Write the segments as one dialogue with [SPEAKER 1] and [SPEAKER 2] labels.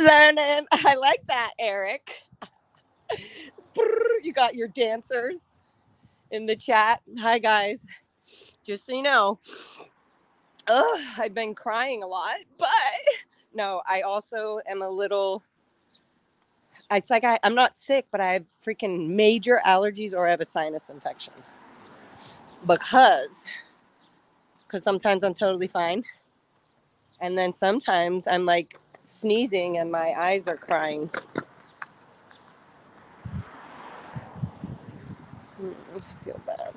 [SPEAKER 1] learning. I like that, Eric. You got your dancers in the chat. Hi, guys. Just so you know, I've been crying a lot, but no, I also am a little... It's like I'm not sick, but I have freaking major allergies or I have a sinus infection. Because sometimes I'm totally fine. And then sometimes I'm like sneezing and my eyes are crying. I feel bad.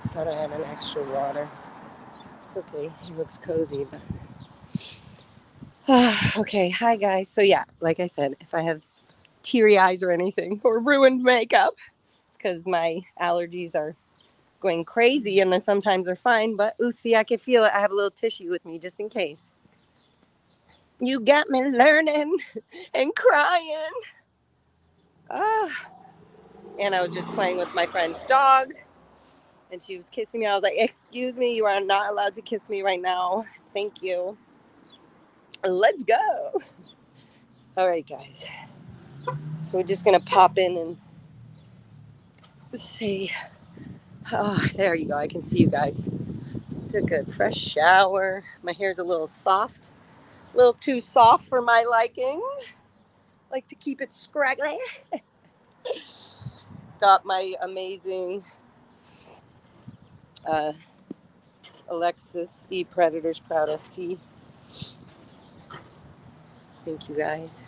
[SPEAKER 1] I thought I had an extra water. It's okay. He looks cozy, but... Okay, hi guys. So yeah, like I said, if I have teary eyes or anything or ruined makeup, it's because my allergies are going crazy, and then sometimes they're fine. But see, I can feel it. I have a little tissue with me just in case. You got me learning and crying. And I was just playing with my friend's dog, and she was kissing me. I was like, "Excuse me, you are not allowed to kiss me right now. Thank you. Let's go." All right, guys. So we're just gonna pop in and see. Oh, there you go. I can see you guys. Took a fresh shower. My hair's a little soft. A little too soft for my liking. Like to keep it scraggly. Got my amazing Alexis E. Predator's Proud SP. Thank you guys.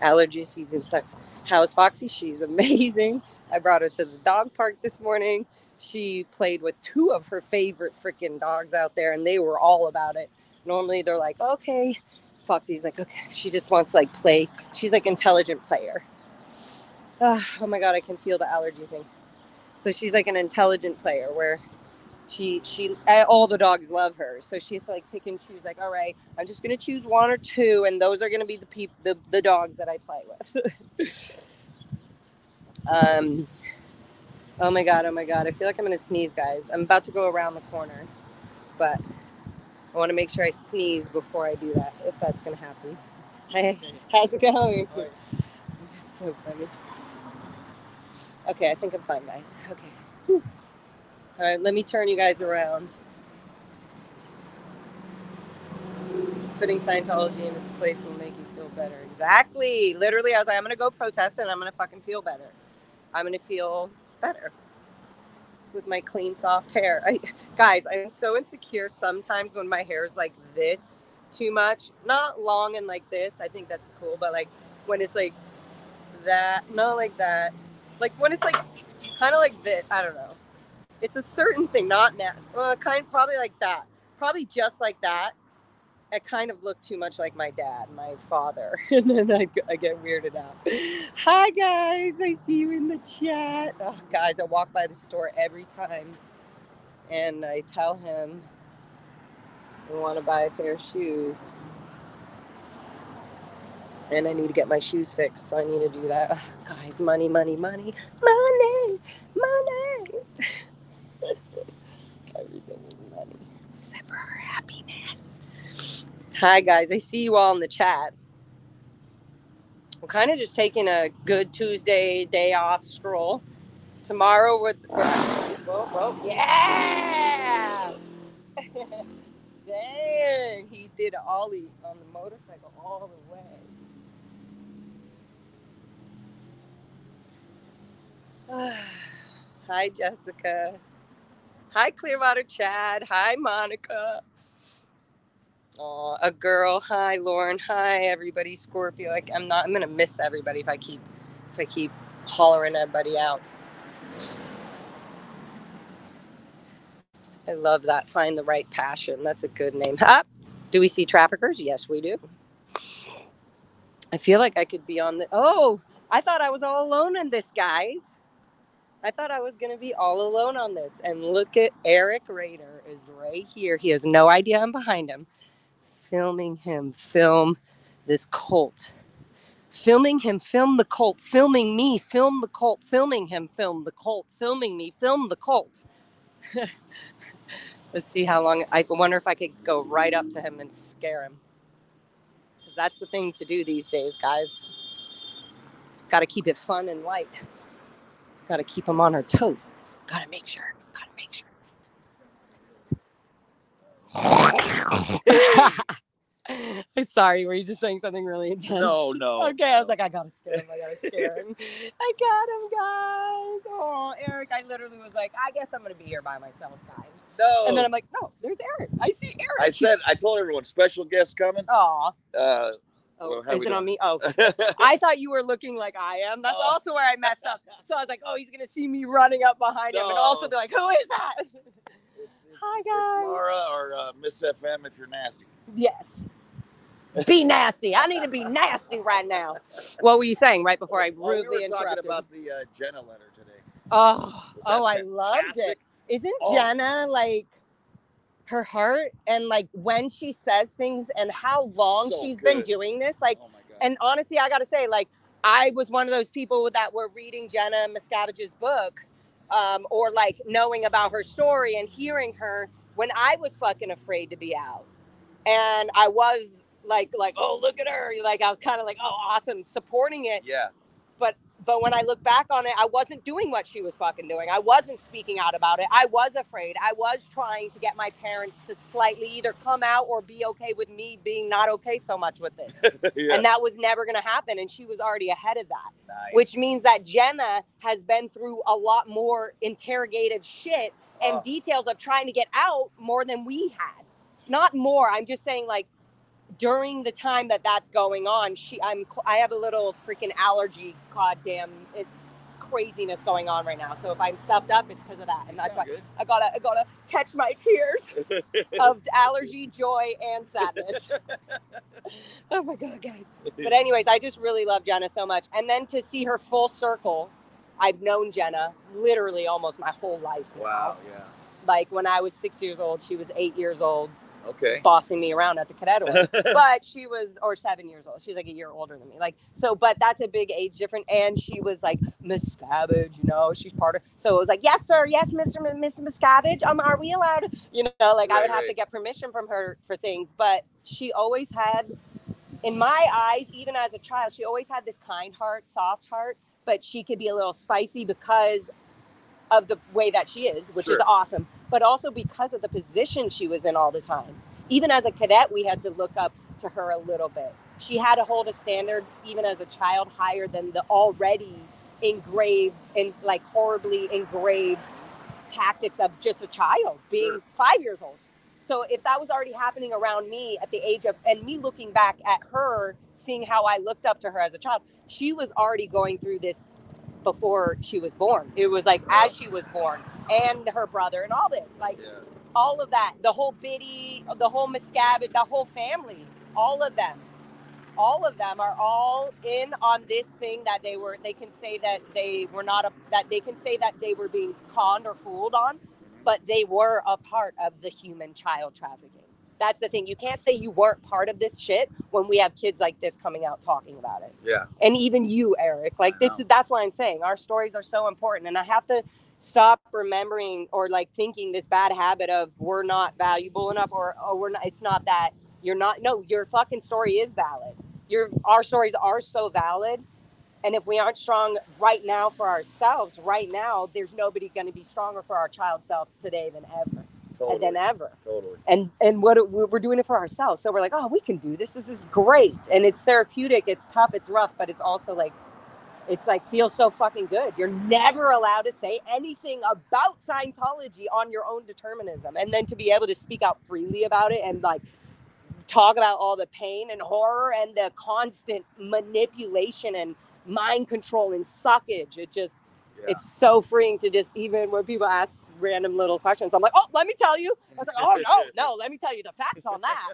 [SPEAKER 1] Allergy season sucks. How's Foxy? She's amazing. I brought her to the dog park this morning. She played with two of her favorite freaking dogs out there, and they were all about it. Normally they're like, okay. Foxy's like, okay. She just wants to like play. She's like intelligent player. Oh my God, I can feel the allergy thing. So she's like an intelligent player where she all the dogs love her. So she's like pick and choose, like, all right, I'm just going to choose one or two, and those are going to be the dogs that I play with. Oh my God. I feel like I'm going to sneeze, guys. I'm about to go around the corner, but I want to make sure I sneeze before I do that, if that's going to happen. Hey, how's it going? It's so funny. Okay, I think I'm fine, guys. Okay. Whew. All right, let me turn you guys around. Putting Scientology in its place will make you feel better. Exactly. Literally, I was like, I'm going to go protest it, and I'm going to fucking feel better. I'm going to feel better with my clean, soft hair. Guys, I'm so insecure sometimes when my hair is like this too much. Not long and like this. I think that's cool. But like when it's like that, not like that. Like when it's like kind of like this. I don't know. It's a certain thing, not now. Probably like that. Probably just like that. I kind of look too much like my dad, my father. And then I get weirded out. Hi, guys. I see you in the chat. Oh, guys, I walk by the store every time. And I tell him I want to buy a pair of shoes. And I need to get my shoes fixed, so I need to do that. Oh, guys, money. Everything is money. Except for our happiness. Hi, guys. I see you all in the chat. I'm kind of just taking a good Tuesday day off stroll. Tomorrow with... Whoa. Yeah! Dang. He did an ollie on the motorcycle all the way. Hi, Jessica. Hi, Clearwater Chad. Hi, Monica. Oh, a girl. Hi, Lauren. Hi, everybody. Scorpio. I'm gonna miss everybody if I keep hollering everybody out. I love that. Find the right passion. That's a good name. Do we see traffickers? Yes, we do. I feel like I could be on the... Oh, I thought I was all alone in this, guys. I thought I was going to be all alone on this. And look at Eric Rader is right here. He has no idea I'm behind him. Filming him. Film this cult. Filming him. Film the cult. Filming me. Film the cult. Filming him. Film the cult. Filming me. Film the cult. Let's see how long. I wonder if I could go right up to him and scare him. Because that's the thing to do these days, guys. It's got to keep it fun and light. Got to keep them on our toes. Got to make sure. Got to make sure. I'm sorry, were you just saying something really intense?
[SPEAKER 2] No.
[SPEAKER 1] Okay, I was like, I gotta scare him. I got him, guys. Oh, Eric, I literally was like, I guess I'm gonna be here by myself, guys.
[SPEAKER 2] No.
[SPEAKER 1] And then I'm like, no, there's Eric. I see Eric.
[SPEAKER 2] I told everyone, special guest coming.
[SPEAKER 1] Aw.
[SPEAKER 2] Well,
[SPEAKER 1] is it on me? Oh, I thought you were looking like I am. That's also where I messed up. So I was like, oh, he's going to see me running up behind him and also be like, who is that? Hi, guys.
[SPEAKER 2] Laura or Miss FM if you're nasty.
[SPEAKER 1] Yes. Be nasty. I need to be nasty right now. What were you saying right before I rudely interrupted?
[SPEAKER 2] We were talking about the Jenna letter today.
[SPEAKER 1] I loved it. Isn't Jenna like her heart and like when she says things and how long she's been doing this? Like, and honestly, I got to say, like, I was one of those people that were reading Jenna Miscavige's book or like knowing about her story and hearing her when I was fucking afraid to be out. And I was like, oh, look at her. Like, I was kind of like, oh, awesome, supporting it.
[SPEAKER 2] Yeah.
[SPEAKER 1] But when I look back on it, I wasn't doing what she was fucking doing. I wasn't speaking out about it. I was afraid. I was trying to get my parents to slightly either come out or be okay with me being not okay so much with this. Yeah. And that was never going to happen. And she was already ahead of that, which means that Jenna has been through a lot more interrogative shit and details of trying to get out more than we had. Not more. I'm just saying, like, during the time that's going on, I have a little freaking allergy. Goddamn, it's craziness going on right now. So if I'm stuffed up, it's because of that, and that's why I gotta catch my tears of allergy, joy, and sadness. Oh my god, guys! But anyways, I just really love Jenna so much, and then to see her full circle. I've known Jenna literally almost my whole life now.
[SPEAKER 2] Wow, yeah.
[SPEAKER 1] Like when I was 6 years old, she was 8 years old.
[SPEAKER 2] Okay.
[SPEAKER 1] Bossing me around at the cadet order. But she was, or 7 years old. She's like a year older than me. Like, so, but that's a big age difference. And she was like, Miscavige, you know, she's part of, so it was like, yes, sir. Yes, Mr. Miss Miscavige. Are we allowed? You know, like I would have to get permission from her for things. But she always had, in my eyes, even as a child, she always had this kind heart, soft heart, but she could be a little spicy because of the way that she is, which is awesome, but also because of the position she was in all the time. Even as a cadet, we had to look up to her a little bit. She had to hold a standard, even as a child, higher than the already engraved and like horribly engraved tactics of just a child being 5 years old. So if that was already happening around me at the age of, and me looking back at her, seeing how I looked up to her as a child, she was already going through this before she was born. It was like as she was born, and her brother and all this, like all of that, the whole Biddy, the whole Miscavige, the whole family, all of them are all in on this thing that they can say that they were not that they can say that they were being conned or fooled on, but they were a part of the human child trafficking. That's the thing. You can't say you weren't part of this shit when we have kids like this coming out talking about it. Yeah. And even you, Eric, like that's why I'm saying our stories are so important. And I have to stop remembering or like thinking this bad habit of we're not valuable enough or we're not, it's not that you're not, no, your fucking story is valid. Our stories are so valid. And if we aren't strong right now for ourselves, right now, there's nobody going to be stronger for our child selves today than ever. Totally. And then ever. Totally. And we're doing it for ourselves. So we're like, oh, we can do this. This is great. And it's therapeutic. It's tough. It's rough. But it's also like, it's like feels so fucking good. You're never allowed to say anything about Scientology on your own determinism. And then to be able to speak out freely about it and like talk about all the pain and horror and the constant manipulation and mind control and suckage. It just... It's so freeing to just, even when people ask random little questions, I'm like, oh, let me tell you. I was like, oh, no, let me tell you the facts on that.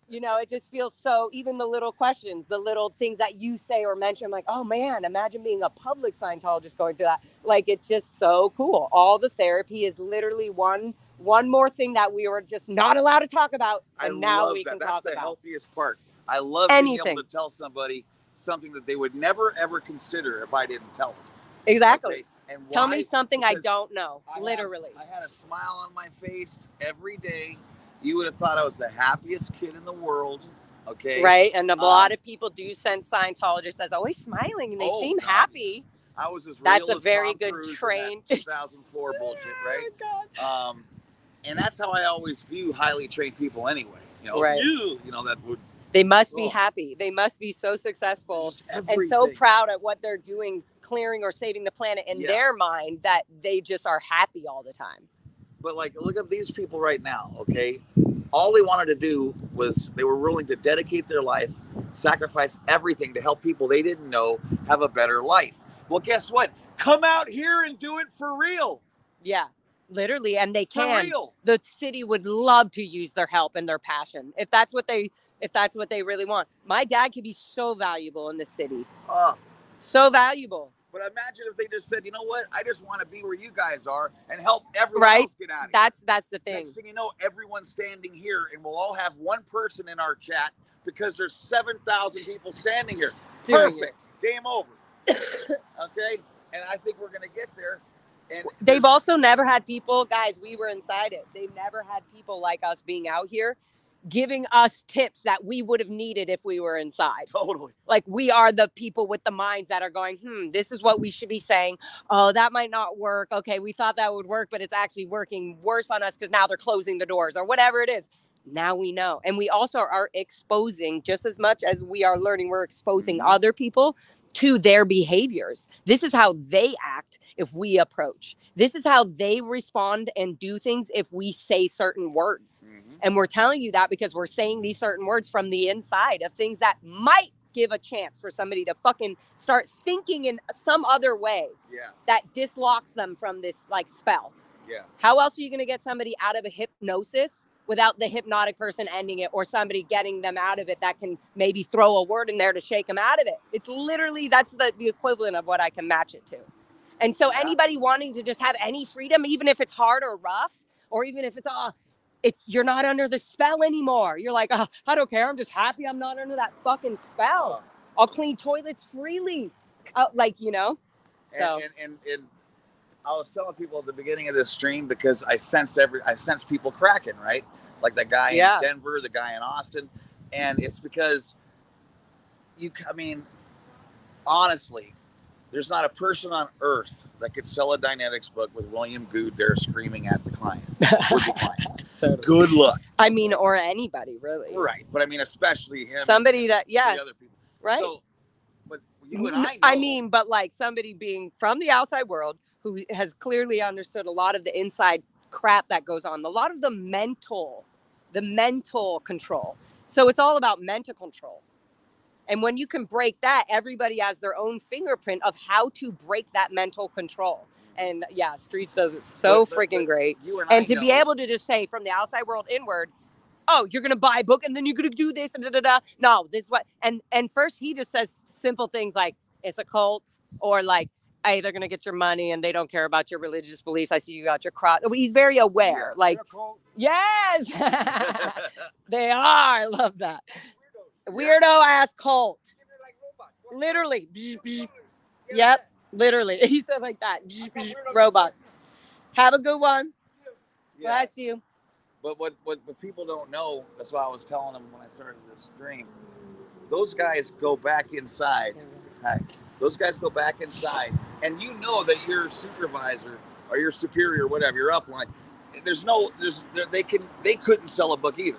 [SPEAKER 1] You know, it just feels so, even the little questions, the little things that you say or mention, I'm like, oh, man, imagine being a public Scientologist going through that. Like, it's just so cool. All the therapy is literally one more thing that we were just not allowed to talk about, and now we can talk about.
[SPEAKER 2] That's the healthiest part. I love being able to tell somebody something that they would never, ever consider if I didn't tell them.
[SPEAKER 1] Exactly.
[SPEAKER 2] And
[SPEAKER 1] Tell me something I
[SPEAKER 2] Because
[SPEAKER 1] don't know. Literally.
[SPEAKER 2] I had a smile on my face every day. You would have thought I was the happiest kid in the world. Okay.
[SPEAKER 1] Right. And a lot of people do send Scientologists as always smiling and they seem happy.
[SPEAKER 2] I was as real
[SPEAKER 1] That's a
[SPEAKER 2] as
[SPEAKER 1] very
[SPEAKER 2] Tom
[SPEAKER 1] good
[SPEAKER 2] Cruise
[SPEAKER 1] train.
[SPEAKER 2] in that 2004 bullshit, right?
[SPEAKER 1] Oh my God.
[SPEAKER 2] And that's how I always view highly trained people anyway. You know,
[SPEAKER 1] right.
[SPEAKER 2] You know, that would.
[SPEAKER 1] They must be happy. They must be so successful and so proud at what they're doing, clearing or saving the planet in their mind that they just are happy all the time.
[SPEAKER 2] But like, look at these people right now, okay? All they wanted to do was they were willing to dedicate their life, sacrifice everything to help people they didn't know have a better life. Well, guess what? Come out here and do it for real.
[SPEAKER 1] Yeah, literally. And they can.
[SPEAKER 2] For real.
[SPEAKER 1] The city would love to use their help and their passion. If that's what they really want. My dad could be so valuable in the city. So valuable.
[SPEAKER 2] But imagine if they just said, you know what? I just want to be where you guys are and help everyone else get out of here.
[SPEAKER 1] That's the thing.
[SPEAKER 2] Next thing you know, everyone's standing here and we'll all have one person in our chat because there's 7,000 people standing here. Perfect. Game over. Okay? And I think we're going to get there. And
[SPEAKER 1] they've also never had people, guys, we were inside it. They've never had people like us being out here giving us tips that we would have needed if we were inside.
[SPEAKER 2] Totally.
[SPEAKER 1] Like we are the people with the minds that are going, this is what we should be saying. Oh, that might not work. Okay, we thought that would work, but it's actually working worse on us because now they're closing the doors or whatever it is. Now we know. And we also are exposing, just as much as we are learning, we're exposing other people to their behaviors. This is how they act if we approach. This is how they respond and do things if we say certain words. And we're telling you that because we're saying these certain words from the inside of things that might give a chance for somebody to fucking start thinking in some other way that dislocks them from this like spell. How else are you going to get somebody out of a hypnosis without the hypnotic person ending it or somebody getting them out of it that can maybe throw a word in there to shake them out of it? It's literally, that's the equivalent of what I can match it to. And so anybody wanting to just have any freedom, even if it's hard or rough, or even if it's you're not under the spell anymore. You're like, I don't care. I'm just happy I'm not under that fucking spell. I'll clean toilets freely. Like, you know, so.
[SPEAKER 2] And I was telling people at the beginning of this stream because I sense people cracking, right? Like the guy in Denver, the guy in Austin. And it's because honestly, there's not a person on earth that could sell a Dynetics book with William Good there screaming at the client. Totally. Good luck.
[SPEAKER 1] I mean, or anybody really.
[SPEAKER 2] Right. But I mean, especially him.
[SPEAKER 1] Somebody that,
[SPEAKER 2] the other people.
[SPEAKER 1] Right.
[SPEAKER 2] So, but you and I know.
[SPEAKER 1] I mean, but like somebody being from the outside world who has clearly understood a lot of the inside crap that goes on, a lot of the mental control. So it's all about mental control. And when you can break that, everybody has their own fingerprint of how to break that mental control. And yeah, Streets does it so freaking great. And to be able to just say from the outside world inward, oh, you're going to buy a book and then you're going to do this and da-da-da. No, this is what. And first he just says simple things like it's a cult or like, hey, they're going to get your money and they don't care about your religious beliefs. I see you got your cross. He's very aware. Like, yes, they are. I love that. Weirdo ass cult. Literally. Yep. Literally. He said like that. Robot. Have a good one. Bless you.
[SPEAKER 2] But what people don't know, that's what I was telling them when I started this stream. Those guys go back inside. Those guys go back inside, and you know that your supervisor or your superior, whatever, your upline, they couldn't sell a book either.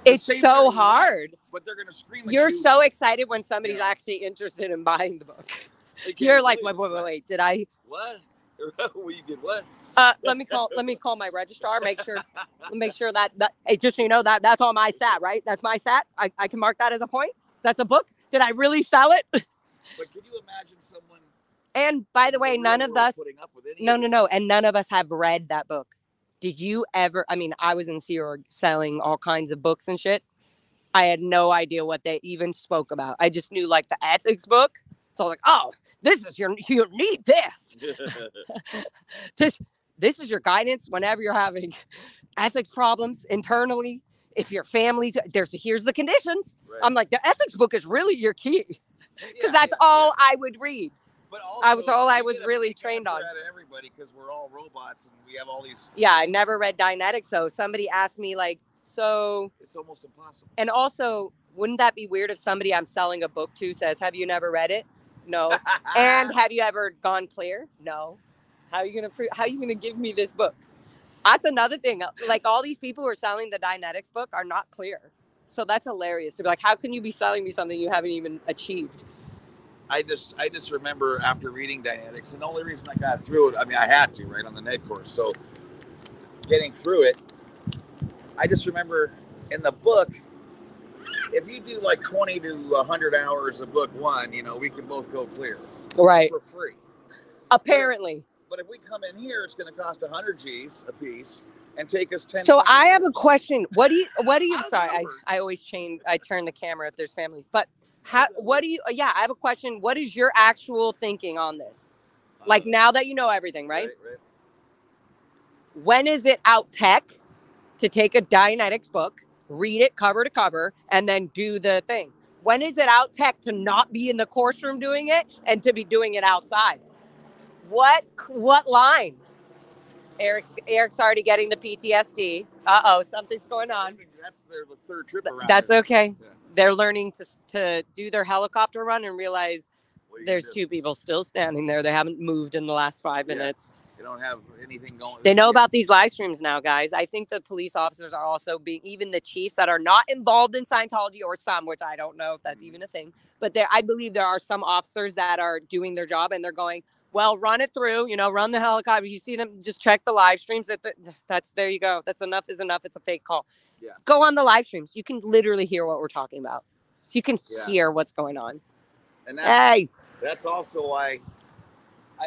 [SPEAKER 1] It's so hard.
[SPEAKER 2] But they're gonna scream at you.
[SPEAKER 1] You're so excited when somebody's actually interested in buying the book. You're like, wait, did I?
[SPEAKER 2] What? Well, you did what?
[SPEAKER 1] Let me call my registrar. Make sure that hey, just so you know that's on my stat, right? That's my stat. I can mark that as a point. That's a book. Did I really sell it?
[SPEAKER 2] But can you imagine someone?
[SPEAKER 1] And by the way, none of us. No. And none of us have read that book. Did you ever? I mean, I was in Sea Org selling all kinds of books and shit. I had no idea what they even spoke about. I just knew like the ethics book. So I was like, oh, this is you need this. This is your guidance whenever you're having ethics problems internally. If your family, here's the conditions. Right. I'm like, the ethics book is really your key. Because that's all I would read.
[SPEAKER 2] But also,
[SPEAKER 1] I was really trained on.
[SPEAKER 2] Out of everybody because we're all robots and we have all these.
[SPEAKER 1] Yeah, I never read Dianetics, so somebody asked me like, so.
[SPEAKER 2] It's almost impossible.
[SPEAKER 1] And also, wouldn't that be weird if somebody I'm selling a book to says, "Have you never read it?" No. And have you ever gone clear? No. How are you gonna give me this book? That's another thing. Like all these people who are selling the Dianetics book are not clear. So that's hilarious to be like, how can you be selling me something you haven't even achieved?
[SPEAKER 2] I just remember after reading Dianetics, and the only reason I got through it, I mean, I had to, right, on the NED course. So getting through it, I just remember in the book, if you do like 20 to 100 hours of book one, you know, we can both go clear.
[SPEAKER 1] Right.
[SPEAKER 2] For free.
[SPEAKER 1] Apparently.
[SPEAKER 2] But if we come in here, it's going to cost 100 G's a piece and take us 10.
[SPEAKER 1] So I have a question. What do you, sorry, I always I turn the camera if there's families, but I have a question. What is your actual thinking on this? Like now that you know everything, right?
[SPEAKER 2] Right.
[SPEAKER 1] When is it out tech to take a Dianetics book, read it cover to cover, and then do the thing? When is it out tech to not be in the course room doing it and to be doing it outside? What line? Eric's already getting the PTSD. Something's going on.
[SPEAKER 2] That's the third trip around.
[SPEAKER 1] That's okay. Yeah. They're learning to do their helicopter run and realize there's two people still standing there. They haven't moved in the last 5 minutes.
[SPEAKER 2] They don't have anything going.
[SPEAKER 1] They know about these live streams now, guys. I think the police officers are also even the chiefs that are not involved in Scientology, or some, which I don't know if that's even a thing. But I believe there are some officers that are doing their job and they're going, well, run it through, run the helicopter. You see them, just check the live streams. There you go. That's enough is enough. It's a fake call.
[SPEAKER 2] Yeah.
[SPEAKER 1] Go on the live streams. You can literally hear what we're talking about. You can hear what's going on.
[SPEAKER 2] And that's also why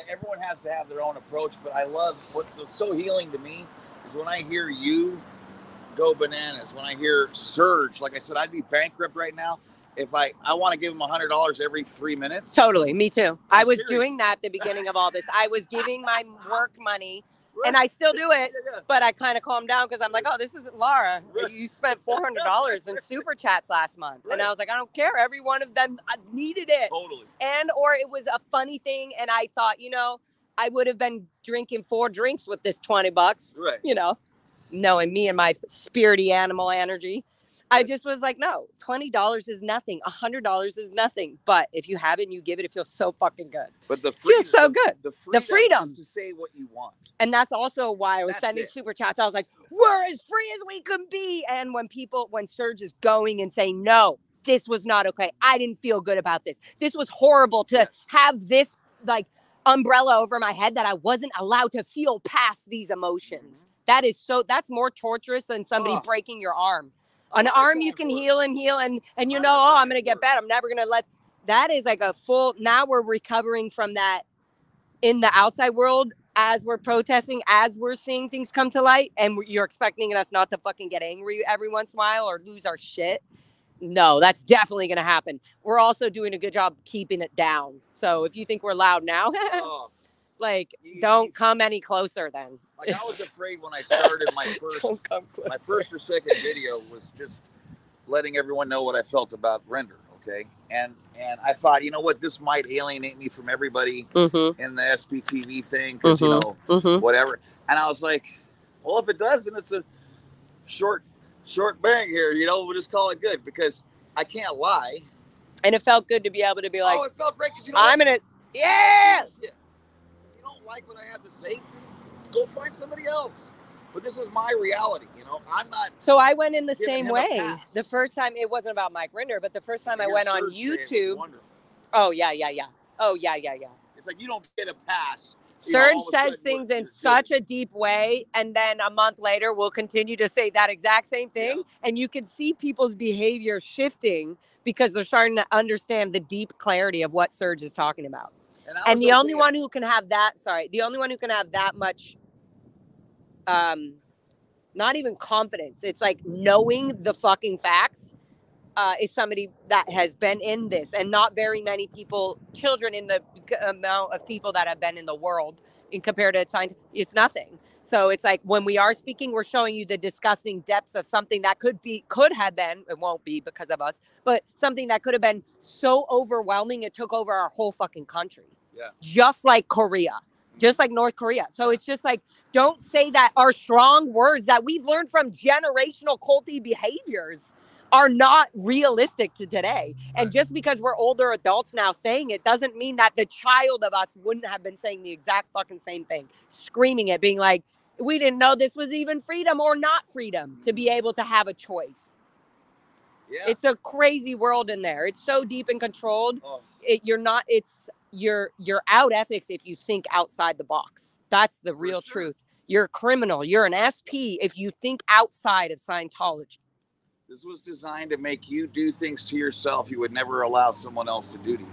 [SPEAKER 2] everyone has to have their own approach. But I love what's so healing to me is when I hear you go bananas. When I hear Serge, like I said, I'd be bankrupt right now. If I want to give him $100 every 3 minutes.
[SPEAKER 1] Totally. Me too. I was doing that at the beginning of all this. I was giving my work money and I still do it, but I kind of calmed down because I'm like, oh, this isn't Laura. You spent $400 in super chats last month. And I was like, I don't care. Every one of them needed it.
[SPEAKER 2] Totally.
[SPEAKER 1] Or it was a funny thing. And I thought, I would have been drinking 4 drinks with this $20,
[SPEAKER 2] right.
[SPEAKER 1] Knowing me and my spirity animal energy. I just was like, no, $20 is nothing. $100 is nothing. But if you have it and you give it, it feels so fucking good.
[SPEAKER 2] But the
[SPEAKER 1] freedom, feels so good.
[SPEAKER 2] The freedom is to say what you want.
[SPEAKER 1] And that's also why I was sending super chats. I was like, we're as free as we can be. And when Serge is going and saying, no, this was not okay. I didn't feel good about this. This was horrible to have this like umbrella over my head that I wasn't allowed to feel past these emotions. Mm-hmm. That's more torturous than somebody breaking your arm. An arm you can heal and I'm going to get better. I'm never going to let, that is like a full, now we're recovering from that in the outside world as we're protesting, as we're seeing things come to light, and you're expecting us not to fucking get angry every once in a while or lose our shit. No, that's definitely going to happen. We're also doing a good job keeping it down. So if you think we're loud now, don't come any closer then.
[SPEAKER 2] Like I was afraid when I started my first or second video was just letting everyone know what I felt about render, okay? And I thought, you know what, this might alienate me from everybody in the SPTV thing because, whatever. And I was like, well, if it does, then it's a short bang here, we'll just call it good because I can't lie.
[SPEAKER 1] And it felt good to be able to be like,
[SPEAKER 2] it felt great because
[SPEAKER 1] yes!
[SPEAKER 2] If you don't like what I have to say, go find somebody else. But this is my reality, I'm not.
[SPEAKER 1] So I went in the same way. The first time, it wasn't about Mike Rinder, but the first time I went on YouTube. Oh, yeah. Oh, yeah.
[SPEAKER 2] It's like you don't get a pass.
[SPEAKER 1] Serge says things in such a deep way, and then a month later, we'll continue to say that exact same thing. Yeah. And you can see people's behavior shifting because they're starting to understand the deep clarity of what Serge is talking about. And the only one who can have that, much, not even confidence, it's like knowing the fucking facts, is somebody that has been in this, and not very many people, children in the amount of people that have been in the world in compared to science, it's nothing. So it's like when we are speaking, we're showing you the disgusting depths of something that could have been, it won't be because of us, but something that could have been so overwhelming it took over our whole fucking country.
[SPEAKER 2] Yeah.
[SPEAKER 1] Just like Korea, just like North Korea. So it's just like, don't say that our strong words that we've learned from generational culty behaviors are not realistic to today. And just because we're older adults now saying it doesn't mean that the child of us wouldn't have been saying the exact fucking same thing, screaming it, being like, we didn't know this was even freedom or not freedom to be able to have a choice.
[SPEAKER 2] Yeah.
[SPEAKER 1] It's a crazy world in there. It's so deep and controlled. You're out ethics if you think outside the box. That's the real truth. You're a criminal. You're an SP if you think outside of Scientology.
[SPEAKER 2] This was designed to make you do things to yourself you would never allow someone else to do to you.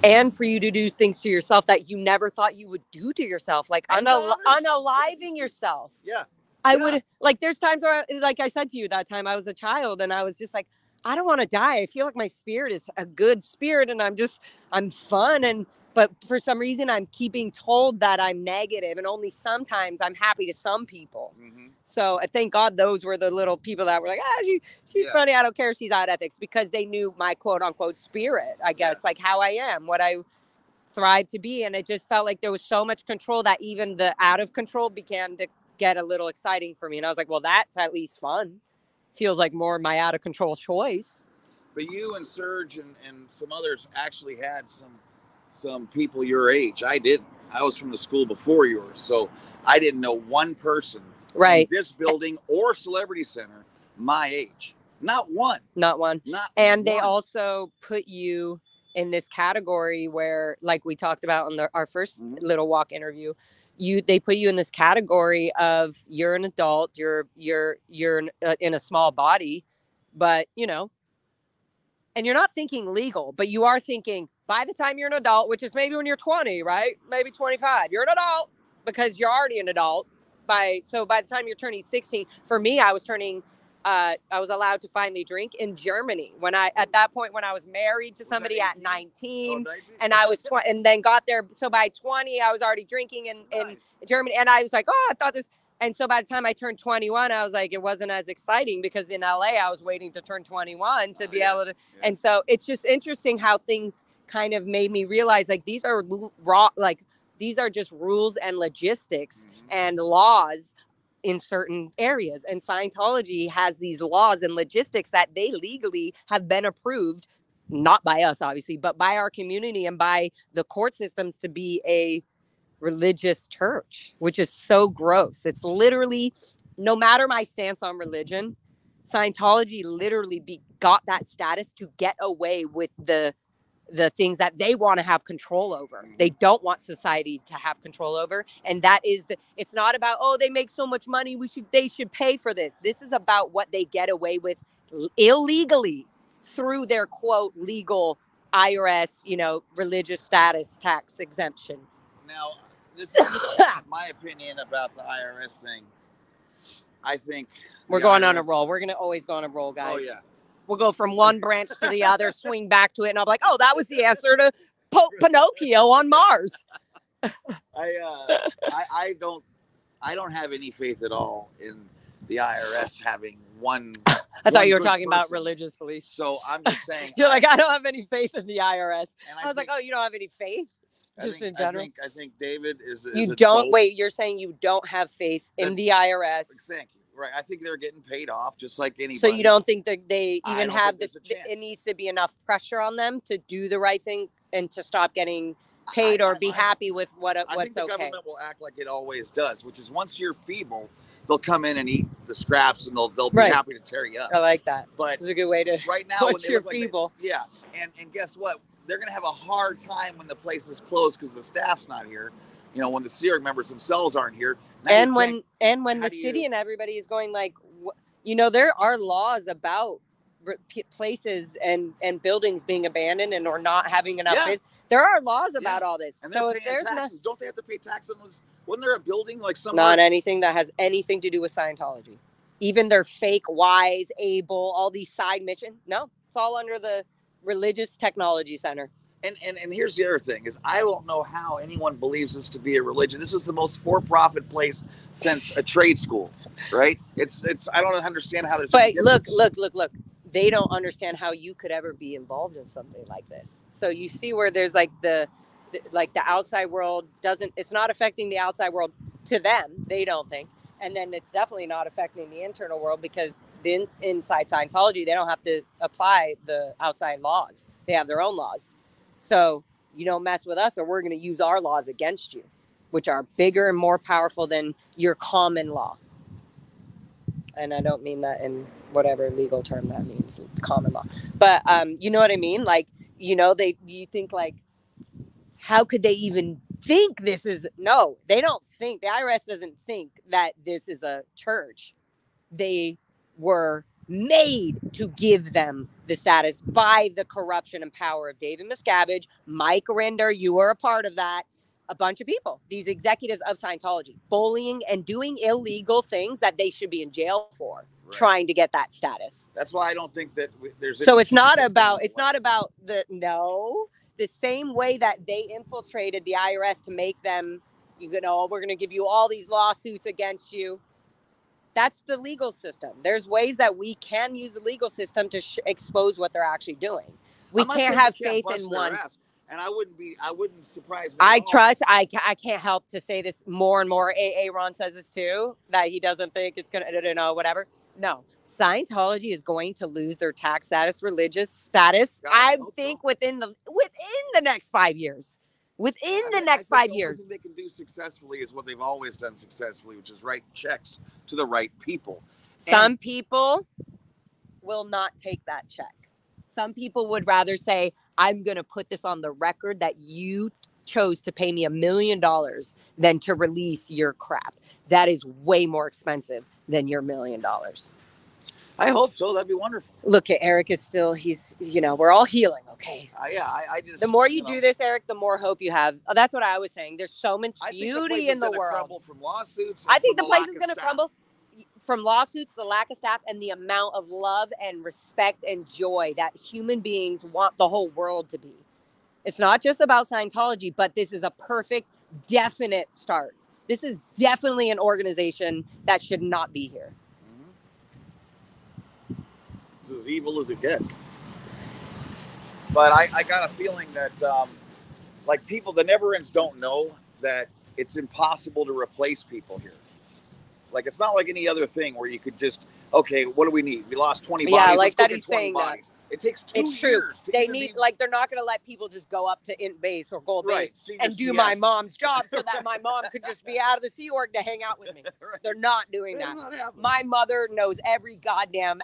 [SPEAKER 1] And for you to do things to yourself that you never thought you would do to yourself, like unaliving yourself.
[SPEAKER 2] Yeah.
[SPEAKER 1] I would, like, there's times where, like I said to you that time, I was a child and I was just like, I don't want to die. I feel like my spirit is a good spirit and I'm fun. But for some reason, I'm keeping told that I'm negative, and only sometimes I'm happy to some people.
[SPEAKER 2] Mm-hmm.
[SPEAKER 1] So I thank God those were the little people that were like, she's funny. I don't care. She's out ethics, because they knew my quote unquote spirit, I guess, like how I am, what I thrive to be. And it just felt like there was so much control that even the out of control began to get a little exciting for me. And I was like, well, that's at least fun. Feels like more my out of control choice.
[SPEAKER 2] But you and Serge and some others actually had some people your age. I didn't. I was from the school before yours, so I didn't know one person in this building or Celebrity Center my age. Not one.
[SPEAKER 1] And they also put you in this category where, like we talked about on our first little walk interview, they put you in this category of you're an adult, you're in a small body, but and you're not thinking legal, but you are thinking by the time you're an adult, which is maybe when you're 20, right? Maybe 25, you're an adult because you're already an adult. So by the time you're turning 16, for me, I was allowed to finally drink in Germany at that point when I was married to somebody at 19, and I was 20, and then got there. So by 20, I was already drinking in Germany, and I was like, oh, I thought this. And so by the time I turned 21, I was like, it wasn't as exciting, because in LA, I was waiting to turn 21 to be able to. Yeah. And so it's just interesting how things kind of made me realize, like, these are these are just rules and logistics and laws in certain areas. And Scientology has these laws and logistics that they legally have been approved, not by us, obviously, but by our community and by the court systems to be a religious church, which is so gross. It's literally, no matter my stance on religion, Scientology literally got that status to get away with the things that they want to have control over. They don't want society to have control over. And that is it's not about, oh, they make so much money, they should pay for this. This is about what they get away with illegally through their quote legal IRS, religious status tax exemption.
[SPEAKER 2] Now, this is my opinion about the IRS thing. I think
[SPEAKER 1] we're going on a roll. We're going to always go on a roll, guys.
[SPEAKER 2] Oh, yeah.
[SPEAKER 1] We'll go from one branch to the other, swing back to it, and I'll be like, oh, that was the answer to Pinocchio on Mars.
[SPEAKER 2] I don't have any faith at all in the IRS having one.
[SPEAKER 1] I thought you were talking about religious beliefs.
[SPEAKER 2] So I'm just saying.
[SPEAKER 1] You're like, I don't have any faith in the IRS. And I was like, oh, you don't have any faith? Just in general.
[SPEAKER 2] I think David is.
[SPEAKER 1] You don't wait. You're saying you don't have faith in the IRS.
[SPEAKER 2] Thank you. Right. I think they're getting paid off just like anybody.
[SPEAKER 1] So you don't think that they even have it needs to be enough pressure on them to do the right thing and to stop getting paid or be happy with what's okay?
[SPEAKER 2] I think the government will act like it always does, which is once you're feeble, they'll come in and eat the scraps and they'll be happy to tear you up.
[SPEAKER 1] I like that.
[SPEAKER 2] But
[SPEAKER 1] it's a good way to.
[SPEAKER 2] Right now,
[SPEAKER 1] once you're feeble.
[SPEAKER 2] And guess what? They're going to have a hard time when the place is closed because the staff's not here. When the CR members themselves aren't here.
[SPEAKER 1] And when the city and everybody is going like, there are laws about places and buildings being abandoned and or not having enough. Yeah. There are laws about all this.
[SPEAKER 2] And so if there's taxes, don't they have to pay tax on those? Wasn't there a building like somewhere?
[SPEAKER 1] Not anything that has anything to do with Scientology. Even their fake Wise, Able, all these side missions. No, it's all under the Religious Technology Center.
[SPEAKER 2] And here's the other thing is I don't know how anyone believes this to be a religion. This is the most for-profit place since a trade school, right? It's I don't understand how there's.
[SPEAKER 1] But look. They don't understand how you could ever be involved in something like this. So you see where there's like like the outside world doesn't, it's not affecting the outside world to them, they don't think. And then it's definitely not affecting the internal world because inside Scientology, they don't have to apply the outside laws. They have their own laws. So you don't mess with us or we're going to use our laws against you, which are bigger and more powerful than your common law. And I don't mean that in whatever legal term that means. It's common law. But you know what I mean? Like, you know, you think like, how could they even think this is, no, they don't think, the IRS doesn't think that this is a church. They were made to give them the status by the corruption and power of David Miscavige, Mike Rinder, you were a part of that, a bunch of people, these executives of Scientology, bullying and doing illegal things that they should be in jail for, right, trying to get that status.
[SPEAKER 2] That's why I don't think that there's...
[SPEAKER 1] So it's not about the same way that they infiltrated the IRS to make them, you know, we're going to give you all these lawsuits against you. That's the legal system. There's ways that we can use the legal system to expose what they're actually doing. We can't have faith in one.
[SPEAKER 2] And I wouldn't surprise me.
[SPEAKER 1] I can't help to say this more and more. Ron says this too, that he doesn't think it's going to, you know, whatever. No, Scientology is going to lose their tax status, religious status. I think within the next 5 years. Within the next 5 years.
[SPEAKER 2] The only thing they can do successfully is what they've always done successfully, which is write checks to the right people.
[SPEAKER 1] Some people will not take that check. Some people would rather say, I'm going to put this on the record that you chose to pay me $1 million than to release your crap. That is way more expensive than your $1 million.
[SPEAKER 2] I hope so. That'd be wonderful.
[SPEAKER 1] Look at Eric is still, he's, you know, we're all healing. Okay.
[SPEAKER 2] I just,
[SPEAKER 1] the more you do this, Eric, the more hope you have. Oh, that's what I was saying. There's so much beauty in the world.
[SPEAKER 2] Crumble from lawsuits.
[SPEAKER 1] I think the place is going to crumble from lawsuits, the lack of staff, and the amount of love and respect and joy that human beings want the whole world to be. It's not just about Scientology, but this is a perfect, definite start. This is definitely an organization that should not be here.
[SPEAKER 2] It's as evil as it gets. But I got a feeling that, like, people, the Never-Ends don't know that it's impossible to replace people here. Like, it's not like any other thing where you could just, okay, what do we need? We lost 20 bodies.
[SPEAKER 1] Yeah, like that he's saying
[SPEAKER 2] bodies. That. It takes 2
[SPEAKER 1] years.
[SPEAKER 2] True.
[SPEAKER 1] They need, like, they're not going to let people just go up to Int Base or Gold Base and do my mom's job so that my mom could just be out of the Sea Org to hang out with me. Right. They're not doing that. My mother knows every goddamn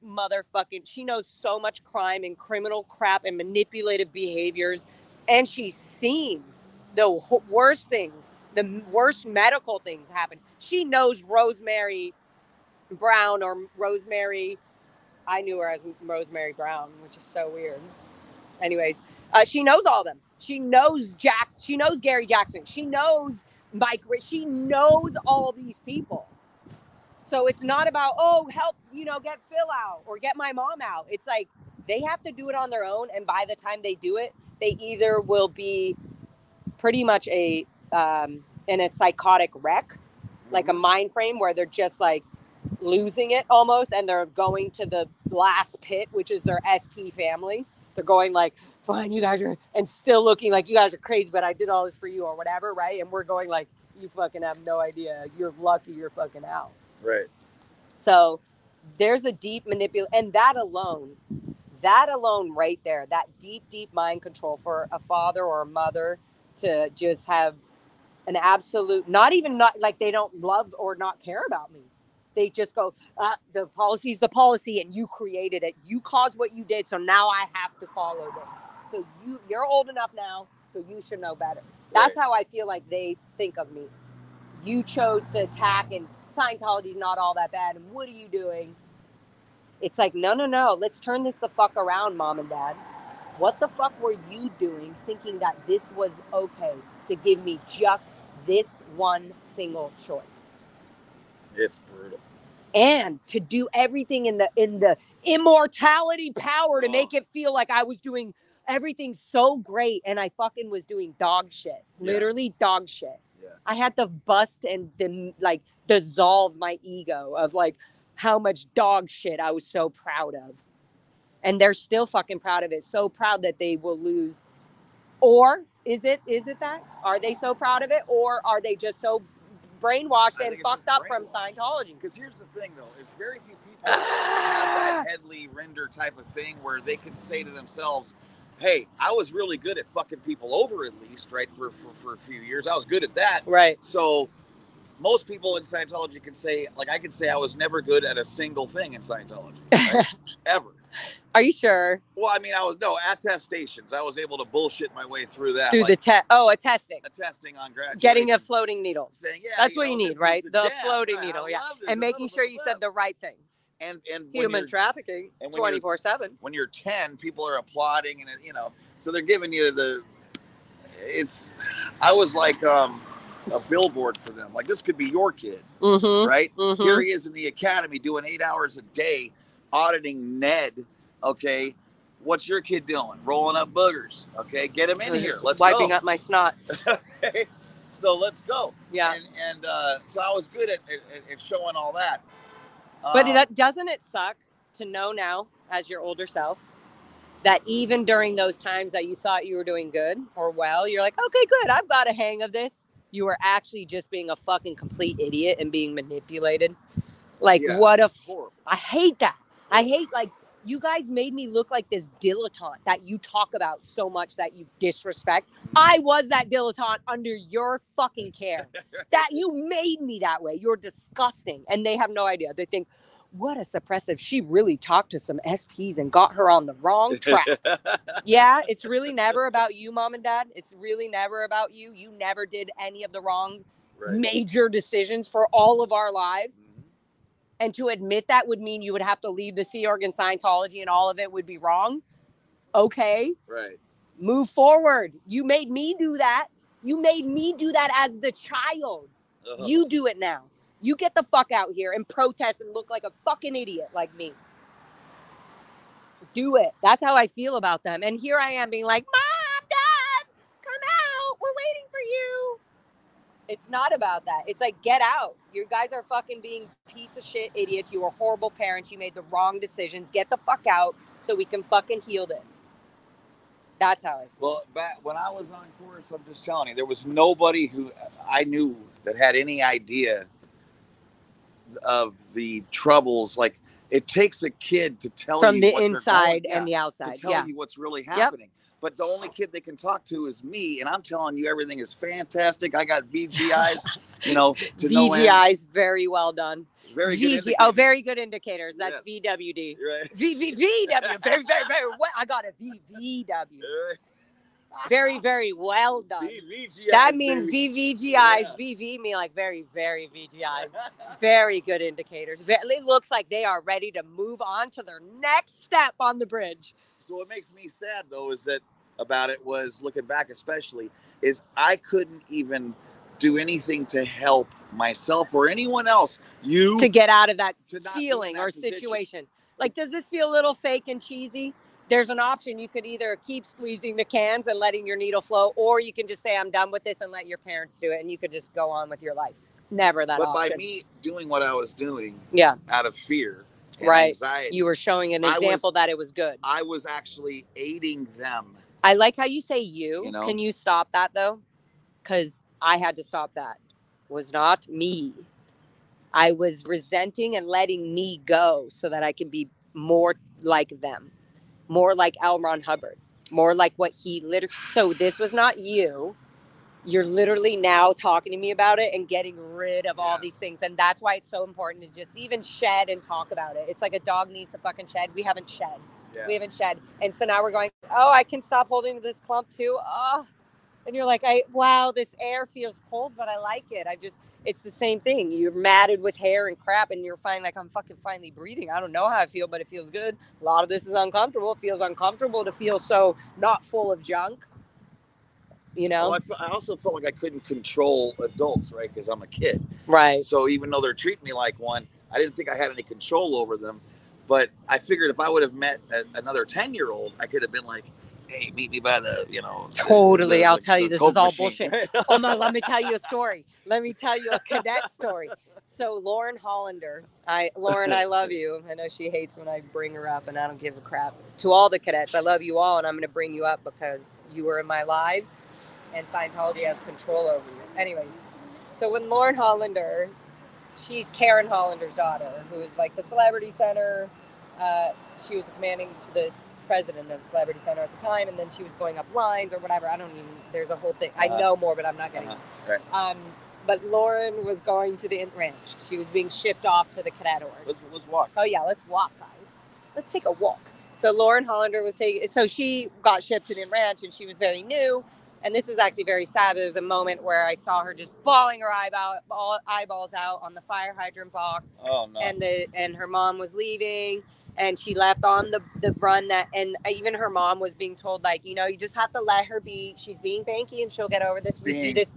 [SPEAKER 1] motherfucking, she knows so much crime and criminal crap and manipulative behaviors. And she's seen the worst things, the worst medical things happen. She knows Rosemary Brown or Rosemary. I knew her as Rosemary Brown, which is so weird. Anyways, she knows all of them. She knows Jax. She knows Gary Jackson. She knows Mike. She knows all these people. So it's not about, oh, help, you know, get Phil out or get my mom out. It's like they have to do it on their own. And by the time they do it, they either will be pretty much in a psychotic wreck, like a mind frame where they're just like losing it almost. And they're going to the last pit, which is their SP family. They're going like, fine, you guys are, and still looking like you guys are crazy, but I did all this for you or whatever. Right. And we're going like, you fucking have no idea. You're lucky you're fucking out.
[SPEAKER 2] Right.
[SPEAKER 1] So there's a deep and that alone right there, that deep mind control for a father or a mother to just have an absolute, not like they don't love or not care about me. They just go, the policy's the policy and you created it. You caused what you did. So now I have to follow this. So you're old enough now, so you should know better. That's how I feel like they think of me. You chose to attack and Scientology's not all that bad. And what are you doing? It's like, no. Let's turn this the fuck around, mom and dad. What the fuck were you doing thinking that this was okay to give me just this one single choice?
[SPEAKER 2] It's brutal.
[SPEAKER 1] And to do everything in the immortality power to make it feel like I was doing everything so great and I fucking was doing dog shit. Literally dog shit. Yeah. I had to bust and then like dissolve my ego of like how much dog shit I was so proud of. And they're still fucking proud of it. So proud that they will lose. Or Is it that? Are they so proud of it, or are they just so brainwashed and fucked up from Scientology?
[SPEAKER 2] Because here's the thing, though, is very few people have that Headley Rinder type of thing where they can say to themselves, hey, I was really good at fucking people over, at least, right, for a few years. I was good at that.
[SPEAKER 1] Right.
[SPEAKER 2] So most people in Scientology can say, like, I could say I was never good at a single thing in Scientology. Right? Ever.
[SPEAKER 1] Are you sure?
[SPEAKER 2] Well, I mean, attestations. I was able to bullshit my way through that.
[SPEAKER 1] Through
[SPEAKER 2] like,
[SPEAKER 1] attesting.
[SPEAKER 2] Attesting on graduation.
[SPEAKER 1] Getting a floating needle.
[SPEAKER 2] Saying, yeah,
[SPEAKER 1] that's what you need, right? The floating
[SPEAKER 2] right,
[SPEAKER 1] needle, yeah. And making sure you said the right thing.
[SPEAKER 2] And
[SPEAKER 1] human trafficking 24/7.
[SPEAKER 2] When you're 10, people are applauding, and so they're giving you I was like a billboard for them. Like, this could be your kid, right? Here he is in the academy doing 8 hours a day auditing Ned. Okay, what's your kid doing? Rolling up boogers. Okay, get him in here. Let's
[SPEAKER 1] wiping up my snot.
[SPEAKER 2] Okay, so let's go.
[SPEAKER 1] Yeah.
[SPEAKER 2] And so I was good at showing all that.
[SPEAKER 1] But doesn't it suck to know now, as your older self, that even during those times that you thought you were doing good or well, you're like, okay, good, I've got a hang of this. You were actually just being a fucking complete idiot and being manipulated. Like, yeah, I hate that. I hate, like, you guys made me look like this dilettante that you talk about so much that you disrespect. I was that dilettante under your fucking care. That you made me that way. You're disgusting. And they have no idea. They think, what a suppressive. She really talked to some SPs and got her on the wrong track. Yeah, it's really never about you, Mom and Dad. It's really never about you. You never did any of the wrong major decisions for all of our lives. And to admit that would mean you would have to leave the Sea Org and Scientology and all of it would be wrong. Okay.
[SPEAKER 2] Right.
[SPEAKER 1] Move forward. You made me do that. You made me do that as the child. You do it now. You get the fuck out here and protest and look like a fucking idiot like me. Do it. That's how I feel about them. And here I am being like, Mom, Dad, come out. We're waiting for you. It's not about that. It's like, get out. You guys are fucking being piece of shit idiots. You were horrible parents. You made the wrong decisions. Get the fuck out so we can fucking heal this. That's how I feel.
[SPEAKER 2] Well, back when I was on course, I'm just telling you, there was nobody who I knew that had any idea of the troubles. Like, it takes a kid to tell
[SPEAKER 1] from
[SPEAKER 2] you
[SPEAKER 1] the
[SPEAKER 2] what
[SPEAKER 1] inside
[SPEAKER 2] going,
[SPEAKER 1] and the outside.
[SPEAKER 2] To tell you what's really happening. But the only kid they can talk to is me, and I'm telling you everything is fantastic. I got VGIs, to
[SPEAKER 1] VGIs, very well done.
[SPEAKER 2] Very good.
[SPEAKER 1] Very good indicators. That's VWD.
[SPEAKER 2] Right.
[SPEAKER 1] VW. Very, very, very well. I got a VVW. Very, very well done.
[SPEAKER 2] VGIs,
[SPEAKER 1] that means VVGIs. VV mean like very, very VGIs. Very good indicators. It looks like they are ready to move on to their next step on the bridge.
[SPEAKER 2] So what makes me sad, though, is that about it was, looking back especially, is I couldn't even do anything to help myself or anyone else. To
[SPEAKER 1] get out of that feeling or situation. Like, does this feel a little fake and cheesy? There's an option. You could either keep squeezing the cans and letting your needle flow, or you can just say, I'm done with this, and let your parents do it, and you could just go on with your life. Never that option. But
[SPEAKER 2] by me doing what I was doing out of fear and anxiety,
[SPEAKER 1] you were showing an example that it was good.
[SPEAKER 2] I was actually aiding them.
[SPEAKER 1] I like how you say you. Can you stop that, though? Because I had to stop that. It was not me. I was resenting and letting me go so that I could be more like them. More like L. Ron Hubbard. More like what he literally... So this was not you. You're literally now talking to me about it and getting rid of all these things. And that's why it's so important to just even shed and talk about it. It's like a dog needs to fucking shed. We haven't shed. Yeah. We haven't shed. And so now we're going, I can stop holding this clump too. And you're like, wow, this air feels cold, but I like it. It's the same thing. You're matted with hair and crap, and you're I'm fucking finally breathing. I don't know how I feel, but it feels good. A lot of this is uncomfortable. It feels uncomfortable to feel so not full of junk.
[SPEAKER 2] Well, I also felt like I couldn't control adults, right? Because I'm a kid.
[SPEAKER 1] Right.
[SPEAKER 2] So even though they're treating me like one, I didn't think I had any control over them. But I figured if I would have met another 10-year-old, I could have been like, hey, meet me by the,
[SPEAKER 1] Totally. I'll tell you, this is all
[SPEAKER 2] machine.
[SPEAKER 1] bullshit. Oh, my, let me tell you a story. Let me tell you a cadet story. So Lauren Hollander, Lauren, I love you. I know she hates when I bring her up, and I don't give a crap. To all the cadets, I love you all, and I'm going to bring you up because you were in my lives, and Scientology has control over you. Anyways, so when Lauren Hollander, she's Karen Hollander's daughter, who is like the Celebrity Center. She was commanding to the president of the Celebrity Center at the time, and then she was going up lines or whatever. I don't even. There's a whole thing. I know more, but I'm not getting.
[SPEAKER 2] Right.
[SPEAKER 1] But Lauren was going to the ranch. She was being shipped off to the cadet org.
[SPEAKER 2] Let's walk.
[SPEAKER 1] Oh yeah, let's walk, guys. Let's take a walk. So Lauren Hollander was taking. So she got shipped to the ranch, and she was very new. And this is actually very sad. There was a moment where I saw her just bawling her eyeballs out on the fire hydrant box.
[SPEAKER 2] Oh no!
[SPEAKER 1] And her mom was leaving, and she left on the run and even her mom was being told, like, you know, you just have to let her be. She's being banky, and she'll get over this. We do this.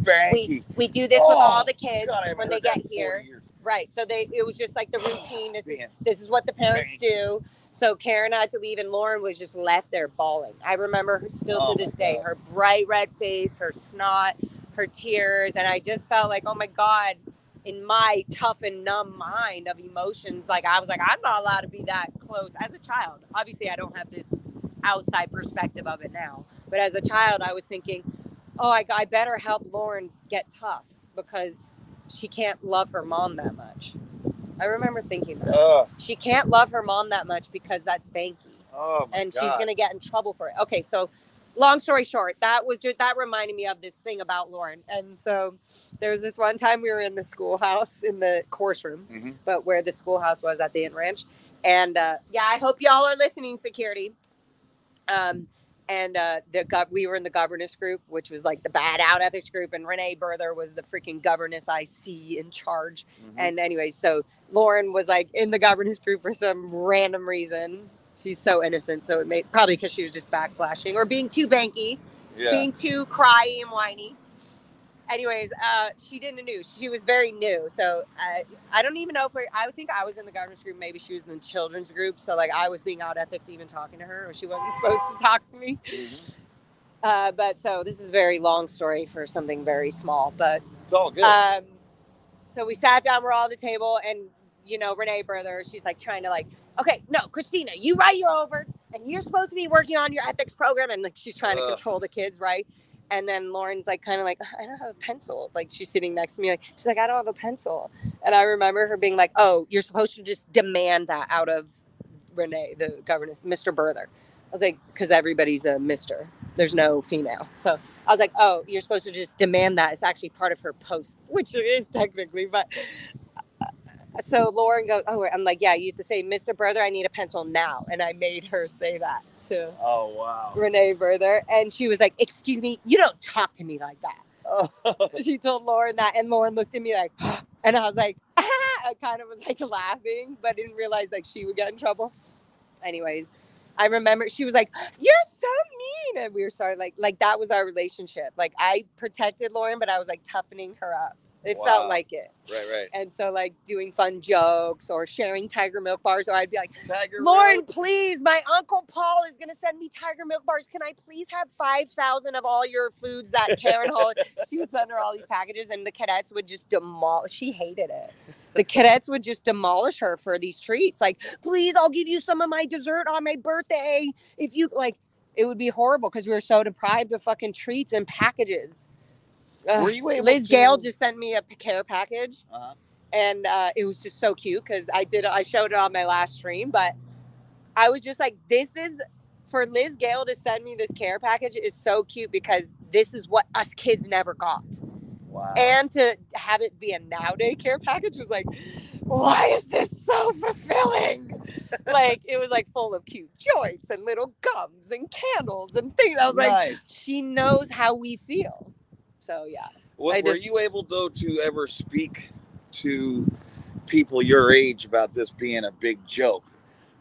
[SPEAKER 1] We do this with all the kids when they get here. Right. So it was just like the routine. This is what the parents do. So Karen had to leave, and Lauren was just left there bawling. I remember her still to this day, her bright red face, her snot, her tears. And I just felt like, oh my God, in my tough and numb mind of emotions, like I was like, I'm not allowed to be that close as a child. Obviously, I don't have this outside perspective of it now. But as a child, I was thinking, oh, I better help Lauren get tough because she can't love her mom that much. I remember thinking that. She can't love her mom that much because that's banky.
[SPEAKER 2] Oh my
[SPEAKER 1] and
[SPEAKER 2] God.
[SPEAKER 1] She's going to get in trouble for it. Okay, so long story short, that reminded me of this thing about Lauren. And so there was this one time we were in the schoolhouse, in the course room, but where the schoolhouse was at the Inn Ranch. And I hope y'all are listening, security. We were in the governess group, which was like the bad out ethics group, and Renee Berther was the freaking governess IC in charge. And anyway, so Lauren was like in the governess group for some random reason. She's so innocent, so it made probably because she was just backflashing or being too banky, being too cryy and whiny. Anyways, she didn't know. She was very new. So I don't even know if I think I was in the governance group. Maybe she was in the children's group. So like I was being out ethics even talking to her, or she wasn't supposed to talk to me. But so this is a very long story for something very small. But
[SPEAKER 2] it's all good.
[SPEAKER 1] So we sat down, we're all at the table, and you know, Renee Berther, she's like trying to like, okay, no, Christina, you write your over, and you're supposed to be working on your ethics program, and like she's trying to control the kids, right? And then Lauren's like, kind of like, I don't have a pencil. Like she's sitting next to me, like she's like, I don't have a pencil. And I remember her being like, oh, you're supposed to just demand that out of Renee, the governess, Mr. Berther. I was like, because everybody's a Mr. There's no female. So I was like, oh, you're supposed to just demand that. It's actually part of her post, which it is technically, but. So Lauren goes, oh, I'm like, yeah, you have to say, Mr. Berther, I need a pencil now. And I made her say that to Renee Berther. And she was like, excuse me, you don't talk to me like that. She told Lauren that. And Lauren looked at me like, and I was like, I kind of was like laughing, but didn't realize like she would get in trouble. Anyways, I remember she was like, you're so mean. And we were started like that was our relationship. Like I protected Lauren, but I was like toughening her up. It felt like it.
[SPEAKER 2] Right.
[SPEAKER 1] And so, like, doing fun jokes or sharing Tiger Milk bars. Or I'd be like, Lauren, please, my Uncle Paul is going to send me Tiger Milk bars. Can I please have 5,000 of all your foods that Karen Hall... She would send her all these packages, and the cadets would just demolish... She hated it. The cadets would just demolish her for these treats. Like, please, I'll give you some of my dessert on my birthday. If you... Like, it would be horrible because we were so deprived of fucking treats and packages.
[SPEAKER 2] Were you able
[SPEAKER 1] Liz
[SPEAKER 2] to...
[SPEAKER 1] Gale just sent me a care package, and it was just so cute because I showed it on my last stream, but I was just like, this is for Liz Gale to send me this care package is so cute because this is what us kids never got.
[SPEAKER 2] Wow.
[SPEAKER 1] And to have it be a nowadays care package was like, why is this so fulfilling? Like it was like full of cute joints and little gums and candles and things. I was like, she knows how we feel. So, yeah.
[SPEAKER 2] Were you able, though, to ever speak to people your age about this being a big joke?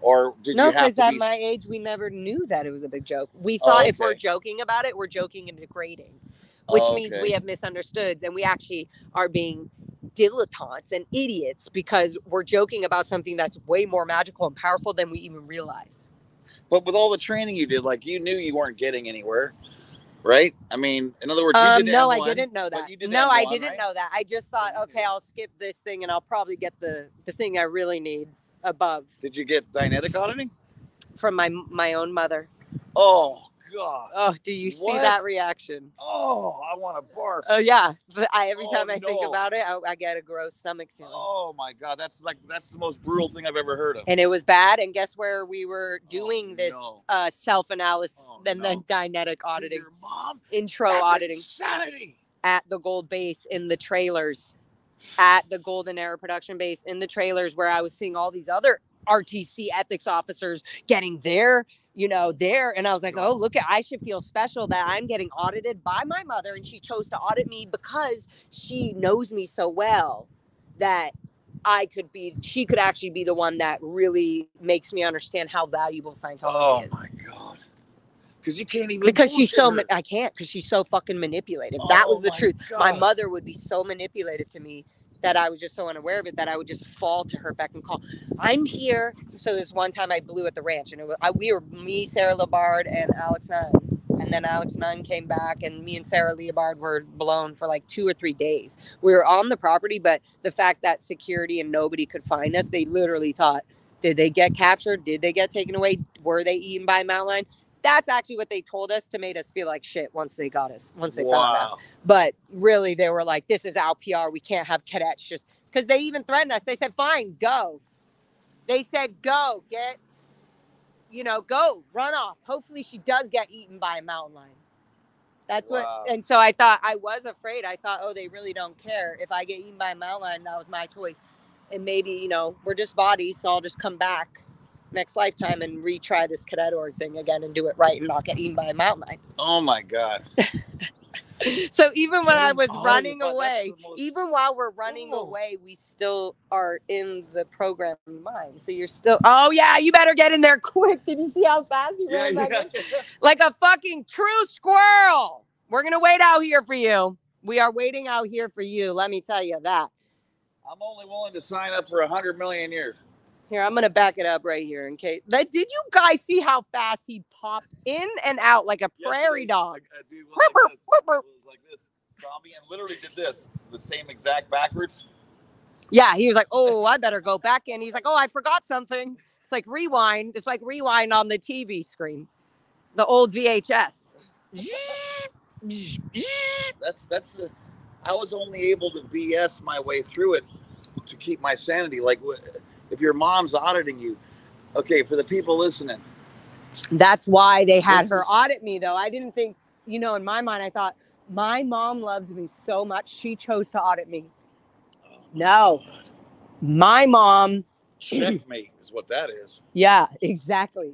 [SPEAKER 2] Or did you have to
[SPEAKER 1] No, because at my age, we never knew that it was a big joke. We thought if we're joking about it, we're joking and degrading, which means we have misunderstoods and we actually are being dilettantes and idiots because we're joking about something that's way more magical and powerful than we even realize.
[SPEAKER 2] But with all the training you did, like you knew you weren't getting anywhere. right? I mean, in other words, you did
[SPEAKER 1] No,
[SPEAKER 2] M1,
[SPEAKER 1] I didn't know that.
[SPEAKER 2] but you did
[SPEAKER 1] No,
[SPEAKER 2] M1,
[SPEAKER 1] I didn't
[SPEAKER 2] right?
[SPEAKER 1] know that. I just thought, okay, I'll skip this thing and I'll probably get the thing I really need. Above.
[SPEAKER 2] Did
[SPEAKER 1] The thing I really need above.
[SPEAKER 2] you get Dianetic auditing?
[SPEAKER 1] From my own mother.
[SPEAKER 2] Oh God.
[SPEAKER 1] Oh, do you see
[SPEAKER 2] What?
[SPEAKER 1] that reaction?
[SPEAKER 2] Oh, I want to barf.
[SPEAKER 1] Oh yeah, but every
[SPEAKER 2] Oh,
[SPEAKER 1] time I think
[SPEAKER 2] no.
[SPEAKER 1] about it, I get a gross stomach feeling.
[SPEAKER 2] Oh my God, that's the most brutal thing I've ever heard of.
[SPEAKER 1] And it was bad. And guess where we were doing this self-analysis and then Dianetic auditing,
[SPEAKER 2] To your mom?
[SPEAKER 1] intro
[SPEAKER 2] That's
[SPEAKER 1] auditing
[SPEAKER 2] insanity.
[SPEAKER 1] at the Gold Base in the trailers, at the Golden Era production base in the trailers, where I was seeing all these other RTC ethics officers getting there, and I was like, oh, look, I should feel special that I'm getting audited by my mother, and she chose to audit me because she knows me so well that she could actually be the one that really makes me understand how valuable Scientology is.
[SPEAKER 2] Oh my God. Because you can't even.
[SPEAKER 1] Because I can't, because she's so fucking manipulative. That was the truth.
[SPEAKER 2] God.
[SPEAKER 1] My mother would be so manipulative to me that I was just so unaware of it that I would just fall to her beck and call. I'm here. So this one time I blew at the ranch, and we were me, Sarah Labard, and Alex Nunn. And then Alex Nunn came back, and me and Sarah Leobard were blown for like 2 or 3 days. We were on the property, but the fact that security and nobody could find us, they literally thought, did they get captured? Did they get taken away? Were they eaten by a mountain lion? That's actually what they told us to make us feel like shit once they got us, once they found us. But really, they were like, this is our PR. We can't have cadets just... Because they even threatened us. They said, fine, go. They said, go, go, run off. Hopefully she does get eaten by a mountain lion. That's what... And so I thought, I was afraid. I thought, oh, they really don't care. If I get eaten by a mountain lion, that was my choice. And maybe, we're just bodies, so I'll just come back next lifetime and retry this cadet org thing again and do it right and not get eaten by a mountain lion.
[SPEAKER 2] Oh my God.
[SPEAKER 1] So even when I was running away, even while we're running away, we still are in the program mind. So you're still, oh yeah, you better get in there quick. Did you see how fast you ran back in? Like a fucking true squirrel. We're going to wait out here for you. We are waiting out here for you. Let me tell you that.
[SPEAKER 2] I'm only willing to sign up for 100 million years.
[SPEAKER 1] Here, I'm going to back it up right here in case. Did you guys see how fast he popped in and out like a prairie dog?
[SPEAKER 2] Dude, was like this. Saw me and literally did this. The same exact backwards.
[SPEAKER 1] Yeah, he was like, oh, I better go back in. He's like, oh, I forgot something. It's like rewind. It's like rewind on the TV screen. The old VHS.
[SPEAKER 2] I was only able to BS my way through it to keep my sanity. Like, if your mom's auditing you, okay, for the people listening.
[SPEAKER 1] That's why they had her audit me, though. I didn't think, in my mind, I thought, my mom loves me so much, she chose to audit me. Oh, no. God. My mom.
[SPEAKER 2] Checkmate is what that is.
[SPEAKER 1] Yeah, exactly.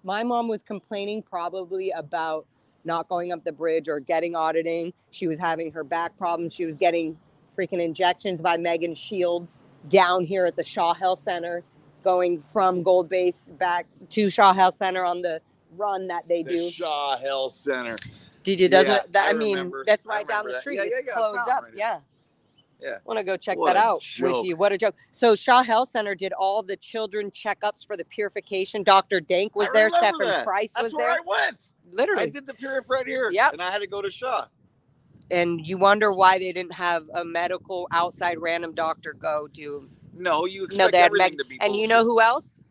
[SPEAKER 1] My mom was complaining probably about not going up the bridge or getting auditing. She was having her back problems. She was getting freaking injections by Megan Shields down here at the Shaw Health Center, going from Gold Base back to Shaw Health Center on the run that they do.
[SPEAKER 2] The Shaw Health Center.
[SPEAKER 1] Did you? I mean, that's right down the street. It's closed up.
[SPEAKER 2] Right
[SPEAKER 1] yeah.
[SPEAKER 2] Yeah.
[SPEAKER 1] I want to go check that out with you. What a joke. So Shaw Health Center did all the children checkups for the purification. Dr. Dank was there. Stephen Price was there.
[SPEAKER 2] That's where I went.
[SPEAKER 1] Literally.
[SPEAKER 2] I did the purif right here.
[SPEAKER 1] Yep.
[SPEAKER 2] And I had to go to Shaw.
[SPEAKER 1] And you wonder why they didn't have a medical outside random doctor go do.
[SPEAKER 2] No, you expect everything to be bullshit.
[SPEAKER 1] And you know who else?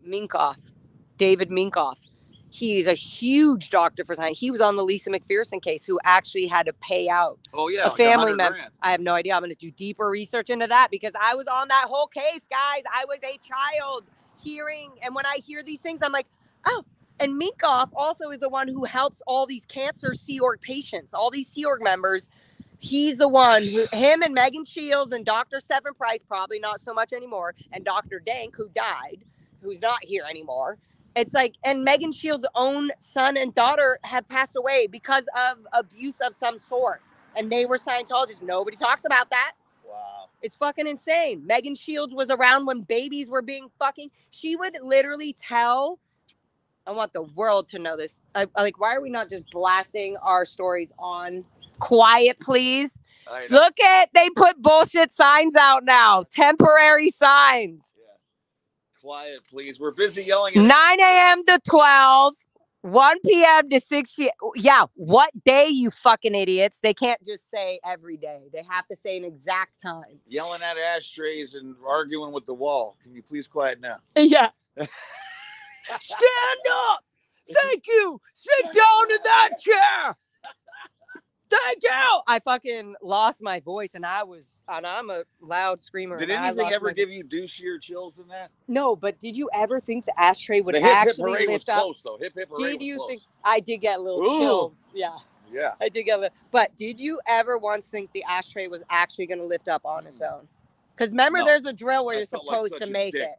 [SPEAKER 1] Minkoff. David Minkoff. He's a huge doctor for science. He was on the Lisa McPherson case, who actually had to pay out a family member. I have no idea. I'm going to do deeper research into that because I was on that whole case, guys. I was a child hearing. And when I hear these things, I'm like, oh. And Minkoff also is the one who helps all these cancer Sea Org patients, all these Sea Org members. He's the one him and Megan Shields and Dr. Stephen Price, probably not so much anymore, and Dr. Dank, who died, who's not here anymore. It's like, and Megan Shields' own son and daughter have passed away because of abuse of some sort. And they were Scientologists. Nobody talks about that.
[SPEAKER 2] Wow.
[SPEAKER 1] It's fucking insane. Megan Shields was around when babies were being fucking, she would literally tell, I want the world to know this. Like, why are we not just blasting our stories on? Quiet, please. Look they put bullshit signs out now. Temporary signs.
[SPEAKER 2] Yeah. Quiet, please. We're busy yelling at
[SPEAKER 1] 9 a.m. to 12. 1 p.m. to 6 p.m. Yeah, what day, you fucking idiots? They can't just say every day. They have to say an exact time.
[SPEAKER 2] Yelling at ashtrays and arguing with the wall. Can you please quiet now?
[SPEAKER 1] Yeah. Stand up! Thank you! Sit down in that chair! Thank you! I fucking lost my voice, and I'm a loud screamer.
[SPEAKER 2] Did anything ever give you douchier chills than that?
[SPEAKER 1] No, but did you ever think the ashtray would
[SPEAKER 2] the hip
[SPEAKER 1] actually
[SPEAKER 2] hip parade
[SPEAKER 1] lift
[SPEAKER 2] was
[SPEAKER 1] up?
[SPEAKER 2] close, though. Hip hip parade
[SPEAKER 1] Did
[SPEAKER 2] was
[SPEAKER 1] you
[SPEAKER 2] close.
[SPEAKER 1] think I did get little
[SPEAKER 2] Ooh.
[SPEAKER 1] chills? Yeah.
[SPEAKER 2] Yeah.
[SPEAKER 1] I did get a little. But did you ever once think the ashtray was actually going to lift up on its own? Because remember, there's a drill where you're supposed to make it,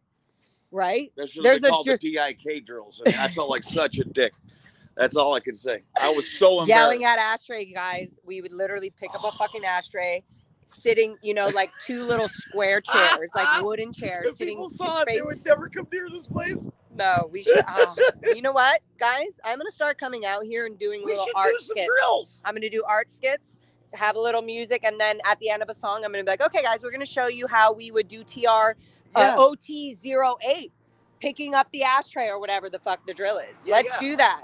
[SPEAKER 1] right?
[SPEAKER 2] That should have been called the DIK drills. I mean, I felt like such a dick. That's all I can say. I was so embarrassed.
[SPEAKER 1] Yelling at ashtray guys. We would literally pick up a fucking ashtray, sitting, you know, like 2 little square chairs, like wooden chairs.
[SPEAKER 2] If people saw it, they would never come near this place.
[SPEAKER 1] No, we should. You know what, guys? I'm gonna start coming out here and doing little art skits.
[SPEAKER 2] Drills.
[SPEAKER 1] I'm gonna do art skits, have a little music, and then at the end of a song, I'm gonna be like, okay, guys, we're gonna show you how we would do OT08, picking up the ashtray or whatever the fuck the drill is. Let's do that.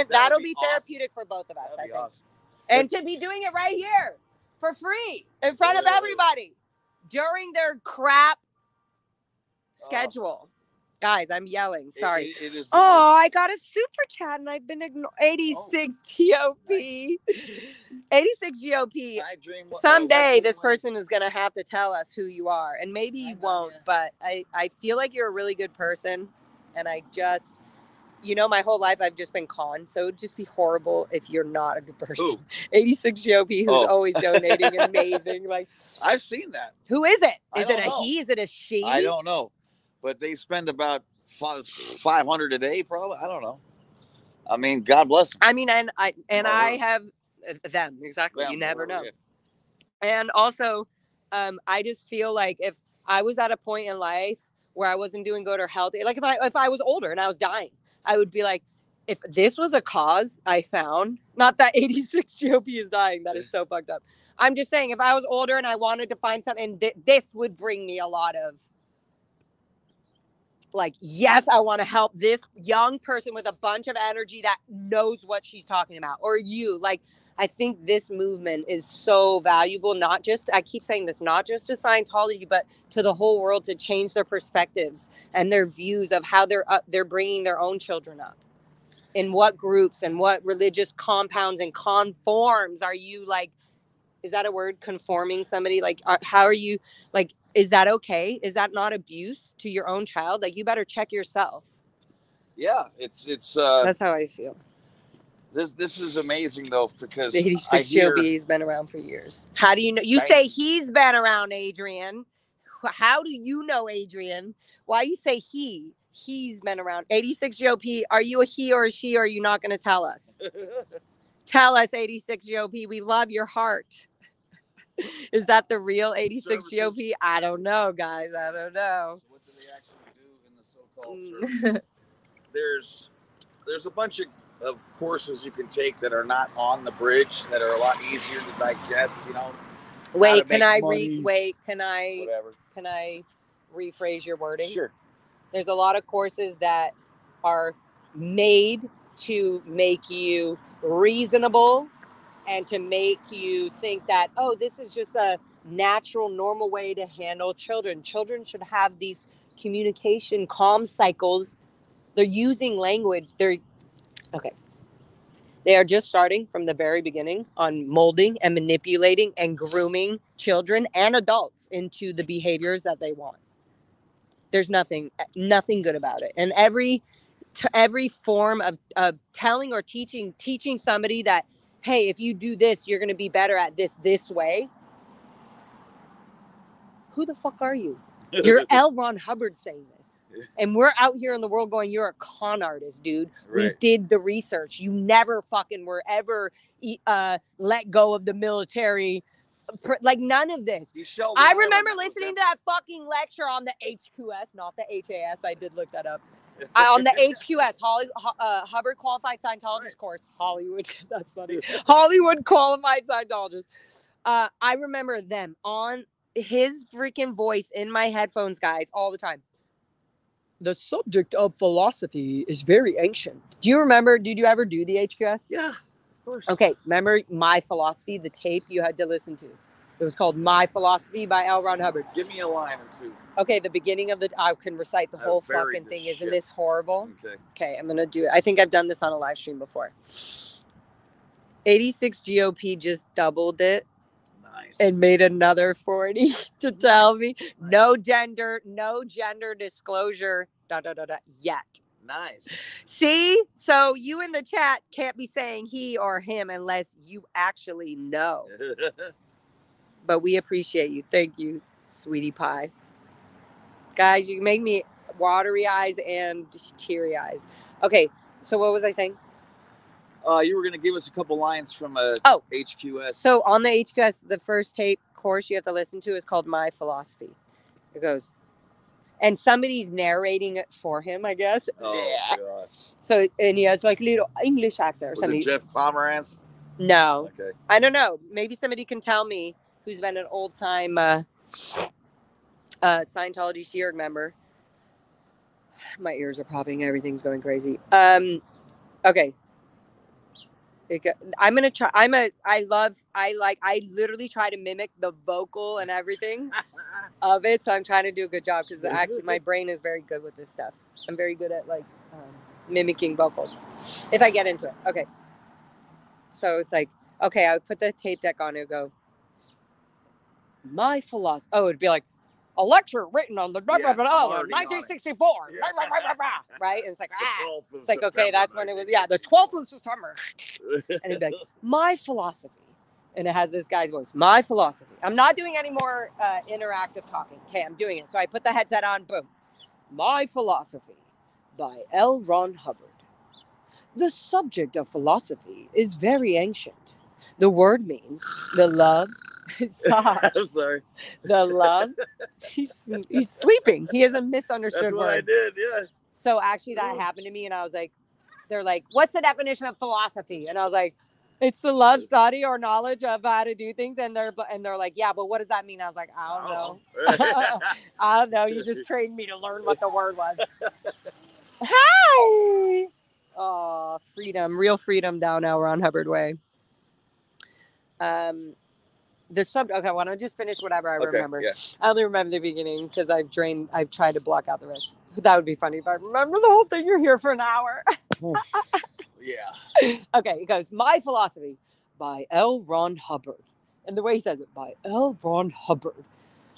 [SPEAKER 1] That'll be therapeutic for both of us, I think. Awesome. And to be doing it right here for free in front of everybody during their crap schedule. Guys, I'm yelling. Sorry. I got a super chat and I've been ignored. 86 GOP. 86 GOP. Someday this person is going to have to tell us who you are. And maybe you won't, but I feel like you're a really good person. And I just, you know, my whole life I've just been conned. So it would just be horrible if you're not a good person.
[SPEAKER 2] Ooh.
[SPEAKER 1] 86 GOP, who's always donating. Amazing. Like,
[SPEAKER 2] I've seen that.
[SPEAKER 1] Who is it? Is it a he? Is it a she?
[SPEAKER 2] I don't know. But they spend about $500 a day, probably. I don't know. I mean, God bless them.
[SPEAKER 1] I mean, I have them exactly. You never know. Yeah. And also, I just feel like if I was at a point in life where I wasn't doing good or healthy, like if I was older and I was dying, I would be like, if this was a cause I found, not that 86 GOP is dying, that is so fucked up. I'm just saying, if I was older and I wanted to find something, this would bring me a lot of. Like, yes, I want to help this young person with a bunch of energy that knows what she's talking about. Or you. Like, I think this movement is so valuable. Not just, I keep saying this, not just to Scientology, but to the whole world, to change their perspectives and their views of how they're bringing their own children up. In what groups and what religious compounds and conforms are you, like, is that a word? Conforming somebody? Like, how are you, like, is that okay? Is that not abuse to your own child? Like, you better check yourself.
[SPEAKER 2] Yeah, it's
[SPEAKER 1] that's how I feel.
[SPEAKER 2] This is amazing though, because
[SPEAKER 1] 86 GOP's been around for years. How do you know? You say he's been around, Adrian. How do you know, Adrian? Why you say he? He's been around. 86 GOP, are you a he or a she, or are you not going to tell us? Tell us, 86 GOP. We love your heart. Is that the real 86 GOP? I don't know, guys. I don't know.
[SPEAKER 2] So what do they actually do in the so-called service? There's a bunch of courses you can take that are not on the bridge, that are a lot easier to digest, you know.
[SPEAKER 1] Wait, can I rephrase your wording?
[SPEAKER 2] Sure.
[SPEAKER 1] There's a lot of courses that are made to make you reasonable and to make you think that, oh, this is just a natural, normal way to handle children. Children should have these communication calm cycles. They're using language. They are just starting from the very beginning on molding and manipulating and grooming children and adults into the behaviors that they want. There's nothing good about it. And every form of telling or teaching somebody that, hey, if you do this, you're going to be better at this way. Who the fuck are you? You're L. Ron Hubbard saying this. And we're out here in the world going, you're a con artist, dude. Right. We did the research. You never fucking were ever let go of the military. Like, none of this. I remember listening to that fucking lecture on the HQS, not the HAS. I did look that up. On the HQS, Hubbard Qualified Scientologist course. Hollywood. That's funny. Hollywood Qualified Scientologist. I remember them on his freaking voice in my headphones, guys, all the time. The subject of philosophy is very ancient. Do you remember? Did you ever do the HQS?
[SPEAKER 2] Yeah, of course.
[SPEAKER 1] Okay, remember My Philosophy, the tape you had to listen to? It was called My Philosophy by L. Ron Hubbard.
[SPEAKER 2] Give me a line or two.
[SPEAKER 1] Okay, the beginning of the... I can recite the whole fucking thing. Isn't this horrible? Okay, I'm going to do it. I think I've done this on a live stream before. 86 GOP just doubled it.
[SPEAKER 2] Nice.
[SPEAKER 1] And made another 40 to tell me no gender disclosure, yet.
[SPEAKER 2] Nice.
[SPEAKER 1] See? So you in the chat can't be saying he or him unless you actually know. But we appreciate you. Thank you, sweetie pie. Guys, you make me watery eyes and teary eyes. Okay, so what was I saying?
[SPEAKER 2] You were going to give us a couple lines from a HQS.
[SPEAKER 1] So on the HQS, the first tape course you have to listen to is called My Philosophy. It goes, and somebody's narrating it for him, I guess.
[SPEAKER 2] Oh, gosh.
[SPEAKER 1] So, and he has like a little English accent or something.
[SPEAKER 2] Was it Jeff Pomerantz?
[SPEAKER 1] No.
[SPEAKER 2] Okay.
[SPEAKER 1] I don't know. Maybe somebody can tell me who's been an old time Scientology Seerg member. My ears are popping. Everything's going crazy. Okay. I'm gonna try. I literally try to mimic the vocal and everything of it. So I'm trying to do a good job because actually my brain is very good with this stuff. I'm very good at like mimicking vocals if I get into it. Okay. So it's like, okay, I would put the tape deck on and go, My Philosophy. Oh, it'd be like a lecture written on the 1964. Right? And it's like, it's like, okay, that's when it was, the 12th of September. And it'd be like, My Philosophy. And it has this guy's voice, My Philosophy. I'm not doing any more interactive talking. Okay, I'm doing it. So I put the headset on, boom. My Philosophy by L. Ron Hubbard. The subject of philosophy is very ancient. The word means the love. Stop.
[SPEAKER 2] I'm sorry.
[SPEAKER 1] The love. He's sleeping. He has a misunderstood
[SPEAKER 2] That's what
[SPEAKER 1] word.
[SPEAKER 2] I did, yeah.
[SPEAKER 1] So actually that happened to me and I was like, they're like, what's the definition of philosophy? And I was like, it's the love, study, or knowledge of how to do things. And they're like, yeah, but what does that mean? I was like, I don't know. I don't know. You just trained me to learn what the word was. Hi. Oh, freedom, real freedom down L. Ron Hubbard way. The subject. Okay, why don't I just finish whatever I remember? Yeah. I only remember the beginning because I've tried to block out the rest. That would be funny if I remember the whole thing. You're here for an hour.
[SPEAKER 2] Yeah.
[SPEAKER 1] Okay, it goes, My Philosophy by L. Ron Hubbard. And the way he says it, by L. Ron Hubbard.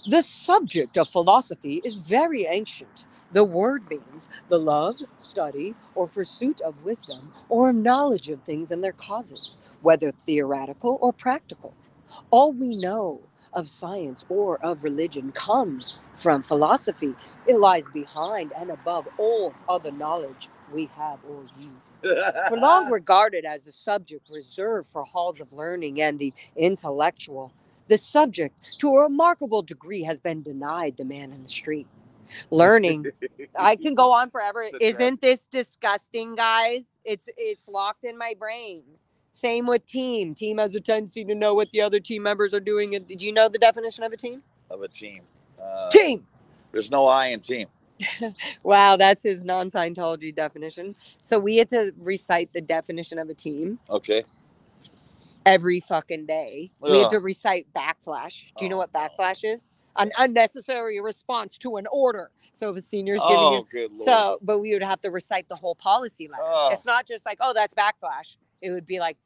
[SPEAKER 1] The subject of philosophy is very ancient. The word means the love, study, or pursuit of wisdom or knowledge of things and their causes, whether theoretical or practical. All we know of science or of religion comes from philosophy. It lies behind and above all other knowledge we have or use. For long regarded as the subject reserved for halls of learning and the intellectual, the subject, to a remarkable degree, has been denied the man in the street. Learning. I can go on forever. Isn't this disgusting, guys? It's locked in my brain. Same with team. Team has a tendency to know what the other team members are doing. Did you know the definition of a team?
[SPEAKER 2] Of a team.
[SPEAKER 1] Team.
[SPEAKER 2] There's no I in team.
[SPEAKER 1] Wow, that's his non-Scientology definition. So we had to recite the definition of a team.
[SPEAKER 2] Okay.
[SPEAKER 1] Every fucking day. We had to recite backflash. Do you know what backflash is? An unnecessary response to an order. So if a senior's giving you...
[SPEAKER 2] good Lord.
[SPEAKER 1] But we would have to recite the whole policy letter. It's not just like, oh, that's backflash. It would be like,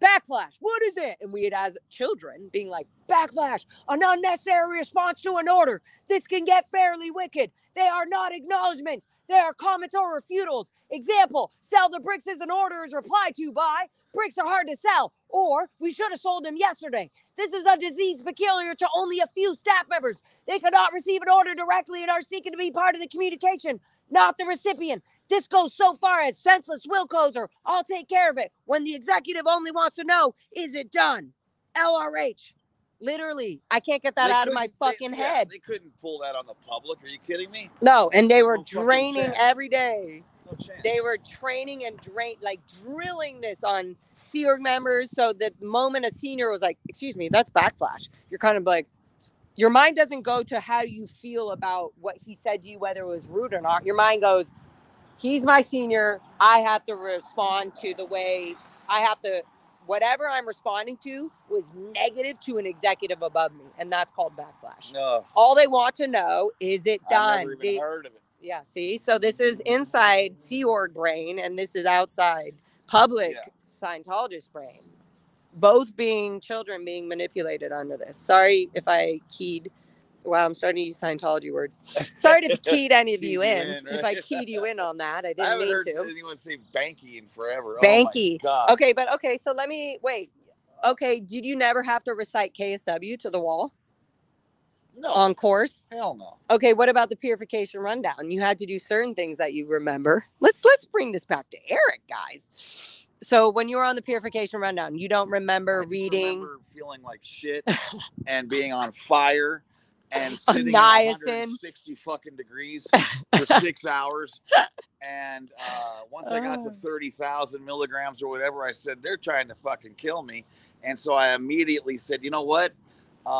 [SPEAKER 1] backflash, what is it? And we'd, as children, being like, backflash, an unnecessary response to an order. This can get fairly wicked. They are not acknowledgments. They are comments or refutals. Example, sell the bricks as an order is replied to by, bricks are hard to sell, or we should have sold them yesterday. This is a disease peculiar to only a few staff members. They cannot receive an order directly and are seeking to be part of the communication, not the recipient. This goes so far as senseless Wilco's or I'll take care of it when the executive only wants to know, is it done? LRH. Literally, I can't get that out of my fucking head.
[SPEAKER 2] They couldn't pull that on the public. Are you kidding me?
[SPEAKER 1] No, and they were draining every day.
[SPEAKER 2] No chance.
[SPEAKER 1] They were training and drilling this on Seerg members. So the moment a senior was like, excuse me, that's backflash. You're kind of like, Your mind doesn't go to how you feel about what he said to you, whether it was rude or not. Your mind goes, he's my senior. I have to respond to the way I have to, whatever I'm responding to was negative to an executive above me. And that's called backlash.
[SPEAKER 2] Ugh.
[SPEAKER 1] All they want to know is it done.
[SPEAKER 2] I've never even heard of it.
[SPEAKER 1] Yeah, see? So this is inside Sea Org brain, and this is outside public Scientologist brain. Both being children being manipulated under this. Sorry if I keyed. Wow, I'm starting to use Scientology words. Sorry to keyed any of you in. Right? If I keyed you in on that, I didn't mean to. I haven't heard
[SPEAKER 2] anyone say Banky in forever.
[SPEAKER 1] Banky.
[SPEAKER 2] Oh my God.
[SPEAKER 1] Okay, so let me, wait. Okay, did you never have to recite KSW to the wall?
[SPEAKER 2] No.
[SPEAKER 1] On course?
[SPEAKER 2] Hell no.
[SPEAKER 1] Okay, what about the purification rundown? You had to do certain things that you remember. Let's bring this back to Eric, guys. So when you were on the purification rundown, you don't remember reading? I remember
[SPEAKER 2] feeling like shit and being on fire and sitting at 160 fucking degrees for 6 hours. And once I got to 30,000 milligrams or whatever, I said, they're trying to fucking kill me. And so I immediately said, you know what?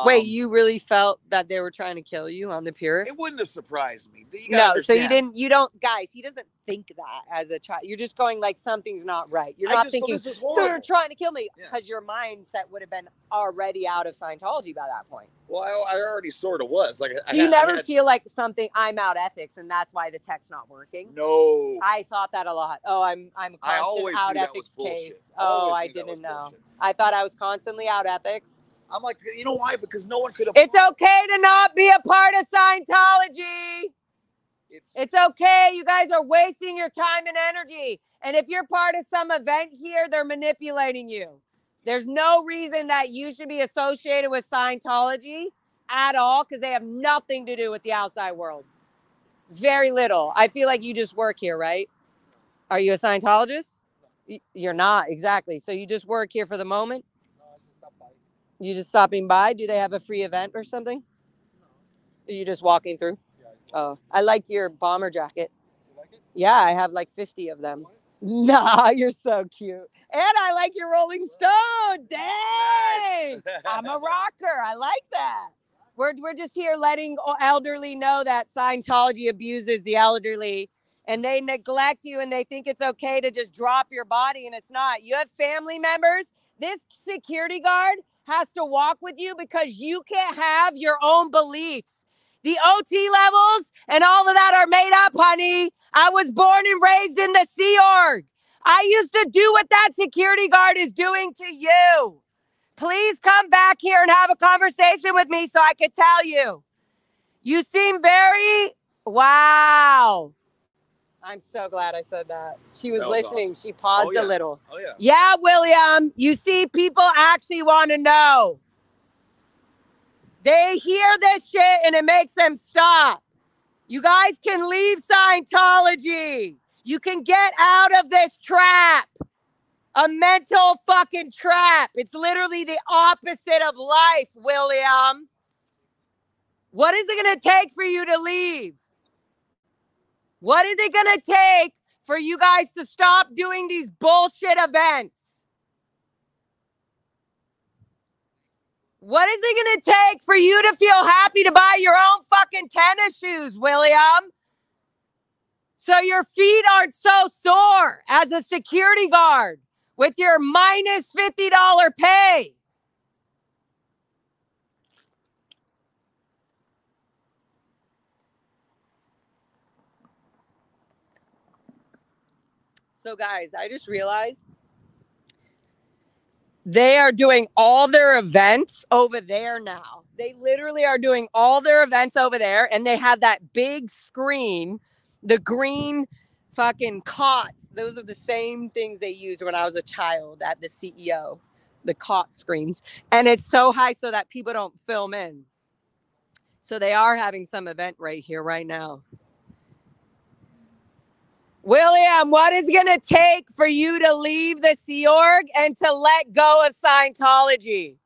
[SPEAKER 1] Wait, you really felt that they were trying to kill you on the pure?
[SPEAKER 2] It wouldn't have surprised me.
[SPEAKER 1] No, so you don't, guys, he doesn't think that as a child. You're just going like, something's not right. You're not thinking, they're trying to kill me, because your mindset would have been already out of Scientology by that point.
[SPEAKER 2] Well, I already sort of was. Like,
[SPEAKER 1] Do you never feel like something, I'm out ethics, and that's why the tech's not working?
[SPEAKER 2] No.
[SPEAKER 1] I thought that a lot. Oh, I'm constant out ethics case. Oh, I didn't know. I thought I was constantly out ethics.
[SPEAKER 2] I'm like, you know why? Because no one could have.
[SPEAKER 1] It's okay to not be a part of Scientology. It's okay. You guys are wasting your time and energy. And if you're part of some event here, they're manipulating you. There's no reason that you should be associated with Scientology at all, because they have nothing to do with the outside world. Very little. I feel like you just work here, right? Are you a Scientologist? You're not, exactly. So you just work here for the moment? You just stopping by? Do they have a free event or something? No. Are you just walking through? Yeah. Oh, I like your bomber jacket. You like it? Yeah, I have like 50 of them. Nah, you're so cute. And I like your Rolling Stone. Dang! Nice. I'm a rocker. I like that. We're just here letting elderly know that Scientology abuses the elderly, and they neglect you, and they think it's okay to just drop your body, and it's not. You have family members. This security guard has to walk with you because you can't have your own beliefs. The OT levels and all of that are made up, honey. I was born and raised in the Sea Org. I used to do what that security guard is doing to you. Please come back here and have a conversation with me so I could tell you. You seem very, wow. I'm so glad I said that. She was listening. Awesome. She paused a little. Oh, yeah. Yeah, William. You see, people actually want to know. They hear this shit and it makes them stop. You guys can leave Scientology. You can get out of this trap. A mental fucking trap. It's literally the opposite of life, William. What is it going to take for you to leave? What is it going to take for you guys to stop doing these bullshit events? What is it going to take for you to feel happy to buy your own fucking tennis shoes, William? So your feet aren't so sore as a security guard with your minus $50 pay. So guys, I just realized they are doing all their events over there now. They literally are doing all their events over there, and they have that big screen, the green fucking cots. Those are the same things they used when I was a child at the CEO, the cot screens. And it's so high so that people don't film in. So they are having some event right here, right now. William, what is it going to take for you to leave the Sea Org and to let go of Scientology?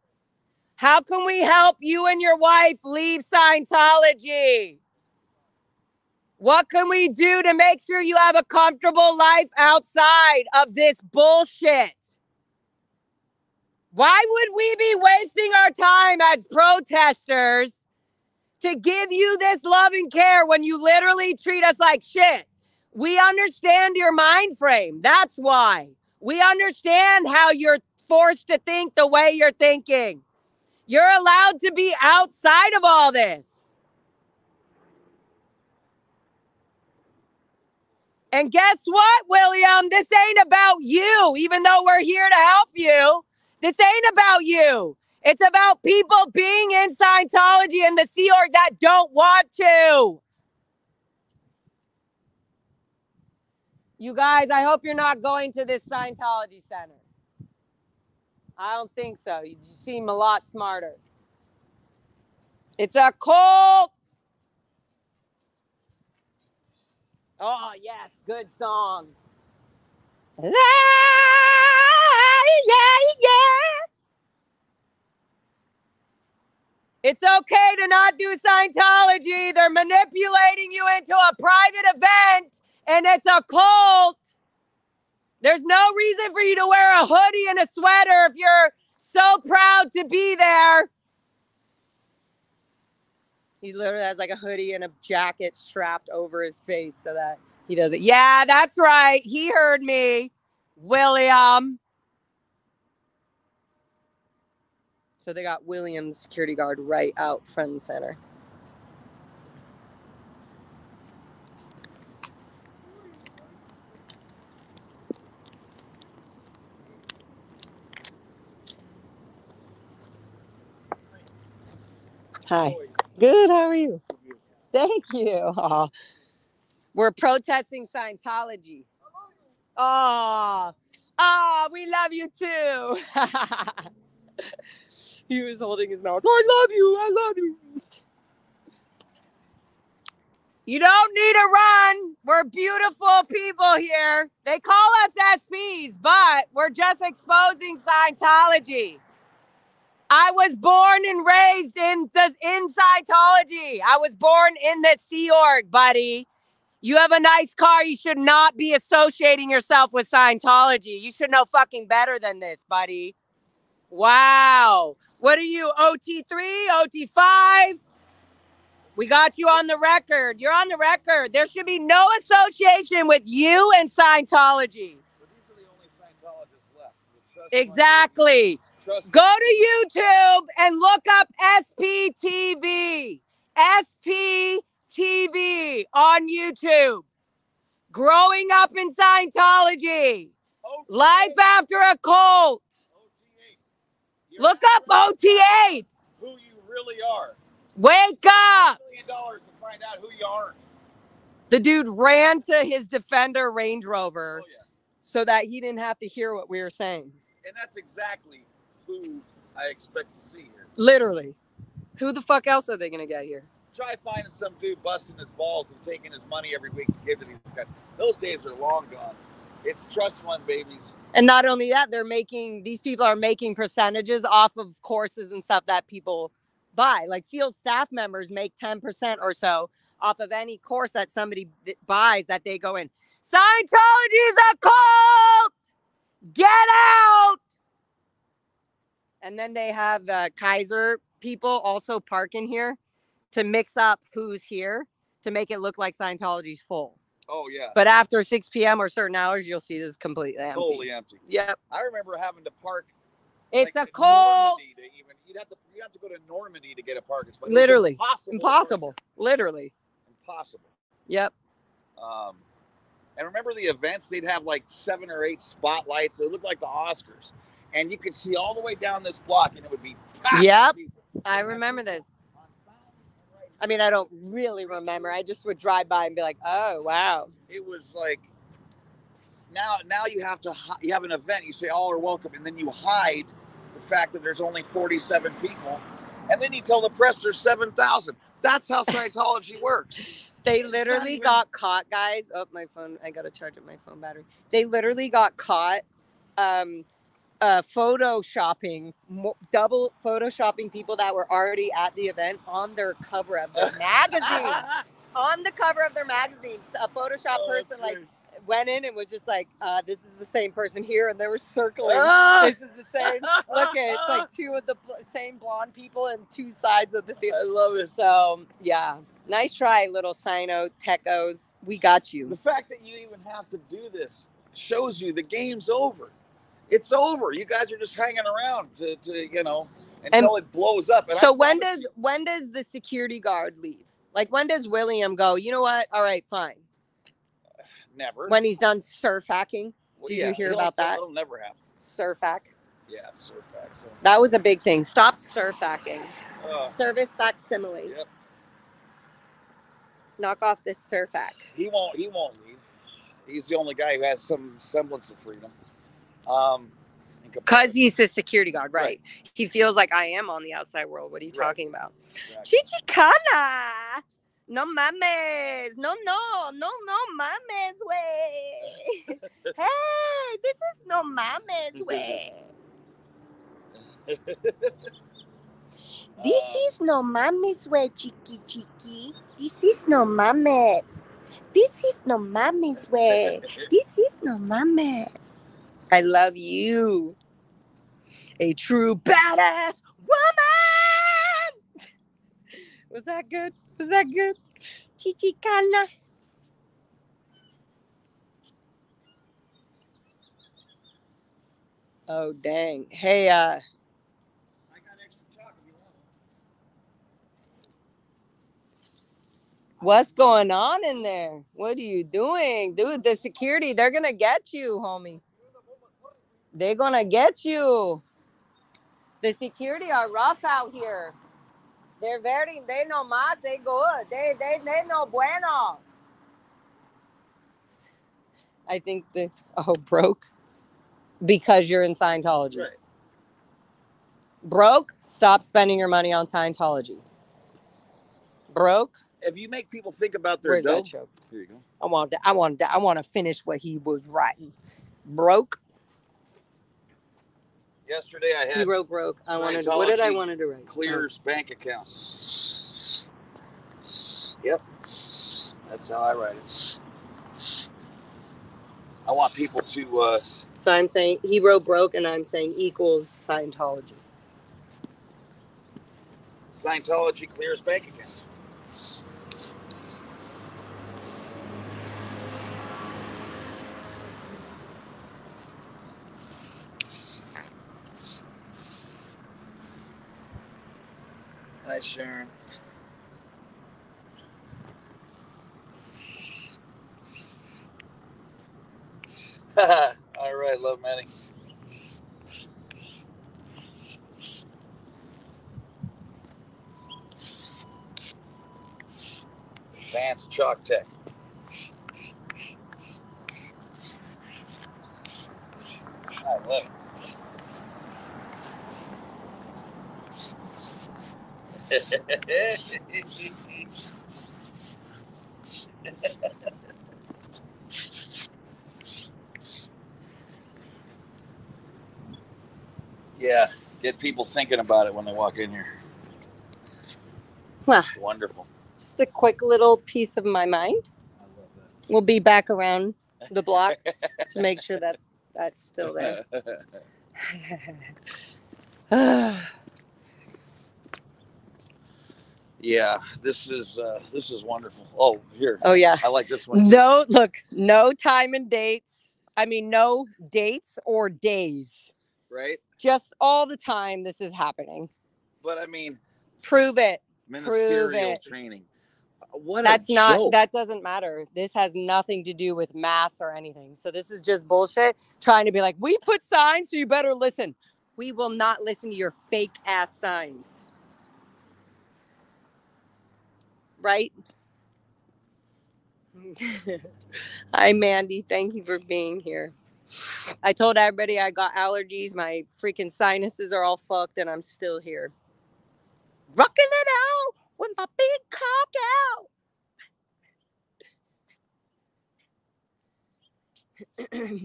[SPEAKER 1] How can we help you and your wife leave Scientology? What can we do to make sure you have a comfortable life outside of this bullshit? Why would we be wasting our time as protesters to give you this love and care when you literally treat us like shit. We understand your mind frame. That's why. We understand how you're forced to think the way you're thinking. You're allowed to be outside of all this. And guess what, William? This ain't about you, even though we're here to help you. This ain't about you. It's about people being in Scientology and the Sea Org that don't want to. You guys, I hope you're not going to this Scientology center. I don't think so. You seem a lot smarter. It's a cult. Oh, yes. Good song. Yeah, yeah. It's okay to not do Scientology. They're manipulating you into a private event, and it's a cult. There's no reason for you to wear a hoodie and a sweater if you're so proud to be there. He literally has like a hoodie and a jacket strapped over his face so that he doesn't. Yeah, that's right. He heard me, William. So they got William's security guard right out front and center. Hi. Good. How are you? Thank you. Aw. We're protesting Scientology. Oh, we love you too. He was holding his mouth. I love you. I love you. You don't need to run. We're beautiful people here. They call us SPs, but we're just exposing Scientology. I was born and raised in Scientology. I was born in the Sea Org, buddy. You have a nice car. You should not be associating yourself with Scientology. You should know fucking better than this, buddy. Wow. What are you, OT3, OT5? We got you on the record. You're on the record. There should be no association with you and Scientology.
[SPEAKER 2] But these are the only Scientologists left.
[SPEAKER 1] Exactly. Go to YouTube and look up SPTV. SPTV on YouTube. Growing up in Scientology. Life after a cult. Look up OT8.
[SPEAKER 2] Who you really are.
[SPEAKER 1] Wake up.
[SPEAKER 2] $1 million to find out who you aren't.
[SPEAKER 1] The dude ran to his Defender Range Rover so that he didn't have to hear what we were saying.
[SPEAKER 2] And that's exactly who I expect to see here.
[SPEAKER 1] Literally. Who the fuck else are they going to get here?
[SPEAKER 2] Try finding some dude busting his balls and taking his money every week to give to these guys. Those days are long gone. It's trust fund babies.
[SPEAKER 1] And not only that, these people are making percentages off of courses and stuff that people buy. Like field staff members make 10% or so off of any course that somebody buys that they go in. Scientology is a cult! Get out! And then they have Kaiser people also parking here to mix up who's here to make it look like Scientology's full.
[SPEAKER 2] Oh, yeah.
[SPEAKER 1] But after 6 p.m. or certain hours, you'll see this is completely empty.
[SPEAKER 2] Totally empty.
[SPEAKER 1] Yep.
[SPEAKER 2] I remember having to park.
[SPEAKER 1] It's like a cult.
[SPEAKER 2] You'd have to go to Normandy to get a parking spot.
[SPEAKER 1] Literally. Impossible. Literally.
[SPEAKER 2] Impossible.
[SPEAKER 1] Yep.
[SPEAKER 2] And remember the events? They'd have like 7 or 8 spotlights. It looked like the Oscars. And you could see all the way down this block, and it would be packed.
[SPEAKER 1] Yep.
[SPEAKER 2] People.
[SPEAKER 1] I remember this. I mean, I don't really remember. I just would drive by and be like, oh, wow.
[SPEAKER 2] It was like, now you have an event. You say all are welcome, and then you hide the fact that there's only 47 people, and then you tell the press there's 7,000. That's how Scientology works.
[SPEAKER 1] They literally got caught, guys. Oh, my phone. I got to charge up my phone battery. They literally got caught photoshopping, double photoshopping people that were already at the event on their cover of their magazine. On the cover of their magazine, a Photoshop person like went in and was just like, this is the same person here, and they were circling. This is the same. Look at it's like two of the same blonde people and two sides of the field.
[SPEAKER 2] I love it.
[SPEAKER 1] So yeah, nice try, little Sino techos. We got you.
[SPEAKER 2] The fact that you even have to do this shows you the game's over. It's over. You guys are just hanging around to until it blows up. And
[SPEAKER 1] so when does the security guard leave? Like, when does William go, you know what? All right, fine.
[SPEAKER 2] Never.
[SPEAKER 1] When he's done surf hacking. Did you hear about that?
[SPEAKER 2] It'll never happen.
[SPEAKER 1] Surf hack.
[SPEAKER 2] Yeah, surf hack. So.
[SPEAKER 1] That was a big thing. Stop surf hacking. Service facsimile.
[SPEAKER 2] Yep.
[SPEAKER 1] Knock off this surf hack.
[SPEAKER 2] He won't leave. He's the only guy who has some semblance of freedom.
[SPEAKER 1] Because he's the security guard, right? He feels like I am on the outside world. What are you talking about? Exactly. Chichicana. No mames. No mames way. Hey, this is no mames way. This is no mames way, chiqui. This is no mames. This is no mames way. This is no mames. I love you. A true badass woman. Was that good? Was that good? Chichicana. Oh, dang. Hey, I got extra chocolate. You want it? What's going on in there? What are you doing? Dude, the security, they're going to get you, homie. They're going to get you. The security are rough out here. They no más, they good. They no bueno. I think broke? Because you're in Scientology. Right. Broke? Stop spending your money on Scientology. Broke?
[SPEAKER 2] If you make people think about their dough. Here you go.
[SPEAKER 1] I want to finish what he was writing. Broke?
[SPEAKER 2] Yesterday I had.
[SPEAKER 1] He wrote broke. What did I want to write?
[SPEAKER 2] Clears bank accounts. Yep. That's how I write it. I want people to.
[SPEAKER 1] So I'm saying he wrote broke, and I'm saying equals Scientology.
[SPEAKER 2] Scientology clears bank accounts. Hi, Sharon. All right, love Manny. Advanced Chalk Tech. I love it. Yeah, get people thinking about it when they walk in here.
[SPEAKER 1] Well,
[SPEAKER 2] wonderful.
[SPEAKER 1] Just a quick little piece of my mind.
[SPEAKER 2] I love that.
[SPEAKER 1] We'll be back around the block to make sure that that's still there.
[SPEAKER 2] Yeah, this is wonderful. Oh, here.
[SPEAKER 1] Oh yeah.
[SPEAKER 2] I like this one.
[SPEAKER 1] No time and dates. I mean, no dates or days.
[SPEAKER 2] Right?
[SPEAKER 1] Just all the time this is happening.
[SPEAKER 2] But I mean,
[SPEAKER 1] prove it.
[SPEAKER 2] Ministerial training.
[SPEAKER 1] That doesn't matter. This has nothing to do with mass or anything. So this is just bullshit trying to be like, we put signs, so you better listen. We will not listen to your fake ass signs. Right? Hi, Mandy. Thank you for being here. I told everybody I got allergies. My freaking sinuses are all fucked, and I'm still here. Rocking it out with my big cock out.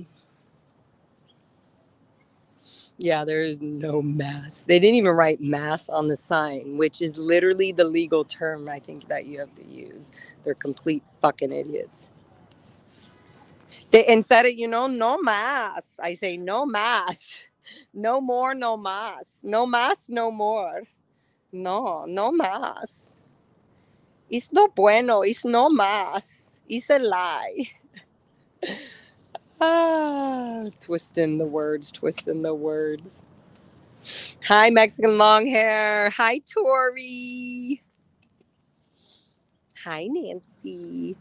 [SPEAKER 1] Yeah, there is no mass. They didn't even write mass on the sign, which is literally the legal term I think that you have to use. They're complete fucking idiots. Instead of, no más, I say no más. No more, no más. No más, no more. No, no más. It's no bueno. It's no más. It's a lie. Twisting the words. Hi, Mexican long hair. Hi, Tori. Hi, Nancy.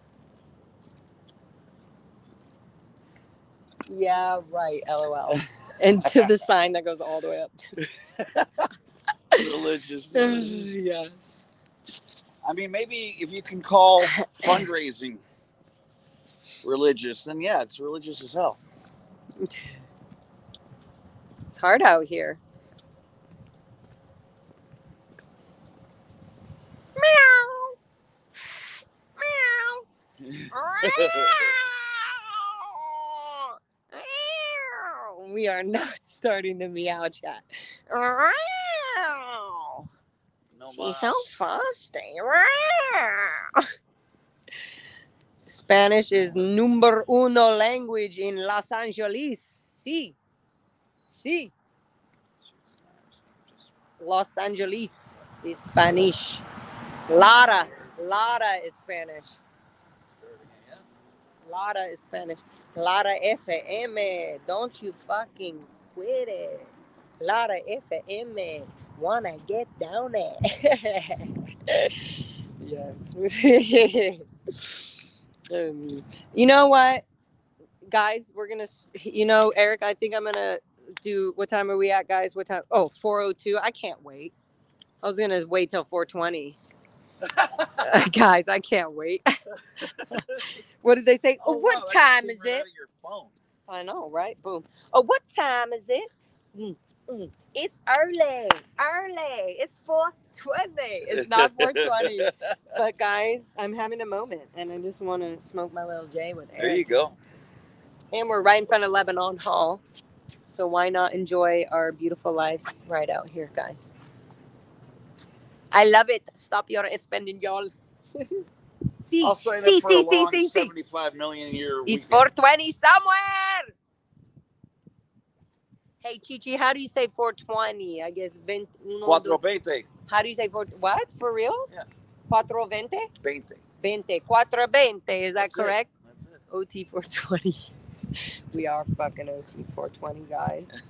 [SPEAKER 1] Yeah, right. LOL. And to the sign that goes all the way up.
[SPEAKER 2] Religious.
[SPEAKER 1] Yes.
[SPEAKER 2] I mean, maybe if you can call fundraising religious, then yeah, it's religious as hell.
[SPEAKER 1] It's hard out here. Meow. Meow. We are not starting the meow chat.
[SPEAKER 2] No
[SPEAKER 1] She's
[SPEAKER 2] mas.
[SPEAKER 1] so frosty. Spanish is number uno language in Los Angeles. Sí. Los Angeles is Spanish. Lara is Spanish. Lara is Spanish. Lara FM. Don't you fucking quit it. Lara FM. Wanna get down it. Yeah. You know what, guys? We're going to, Eric, I think I'm going to do, what time are we at, guys? What time? Oh, 4:02. I can't wait. I was going to wait till 4:20. Guys, I can't wait. What did they say? Oh, what wow, time is it?
[SPEAKER 2] Your phone.
[SPEAKER 1] I know, right? Boom. Oh, what time is it? It's early. It's 4:20. It's not 4:20. But guys, I'm having a moment, and I just want to smoke my little J with Eric.
[SPEAKER 2] There you go.
[SPEAKER 1] And we're right in front of Lebanon Hall, so why not enjoy our beautiful lives right out here, guys? I love it. Stop your spending, y'all.
[SPEAKER 2] I'll sign up for a long 75 million year weekend.
[SPEAKER 1] It's 4:20 somewhere. Hey, Chichi, how do you say 4:20? I guess
[SPEAKER 2] 4:20.
[SPEAKER 1] How do you say what? For real?
[SPEAKER 2] Yeah.
[SPEAKER 1] 4:20?
[SPEAKER 2] 20.
[SPEAKER 1] 4:20. Is that correct?
[SPEAKER 2] That's it.
[SPEAKER 1] OT 420. We are fucking OT 420, guys.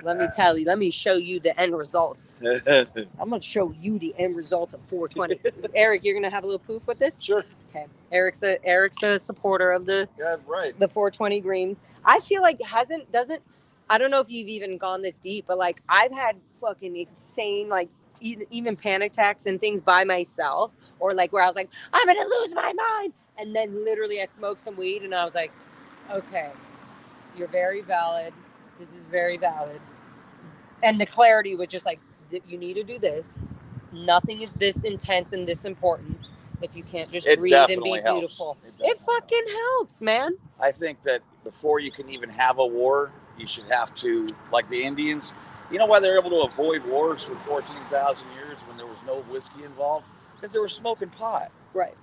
[SPEAKER 1] Let me tell you. Let me show you the end results. I'm going to show you the end results of 420. Eric, you're going to have a little poof with this?
[SPEAKER 2] Sure.
[SPEAKER 1] Okay. Eric's a supporter of the 420 Greens. I feel like I don't know if you've even gone this deep, but like I've had fucking insane, like even panic attacks and things by myself, or like where I was like, I'm going to lose my mind. And then literally I smoked some weed and I was like, okay, you're very valid. This is very valid. And the clarity was just like, you need to do this. Nothing is this intense and this important if you can't just breathe and be beautiful. It fucking helps, man.
[SPEAKER 2] I think that before you can even have a war, you should have to, like the Indians, you know why they're able to avoid wars for 14,000 years when there was no whiskey involved? Because they were smoking pot.
[SPEAKER 1] Right.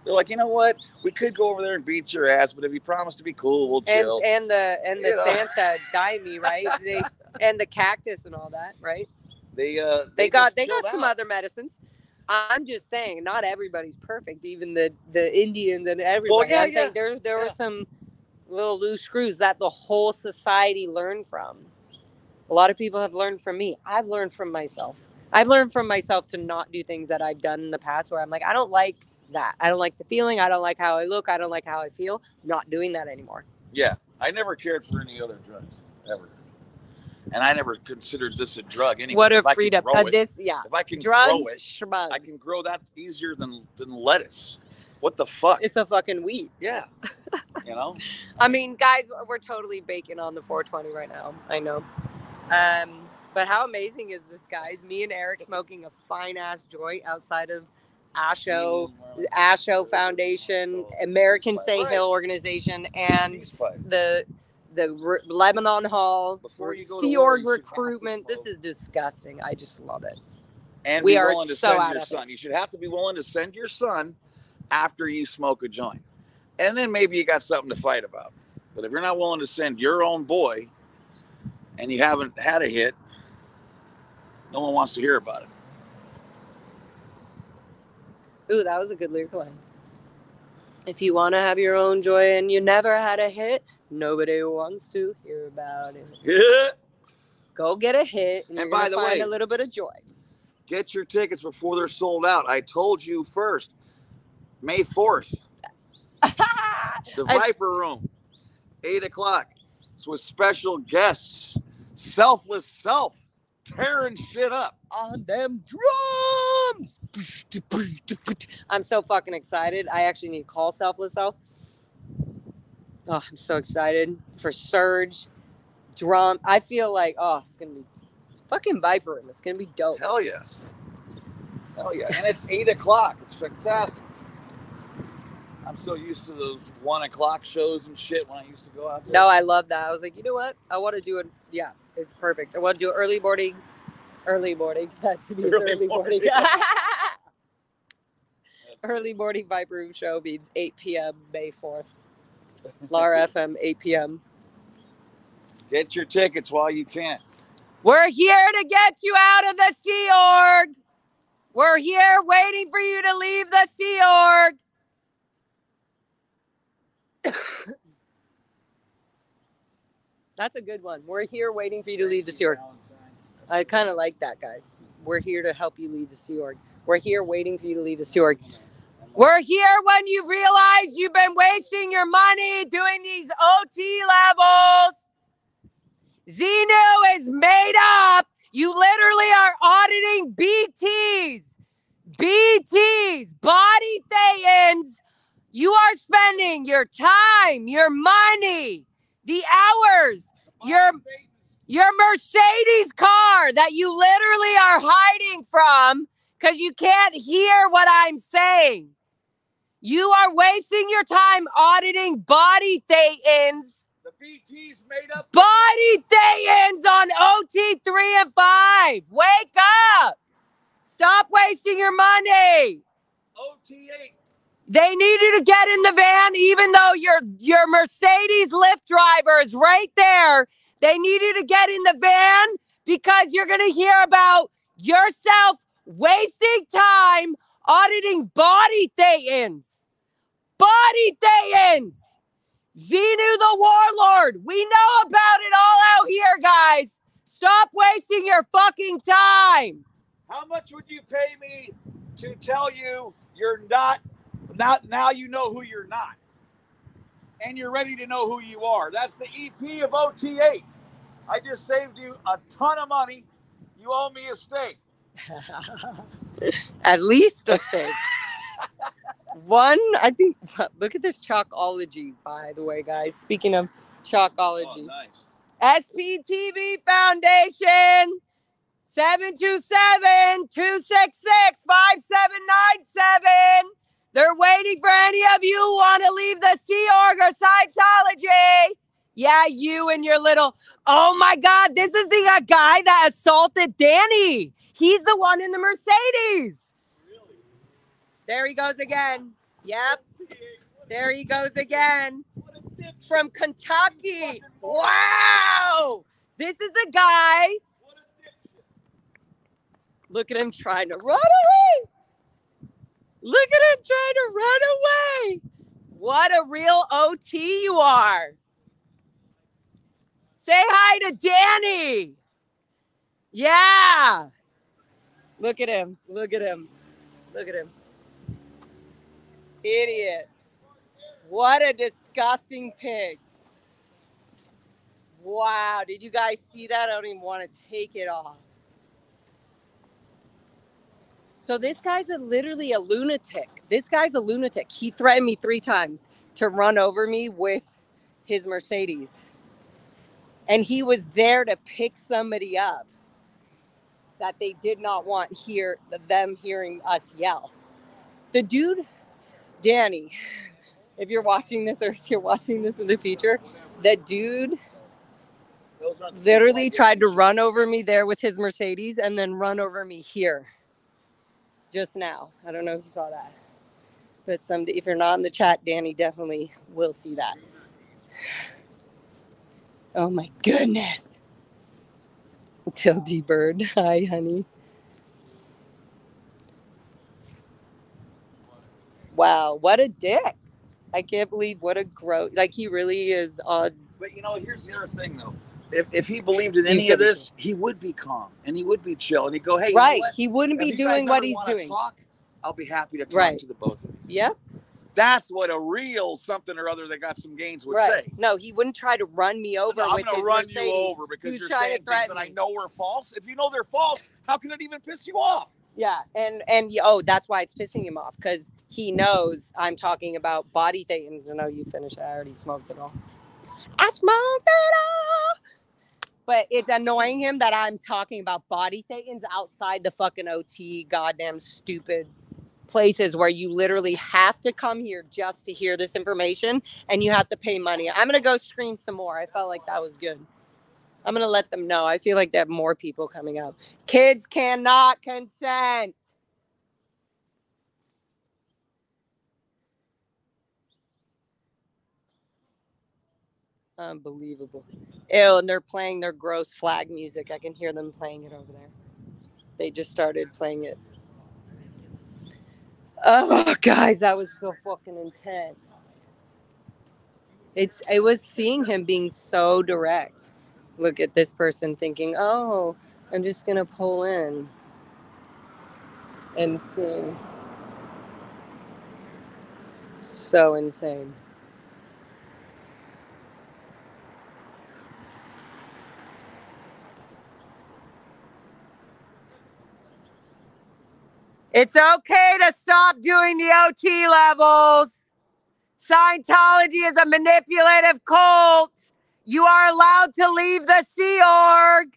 [SPEAKER 2] They're like, you know what? We could go over there and beat your ass, but if you promise to be cool, we'll chill.
[SPEAKER 1] And the Santa Daimi, right? And the cactus and all that, right?
[SPEAKER 2] They
[SPEAKER 1] got some other medicines. I'm just saying, not everybody's perfect. Even the Indians and everybody.
[SPEAKER 2] Well,
[SPEAKER 1] I'm saying there were some little loose screws that the whole society learned from. A lot of people have learned from me. I've learned from myself. I've learned from myself to not do things that I've done in the past where I'm like, I don't like that. I don't like the feeling. I don't like how I look. I don't like how I feel. Not doing that anymore.
[SPEAKER 2] Yeah. I never cared for any other drugs, ever. And I never considered this a drug anyway.
[SPEAKER 1] What a freedom.
[SPEAKER 2] If I can
[SPEAKER 1] drugs,
[SPEAKER 2] grow it,
[SPEAKER 1] shrugs.
[SPEAKER 2] I can grow that easier than lettuce. What the fuck?
[SPEAKER 1] It's a fucking weed.
[SPEAKER 2] Yeah. You know?
[SPEAKER 1] I mean, guys, we're totally baking on the 420 right now. I know. But how amazing is this, guys? Me and Eric smoking a fine-ass joint outside of ASHO Foundation, American St. Hill Organization, and the Lebanon Hall, Sea Org recruitment. This is disgusting. I just love it.
[SPEAKER 2] And we are willing to send your son. You should have to be willing to send your son after you smoke a joint. And then maybe you got something to fight about. But if you're not willing to send your own boy and you haven't had a hit, no one wants to hear about it.
[SPEAKER 1] Ooh, that was a good lyric line. If you want to have your own joy and you never had a hit, nobody wants to hear about it.
[SPEAKER 2] Yeah.
[SPEAKER 1] Go get a hit and you're going to find a little bit of joy.
[SPEAKER 2] Get your tickets before they're sold out. I told you first. May 4th. The Viper Room. 8 o'clock. It's with special guests. Selfless Self. Tearing shit up.
[SPEAKER 1] On them drums. I'm so fucking excited. I actually need to call Selfless Self. Oh, I'm so excited for Surge. Drum. I feel like, it's going to be fucking Viper Room. It's going to be dope.
[SPEAKER 2] Hell yeah. Hell yeah. And it's 8 o'clock. It's fantastic. I'm so used to those 1 o'clock shows and shit when I used to go out there.
[SPEAKER 1] No, I love that. I was like, you know what? I want to do it. Yeah, it's perfect. I want to do early morning. Early morning. To me, it's early morning. Early morning Viper Room show means 8 p.m. May 4th. LFM, 8 p.m.
[SPEAKER 2] Get your tickets while you can.
[SPEAKER 1] We're here to get you out of the Sea Org. We're here waiting for you to leave the Sea Org. That's a good one. We're here waiting for you to leave the Sea Org. I kind of like that, guys. We're here to help you leave the Sea Org. We're here waiting for you to leave the Sea Org. We're here when you realize you've been wasting your money doing these OT levels. Xenu is made up. You literally are auditing BTs. BTs, body Thayans. You are spending your time, your money, the hours, your Mercedes car that you literally are hiding from because you can't hear what I'm saying. You are wasting your time auditing body Thayans.
[SPEAKER 2] The BT's made up.
[SPEAKER 1] Body Thayans on OT 3 and 5. Wake up. Stop wasting your money.
[SPEAKER 2] OT 8.
[SPEAKER 1] They need you to get in the van, even though your Mercedes Lyft driver is right there. They need you to get in the van because you're going to hear about yourself wasting time auditing body Thayans. Body Thayans. Xenu the Warlord. We know about it all out here, guys. Stop wasting your fucking time.
[SPEAKER 2] How much would you pay me to tell you you're not now you know who you're not. And you're ready to know who you are. That's the EP of OT8. I just saved you a ton of money. You owe me a steak.
[SPEAKER 1] At least a steak. One, I think, look at this chalkology, by the way, guys. Speaking of chalkology.
[SPEAKER 2] Oh, nice.
[SPEAKER 1] SPTV Foundation, 727-266-5797. They're waiting for any of you who want to leave the Sea Org or Scientology. Yeah, you and your little, oh my God, this is the guy that assaulted Danny. He's the one in the Mercedes.
[SPEAKER 2] Really?
[SPEAKER 1] There he goes again. Yep. There he goes again. From Kentucky. Wow. This is the guy. Look at him trying to run away. Look at him trying to run away. What a real OT you are. Say hi to Danny. Yeah. Look at him. Look at him. Look at him. Idiot. What a disgusting pig. Wow. Did you guys see that? I don't even want to take it off. So this guy's literally a lunatic. This guy's a lunatic. He threatened me 3 times to run over me with his Mercedes. And he was there to pick somebody up that they did not want them hearing us yell. The dude, Danny, if you're watching this or if you're watching this in the future, the dude literally tried to run over me there with his Mercedes and then run over me here. Just now. I don't know if you saw that. But someday, if you're not in the chat, Danny definitely will see that. Oh my goodness. Tildy Bird. Hi, honey. Wow, what a dick. I can't believe what a gross. Like, he really is odd.
[SPEAKER 2] But here's the other thing, though. If he believed in any of this, he would be calm and he would be chill and he'd go, hey,
[SPEAKER 1] right.
[SPEAKER 2] You know what?
[SPEAKER 1] He wouldn't be doing what he's doing.
[SPEAKER 2] I'll be happy to talk to the both of you.
[SPEAKER 1] Yep.
[SPEAKER 2] That's what a real something or other that got some gains would say.
[SPEAKER 1] No, he wouldn't try to run me over.
[SPEAKER 2] I'm going to run you over because you're saying things that I know are false. If you know they're false, how can it even piss you off?
[SPEAKER 1] Yeah, and that's why it's pissing him off, because he knows I'm talking about body things. No, you finish it. I already smoked it all. I smoked it all. But it's annoying him that I'm talking about body thetans outside the fucking OT goddamn stupid places where you literally have to come here just to hear this information and you have to pay money. I'm going to go scream some more. I felt like that was good. I'm going to let them know. I feel like there are more people coming out. Kids cannot consent. Unbelievable. Ew, and they're playing their gross flag music. I can hear them playing it over there. They just started playing it. Oh, guys, that was so fucking intense. It was seeing him being so direct. Look at this person thinking, oh, I'm just going to pull in and see. So insane. It's okay to stop doing the OT levels. Scientology is a manipulative cult. You are allowed to leave the Sea Org.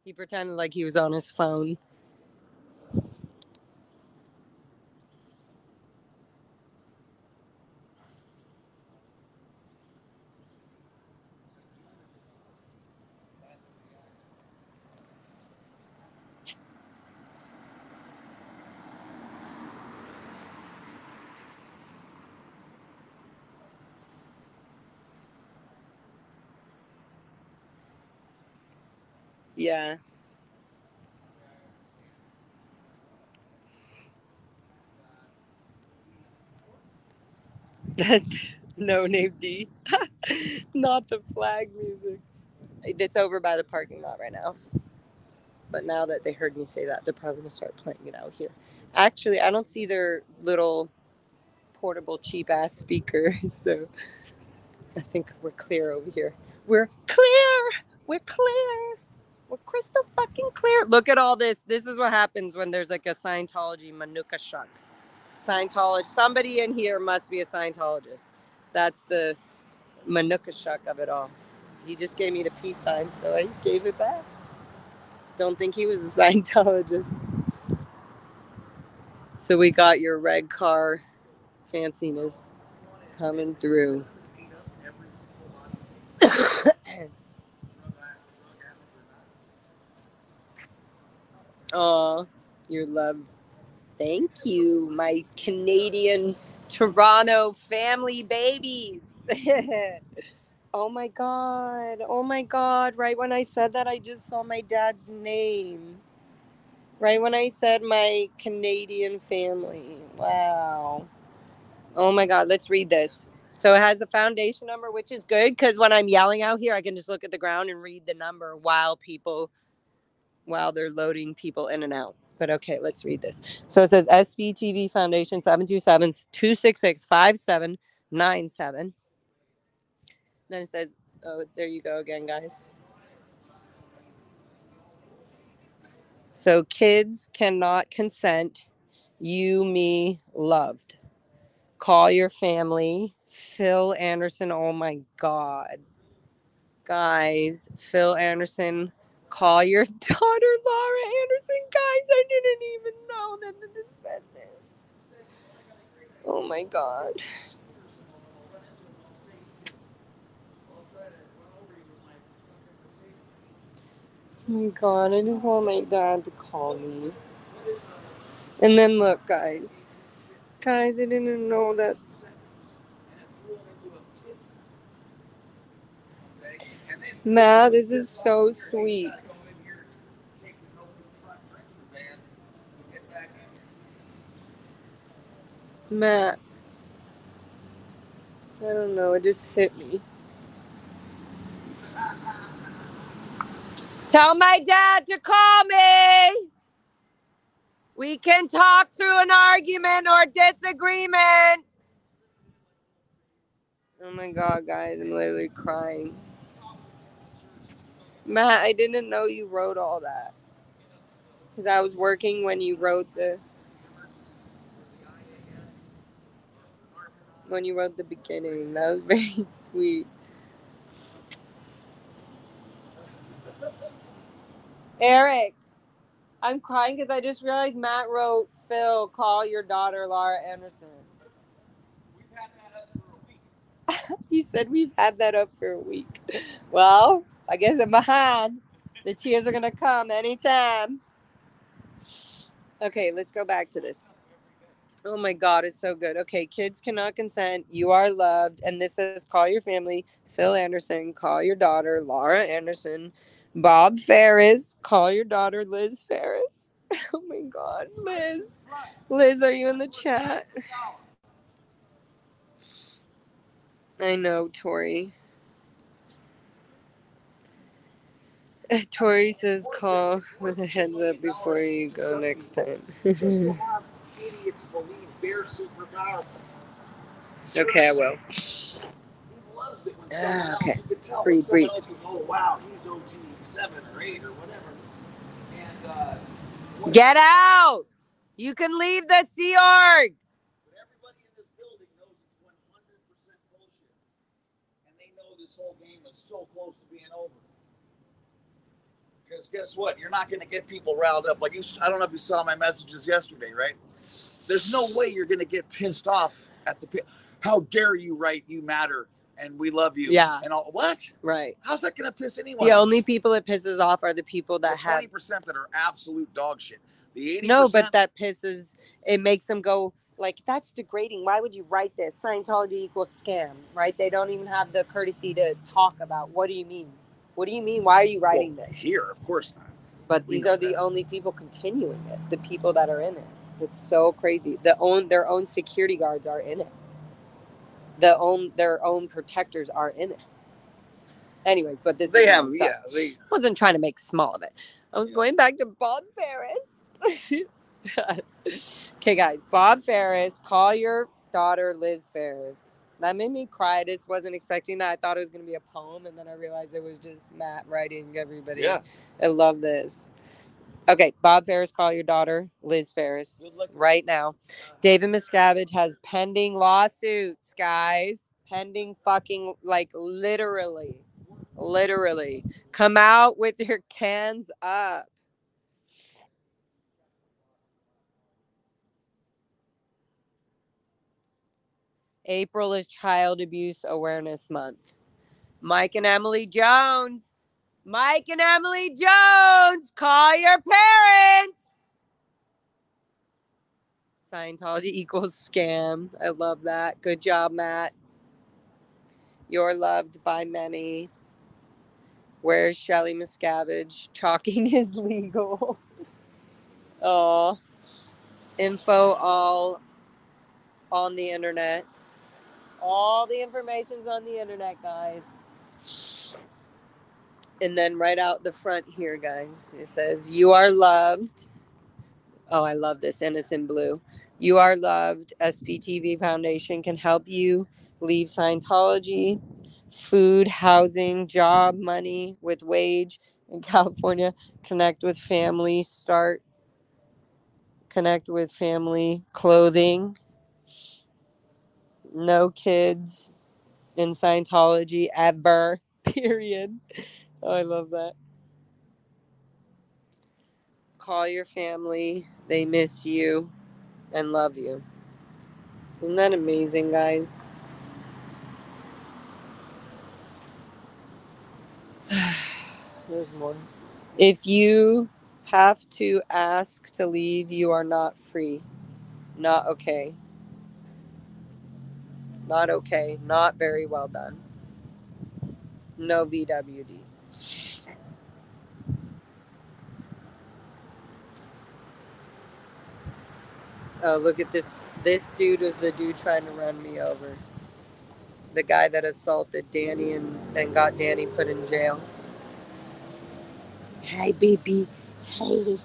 [SPEAKER 1] He pretended like he was on his phone. Yeah. No name D. Not the flag music. It's over by the parking lot right now. But now that they heard me say that, they're probably going to start playing it out here. Actually, I don't see their little portable cheap-ass speaker, so I think we're clear over here. We're clear! We're clear! We're crystal fucking clear. Look at all this. This is what happens when there's like a Scientology manuka shuck. Scientologist. Somebody in here must be a Scientologist. That's the manuka shuck of it all. He just gave me the peace sign, so I gave it back. Don't think he was a Scientologist. So we got your red car fanciness coming through. Oh, your love. Thank you, my Canadian Toronto family babies. Oh my God. Oh my God. Right when I said that, I just saw my dad's name. Right when I said my Canadian family. Wow. Oh my God. Let's read this. So it has the foundation number, which is good because when I'm yelling out here, I can just look at the ground and read the number while they're loading people in and out. But okay, let's read this. So it says SBTV Foundation 727-266-5797. Then it says, oh, there you go again, guys. So kids cannot consent. You, me, loved. Call your family. Phil Anderson. Oh my God. Guys, Phil Anderson. Call your daughter, Laura Anderson. Guys, I didn't even know that this said this. Oh my God. Oh my God, I just want my dad to call me. And then look, guys. Guys, I didn't know that. Matt, this is so sweet. Matt. I don't know, it just hit me. Tell my dad to call me. We can talk through an argument or disagreement. Oh my God, guys, I'm literally crying. Matt, I didn't know you wrote all that. Because I was working when you wrote the beginning. That was very sweet. Eric, I'm crying because I just realized Matt wrote, Phil, call your daughter Laura Anderson.
[SPEAKER 2] We've had that up for a week.
[SPEAKER 1] He said we've had that up for a week. Well, I guess I'm behind. The tears are going to come anytime. Okay, let's go back to this. Oh my God, it's so good. Okay, kids cannot consent. You are loved. And this says call your family, Phil Anderson, call your daughter, Laura Anderson, Bob Ferris, call your daughter, Liz Ferris. Oh my God, Liz. Liz, are you in the chat? I know, Tori. Tori says call with a heads up before you go next time.
[SPEAKER 2] Idiots believe they're super powerful.
[SPEAKER 1] Okay, I will. Okay. Breathe.
[SPEAKER 2] Goes, oh wow, he's OT 7 or 8 or whatever. And
[SPEAKER 1] get out! You can leave the Sea Org.
[SPEAKER 2] But everybody in this building knows it's 100% bullshit, and they know this whole game is so close to being over. Because guess what? You're not going to get people riled up. Like I don't know if you saw my messages yesterday, right? There's no way you're going to get pissed off at the. How dare you write "You matter" and "We love you"?
[SPEAKER 1] Yeah.
[SPEAKER 2] And all what?
[SPEAKER 1] Right.
[SPEAKER 2] How's that going to piss anyone?
[SPEAKER 1] The
[SPEAKER 2] off?
[SPEAKER 1] only people it pisses off are the people that have
[SPEAKER 2] 20% that are absolute dog shit. The 80%.
[SPEAKER 1] No, but that pisses. It makes them go like, "That's degrading. Why would you write this? Scientology equals scam." Right? They don't even have the courtesy to talk about. What do you mean? What do you mean? Why are you writing this?
[SPEAKER 2] Here, of course not.
[SPEAKER 1] But these are the only people continuing it. The people that are in it. It's so crazy. Their own security guards are in it. Their own protectors are in it. Anyways, but this
[SPEAKER 2] they
[SPEAKER 1] wasn't trying to make small of it. I was going back to Bob Ferris. Okay, guys, Bob Ferris, call your daughter Liz Ferris. That made me cry. I just wasn't expecting that. I thought it was going to be a poem, and then I realized it was just Matt writing everybody.
[SPEAKER 2] Yeah.
[SPEAKER 1] I love this. Okay, Bob Ferris, call your daughter Liz Ferris right now. David Miscavige has pending lawsuits, guys. Pending fucking, like, literally. Come out with your cans up. April is Child Abuse Awareness Month. Mike and Emily Jones, call your parents. Scientology equals scam. I love that. Good job, Matt. You're loved by many. Where's Shelly Miscavige? Chalking is legal. Oh, info all on the internet. All the information's on the internet, guys. And then right out the front here, guys, it says, you are loved. Oh, I love this. And it's in blue. You are loved. SPTV Foundation can help you leave Scientology. Food, housing, job, money with wage in California. Connect with family. Connect with family. Clothing. No kids in Scientology ever. Period. Oh, I love that. Call your family. They miss you and love you. Isn't that amazing, guys? There's more. If you Have to ask to leave. You are not free. Not okay. Not okay. Not very well done. No VWD. Oh, look at this. This dude was the dude trying to run me over. The guy that assaulted Danny and got Danny put in jail. Hey, baby. Hey.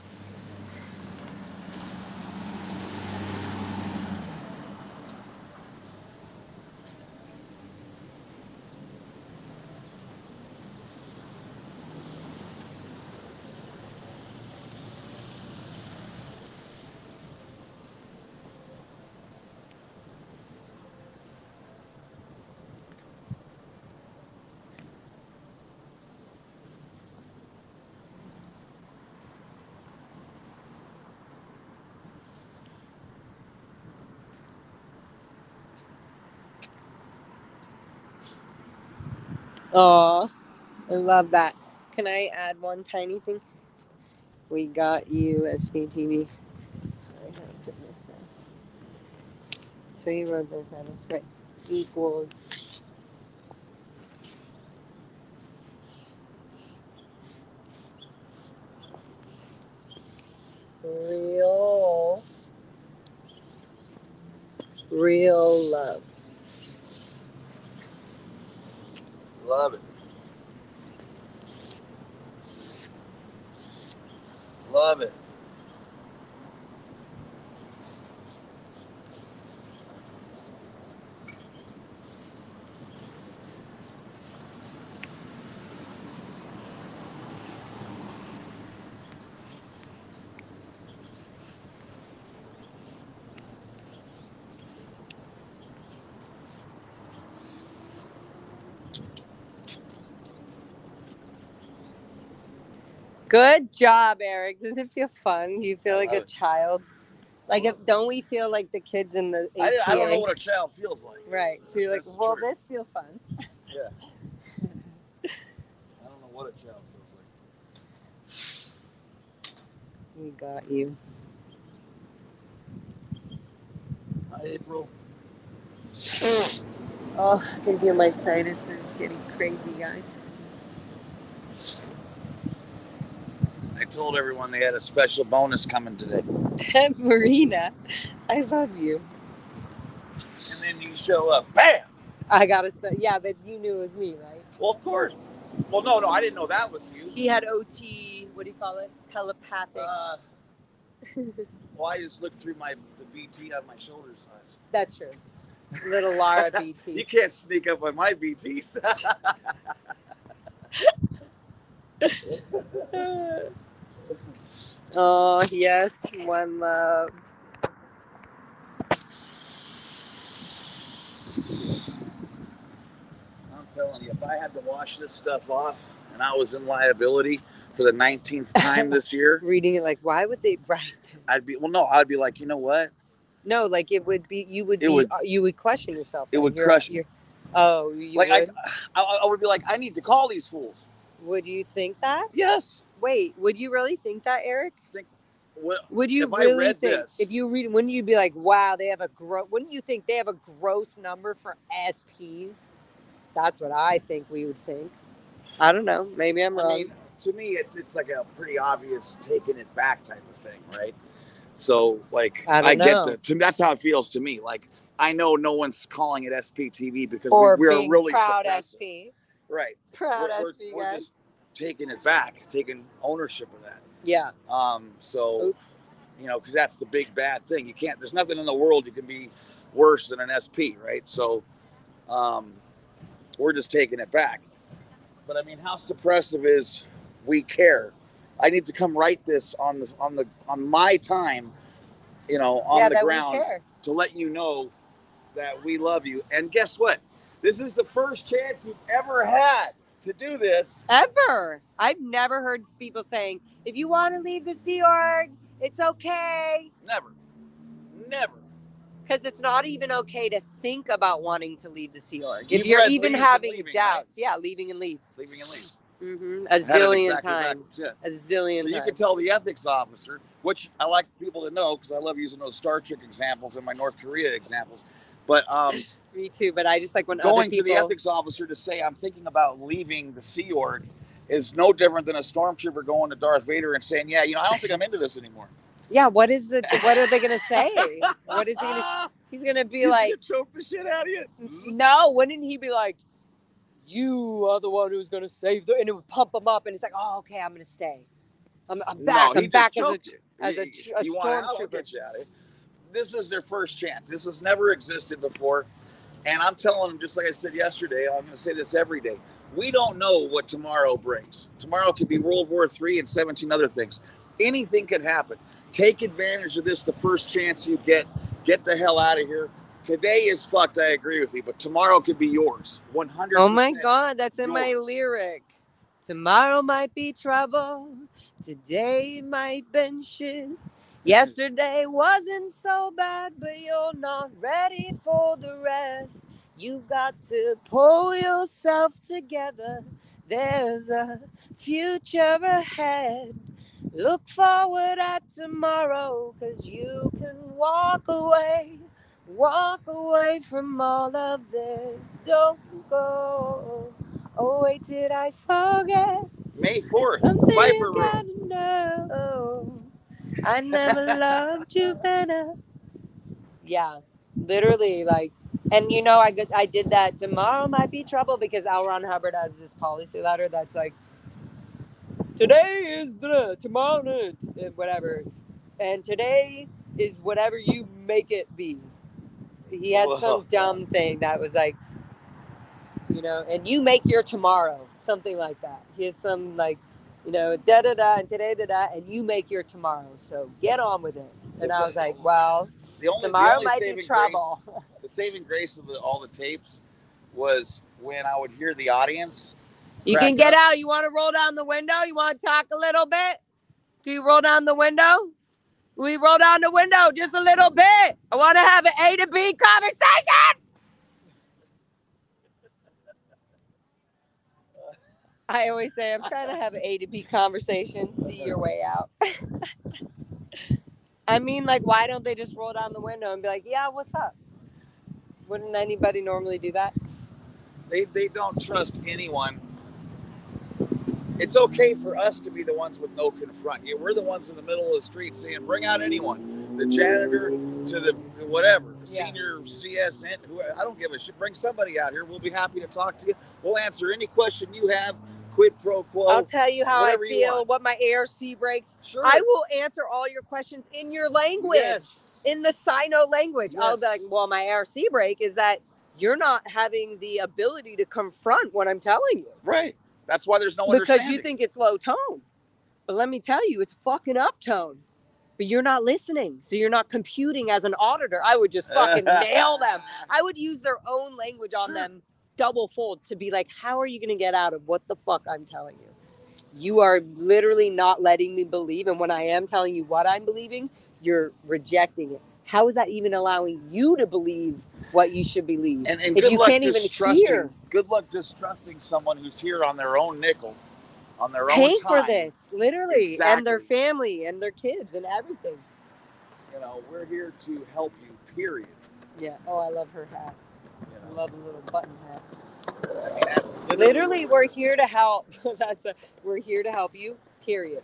[SPEAKER 1] Aw, I love that. Can I add one tiny thing? We got you, SPTV. I gotta put this down. So you wrote this out as right. Equals. Real love.
[SPEAKER 2] Love it. Love it.
[SPEAKER 1] Good job, Eric. Does it feel fun? Do you feel
[SPEAKER 2] I
[SPEAKER 1] like
[SPEAKER 2] love
[SPEAKER 1] a
[SPEAKER 2] it.
[SPEAKER 1] child? Like, don't we feel like the kids in the ATA?
[SPEAKER 2] I don't know what a child feels like.
[SPEAKER 1] Right. So you're like,
[SPEAKER 2] That's
[SPEAKER 1] well,
[SPEAKER 2] true.
[SPEAKER 1] this feels fun.
[SPEAKER 2] Yeah. I don't know what a child feels like.
[SPEAKER 1] We got you.
[SPEAKER 2] Hi, April.
[SPEAKER 1] Oh, I can feel my sinuses getting crazy, guys.
[SPEAKER 2] I told everyone they had a special bonus coming today.
[SPEAKER 1] Marina, I love you.
[SPEAKER 2] And then you show up. Bam!
[SPEAKER 1] I got a yeah, but you knew it was me, right?
[SPEAKER 2] Well, of course. Well, no, I didn't know that was you.
[SPEAKER 1] He had OT, what do you call it? Telepathic.
[SPEAKER 2] Well, I just looked through the BT on my shoulders.
[SPEAKER 1] That's true. Little Lara BT.
[SPEAKER 2] You can't sneak up on my BTs.
[SPEAKER 1] Oh, yes, one love.
[SPEAKER 2] I'm telling you, if I had to wash this stuff off and I was in liability for the 19th time this year,
[SPEAKER 1] reading it like, why would they write this?
[SPEAKER 2] I'd be like, you know what?
[SPEAKER 1] No, like it would be, you would question yourself.
[SPEAKER 2] It would crush me.
[SPEAKER 1] Oh, you
[SPEAKER 2] like
[SPEAKER 1] would?
[SPEAKER 2] I would be like, I need to call these fools.
[SPEAKER 1] Would you think that?
[SPEAKER 2] Yes.
[SPEAKER 1] Wait, would you really think that, Eric? Would you
[SPEAKER 2] if
[SPEAKER 1] really
[SPEAKER 2] I read
[SPEAKER 1] think
[SPEAKER 2] this,
[SPEAKER 1] if you read? Wouldn't you be like, wow, they have wouldn't you think they have a gross number for SPs? That's what I think we would think. I don't know. Maybe I'm wrong.
[SPEAKER 2] I mean, to me, it's like a pretty obvious taking it back type of thing, right? So, like, I get that. That's how it feels to me. Like, I know no one's calling it SPTV because we're really
[SPEAKER 1] proud
[SPEAKER 2] suppressive.
[SPEAKER 1] SP.
[SPEAKER 2] Right.
[SPEAKER 1] Proud SP
[SPEAKER 2] we're
[SPEAKER 1] guys.
[SPEAKER 2] Just taking it back, taking ownership of that.
[SPEAKER 1] Yeah.
[SPEAKER 2] So,
[SPEAKER 1] oops.
[SPEAKER 2] You know, because that's the big bad thing. You can't. There's nothing in the world you can be worse than an SP, right? So, we're just taking it back. But I mean, how suppressive is we care? I need to come write this on my time, you know, on the ground to let you know that we love you. And guess what? This is the first chance you've ever had to do this.
[SPEAKER 1] Ever. I've never heard people saying, if you want to leave the Sea Org, it's okay.
[SPEAKER 2] Never.
[SPEAKER 1] Because it's not even okay to think about wanting to leave the Sea Org. If you're even having doubts. Right? Yeah, leaving and leaves.
[SPEAKER 2] Leaving and leaves.
[SPEAKER 1] A
[SPEAKER 2] Had it
[SPEAKER 1] zillion
[SPEAKER 2] exactly
[SPEAKER 1] times.
[SPEAKER 2] backwards, yeah.
[SPEAKER 1] A zillion times.
[SPEAKER 2] So you can tell the ethics officer, which I like people to know because I love using those Star Trek examples and my North Korea examples. But
[SPEAKER 1] me too. But I just like when
[SPEAKER 2] going
[SPEAKER 1] other people...
[SPEAKER 2] to the ethics officer to say I'm thinking about leaving the Sea Org is no different than a stormtrooper going to Darth Vader and saying, yeah, I don't think I'm into this anymore.
[SPEAKER 1] Yeah, what are they gonna say? What is he gonna? He's gonna be
[SPEAKER 2] He's
[SPEAKER 1] like,
[SPEAKER 2] gonna choke the shit out of you.
[SPEAKER 1] No, wouldn't he be like, you are the one who's gonna save the, and it would pump him up, and he's like, oh, okay, I'm gonna stay. I'm back.
[SPEAKER 2] No,
[SPEAKER 1] I'm back as a
[SPEAKER 2] stormtrooper. This is their first chance. This has never existed before, and I'm telling them, just like I said yesterday, I'm going to say this every day. We don't know what tomorrow brings. Tomorrow could be World War III and 17 other things. Anything could happen. Take advantage of this the first chance you get. Get the hell out of here. Today is fucked, I agree with you, but tomorrow could be yours. 100%.
[SPEAKER 1] Oh my God, that's in my
[SPEAKER 2] yours.
[SPEAKER 1] lyric. Tomorrow might be trouble. Today might been shit. Yesterday wasn't so bad, but you're not ready for the rest. You've got to pull yourself together. There's a future ahead. Look forward at tomorrow, 'cause you can walk away from all of this. Don't go. Oh wait, did I forget?
[SPEAKER 2] May 4th,
[SPEAKER 1] Something
[SPEAKER 2] Viper
[SPEAKER 1] you gotta
[SPEAKER 2] Room.
[SPEAKER 1] know. I never loved you better. Yeah, literally, like, and I did that. Tomorrow might be trouble, because L. Ron Hubbard has this policy letter that's like, today is tomorrow, whatever, and today is whatever you make it be. He had some dumb thing that was like, and you make your tomorrow, something like that. He has some like, da da da, and today da da, and you make your tomorrow. So get on with it. And I was like, well, tomorrow might be trouble.
[SPEAKER 2] The saving grace of all the tapes was when I would hear the audience.
[SPEAKER 1] You can get out. You want to roll down the window? You want to talk a little bit? Can you roll down the window? We roll down the window just a little bit. I want to have an A to B conversation. I always say, I'm trying to have an A to B conversation. See your way out. I mean, like, why don't they just roll down the window and be like, yeah, what's up? Wouldn't anybody normally do that?
[SPEAKER 2] They don't trust anyone. It's okay for us to be the ones with no confront. Yeah, we're the ones in the middle of the street saying, bring out anyone. The janitor to the whatever, the senior CSN, I don't give a shit. Bring somebody out here. We'll be happy to talk to you. We'll answer any question you have. Quid pro quo.
[SPEAKER 1] I'll tell you how I feel, what my ARC breaks.
[SPEAKER 2] Sure.
[SPEAKER 1] I will answer all your questions in your language.
[SPEAKER 2] Yes.
[SPEAKER 1] In the Sino language.
[SPEAKER 2] Yes.
[SPEAKER 1] I'll be like, well, my ARC break is that you're not having the ability to confront what I'm telling you.
[SPEAKER 2] Right. That's why there's no understanding.
[SPEAKER 1] Because you think it's low tone. But let me tell you, it's fucking up tone. But you're not listening. So you're not computing as an auditor. I would just fucking nail them. I would use their own language on them double fold to be like, how are you going to get out of what the fuck I'm telling you? You are literally not letting me believe. And when I am telling you what I'm believing, you're rejecting it. How is that even allowing you to believe what you should believe?
[SPEAKER 2] And
[SPEAKER 1] if you can't even hear.
[SPEAKER 2] Good luck just trusting someone who's here on their own nickel, on their own
[SPEAKER 1] paying
[SPEAKER 2] time.
[SPEAKER 1] For this, literally.
[SPEAKER 2] Exactly.
[SPEAKER 1] And their family and their kids and everything.
[SPEAKER 2] We're here to help you, period.
[SPEAKER 1] Yeah. Oh, I love her hat. I love the little button hat.
[SPEAKER 2] I mean, that's
[SPEAKER 1] literally, we're here to help. We're here to help you, period.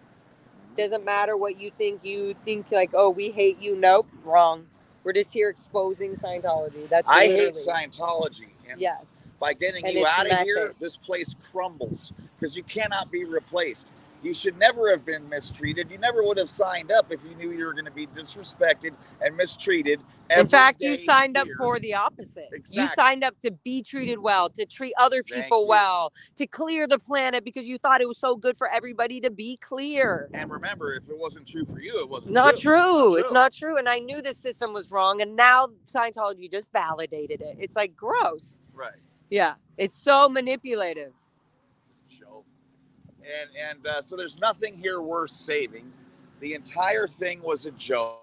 [SPEAKER 1] Doesn't matter what you think. You think like, oh, we hate you. Nope, wrong. We're just here exposing Scientology.
[SPEAKER 2] I hate Scientology. And
[SPEAKER 1] yes.
[SPEAKER 2] By getting you out of here, this place crumbles because you cannot be replaced. You should never have been mistreated. You never would have signed up if you knew you were going to be disrespected and mistreated.
[SPEAKER 1] In fact, you signed up for the opposite.
[SPEAKER 2] Exactly.
[SPEAKER 1] You signed up to be treated well, to treat other people well, to clear the planet because you thought it was so good for everybody to be clear.
[SPEAKER 2] And remember, if it wasn't true for you, it wasn't
[SPEAKER 1] not true. It's not true. And I knew the system was wrong. And now Scientology just validated it. It's like gross.
[SPEAKER 2] Right.
[SPEAKER 1] Yeah. It's so manipulative.
[SPEAKER 2] And so there's nothing here worth saving. The entire thing was a joke.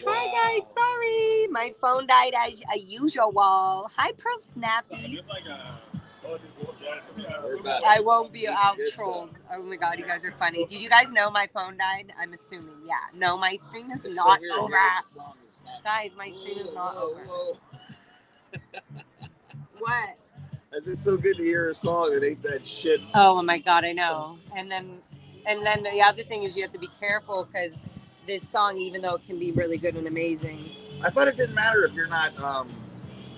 [SPEAKER 1] Hi guys, sorry. My phone died as usual. Hi, Pearl Snappy. I won't be out trolled. Oh my god, you guys are funny. Did you guys know my phone died? I'm assuming. Yeah. No, my stream is not over. Guys, my stream is not over. What?
[SPEAKER 2] It's so good to hear a song that ain't that shit.
[SPEAKER 1] Oh my god, I know. And then the other thing is you have to be careful because this song, even though it can be really good and amazing,
[SPEAKER 2] I thought it didn't matter if you're not.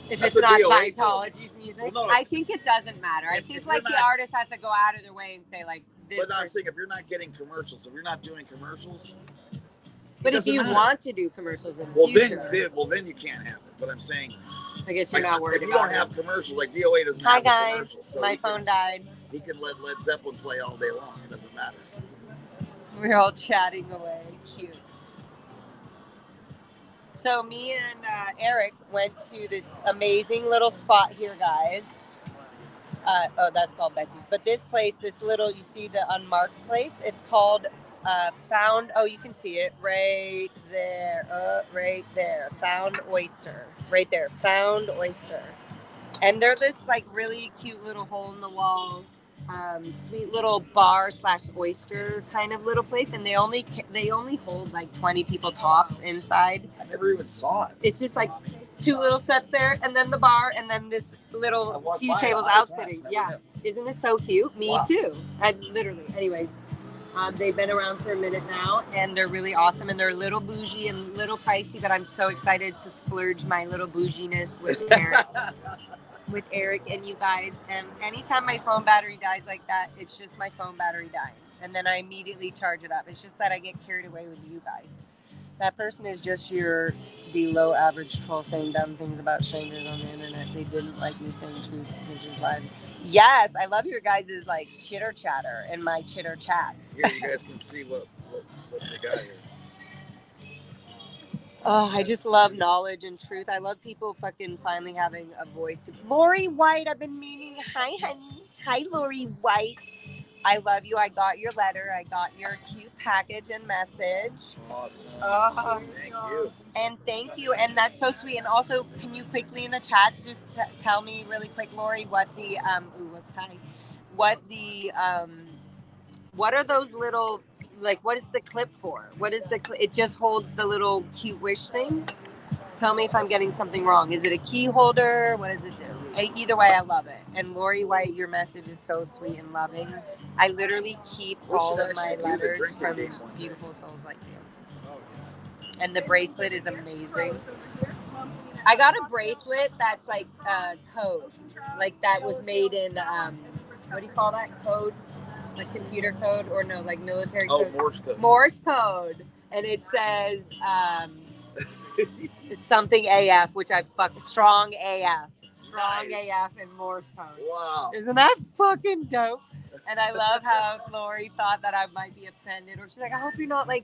[SPEAKER 1] if it's not Scientology's music,
[SPEAKER 2] well, no,
[SPEAKER 1] I think it doesn't matter. I think like the artist has to go out of their way and say like this.
[SPEAKER 2] But I'm saying if you're not getting commercials, if you're not doing commercials.
[SPEAKER 1] But if you want to do commercials in the future,
[SPEAKER 2] then you can't have it. But I'm saying.
[SPEAKER 1] I guess you're not worried about it.
[SPEAKER 2] If you don't have commercials, like DOA doesn't have commercials. So
[SPEAKER 1] my phone died.
[SPEAKER 2] He can let Led Zeppelin play all day long. It doesn't matter.
[SPEAKER 1] We're all chatting away. Cute. So me and Eric went to this amazing little spot here, guys. Oh, that's called Bessie's. But this place, this little, you see the unmarked place? It's called Found, oh, you can see it right there. Right there. Found Oyster. Right there. Found Oyster. And they're this like really cute little hole in the wall, sweet little bar / oyster kind of little place. And they only hold like 20 people tops inside.
[SPEAKER 2] I never even saw it.
[SPEAKER 1] It's just like 2 little steps there, and then the bar, and then this little few tables out sitting. Yeah. Isn't this so cute? Me too. I literally, anyway. They've been around for a minute now, and they're really awesome, and they're a little bougie and a little pricey, but I'm so excited to splurge my little bouginess with Eric and you guys. And anytime my phone battery dies like that, it's just my phone battery dying, and then I immediately charge it up. It's just that I get carried away with you guys. That person is just your below average troll saying dumb things about strangers on the internet. They didn't like me saying truth, which is why. Yes, I love your guys' like chitter chatter and my chitter chats.
[SPEAKER 2] Here you guys can see what the guy is.
[SPEAKER 1] Oh, I just love knowledge and truth. I love people fucking finally having a voice. Lori White, I've been meaning. Hi, honey. Hi, Lori White. I love you. I got your letter. I got your cute package and message.
[SPEAKER 2] Awesome.
[SPEAKER 1] Thank you. And thank you. And that's so sweet. And also, can you quickly in the chats just tell me really quick, Lori, what the what are those little, like, what is the clip for? What is the it just holds the little cute wish thing? Tell me if I'm getting something wrong. Is it a key holder? What does it do? Either way, I love it. And Lori White, your message is so sweet and loving. I literally keep all of my letters from beautiful souls like you. And the bracelet is amazing. I got a bracelet that's like code. Like that was made in, what do you call that? Code? Like computer code? Or no, like military code?
[SPEAKER 2] Oh, Morse code.
[SPEAKER 1] Morse code. And it says... it's something AF, which I strong AF. Strong AF in Morse code.
[SPEAKER 2] Wow.
[SPEAKER 1] Isn't that fucking dope? And I love how Lori thought that I might be offended. Or she's like, I hope you're not like,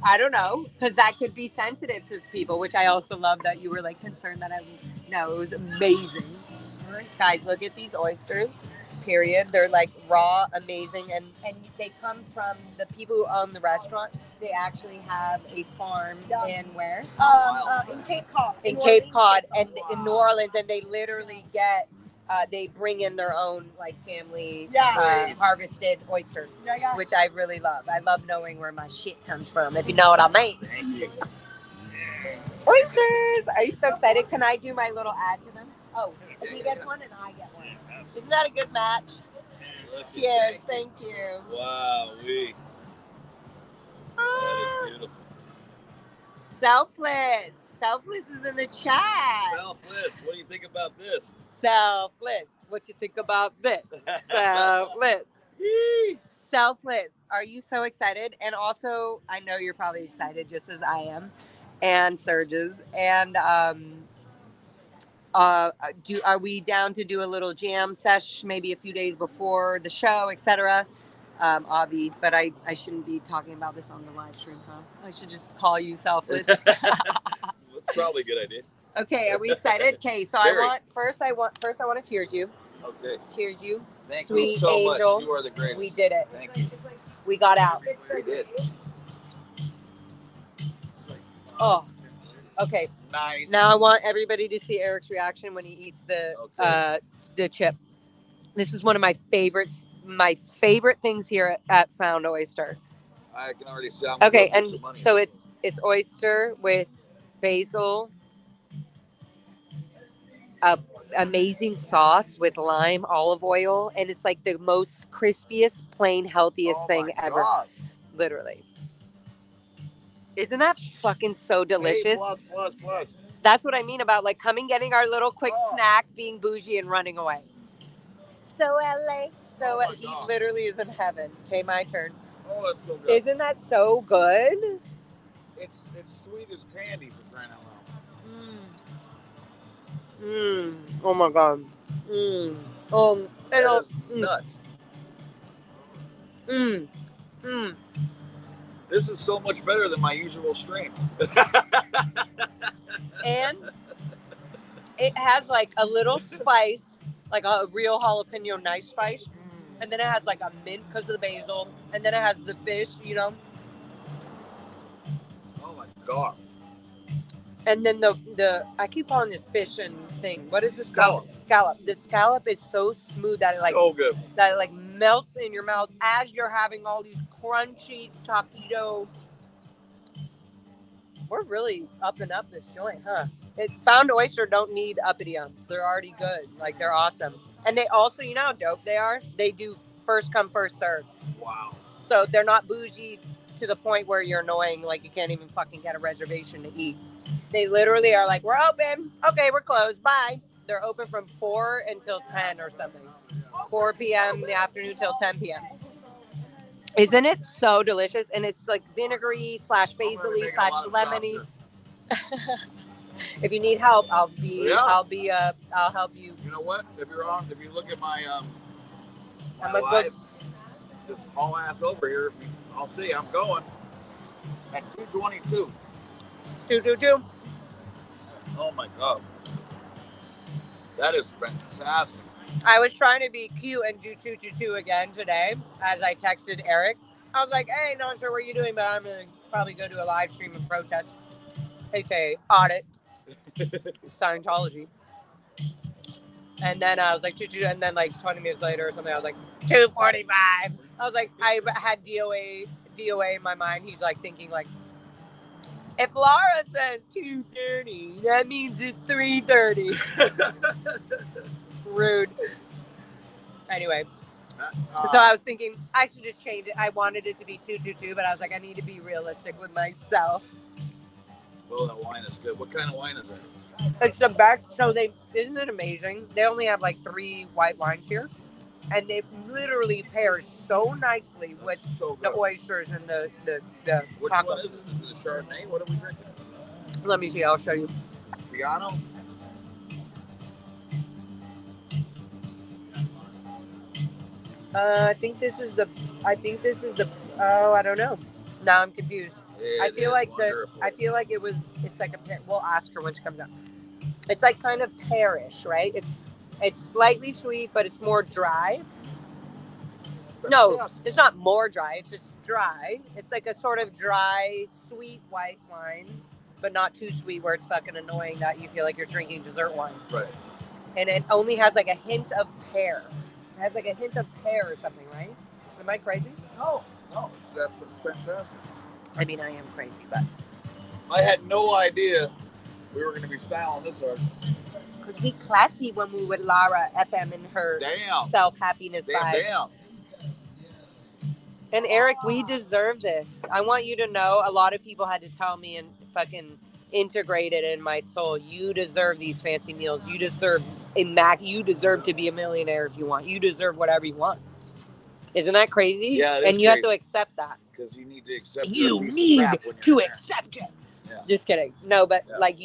[SPEAKER 1] I don't know. Because that could be sensitive to people, which I also love that you were like concerned that I would. No, it was amazing. Guys, look at these oysters. Period. They're like raw, amazing. And they come from the people who own the restaurant. They actually have a farm in where?
[SPEAKER 3] In Cape Cod.
[SPEAKER 1] In Cape Cod and in New Orleans, and they literally get, they bring in their own like family harvested oysters, which I really love. I love knowing where my shit comes from, if you know what I mean.
[SPEAKER 2] Thank you.
[SPEAKER 1] Oysters! Are you so excited? Can I do my little ad to them? Oh, he gets one and I get one. Isn't that a good match? Cheers, thank you.
[SPEAKER 4] Wow, that is beautiful.
[SPEAKER 1] Selfless is in the chat.
[SPEAKER 4] Selfless, what do you think about this?
[SPEAKER 1] Selfless, what you think about this? Selfless. Selfless, are you so excited? And also, I know you're probably excited just as I am, and Surge's, and are we down to do a little jam sesh maybe a few days before the show, etc.? Avi, but I shouldn't be talking about this on the live stream, huh? I should just call you Selfless.
[SPEAKER 4] That's probably a good idea.
[SPEAKER 1] Okay, are we excited? Okay, so I want to cheers you.
[SPEAKER 2] Okay.
[SPEAKER 1] Cheers you.
[SPEAKER 2] Thank
[SPEAKER 1] Sweet
[SPEAKER 2] you so
[SPEAKER 1] angel.
[SPEAKER 2] much. You are the greatest.
[SPEAKER 1] We did it.
[SPEAKER 2] Thank you.
[SPEAKER 1] We got out.
[SPEAKER 2] We did.
[SPEAKER 1] Oh, Okay.
[SPEAKER 2] Nice.
[SPEAKER 1] Now I want everybody to see Eric's reaction when he eats the chip. This is one of my favorites. My favorite things here at Found Oyster.
[SPEAKER 2] I can already see.
[SPEAKER 1] Okay, and so it's oyster with basil, amazing sauce with lime, olive oil, and it's like the most crispiest, plain, healthiest thing ever.
[SPEAKER 2] God.
[SPEAKER 1] Literally. Isn't that fucking so delicious?
[SPEAKER 2] Hey, plus.
[SPEAKER 1] That's what I mean about like coming, getting our little quick snack, being bougie, and running away. So LA. So he literally is in heaven. Okay, my turn.
[SPEAKER 2] Oh, that's so good.
[SPEAKER 1] Isn't that so good?
[SPEAKER 2] It's sweet as candy for crying out loud.
[SPEAKER 1] Oh my god.
[SPEAKER 2] That is nuts. This is so much better than my usual stream.
[SPEAKER 1] And it has like a little spice, like a real jalapeno nice spice. And then it has like a mint because of the basil. And then it has the fish, you know.
[SPEAKER 2] Oh my god.
[SPEAKER 1] And then the I keep calling this fish and thing. What is the
[SPEAKER 2] Scallop.
[SPEAKER 1] Scallop. The scallop is so smooth that it like
[SPEAKER 2] so good.
[SPEAKER 1] That it like melts in your mouth as you're having all these crunchy taquito. We're really upping up this joint, huh? It's Found Oyster don't need uppity ums. They're already good. Like they're awesome. And they also, you know how dope they are? They do first come, first serve.
[SPEAKER 2] Wow.
[SPEAKER 1] So they're not bougie to the point where you're annoying, like you can't even fucking get a reservation to eat. They literally are like, we're open. Okay, we're closed. Bye. They're open from 4 until 10 or something. 4 p.m. in the afternoon till 10 p.m. Isn't it so delicious? And it's like vinegary / basil-y / lemony. If you need help, I'll help you.
[SPEAKER 2] You know what? If you look at my
[SPEAKER 1] I'm
[SPEAKER 2] my
[SPEAKER 1] a
[SPEAKER 2] live,
[SPEAKER 1] good.
[SPEAKER 2] just haul ass over here. I'll see. I'm going at 2:22.
[SPEAKER 1] 222.
[SPEAKER 2] Oh my god, that is fantastic.
[SPEAKER 1] I was trying to be cute and do 222 again today as I texted Eric. I was like, hey, not sure what you're doing, but I'm going to probably go to a live stream and protest. AKA Audit Scientology. And then I was like, 222, and then like 20 minutes later or something, I was like, 245. I was like, I had DOA in my mind. He's like thinking like, if Laura says 2:30, that means it's 3:30. Rude. Anyway, so I was thinking I should just change it. I wanted it to be 222, but I was like, I need to be realistic with myself.
[SPEAKER 2] Oh, that wine is good. What kind of wine is it?
[SPEAKER 1] It's the best. So isn't it amazing? They only have like 3 white wines here, and they literally pair so nicely with the oysters and the
[SPEAKER 2] Which
[SPEAKER 1] taco.
[SPEAKER 2] one is it? Is it a Chardonnay? What are we drinking?
[SPEAKER 1] Let me see. I'll show you.
[SPEAKER 2] Fiano?
[SPEAKER 1] I think this is the. Oh, I don't know. Now I'm confused. I feel like it's like a. We'll ask her when she comes out. It's like kind of pearish, right? It's slightly sweet, but it's more dry. No, it's not more dry. It's just dry. It's like a sort of dry, sweet white wine, but not too sweet where it's fucking annoying that you feel like you're drinking dessert wine.
[SPEAKER 2] Right.
[SPEAKER 1] And it only has like a hint of pear. It has like a hint of pear or something, right? Am I crazy?
[SPEAKER 2] No, it's fantastic.
[SPEAKER 1] I mean, I am crazy, but
[SPEAKER 2] I had no idea we were going to be styling this art.
[SPEAKER 1] because we classy when we with Lara FM and her self-happiness vibe.
[SPEAKER 2] Damn.
[SPEAKER 1] And Eric, we deserve this. I want you to know a lot of people had to tell me and fucking integrate it in my soul. You deserve these fancy meals. You deserve you deserve to be a millionaire if you want. You deserve whatever you want. Isn't that crazy?
[SPEAKER 2] Yeah,
[SPEAKER 1] and you have to accept that.
[SPEAKER 2] Because you need to accept
[SPEAKER 1] You need to accept it.
[SPEAKER 2] Yeah.
[SPEAKER 1] Just kidding. No, but like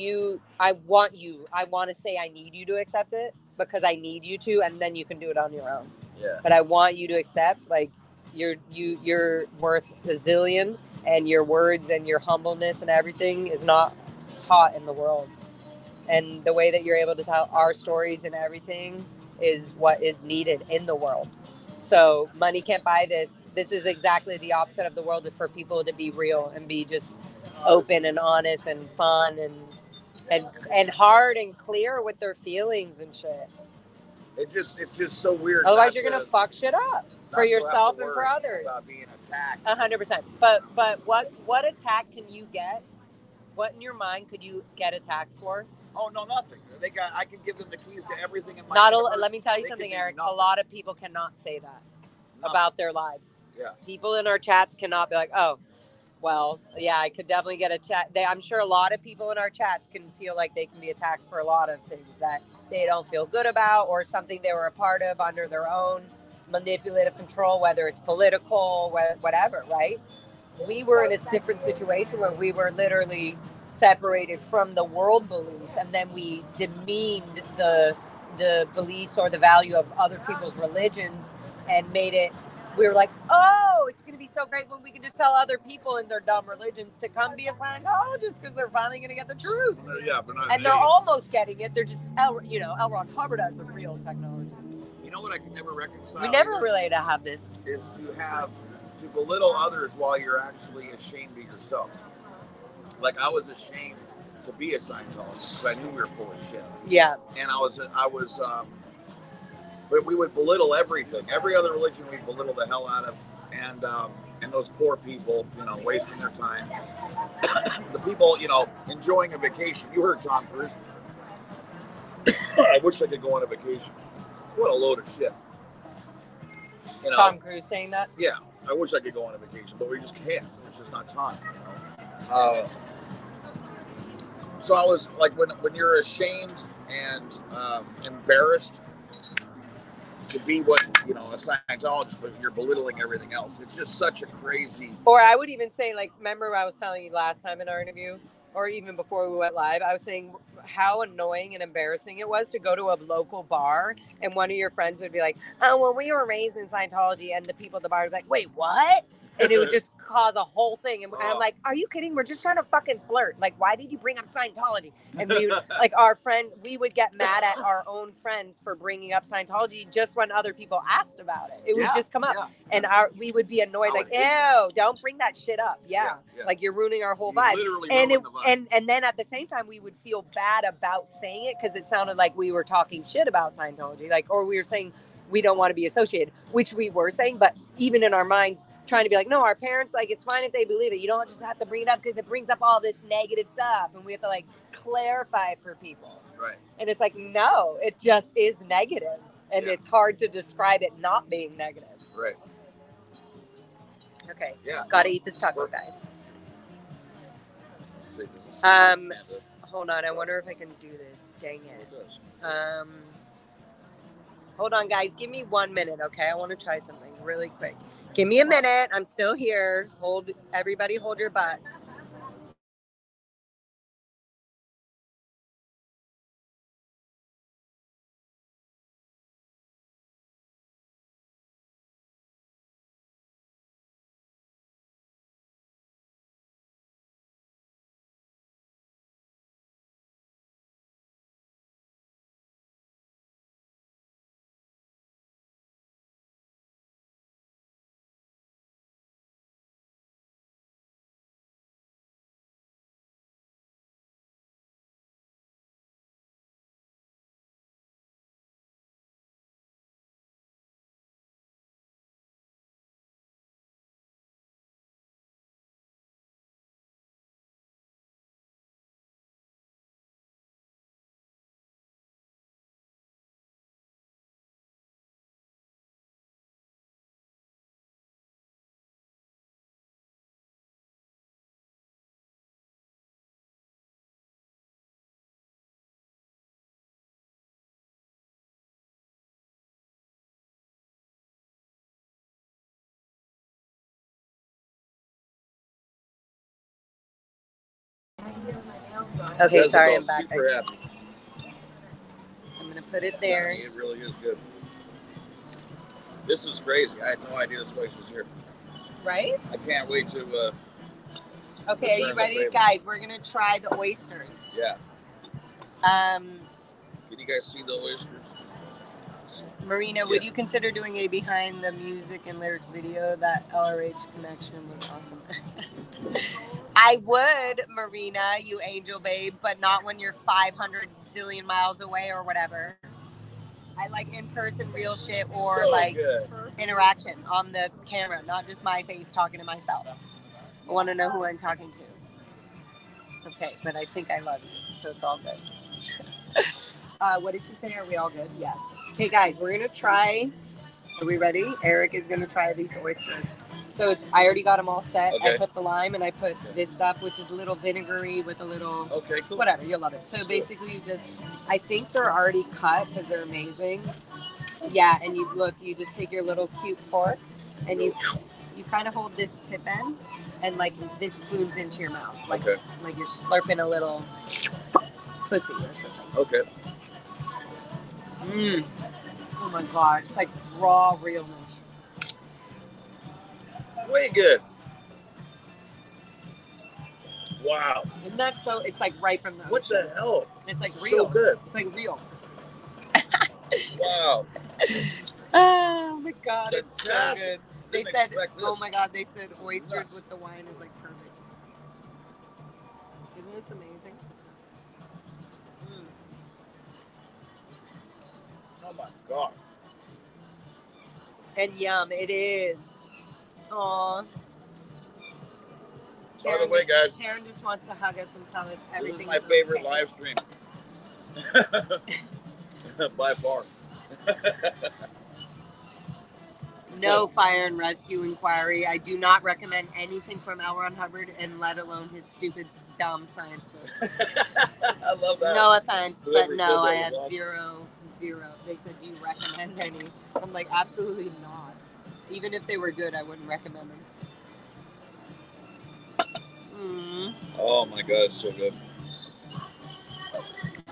[SPEAKER 1] I want to say I need you to accept it because I need you to, and then you can do it on your own.
[SPEAKER 2] Yeah.
[SPEAKER 1] But I want you to accept, like, you're worth a zillion, and your words and your humbleness and everything is not taught in the world. And the way that you're able to tell our stories and everything is what is needed in the world. So money can't buy this. This is exactly the opposite of the world, is for people to be real and be just open and honest and fun and and hard and clear with their feelings and shit.
[SPEAKER 2] It's just so weird.
[SPEAKER 1] Otherwise, you're gonna fuck shit up for yourself and for others.
[SPEAKER 2] About being attacked.
[SPEAKER 1] 100%. But what attack can you get? What in your mind could you get attacked for?
[SPEAKER 2] Oh no, nothing. I can give them the keys to everything in my
[SPEAKER 1] Let me tell you something, Eric. A lot of people cannot say that about their lives.
[SPEAKER 2] Yeah.
[SPEAKER 1] People in our chats cannot be like, oh, well, yeah, I could definitely get a chat. I'm sure a lot of people in our chats can feel like they can be attacked for a lot of things that they don't feel good about or something they were a part of under their own manipulative control, whether it's political, whatever, right? We were in a different situation where we were literally separated from the world beliefs, and then we demeaned the beliefs or the value of other people's religions and made it. We were like, oh, it's going to be so great when we can just tell other people in their dumb religions to come be a Scientologist because they're finally going to get the truth.
[SPEAKER 2] Yeah, but not
[SPEAKER 1] and they're almost getting it. They're just, L. Ron Hubbard has the real technology.
[SPEAKER 2] You know what I can never reconcile?
[SPEAKER 1] We never really to have this.
[SPEAKER 2] Is to belittle others while you're actually ashamed of yourself. Like I was ashamed to be a Scientologist because I knew we were full of shit.
[SPEAKER 1] Yeah.
[SPEAKER 2] And I was. But we would belittle everything. Every other religion we belittle the hell out of, and those poor people, wasting their time. The people, enjoying a vacation. You heard Tom Cruise. I wish I could go on a vacation. What a load of shit.
[SPEAKER 1] Tom Cruise saying that?
[SPEAKER 2] Yeah, I wish I could go on a vacation, but we just can't. There's just not time. So I was like, when you're ashamed and embarrassed to be what a Scientologist, but you're belittling everything else. It's just such a crazy.
[SPEAKER 1] Or I would even say, like, remember I was telling you last time in our interview, or even before we went live, I was saying how annoying and embarrassing it was to go to a local bar and one of your friends would be like, oh, well, we were raised in Scientology, and the people at the bar would be like, wait, what? And it would just cause a whole thing. And I'm like, are you kidding? We're just trying to fucking flirt. Like, why did you bring up Scientology? And we would, like, we would get mad at our own friends for bringing up Scientology just when other people asked about it. It would just come up. Yeah. And we would be annoyed, like, ew, don't bring that shit up. Yeah. Like, you're ruining our whole vibe. And then at the same time, we would feel bad about saying it because it sounded like we were talking shit about Scientology. Like, or we were saying we don't want to be associated, which we were saying, but even in our minds, trying to be like, no, our parents, like, it's fine if they believe it. You don't just have to bring it up because it brings up all this negative stuff. And we have to, like, clarify for people.
[SPEAKER 2] Right.
[SPEAKER 1] And it's like, no, it just is negative. And it's hard to describe it not being negative.
[SPEAKER 2] Right.
[SPEAKER 1] Okay.
[SPEAKER 2] Yeah.
[SPEAKER 1] Got to eat this taco, guys. Hold on. I wonder if I can do this. Dang it. Hold on, guys. Give me 1 minute, okay? I want to try something really quick. Give me a minute. I'm still here. Everybody hold your butts. Okay,
[SPEAKER 2] Jezebel's
[SPEAKER 1] sorry, I'm back.
[SPEAKER 2] Super happy.
[SPEAKER 1] I'm going to put it there.
[SPEAKER 2] It really is good. This is crazy. I had no idea this place was here.
[SPEAKER 1] Right?
[SPEAKER 2] I can't wait to...
[SPEAKER 1] okay, are you ready? Guys, we're going to try the oysters.
[SPEAKER 2] Yeah.
[SPEAKER 1] Can
[SPEAKER 2] you guys see the oysters?
[SPEAKER 1] Marina, would you consider doing a behind the music and lyrics video? That LRH connection was awesome. I would, Marina, you angel babe, but not when you're 500 zillion miles away or whatever. I like in-person real shit or
[SPEAKER 4] So
[SPEAKER 1] like
[SPEAKER 4] good.
[SPEAKER 1] interaction on the camera, not just my face talking to myself. I want to know who I'm talking to. Okay, but I think I love you, so it's all good. What did she say? Are we all good? Yes. Okay, guys, we're going to try. Are we ready? Eric is going to try these oysters. So I already got them all set.
[SPEAKER 4] Okay.
[SPEAKER 1] I put the lime and I put this stuff, which is a little vinegary with a little,
[SPEAKER 4] Okay, cool.
[SPEAKER 1] whatever, you'll love it. So basically you just, I think they're already cut because they're amazing. Yeah, and you just take your little cute fork and you kind of hold this tip end and like this spoons into your mouth. Like,
[SPEAKER 4] Okay.
[SPEAKER 1] like you're slurping a little pussy or something.
[SPEAKER 4] Okay.
[SPEAKER 1] Mmm. Oh my God, it's like raw realness.
[SPEAKER 4] Way good. Wow.
[SPEAKER 1] Isn't that so? It's like right from the ocean.
[SPEAKER 4] What the hell?
[SPEAKER 1] It's like
[SPEAKER 4] So
[SPEAKER 1] real.
[SPEAKER 4] good.
[SPEAKER 1] It's like real.
[SPEAKER 4] Wow.
[SPEAKER 1] Oh my God, it's so
[SPEAKER 4] Fantastic.
[SPEAKER 1] good. They
[SPEAKER 4] Didn't
[SPEAKER 1] said,
[SPEAKER 4] expect this.
[SPEAKER 1] oh my God, they said oysters
[SPEAKER 4] Nuts.
[SPEAKER 1] with the wine is like perfect. Isn't this amazing? Mm.
[SPEAKER 4] Oh my God.
[SPEAKER 1] And yum, it is. Aww.
[SPEAKER 4] By the way, guys,
[SPEAKER 1] Karen just wants to hug us and tell us
[SPEAKER 4] this
[SPEAKER 1] everything.
[SPEAKER 4] is my favorite
[SPEAKER 1] okay.
[SPEAKER 4] live stream. By far.
[SPEAKER 1] No fire and rescue inquiry. I do not recommend anything from L. Ron Hubbard, and let alone his stupid, dumb science books.
[SPEAKER 4] I love that.
[SPEAKER 1] No offense, but
[SPEAKER 4] Whoever
[SPEAKER 1] no,
[SPEAKER 4] said
[SPEAKER 1] I
[SPEAKER 4] that
[SPEAKER 1] have
[SPEAKER 4] was awesome.
[SPEAKER 1] zero. They said, do you recommend any? I'm like, absolutely not. Even if they were good, I wouldn't recommend them. Mm.
[SPEAKER 4] Oh my God, it's so good.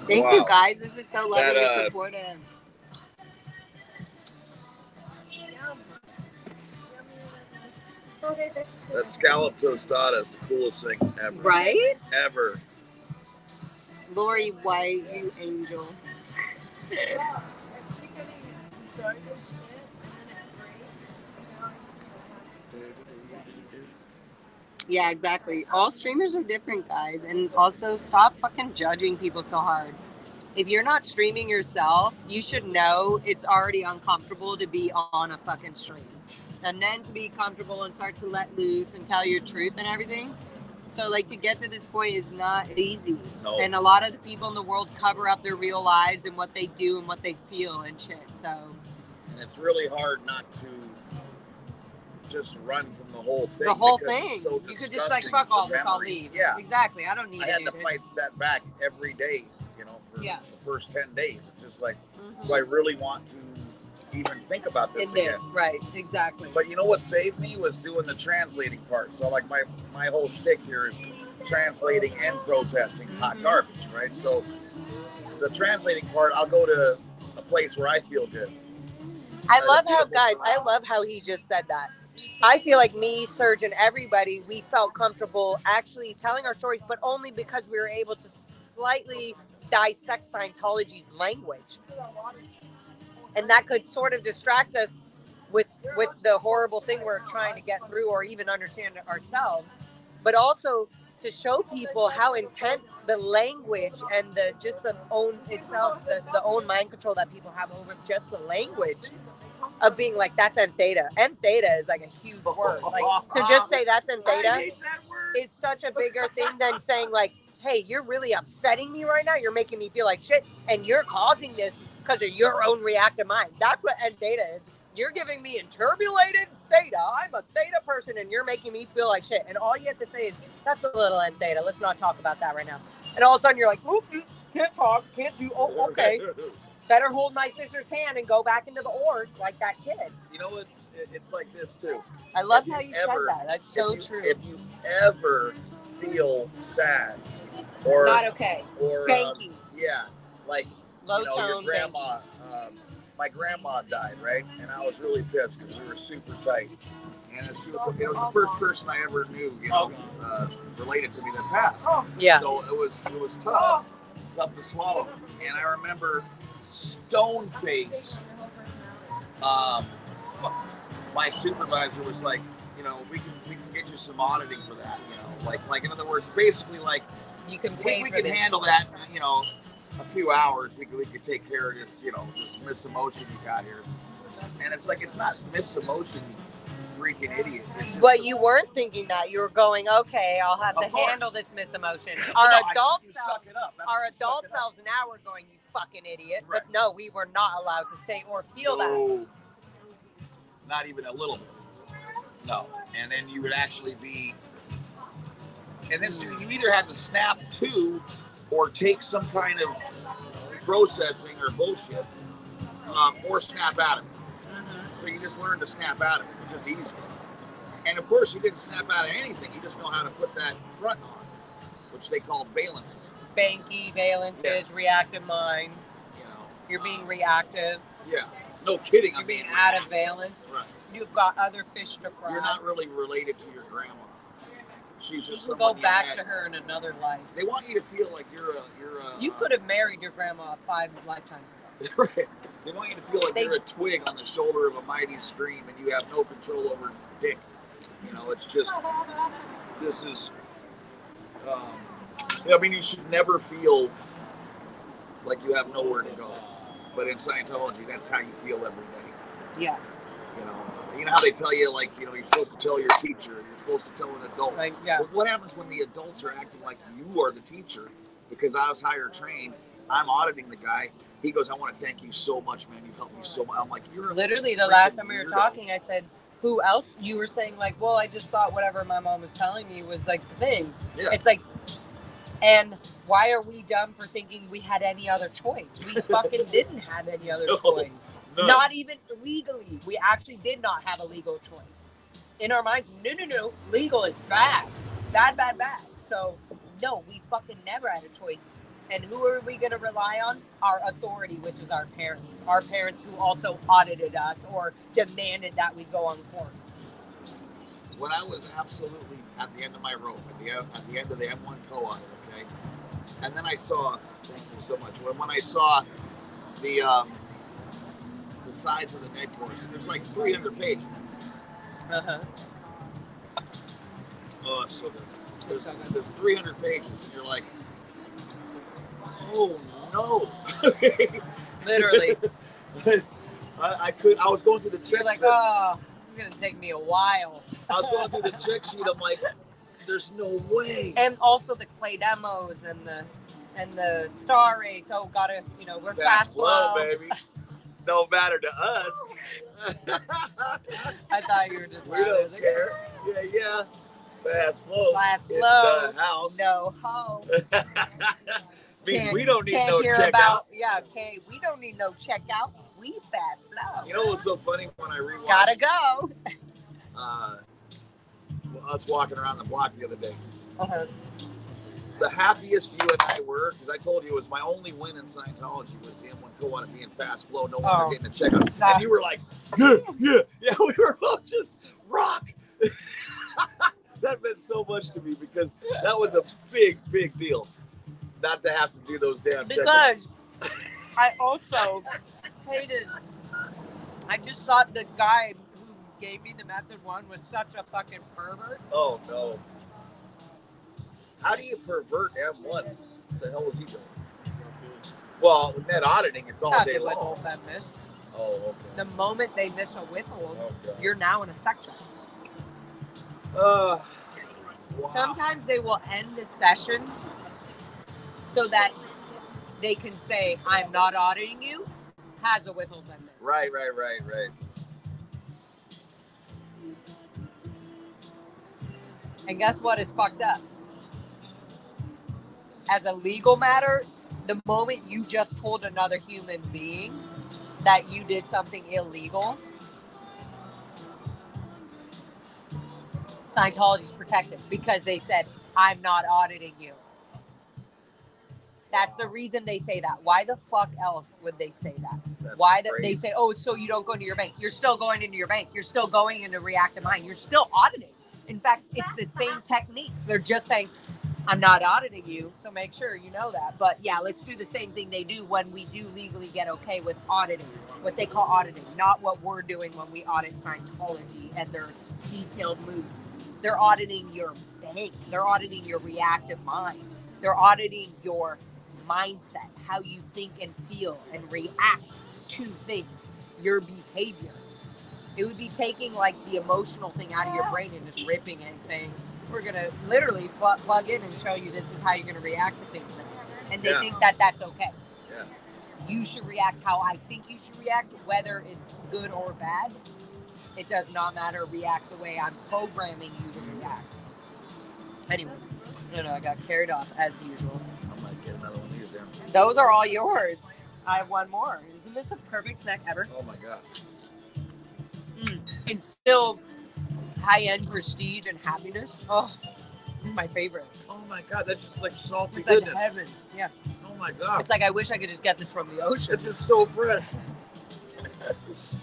[SPEAKER 1] Thank
[SPEAKER 4] Wow.
[SPEAKER 1] you, guys. This is so lovely
[SPEAKER 4] That,
[SPEAKER 1] and supportive.
[SPEAKER 4] That scallop tostada is the coolest thing ever.
[SPEAKER 1] Right?
[SPEAKER 4] Ever.
[SPEAKER 1] Lori White, you angel. Yeah, exactly. All streamers are different, guys. And also, stop fucking judging people so hard. If you're not streaming yourself, you should know it's already uncomfortable to be on a fucking stream. And then to be comfortable and start to let loose and tell your truth and everything. So, like, to get to this point is not easy.
[SPEAKER 4] No.
[SPEAKER 1] And a lot of the people in the world cover up their real lives and what they do and what they feel and shit. So,
[SPEAKER 4] And it's really hard not to just run from the whole thing.
[SPEAKER 1] the whole
[SPEAKER 4] because
[SPEAKER 1] thing.
[SPEAKER 4] it's so
[SPEAKER 1] You could just, like,
[SPEAKER 4] disgusting,
[SPEAKER 1] fuck all
[SPEAKER 4] the
[SPEAKER 1] this, I'll
[SPEAKER 4] memories.
[SPEAKER 1] leave.
[SPEAKER 4] Yeah.
[SPEAKER 1] Exactly. I don't need
[SPEAKER 4] I
[SPEAKER 1] to
[SPEAKER 4] had
[SPEAKER 1] do
[SPEAKER 4] to
[SPEAKER 1] this.
[SPEAKER 4] fight that back every day, you know, for
[SPEAKER 1] Yeah.
[SPEAKER 4] the first 10 days. It's just like,
[SPEAKER 1] Mhm.
[SPEAKER 4] do I really want to even think about this
[SPEAKER 1] In this,
[SPEAKER 4] again?
[SPEAKER 1] right. Exactly.
[SPEAKER 4] But you know what saved me was doing the translating part. So like my whole shtick here is translating and protesting hot
[SPEAKER 1] Mhm.
[SPEAKER 4] garbage, right? So the translating part, I'll go to a place where I feel good.
[SPEAKER 1] I
[SPEAKER 4] Right,
[SPEAKER 1] love
[SPEAKER 4] a
[SPEAKER 1] how,
[SPEAKER 4] beautiful
[SPEAKER 1] guys, I
[SPEAKER 4] smile.
[SPEAKER 1] love how he just said that. I feel like me, Serge, and everybody, we felt comfortable actually telling our stories, but only because we were able to slightly dissect Scientology's language. And that could sort of distract us with the horrible thing we're trying to get through or even understand ourselves. But also to show people how intense the language and the own itself, the own mind control that people have over just the language of being like, that's N theta. N theta is like a huge word. Like, to just say that's N
[SPEAKER 4] I
[SPEAKER 1] theta
[SPEAKER 4] hate that word.
[SPEAKER 1] is such a bigger thing than saying like, hey, you're really upsetting me right now. You're making me feel like shit. And you're causing this because of your own reactive mind. That's what N theta is. You're giving me interbulated theta. I'm a theta person and you're making me feel like shit. And all you have to say is, that's a little N theta. Let's not talk about that right now. And all of a sudden you're like, oop, can't talk, can't do, oh, okay. Better hold my sister's hand and go back into the org like that kid.
[SPEAKER 4] You know, it's like this too.
[SPEAKER 1] I love
[SPEAKER 4] If
[SPEAKER 1] how
[SPEAKER 4] you
[SPEAKER 1] you
[SPEAKER 4] ever-
[SPEAKER 1] said that. That's so
[SPEAKER 4] If you-
[SPEAKER 1] true.
[SPEAKER 4] If you ever feel sad or
[SPEAKER 1] Not okay.
[SPEAKER 4] or
[SPEAKER 1] Cranky.
[SPEAKER 4] yeah, like
[SPEAKER 1] Low
[SPEAKER 4] you know,
[SPEAKER 1] tone.
[SPEAKER 4] your grandma. My grandma died, right? And I was really pissed because we were super tight. And it was the first person I ever knew, you know, related to me that passed.
[SPEAKER 1] Yeah.
[SPEAKER 4] So it was tough to swallow. And I remember stone face
[SPEAKER 2] my supervisor was like, you know, we can get you some auditing for that, you know, like in other words, basically like
[SPEAKER 1] You can pay
[SPEAKER 2] we
[SPEAKER 1] for
[SPEAKER 2] can
[SPEAKER 1] this.
[SPEAKER 2] handle that, you know, a few hours. We could take care of this, you know, this misemotion you got here. And it's like, it's not misemotion, you freaking idiot. It's just
[SPEAKER 1] But you weren't thinking that. You were going, okay, I'll have to
[SPEAKER 2] Of course.
[SPEAKER 1] handle this misemotion.
[SPEAKER 2] No,
[SPEAKER 1] Our
[SPEAKER 2] you
[SPEAKER 1] adult
[SPEAKER 2] suck it up. That's
[SPEAKER 1] our
[SPEAKER 2] what you
[SPEAKER 1] adult
[SPEAKER 2] suck it up.
[SPEAKER 1] selves now were going, you fucking idiot.
[SPEAKER 2] Right.
[SPEAKER 1] But no, we were not allowed to say or feel that.
[SPEAKER 2] No, not even a little bit. No. And then you would actually be, and then so you either had to snap to or take some kind of processing or bullshit, or snap out of it. So you just learned to snap out of it. It's just easier. And of course, you didn't snap out of anything. You just know how to put that front on, which they call valences.
[SPEAKER 1] Banky, valences, reactive mind.
[SPEAKER 2] You know.
[SPEAKER 1] You're being reactive.
[SPEAKER 2] Yeah. No kidding.
[SPEAKER 1] You're being out of valence.
[SPEAKER 2] Right.
[SPEAKER 1] You've got other fish to fry.
[SPEAKER 2] You're not really related to your grandma. She's
[SPEAKER 1] You
[SPEAKER 2] just
[SPEAKER 1] can
[SPEAKER 2] someone
[SPEAKER 1] go
[SPEAKER 2] you
[SPEAKER 1] back
[SPEAKER 2] met.
[SPEAKER 1] to her in another life.
[SPEAKER 2] They want you to feel like you're a
[SPEAKER 1] You could have married your grandma 5 lifetimes ago.
[SPEAKER 2] right. They want you to feel like you're a twig on the shoulder of a mighty stream and you have no control over dick. You know, it's just, this is, I mean, you should never feel like you have nowhere to go. But in Scientology, that's how you feel every day.
[SPEAKER 1] Yeah.
[SPEAKER 2] You know how they tell you, like, you know, you're supposed to tell your teacher, you're supposed to tell an adult.
[SPEAKER 1] Like, yeah.
[SPEAKER 2] But what happens when the adults are acting like you are the teacher? Because I was higher trained, I'm auditing the guy. He goes, I want to thank you so much, man. You've helped me so much. I'm like, you're
[SPEAKER 1] Literally, the last time we were talking, I said, who else? You were saying, like, well, I just thought whatever my mom was telling me was, like, the thing.
[SPEAKER 2] Yeah.
[SPEAKER 1] It's like, and why are we dumb for thinking we had any other choice? We fucking didn't have any other choice.
[SPEAKER 2] None.
[SPEAKER 1] Not even legally. We actually did not have a legal choice. In our minds, no. Legal is bad. Bad. So, no, we fucking never had a choice. And who are we going to rely on? Our authority, which is our parents. Our parents who also audited us or demanded that we go on course.
[SPEAKER 2] When I was absolutely at the end of my rope, at the end of the M1 co-audit, okay? And then I saw, thank you so much, when I saw the size of the neg course, there's like 300 pages.
[SPEAKER 1] Uh-huh.
[SPEAKER 2] Oh, it's so good. There's 300 pages, and you're like, oh no.
[SPEAKER 1] Literally.
[SPEAKER 2] I was going through the check.
[SPEAKER 1] You're like, oh, it's going to take me a while.
[SPEAKER 2] I was going through the check sheet. I'm like, there's no way.
[SPEAKER 1] And also the clay demos and the star rates. Oh, gotta, we're fast flow.
[SPEAKER 2] baby. No matter to us.
[SPEAKER 1] I thought you were just
[SPEAKER 2] We don't care. Yeah. Fast flow.
[SPEAKER 1] Fast
[SPEAKER 2] in
[SPEAKER 1] flow.
[SPEAKER 2] the house.
[SPEAKER 1] No ho.
[SPEAKER 2] Means we don't need
[SPEAKER 1] can't
[SPEAKER 2] no
[SPEAKER 1] hear
[SPEAKER 2] checkout.
[SPEAKER 1] about, we don't need no checkout. We fast flow.
[SPEAKER 2] You know what's so funny when I rewatched?
[SPEAKER 1] Gotta go.
[SPEAKER 2] Us walking around the block the other day.
[SPEAKER 1] Uh-huh.
[SPEAKER 2] The happiest you and I were, because I told you it was my only win in Scientology, was the M1 co-audit being fast flow, no longer getting the checkouts. And you were like, yeah, we were both just rock. That meant so much to me because that was a big deal. Not to have to do those damn checkouts.
[SPEAKER 1] Because I also hated, I just thought the guy who gave me the method one was such a fucking pervert.
[SPEAKER 2] Oh, no. How do you pervert M1? What the hell was he doing? Well, with net auditing, it's all day long.
[SPEAKER 1] Withhold that miss.
[SPEAKER 2] Oh, okay.
[SPEAKER 1] The moment they miss a withhold,
[SPEAKER 2] Okay.
[SPEAKER 1] you're now in a section.
[SPEAKER 2] Wow.
[SPEAKER 1] Sometimes they will end the session so that they can say, I'm not auditing you, has a withhold that miss.
[SPEAKER 2] Right.
[SPEAKER 1] And guess what is fucked up? As a legal matter, the moment you just told another human being that you did something illegal, Scientology is protected because they said, I'm not auditing you. That's the reason they say that. Why the fuck else would they say that?
[SPEAKER 2] That's
[SPEAKER 1] They
[SPEAKER 2] crazy.
[SPEAKER 1] say, oh, so you don't go into your bank. You're still going into your bank. You're still going into reactive mind. You're still auditing. In fact, it's the same techniques. They're just saying, I'm not auditing you, so make sure you know that. But yeah, let's do the same thing they do when we do legally get okay with auditing, what they call auditing, not what we're doing when we audit Scientology and their detailed moves. They're auditing your bank. They're auditing your reactive mind. They're auditing your mindset, how you think and feel and react to things, your behavior. It would be taking like the emotional thing out of your brain and just ripping it and saying, we're going to literally plug in and show you this is how you're going to react to things. And they think that that's okay.
[SPEAKER 2] Yeah.
[SPEAKER 1] You should react how I think you should react, whether it's good or bad. It does not matter. React the way I'm programming you to react. Anyways, I got carried off as usual.
[SPEAKER 2] I might get another one of these down.
[SPEAKER 1] Those are all yours. I have one more. Isn't this a perfect snack ever?
[SPEAKER 2] Oh my God.
[SPEAKER 1] It's still high-end prestige and happiness. Oh, my favorite.
[SPEAKER 2] Oh my God, that's just like salty
[SPEAKER 1] It's
[SPEAKER 2] goodness.
[SPEAKER 1] like heaven. Yeah.
[SPEAKER 2] Oh my God.
[SPEAKER 1] It's like I wish I could just get this from the ocean.
[SPEAKER 2] It's just so fresh.
[SPEAKER 1] It's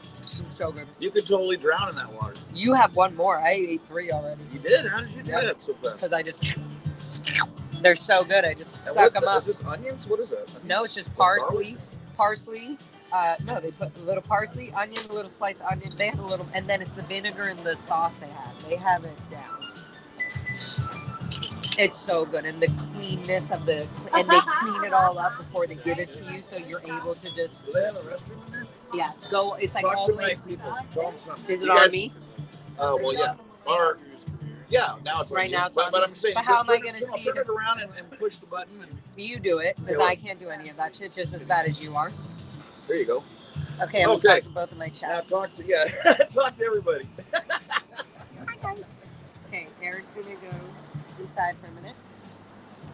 [SPEAKER 1] so good.
[SPEAKER 2] You could totally drown in that water.
[SPEAKER 1] You have one more. I ate 3 already.
[SPEAKER 2] You did? How did you do that so fast?
[SPEAKER 1] Because I just... They're so good. I just
[SPEAKER 2] And
[SPEAKER 1] suck them up.
[SPEAKER 2] Is this onions? What is that?
[SPEAKER 1] No, it's just parsley. Parsley. No, they put a little parsley, onion, a little sliced onion. They have a little, and then it's the vinegar and the sauce they have. They have it down. It's so good, and the cleanness of the, and they clean it all up before they give it to you, so you're able to just,
[SPEAKER 2] Do they have a restroom in there?
[SPEAKER 1] yeah, go. It's like
[SPEAKER 2] Talk
[SPEAKER 1] all
[SPEAKER 2] to
[SPEAKER 1] the
[SPEAKER 2] my
[SPEAKER 1] way.
[SPEAKER 2] people. Tell them something.
[SPEAKER 1] Is it
[SPEAKER 2] You
[SPEAKER 1] on
[SPEAKER 2] guys-
[SPEAKER 1] me?
[SPEAKER 2] Well, yeah. Or, yeah, now it's on
[SPEAKER 1] Right
[SPEAKER 2] you.
[SPEAKER 1] now it's
[SPEAKER 2] but,
[SPEAKER 1] on
[SPEAKER 2] but
[SPEAKER 1] me.
[SPEAKER 2] I'm saying,
[SPEAKER 1] But how am I
[SPEAKER 2] turn
[SPEAKER 1] gonna
[SPEAKER 2] it-
[SPEAKER 1] see
[SPEAKER 2] turn it around and push the button, and
[SPEAKER 1] You do it, because
[SPEAKER 2] Yeah, well-
[SPEAKER 1] I can't do any of that shit just as bad as you are.
[SPEAKER 2] there you go.
[SPEAKER 1] Okay, I'm gonna
[SPEAKER 2] Okay.
[SPEAKER 1] talk to both of my
[SPEAKER 2] Now
[SPEAKER 1] chats.
[SPEAKER 2] talk to talk to everybody.
[SPEAKER 1] Okay, Eric's gonna go inside for a minute.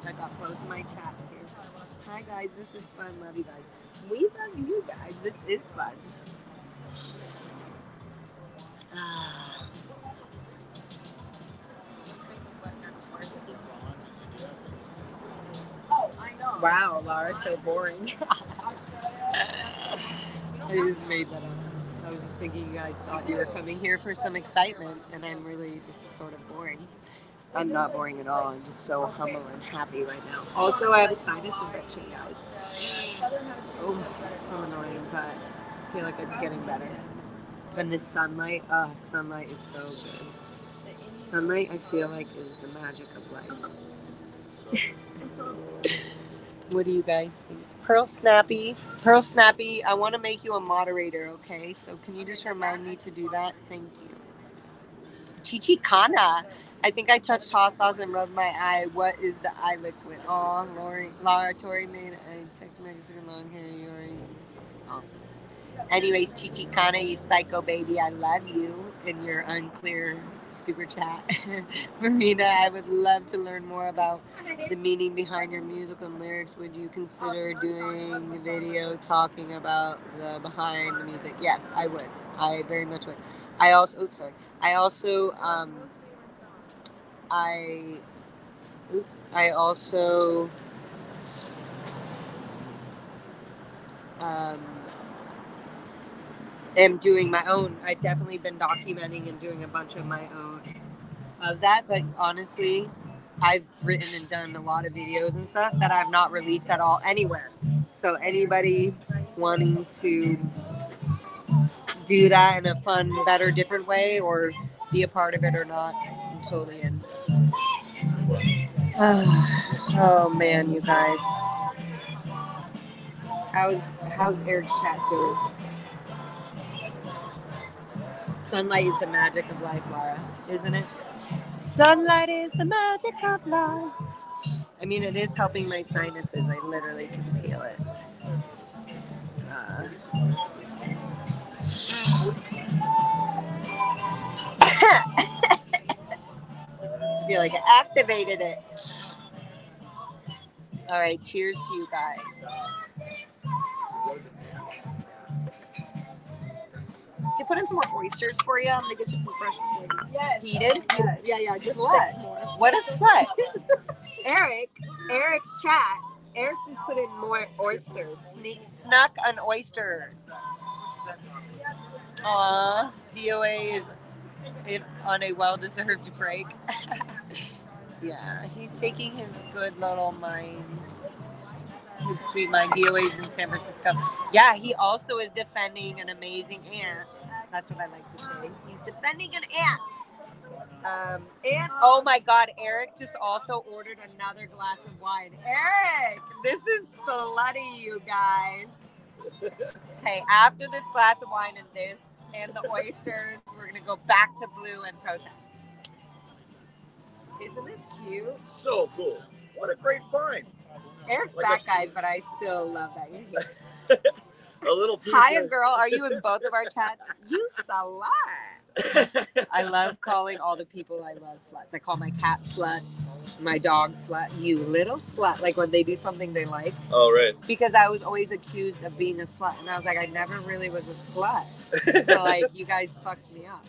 [SPEAKER 1] I got both of my chats here. Hi guys, this is fun. Love you guys. We love you guys. This is fun.
[SPEAKER 3] Oh, I know.
[SPEAKER 1] Wow, Laura's so boring. I just made that up. I was just thinking you guys thought you were coming here for some excitement, and I'm really just sort of boring. I'm not boring at all. I'm just so humble and happy right now. Also, I have a sinus infection, guys. Oh, it's so annoying, but I feel like it's getting better. And this sunlight, sunlight is so good. Sunlight, I feel like, is the magic of life. What do you guys think? Pearl Snappy, I want to make you a moderator, okay? So can you just remind me to do that? Thank you. Chichicana. I think I touched hot sauce and rubbed my eye. What is the eye liquid? Oh, Laura Tori made a text Mexican long hair. You already. Oh. Anyways, Chichicana, you psycho baby, I love you in your unclear super chat. Marina, I would love to learn more about the meaning behind your music and lyrics. Would you consider doing the video talking about the behind the music? Yes, I would. I very much would. I also, am doing my own. I've definitely been documenting and doing a bunch of my own of that, but honestly, I've written and done a lot of videos and stuff that I've not released at all anywhere. So anybody wanting to do that in a fun, better, different way, or be a part of it or not, I'm totally in. Oh man, you guys. How's Eric's chat doing? Sunlight is the magic of life, Laura, isn't it? Sunlight is the magic of life. I mean, it is helping my sinuses. I literally can feel it. I feel like I activated it. All right, cheers to you guys.
[SPEAKER 3] Can put in some more oysters for you. I'm gonna get you some fresh ones.
[SPEAKER 1] Yes. Heated?
[SPEAKER 3] Yeah, just
[SPEAKER 1] Slut.
[SPEAKER 3] 6 more.
[SPEAKER 1] What a slut. Eric's chat. Eric just put in more oysters. Snuck an oyster. Aw, DOA is on a well-deserved break. Yeah, he's taking his good little mind, his sweet mind DOAs in San Francisco. Yeah, he also is defending an amazing aunt. That's what I like to say. He's defending an aunt. And oh my God, Eric just also ordered another glass of wine. Eric, this is slutty, you guys. Okay, after this glass of wine and the oysters, we're gonna go back to Blue and protest. Isn't this cute?
[SPEAKER 2] So cool. What a great find.
[SPEAKER 1] Eric's
[SPEAKER 2] Like
[SPEAKER 1] fat guy, but I still love that you're here.
[SPEAKER 2] A little piece
[SPEAKER 1] Hi, girl. Are you in both of our chats? You slut. I love calling all the people I love sluts. I call my cat sluts, my dog slut, you little slut. Like when they do something they like.
[SPEAKER 2] Oh, right.
[SPEAKER 1] Because I was always accused of being a slut. And I was like, I never really was a slut. So, like, you guys fucked me up.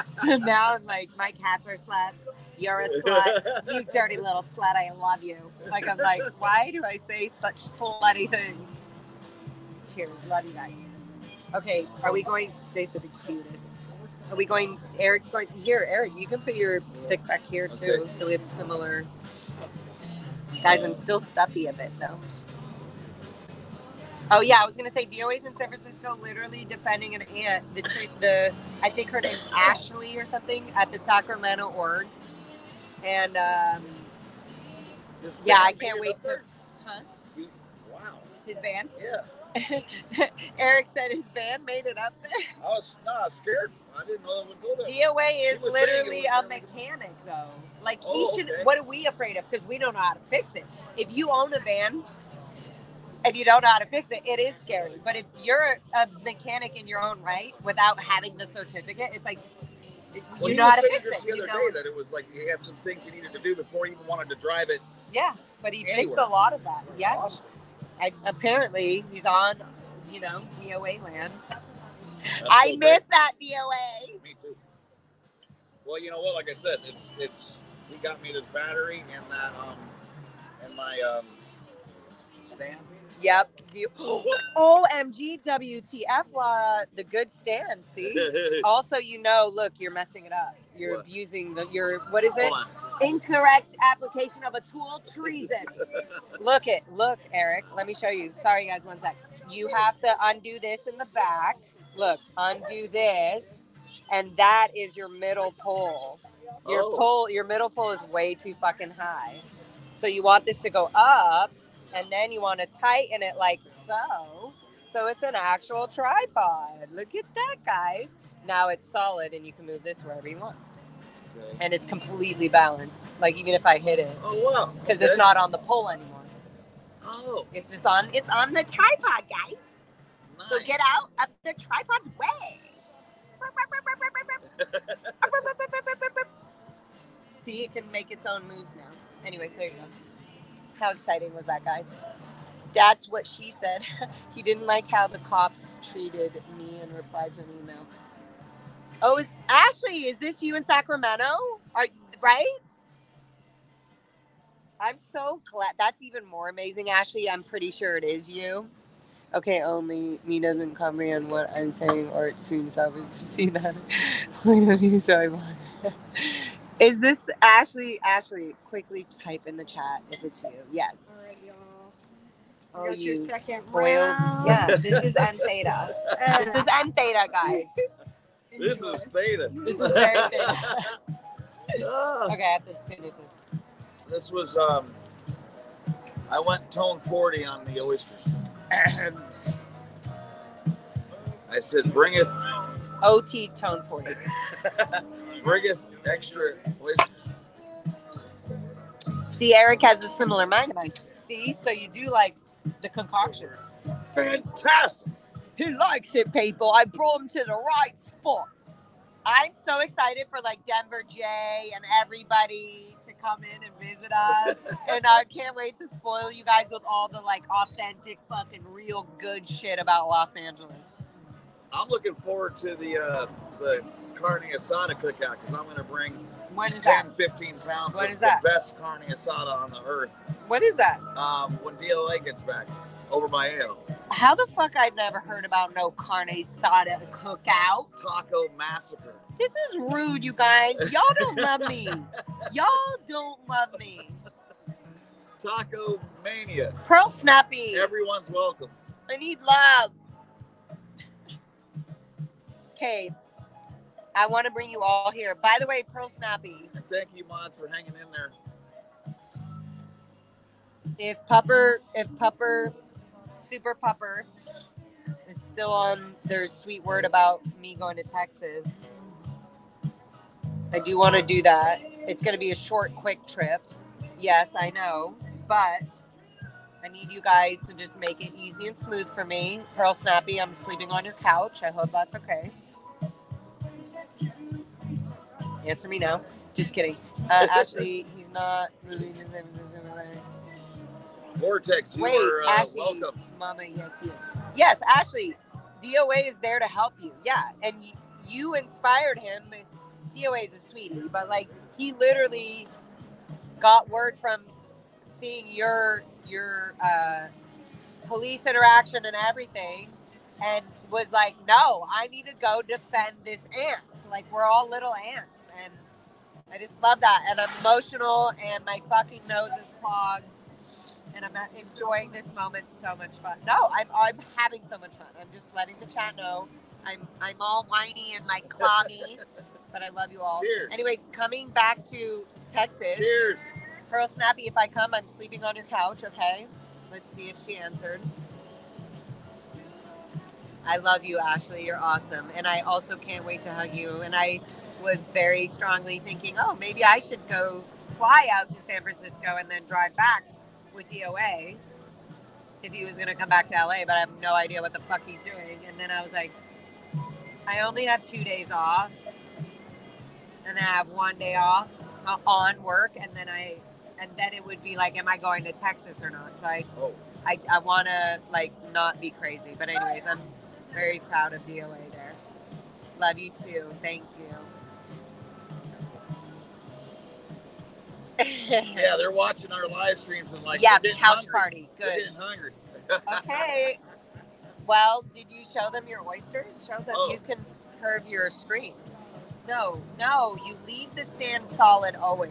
[SPEAKER 1] So now I'm like, my cats are sluts. You're a slut. You dirty little slut. I love you. Like, I'm like, why do I say such slutty things? Cheers. Love you guys. Okay, are we going? They said the cutest. Are we going? Eric's going. Here, Eric, you can put your stick back here too. Okay. So we have similar. Guys, I'm still stuffy a bit though. Oh yeah, I was gonna say DOA's in San Francisco, literally defending an aunt. I think her name's Ashley or something at the Sacramento org, and yeah, I can't wait to. Huh?
[SPEAKER 2] Wow.
[SPEAKER 1] His van.
[SPEAKER 2] Yeah.
[SPEAKER 1] Eric said his van made it up there.
[SPEAKER 2] I was not scared. I didn't know it would go there.
[SPEAKER 1] DOA is literally a mechanic, though. Like, he should. Okay. What are we afraid of? Because we don't know how to fix it. If you own a van and you don't know how to fix it, it is scary. But if you're a mechanic in your own right without having the certificate, it's like, you know how to fix it.
[SPEAKER 2] The other day that it was like he had some things he needed to do before he even wanted to drive it.
[SPEAKER 1] Yeah, but he fixed a lot of that. Yeah.
[SPEAKER 2] Awesome.
[SPEAKER 1] Apparently, he's on, DOA land. I miss that DOA.
[SPEAKER 2] Me too. Well, you know what? Like I said, it's he got me this battery and that and my stand.
[SPEAKER 1] Yep. OMG, WTF, Laura, the good stand. See. Also, look, you're messing it up. You're abusing what is it? Incorrect application of a tool, treason. Look, Eric. Let me show you. Sorry, guys. 1 sec. You have to undo this in the back. Look, undo this, and that is your middle pole. Your middle pole is way too fucking high. So you want this to go up, and then you want to tighten it like so. So it's an actual tripod. Look at that, guys. Now it's solid, and you can move this wherever you want. Okay. And it's completely balanced. Like, even if I hit it.
[SPEAKER 2] Oh, wow.
[SPEAKER 1] Because it's not on the pole anymore.
[SPEAKER 2] Oh.
[SPEAKER 1] It's on the tripod, guys. Nice. So get out of the tripod's way. See, it can make its own moves now. Anyways, there you go. How exciting was that, guys? That's what she said. He didn't like how the cops treated me in reply to an email. Oh, Ashley, is this you in Sacramento? Right? I'm so glad. That's even more amazing, Ashley. I'm pretty sure it is you. Okay, only me doesn't comprehend what I'm saying, or it seems salvage. See that? Sorry. Is this Ashley? Ashley, quickly type in the chat if it's you. Yes.
[SPEAKER 3] All right, y'all.
[SPEAKER 1] Oh,
[SPEAKER 3] got your second
[SPEAKER 1] spoiled.
[SPEAKER 3] round.
[SPEAKER 1] Yeah, this is N Theta. This is N Theta, guys.
[SPEAKER 2] This is Theta.
[SPEAKER 1] This is very Theta. Okay, I have to finish it.
[SPEAKER 2] This was, I went tone 40 on the oysters. I said, bringeth.
[SPEAKER 1] OT tone 40.
[SPEAKER 2] Bringeth extra oysters.
[SPEAKER 1] See, Eric has a similar mind of mine. See, so you do like the concoction.
[SPEAKER 2] Fantastic.
[SPEAKER 1] He likes it, people. I brought him to the right spot. I'm so excited for like Denver J and everybody to come in and visit us. And I can't wait to spoil you guys with all the like authentic fucking real good shit about Los Angeles.
[SPEAKER 2] I'm looking forward to the carne asada cookout because I'm going to bring 15 pounds of the best carne asada on the earth.
[SPEAKER 1] What is that?
[SPEAKER 2] When DLA gets back over by Ale.
[SPEAKER 1] How the fuck I'd never heard about no carne asada cookout?
[SPEAKER 2] Taco massacre.
[SPEAKER 1] This is rude, you guys. Y'all don't love me. Y'all don't love me.
[SPEAKER 2] Taco mania.
[SPEAKER 1] Pearl Snappy.
[SPEAKER 2] Everyone's welcome.
[SPEAKER 1] I need love. Okay. I want to bring you all here. By the way, Pearl Snappy.
[SPEAKER 2] And thank you, mods, for hanging in there.
[SPEAKER 1] If Pupper, Super Pupper is still on their sweet word about me going to Texas, I do want to do that. It's going to be a short, quick trip. Yes, I know, but I need you guys to just make it easy and smooth for me. Pearl Snappy, I'm sleeping on your couch. I hope that's okay. Answer me now. Just kidding. Ashley, he's not really...
[SPEAKER 2] Vortex, you
[SPEAKER 1] Wait,
[SPEAKER 2] are
[SPEAKER 1] Ashley,
[SPEAKER 2] welcome.
[SPEAKER 1] Mama, yes, he is. Yes, Ashley, DOA is there to help you. Yeah, and you inspired him. DOA is a sweetie, but like he literally got word from seeing your police interaction and everything, and was like, no, I need to go defend this ant. Like we're all little ants, and I just love that. And I'm emotional, and my fucking nose is clogged. And I'm enjoying this moment so much fun. No, I'm having so much fun. I'm just letting the chat know I'm all whiny and like cloggy, but I love you all.
[SPEAKER 2] Cheers.
[SPEAKER 1] Anyways, coming back to Texas.
[SPEAKER 2] Cheers.
[SPEAKER 1] Pearl Snappy, if I come, I'm sleeping on your couch, okay? Let's see if she answered. I love you, Ashley. You're awesome. And I also can't wait to hug you. And I was very strongly thinking, oh, maybe I should go fly out to San Francisco and then drive back with DOA if he was going to come back to LA, but I have no idea what the fuck he's doing. And then I was like, I only have 2 days off, and then I have 1 day off on work, and then it would be like, am I going to Texas or not? So I want to like not be crazy, but anyways, I'm very proud of DOA there. Love you too. Thank you.
[SPEAKER 2] Yeah, they're watching our live streams and like,
[SPEAKER 1] yeah,
[SPEAKER 2] they're
[SPEAKER 1] couch
[SPEAKER 2] hungry.
[SPEAKER 1] party.
[SPEAKER 2] They're
[SPEAKER 1] Good.
[SPEAKER 2] getting hungry.
[SPEAKER 1] Okay. Well, did you show them your oysters? Show them.
[SPEAKER 2] Oh.
[SPEAKER 1] You can curve your screen. No, you leave the stand solid always.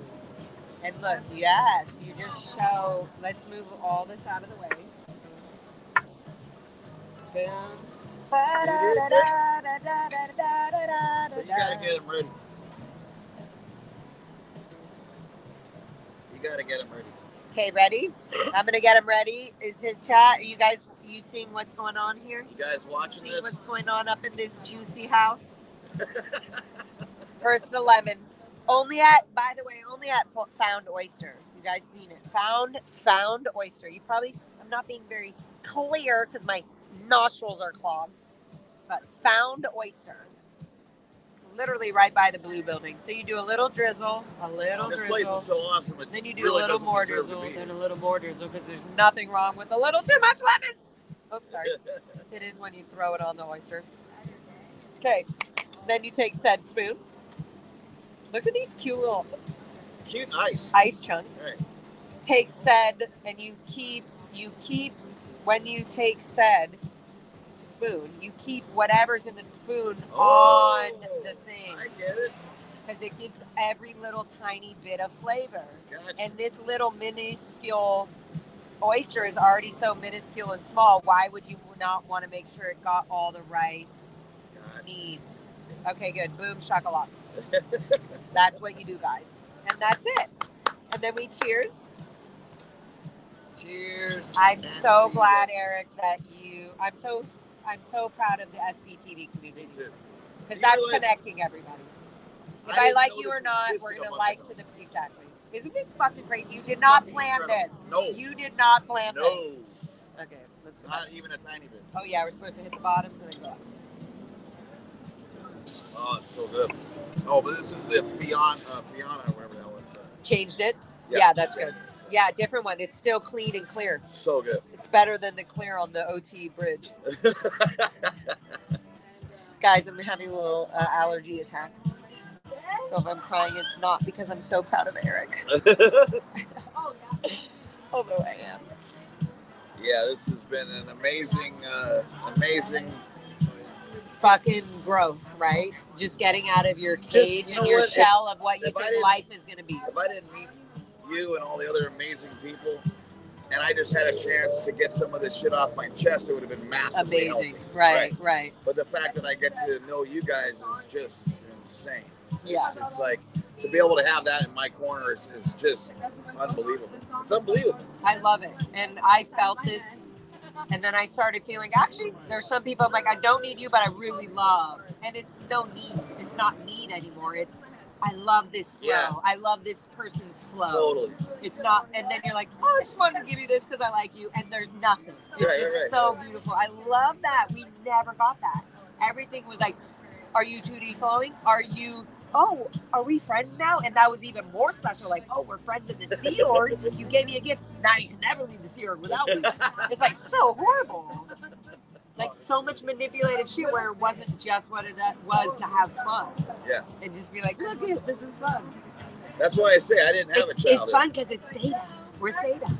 [SPEAKER 1] And look, yes, you just show. Let's move all this out of the way. Boom.
[SPEAKER 2] So you gotta get them ready. You gotta get them ready.
[SPEAKER 1] Okay, ready? I'm gonna get him ready. Is his chat? Are you guys seeing what's going on here?
[SPEAKER 2] You guys watching
[SPEAKER 1] See
[SPEAKER 2] this?
[SPEAKER 1] what's going on up in this juicy house? First the lemon. By the way, only at Found Oyster. You guys seen it? Found Oyster. I'm not being very clear because my nostrils are clogged. But Found Oyster. It's literally right by the Blue Building. So you do a little drizzle,
[SPEAKER 2] This place is so awesome.
[SPEAKER 1] then you do
[SPEAKER 2] really
[SPEAKER 1] a little
[SPEAKER 2] doesn't
[SPEAKER 1] more
[SPEAKER 2] deserve to
[SPEAKER 1] drizzle,
[SPEAKER 2] be
[SPEAKER 1] then
[SPEAKER 2] here.
[SPEAKER 1] a little more drizzle, because there's nothing wrong with a little too much lemon. Oops, sorry. It is when you throw it on the oyster. Okay, then you take said spoon. Look at these cute little
[SPEAKER 2] Cute ice.
[SPEAKER 1] ice chunks.
[SPEAKER 2] Right.
[SPEAKER 1] Take said, and you keep, when you take said spoon, you keep whatever's in the spoon on the thing.
[SPEAKER 2] I get it.
[SPEAKER 1] Because it gives every little tiny bit of flavor.
[SPEAKER 2] Gotcha.
[SPEAKER 1] And this little minuscule oyster is already so minuscule and small. Why would you not want to make sure it got all the right needs? Okay, good. Boom, shakalaka. That's what you do, guys. And that's it. And then we cheers.
[SPEAKER 2] Cheers.
[SPEAKER 1] I'm so
[SPEAKER 2] Cheers.
[SPEAKER 1] glad, Eric, that I'm so proud of the SBTV community.
[SPEAKER 2] Me too.
[SPEAKER 1] Because
[SPEAKER 2] You
[SPEAKER 1] that's
[SPEAKER 2] realize-
[SPEAKER 1] connecting everybody. If
[SPEAKER 2] I
[SPEAKER 1] I
[SPEAKER 2] didn't
[SPEAKER 1] like you
[SPEAKER 2] notice
[SPEAKER 1] or
[SPEAKER 2] the
[SPEAKER 1] not,
[SPEAKER 2] system
[SPEAKER 1] we're going to
[SPEAKER 2] on
[SPEAKER 1] like
[SPEAKER 2] that,
[SPEAKER 1] to the... Exactly. Isn't this fucking crazy? You did not plan this.
[SPEAKER 2] No.
[SPEAKER 1] You did not plan
[SPEAKER 2] No.
[SPEAKER 1] this. Okay, let's go.
[SPEAKER 2] Not even a tiny bit.
[SPEAKER 1] Oh, yeah, we're supposed to hit the bottoms and then go up.
[SPEAKER 2] Oh, it's so good. Oh, but this is the Fiona, whatever the hell it's.
[SPEAKER 1] Changed it? Yeah, that's good. Yeah, different one. It's still clean and clear.
[SPEAKER 2] So good.
[SPEAKER 1] It's better than the clear on the OT bridge. Guys, I'm having a little allergy attack. So if I'm crying, it's not because I'm so proud of Eric. Although I am.
[SPEAKER 2] Yeah, this has been an amazing, amazing.
[SPEAKER 1] Fucking growth, right? Just getting out of your cage
[SPEAKER 2] you know
[SPEAKER 1] and your
[SPEAKER 2] what?
[SPEAKER 1] shell of what you
[SPEAKER 2] if I
[SPEAKER 1] think
[SPEAKER 2] didn't-
[SPEAKER 1] life is going to be.
[SPEAKER 2] If I didn't meet you and all the other amazing people, and I just had a chance to get some of this shit off my chest, it would have been massively
[SPEAKER 1] Amazing.
[SPEAKER 2] healthy.
[SPEAKER 1] Right.
[SPEAKER 2] But the fact that I get to know you guys is just insane.
[SPEAKER 1] Yeah.
[SPEAKER 2] It's like, to be able to have that in my corner is just unbelievable. It's unbelievable.
[SPEAKER 1] I love it. And I felt this. And then I started feeling, actually, there's some people I'm like, I don't need you, but I really love. And it's no need. It's not need anymore. It's, I love this flow.
[SPEAKER 2] Yeah.
[SPEAKER 1] I love this person's flow.
[SPEAKER 2] Totally.
[SPEAKER 1] It's not, and then you're like, oh, I just wanted to give you this because I like you. And there's nothing. It's
[SPEAKER 2] Right,
[SPEAKER 1] just
[SPEAKER 2] right.
[SPEAKER 1] so beautiful. I love that. We never got that. Everything was like, are you 2D flowing? Are you, oh, are we friends now? And that was even more special. Like, oh, we're friends in the Sea Org. You gave me a gift. Now you can never leave the Sea Org without me. It's like so horrible. Like so much manipulated shit where it wasn't just what it was to have fun.
[SPEAKER 2] Yeah.
[SPEAKER 1] And just be like, look it, this is fun.
[SPEAKER 2] That's why I say I didn't have a
[SPEAKER 1] It's
[SPEAKER 2] childhood.
[SPEAKER 1] fun because it's theta. We're theta.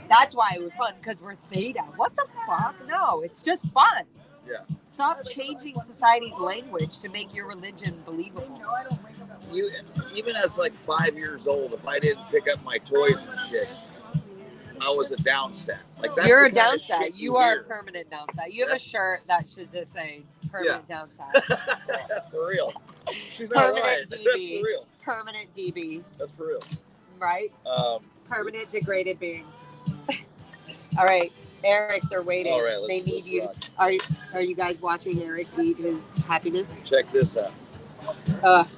[SPEAKER 1] That's why it was fun, because we're theta. What the fuck? No, it's just fun.
[SPEAKER 2] Yeah.
[SPEAKER 1] Stop changing society's language to make your religion believable.
[SPEAKER 2] You, even as like 5 years old, if I didn't pick up my toys and shit, I was a downstat. Like that's
[SPEAKER 1] You're a
[SPEAKER 2] the kind of
[SPEAKER 1] downside.
[SPEAKER 2] shit
[SPEAKER 1] You are a
[SPEAKER 2] hear.
[SPEAKER 1] permanent downside. You have a
[SPEAKER 2] That's-
[SPEAKER 1] shirt that should just say permanent downside.
[SPEAKER 2] For real. She's not
[SPEAKER 1] Permanent
[SPEAKER 2] lying. That's
[SPEAKER 1] DB.
[SPEAKER 2] for real.
[SPEAKER 1] Permanent DB,
[SPEAKER 2] That's for real.
[SPEAKER 1] right?
[SPEAKER 2] Um,
[SPEAKER 1] Permanent degraded being. All right, Eric, they're waiting.
[SPEAKER 2] all right, let's,
[SPEAKER 1] They need
[SPEAKER 2] let's
[SPEAKER 1] you.
[SPEAKER 2] rock.
[SPEAKER 1] Are you guys watching Eric eat his happiness?
[SPEAKER 2] Check this out.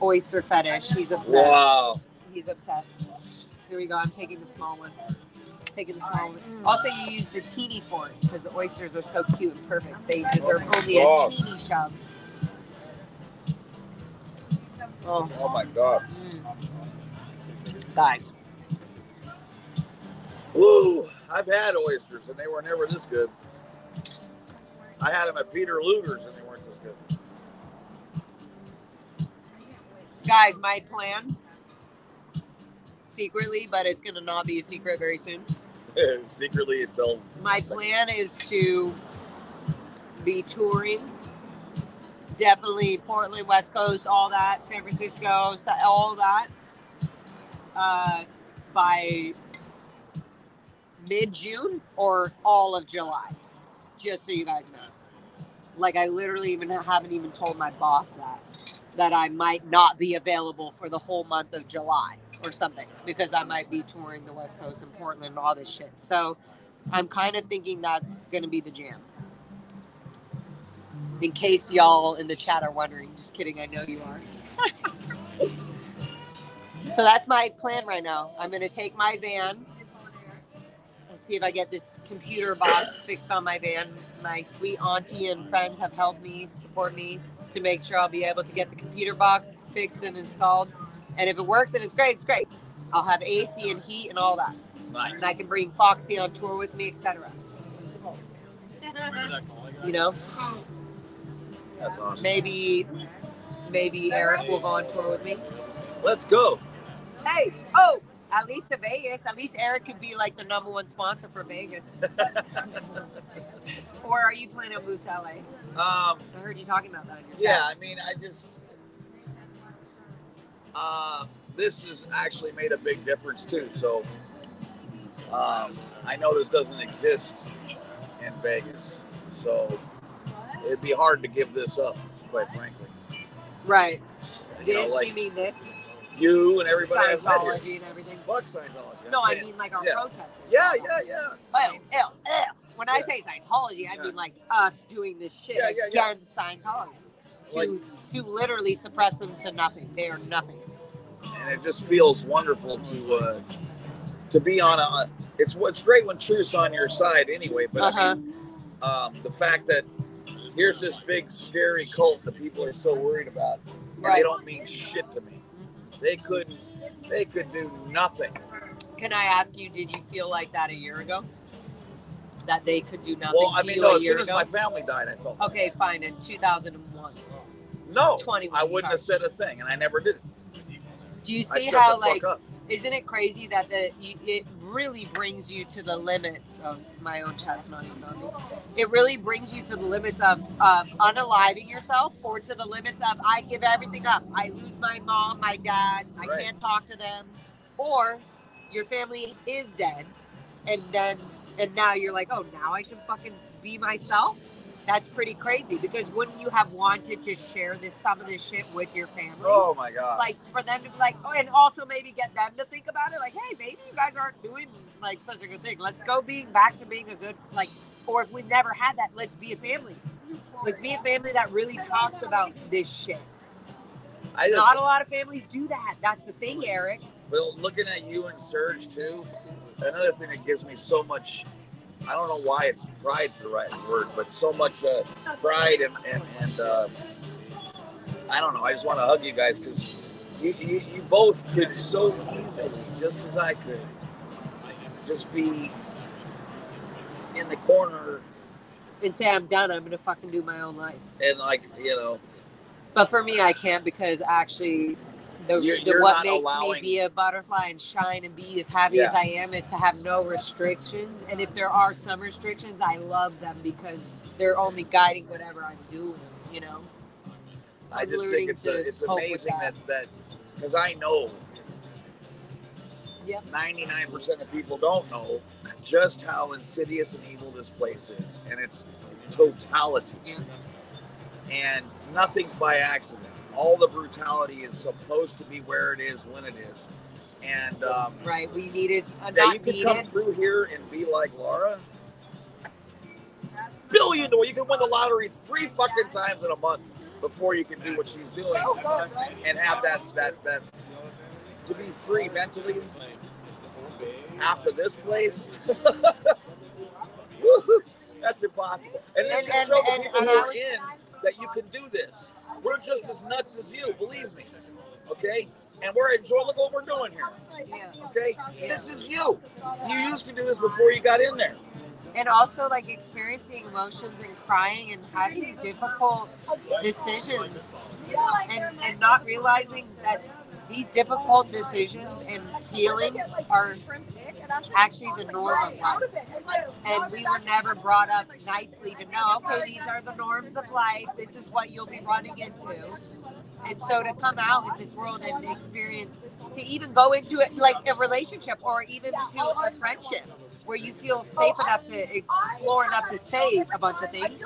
[SPEAKER 1] Oyster fetish. He's obsessed.
[SPEAKER 2] Wow.
[SPEAKER 1] He's obsessed. Here we go. I'm taking the small one. Taking the small one. Also, you use the teeny fork because the oysters are so cute and perfect. They deserve only a
[SPEAKER 2] God.
[SPEAKER 1] teeny shove. Oh,
[SPEAKER 2] Oh my God.
[SPEAKER 1] guys.
[SPEAKER 2] Woo. I've had oysters and they were never this good. I had them at Peter Luger's and they weren't this good.
[SPEAKER 1] Guys, my plan, secretly, but it's going to not be a secret very soon.
[SPEAKER 2] Secretly until
[SPEAKER 1] My plan is to be touring. Definitely Portland, West Coast, all that, San Francisco, all that. By mid-June or all of July. Just so you guys know. Like, I literally haven't even told my boss that I might not be available for the whole month of July or something, because I might be touring the West Coast and Portland and all this shit. So I'm kind of thinking that's going to be the jam. In case y'all in the chat are wondering. Just kidding, I know you are. So that's my plan right now. I'm going to take my van. I'll see if I get this computer box fixed on my van. My sweet auntie and friends have helped me, support me to make sure I'll be able to get the computer box fixed and installed. And if it works and it's great, it's great. I'll have AC and heat and all that.
[SPEAKER 2] nice.
[SPEAKER 1] And I can bring Foxy on tour with me, etc. You know,
[SPEAKER 2] That's awesome.
[SPEAKER 1] maybe Eric will go on tour with me.
[SPEAKER 2] Let's go.
[SPEAKER 1] Hey, oh, at least the Vegas. At least Eric could be like the #1 sponsor for Vegas. Or are you planning on moving to LA? I heard you talking about that in your
[SPEAKER 2] Yeah,
[SPEAKER 1] chat.
[SPEAKER 2] I mean, I just this has actually made a big difference too. So I know this doesn't exist in Vegas, so it'd be hard to give this up, quite frankly.
[SPEAKER 1] Right.
[SPEAKER 2] You know,
[SPEAKER 1] This,
[SPEAKER 2] like
[SPEAKER 1] you mean this?
[SPEAKER 2] you and everybody I've met here.
[SPEAKER 1] Scientology and everything.
[SPEAKER 2] Fuck Scientology.
[SPEAKER 1] No, I
[SPEAKER 2] saying.
[SPEAKER 1] mean like our
[SPEAKER 2] Yeah.
[SPEAKER 1] protesters.
[SPEAKER 2] Yeah.
[SPEAKER 1] Ew. When I
[SPEAKER 2] Yeah.
[SPEAKER 1] say Scientology, I
[SPEAKER 2] Yeah.
[SPEAKER 1] mean like us doing this shit
[SPEAKER 2] Yeah.
[SPEAKER 1] against Scientology.
[SPEAKER 2] Like-
[SPEAKER 1] To literally suppress them to nothing. They are nothing.
[SPEAKER 2] And it just feels wonderful to be on a. It's great when truth's on your side anyway. But I mean, the fact that here's this big scary cult that people are so worried about, and
[SPEAKER 1] Right.
[SPEAKER 2] they don't mean shit to me. They could do nothing.
[SPEAKER 1] Can I ask you, did you feel like that a year ago? That they could do nothing
[SPEAKER 2] Well, I
[SPEAKER 1] to
[SPEAKER 2] mean,
[SPEAKER 1] you
[SPEAKER 2] no.
[SPEAKER 1] a
[SPEAKER 2] As
[SPEAKER 1] year
[SPEAKER 2] soon as
[SPEAKER 1] ago?
[SPEAKER 2] my family died, I felt.
[SPEAKER 1] Okay, fine. In 2001.
[SPEAKER 2] No,
[SPEAKER 1] 21,
[SPEAKER 2] I wouldn't have
[SPEAKER 1] sorry.
[SPEAKER 2] said a thing, and I never did it.
[SPEAKER 1] Do you
[SPEAKER 2] I
[SPEAKER 1] see
[SPEAKER 2] shut
[SPEAKER 1] how
[SPEAKER 2] the
[SPEAKER 1] like
[SPEAKER 2] fuck up.
[SPEAKER 1] Isn't it crazy that it really brings you to the limits of my own chat's not even on me. It really brings you to the limits of unaliving yourself, or to the limits of I give everything up. I lose my mom, my dad. I
[SPEAKER 2] Right.
[SPEAKER 1] can't talk to them. Or your family is dead, and now you're like, oh, now I can fucking be myself. That's pretty crazy, because wouldn't you have wanted to share some of this shit with your family?
[SPEAKER 2] Oh my God.
[SPEAKER 1] Like, for them to be like, oh, and also maybe get them to think about it. Like, hey, maybe you guys aren't doing like such a good thing. Let's go back to being a good, like, or if we never had that, let's be a family. Let's be a family that really talks about this shit. Not a lot of families do that. That's the thing, Eric.
[SPEAKER 2] Well, looking at you and Serge too, another thing that gives me so much, I don't know why it's pride's the right word, but so much pride and I don't know. I just want to hug you guys, because you both could so easily, just as I could, just be in the corner
[SPEAKER 1] and say, I'm done. I'm going to fucking do my own life.
[SPEAKER 2] And like, you know.
[SPEAKER 1] But for me, I can't, because actually what makes me be a butterfly and shine and be as happy as I am is to have no restrictions. And if there are some restrictions, I love them, because they're only guiding whatever I'm doing, you know? So
[SPEAKER 2] I just think it's amazing that because I know 99% of people don't know just how insidious and evil this place is, and its totality. Yeah. And nothing's by accident. All the brutality is supposed to be where it is when it is. And
[SPEAKER 1] right, we needed
[SPEAKER 2] you can come through here and be like Laura. $1 billion. You can win the lottery 3 fucking times in a month before you can do what she's doing, and have that to be free mentally after this place. That's impossible. And then you show the people who are in that you can do this. We're just as nuts as you, believe me. Okay? And we're enjoying, look what we're doing here. Okay? This is you. You used to do this before you got in there.
[SPEAKER 1] And also, like, experiencing emotions and crying and having difficult decisions, and not realizing that these difficult decisions and feelings are actually the norm of life. And we were never brought up nicely to know, okay, these are the norms of life. This is what you'll be running into. And so to come out in this world and experience, to even go into it like a relationship, or even to a friendship where you feel safe enough to explore enough to say a bunch of things,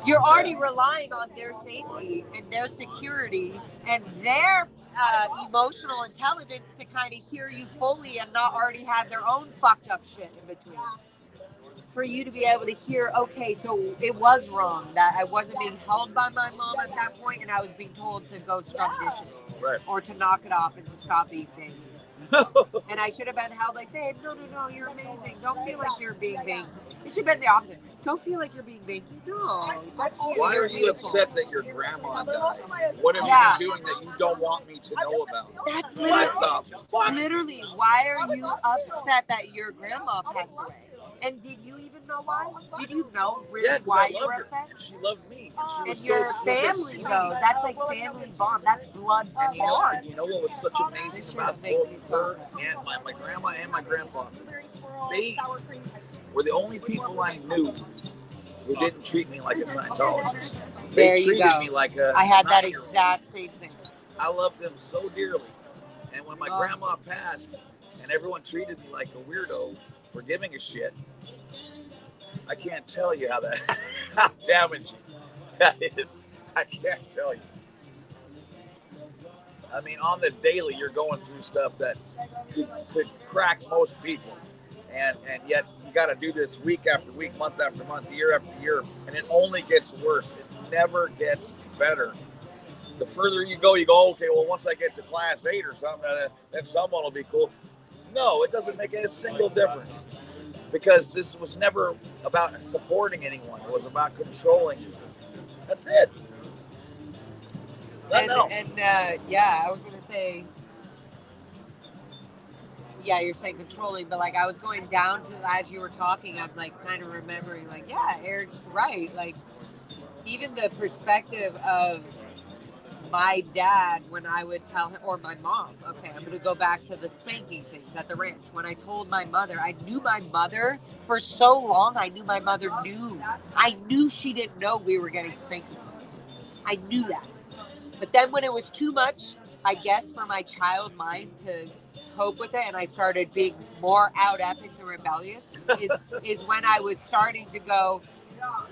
[SPEAKER 1] you're already relying on their safety and their security and their emotional intelligence to kind of hear you fully and not already have their own fucked up shit in between. For you to be able to hear, okay, so it was wrong that I wasn't being held by my mom at that point, and I was being told to go scrub dishes,
[SPEAKER 2] right,
[SPEAKER 1] or to knock it off and to stop being baby. And I should have been held like, babe, no, you're amazing. Don't feel like you're being vain. It should have been the opposite. Don't feel like you're being vain. No.
[SPEAKER 2] Why are you upset that your grandma died? What have you been doing that you don't want me to know about?
[SPEAKER 1] That's literally, why are you upset that your grandma passed away? And did you even know why? Did you know really why you were upset?
[SPEAKER 2] And she loved me.
[SPEAKER 1] And your family, though, that's like family bond. That's blood bond.
[SPEAKER 2] You know what was such amazing about both her and my grandma and my grandpa? They were the only people I knew who didn't treat me like a Scientologist. They treated me like a
[SPEAKER 1] I had that exact same thing.
[SPEAKER 2] I loved them so dearly. And when my grandma passed and everyone treated me like a weirdo for giving a shit, I can't tell you how damaging that is. I can't tell you. I mean, on the daily, you're going through stuff that could crack most people. And yet you got to do this week after week, month after month, year after year, and it only gets worse. It never gets better. The further you go, okay, well, once I get to class 8 or something, then someone will be cool. No, it doesn't make a single difference, because this was never about supporting anyone. It was about controlling you. That's it.
[SPEAKER 1] I was going to say, you're saying controlling, but like I was going down to, as you were talking, I'm like kind of remembering, like, Eric's right. Like, even the perspective of my dad, when I would tell him, or my mom, okay, I'm going to go back to the spanking things at the ranch. When I told my mother, I knew my mother for so long. I knew my mother knew. I knew she didn't know we were getting spanking. I knew that. But then when it was too much, I guess for my child mind to cope with it, and I started being more out ethics and rebellious, is when I was starting to go,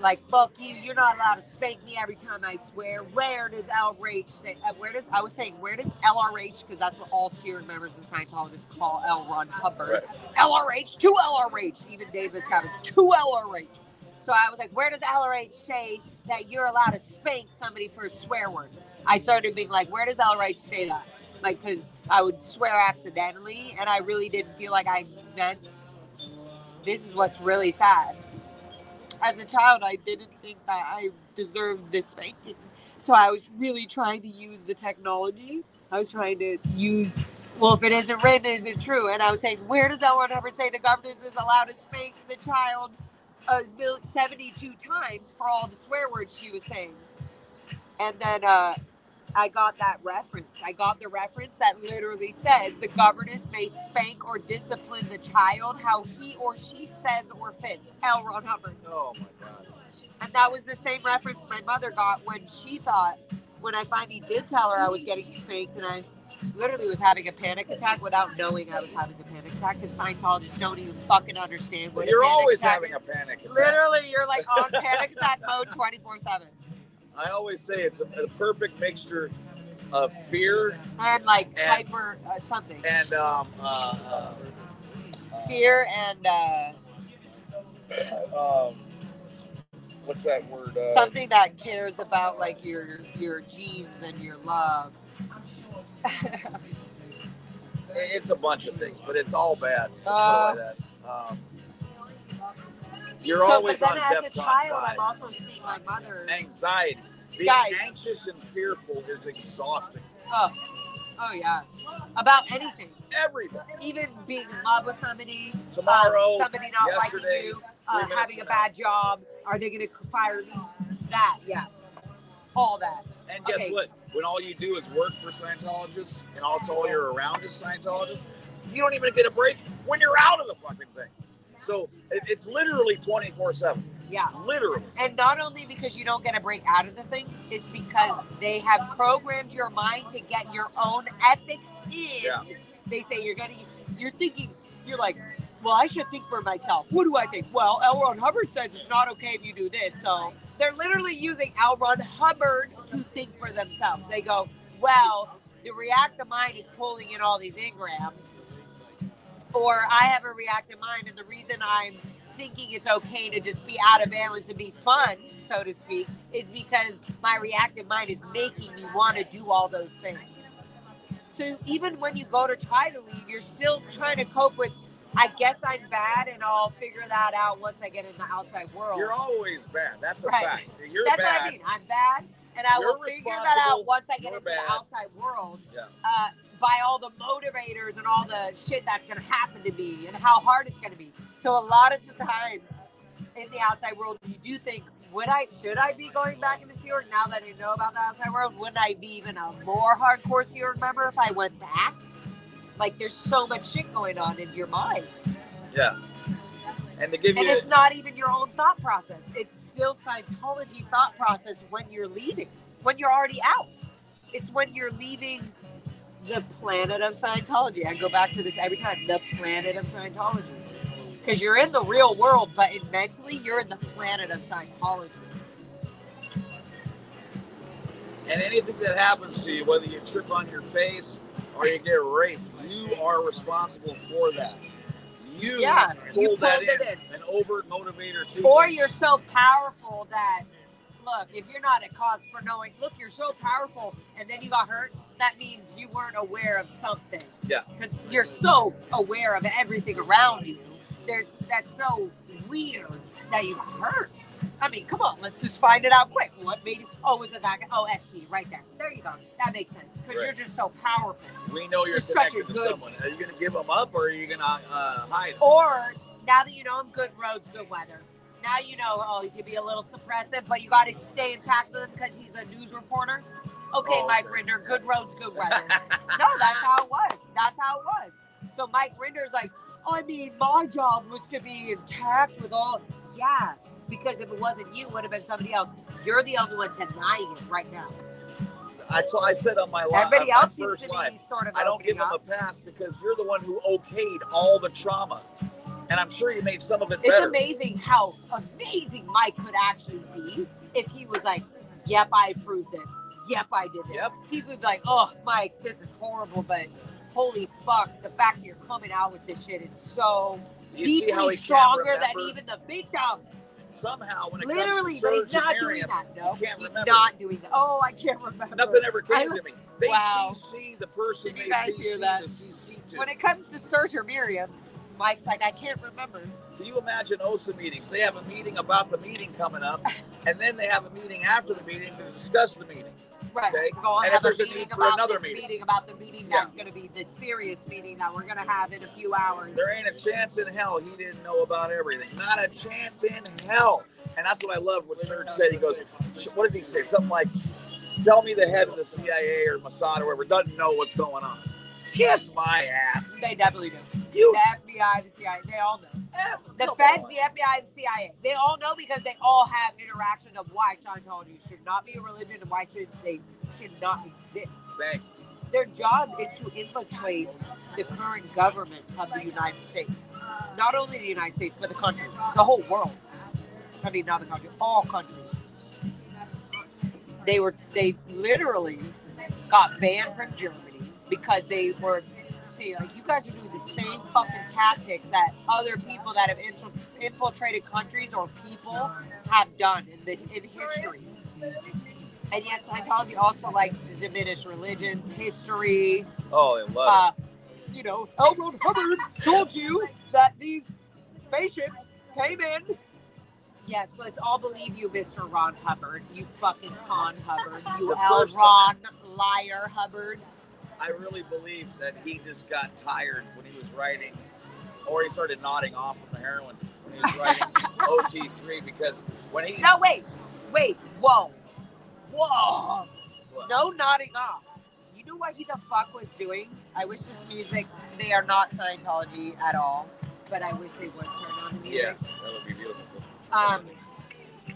[SPEAKER 1] like, fuck you, you're not allowed to spank me every time I swear. Where does LRH say, where does LRH, because that's what all Searing members and Scientologists call L. Ron Hubbard. Right. LRH, to LRH, even Davis Savage, to LRH. So I was like, where does LRH say that you're allowed to spank somebody for a swear word? I started being like, where does LRH say that? Like, because I would swear accidentally, and I really didn't feel like I meant. This is what's really sad. As a child, I didn't think that I deserved this spanking. So I was really trying to use the technology. I was trying to use, well, if it isn't written, is it true? And I was saying, where does L. Ron Hubbard say the government is allowed to spank the child 72 times for all the swear words she was saying? And then I got that reference. I got the reference that literally says the governess may spank or discipline the child how he or she says or fits. L. Ron Hubbard.
[SPEAKER 2] Oh my God.
[SPEAKER 1] And that was the same reference my mother got when she thought, when I finally did tell her I was getting spanked, and I literally was having a panic attack without knowing I was having a panic attack, because Scientologists don't even fucking understand what
[SPEAKER 2] you're
[SPEAKER 1] a panic
[SPEAKER 2] always
[SPEAKER 1] attack
[SPEAKER 2] having
[SPEAKER 1] is.
[SPEAKER 2] a panic attack.
[SPEAKER 1] Literally, you're like on panic attack mode 24/7.
[SPEAKER 2] I always say it's a perfect mixture of fear
[SPEAKER 1] and like hyper something.
[SPEAKER 2] And
[SPEAKER 1] fear and
[SPEAKER 2] what's that word?
[SPEAKER 1] Something that cares about like your genes and your love.
[SPEAKER 2] It's a bunch of things, but it's all bad. Let's go like that. You're always on DEFCON 5.
[SPEAKER 1] As a child, I'm also seeing my mother.
[SPEAKER 2] Anxiety. Being anxious and fearful is exhausting.
[SPEAKER 1] Oh yeah. About anything.
[SPEAKER 2] Everything.
[SPEAKER 1] Even being in love with somebody.
[SPEAKER 2] Tomorrow.
[SPEAKER 1] Somebody not liking you. Having a bad job. Are they going to fire me? That, yeah. All that.
[SPEAKER 2] And guess what? When all you do is work for Scientologists and all you're around is Scientologists, you don't even get a break when you're out of the fucking thing. So it's literally 24/7.
[SPEAKER 1] Yeah.
[SPEAKER 2] Literally.
[SPEAKER 1] And not only because you don't get a break out of the thing, it's because they have programmed your mind to get your own ethics in.
[SPEAKER 2] Yeah.
[SPEAKER 1] They say you're thinking, you're like, well, I should think for myself. What do I think? Well, L. Ron Hubbard says it's not okay if you do this. So they're literally using L. Ron Hubbard to think for themselves. They go, well, the reactive mind is pulling in all these engrams. Or I have a reactive mind, and the reason I'm thinking it's okay to just be out of balance and be fun, so to speak, is because my reactive mind is making me want to do all those things. So even when you go to try to leave, you're still trying to cope with, I guess I'm bad and I'll figure that out once I get in the outside world.
[SPEAKER 2] You're always bad. That's a
[SPEAKER 1] right.
[SPEAKER 2] fact. You're
[SPEAKER 1] That's
[SPEAKER 2] bad.
[SPEAKER 1] what I mean. I'm bad, and I will figure that out once I get into the outside world.
[SPEAKER 2] Yeah.
[SPEAKER 1] By all the motivators and all the shit that's going to happen to me and how hard it's going to be. So a lot of the times in the outside world, you do think, should I be going back into Sea Org now that I know about the outside world? Wouldn't I be even a more hardcore Sea Org member if I went back? Like, there's so much shit going on in your mind.
[SPEAKER 2] Yeah. And
[SPEAKER 1] it's not even your own thought process. It's still Scientology thought process when you're leaving, when you're already out. It's when you're leaving the planet of Scientology. I go back to this every time. The planet of Scientology. Because you're in the real world, but mentally, you're in the planet of Scientology.
[SPEAKER 2] And anything that happens to you, whether you trip on your face or you get raped, you are responsible for that. You pulled that in. An overt motivator sequence.
[SPEAKER 1] Or you're so powerful that, look, if you're not at cause for knowing, look, you're so powerful and then you got hurt, that means you weren't aware of something.
[SPEAKER 2] Yeah.
[SPEAKER 1] Because you're so aware of everything around you. That's so weird that you got hurt. I mean, come on, let's just find it out quick. What made you? Oh, was it that guy? Oh, SP, right there. There you go. That makes sense because you're just so powerful.
[SPEAKER 2] We know you're connected to someone. Are you going to give them up or are you going to hide them?
[SPEAKER 1] Or now that you know them, good roads, good weather. Now you know, he could be a little suppressive, but you got to stay intact with him because he's a news reporter. Okay,
[SPEAKER 2] Oh,
[SPEAKER 1] Mike
[SPEAKER 2] okay.
[SPEAKER 1] Rinder, good roads, good weather. No, that's how it was. That's how it was. So Mike Rinder's like, I mean, my job was to be intact with all. Yeah, because if it wasn't you, it would have been somebody else. You're the only one denying it right now.
[SPEAKER 2] I said on my
[SPEAKER 1] Everybody else seems
[SPEAKER 2] first
[SPEAKER 1] to
[SPEAKER 2] live,
[SPEAKER 1] be sort of
[SPEAKER 2] I don't give them a pass because you're the one who okayed all the trauma. And I'm sure you made some of it better.
[SPEAKER 1] It's amazing how amazing Mike could actually be if he was like, yep, I approved this. Yep, I did it.
[SPEAKER 2] Yep.
[SPEAKER 1] People would be like, oh, Mike, this is horrible, but holy fuck, the fact that you're coming out with this shit is so deeply stronger than even the victims.
[SPEAKER 2] Somehow, when it
[SPEAKER 1] Literally,
[SPEAKER 2] comes to
[SPEAKER 1] but he's not doing
[SPEAKER 2] Miriam,
[SPEAKER 1] that. No,
[SPEAKER 2] can't
[SPEAKER 1] he's
[SPEAKER 2] remember.
[SPEAKER 1] not doing that. Oh, I can't remember.
[SPEAKER 2] Nothing ever came to me. They
[SPEAKER 1] Wow.
[SPEAKER 2] CC the person
[SPEAKER 1] Did
[SPEAKER 2] they
[SPEAKER 1] you guys hear
[SPEAKER 2] CC
[SPEAKER 1] that?
[SPEAKER 2] the CC to.
[SPEAKER 1] When it comes to Searcher Miriam, Mike's like, I can't remember.
[SPEAKER 2] Can you imagine OSA meetings? They have a meeting about the meeting coming up, and then they have a meeting after the meeting to discuss the meeting.
[SPEAKER 1] Right.
[SPEAKER 2] Okay?
[SPEAKER 1] We're going
[SPEAKER 2] And
[SPEAKER 1] to
[SPEAKER 2] if
[SPEAKER 1] have a
[SPEAKER 2] there's a
[SPEAKER 1] meeting
[SPEAKER 2] need for
[SPEAKER 1] about
[SPEAKER 2] another
[SPEAKER 1] this
[SPEAKER 2] meeting.
[SPEAKER 1] meeting about the meeting that's going to be the serious meeting that we're going to have in a few hours.
[SPEAKER 2] There ain't a chance in hell he didn't know about everything. Not a chance in hell. And that's what I love what Serge said. He goes, what did he say? Something like, tell me the head of the CIA or Mossad or whatever doesn't know what's going on. Kiss my ass.
[SPEAKER 1] They definitely do.
[SPEAKER 2] You,
[SPEAKER 1] the FBI, the CIA, they all know. The Feds, the FBI, and the CIA, they all know because they all have interaction of why Scientology should not be a religion and why they should not exist.
[SPEAKER 2] Thank you.
[SPEAKER 1] Their job is to infiltrate the current government of the United States. Not only the United States, but the country, the whole world. I mean, not the country, all countries. They literally got banned from Germany because they were saying, like, you guys are doing the same fucking tactics that other people that have infiltrated countries or people have done in history. And yet Scientology also likes to diminish religions, history.
[SPEAKER 2] Oh, they love it.
[SPEAKER 1] You know, L. Ron Hubbard told you that these spaceships came in. Yes, let's all believe you, Mr. Ron Hubbard. You fucking con Hubbard. You L. Ron liar Hubbard.
[SPEAKER 2] I really believe that he just got tired when he was writing, or he started nodding off from the heroin when he was writing OT3 because when he...
[SPEAKER 1] No, wait. Whoa.
[SPEAKER 2] What?
[SPEAKER 1] No nodding off. You know what he the fuck was doing? I wish this music, they are not Scientology at all, but I wish they would turn on the music.
[SPEAKER 2] Yeah, that would be beautiful.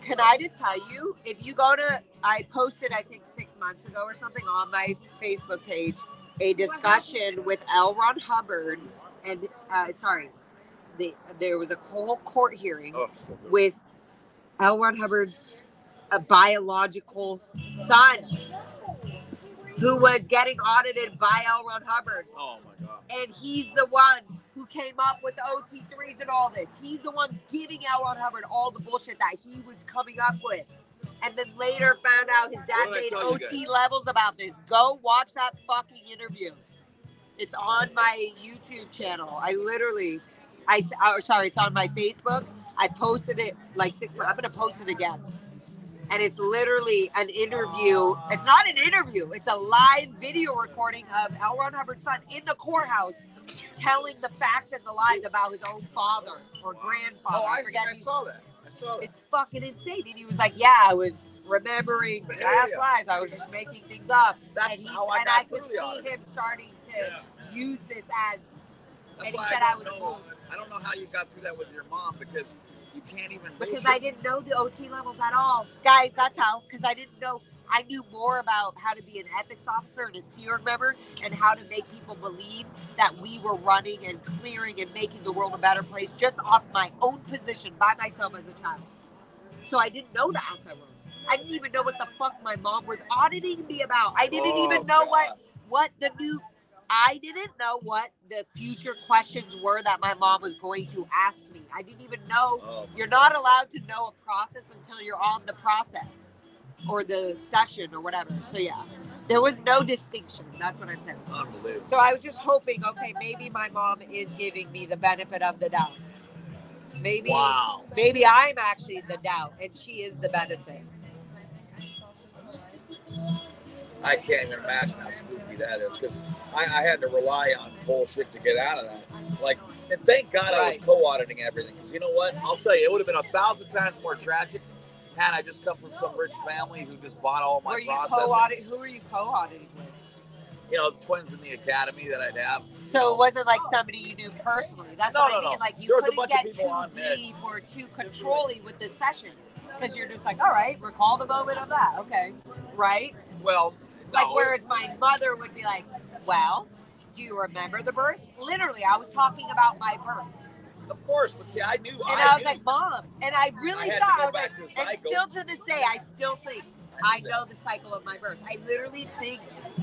[SPEAKER 1] Can I just tell you, if you go to, I posted, I think 6 months ago or something on my Facebook page, a discussion with L. Ron Hubbard and, there was a whole court hearing with L. Ron Hubbard's biological son who was getting audited by L. Ron Hubbard.
[SPEAKER 2] Oh my God.
[SPEAKER 1] And he's the one who came up with the OT3s and all this. He's the one giving L. Ron Hubbard all the bullshit that he was coming up with. And then later found out his dad made OT levels about this. Go watch that fucking interview. It's on my YouTube channel. It's on my Facebook. I posted it like 6 months. I'm going to post it again. And it's literally an interview. It's not an interview. It's a live video recording of L. Ron Hubbard's son in the courthouse telling the facts and the lies about his own father or grandfather.
[SPEAKER 2] Oh, I saw that.
[SPEAKER 1] It's fucking insane. And he was like, yeah, I was remembering past lies. I was just making things up.
[SPEAKER 2] That's how
[SPEAKER 1] I could see him starting to use this as, and he said I was cool.
[SPEAKER 2] I don't know how you got through that with your mom because you can't even.
[SPEAKER 1] Because I didn't know the OT levels at all. Guys, that's how. Because I didn't know. I knew more about how to be an ethics officer and a Sea Org member and how to make people believe that we were running and clearing and making the world a better place just off my own position by myself as a child. So I didn't know the outside world. I didn't even know what the fuck my mom was auditing me about. I didn't even know what the new... I didn't know what the future questions were that my mom was going to ask me. I didn't even know. You're not allowed to know a process until you're on the process or the session or whatever. So yeah, there was no distinction. That's what I'm saying.
[SPEAKER 2] Unbelievable.
[SPEAKER 1] So I was just hoping, okay, maybe my mom is giving me the benefit of the doubt. Maybe I'm actually the doubt and she is the benefit.
[SPEAKER 2] I can't even imagine how spooky that is because I had to rely on bullshit to get out of that. Like, and thank God I was co-auditing everything. Because you know what? I'll tell you, it would have been 1,000 times more tragic I just come from some rich family who just bought all my
[SPEAKER 1] Were you
[SPEAKER 2] processing.
[SPEAKER 1] who were you co-auditing with?
[SPEAKER 2] You know, twins in the academy that I'd have.
[SPEAKER 1] So it wasn't like somebody you knew personally. That's what I mean. Like you
[SPEAKER 2] There was a
[SPEAKER 1] couldn't
[SPEAKER 2] bunch of
[SPEAKER 1] get
[SPEAKER 2] people
[SPEAKER 1] too
[SPEAKER 2] on that.
[SPEAKER 1] deep or too controlling with the session because you're just like, all right, recall the moment of that. Okay, right?
[SPEAKER 2] Well, no.
[SPEAKER 1] Like whereas my mother would be like, well, do you remember the birth? Literally, I was talking about my birth.
[SPEAKER 2] Of course, but see, I knew.
[SPEAKER 1] And I was like, Mom. And I really
[SPEAKER 2] had to
[SPEAKER 1] thought,
[SPEAKER 2] go
[SPEAKER 1] I was
[SPEAKER 2] back
[SPEAKER 1] like,
[SPEAKER 2] to
[SPEAKER 1] and
[SPEAKER 2] cycle.
[SPEAKER 1] still to this day, I still think I know the cycle of my birth. I literally think,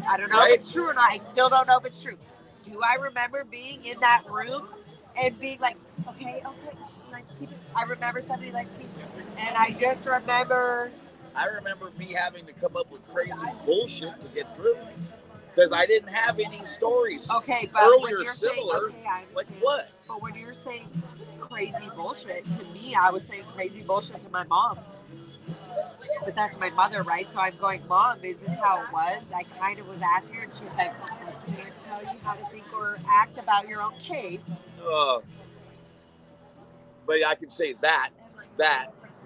[SPEAKER 1] I don't know
[SPEAKER 2] Right?
[SPEAKER 1] if it's true or not. I still don't know if it's true. Do I remember being in that room and being like, okay, let's keep it. I remember somebody, let's keep it. And I just remember.
[SPEAKER 2] I remember me having to come up with crazy bullshit to get through because I didn't have any stories.
[SPEAKER 1] Okay, but
[SPEAKER 2] earlier
[SPEAKER 1] when you're
[SPEAKER 2] similar.
[SPEAKER 1] saying, okay, I understand.
[SPEAKER 2] Like what?
[SPEAKER 1] But when you're saying crazy bullshit to me, I was saying crazy bullshit to my mom. But that's my mother, right? So I'm going, Mom, is this how it was? I kind of was asking her, and she was like, I can't tell you how to think or act about your own case.
[SPEAKER 2] But I can say that.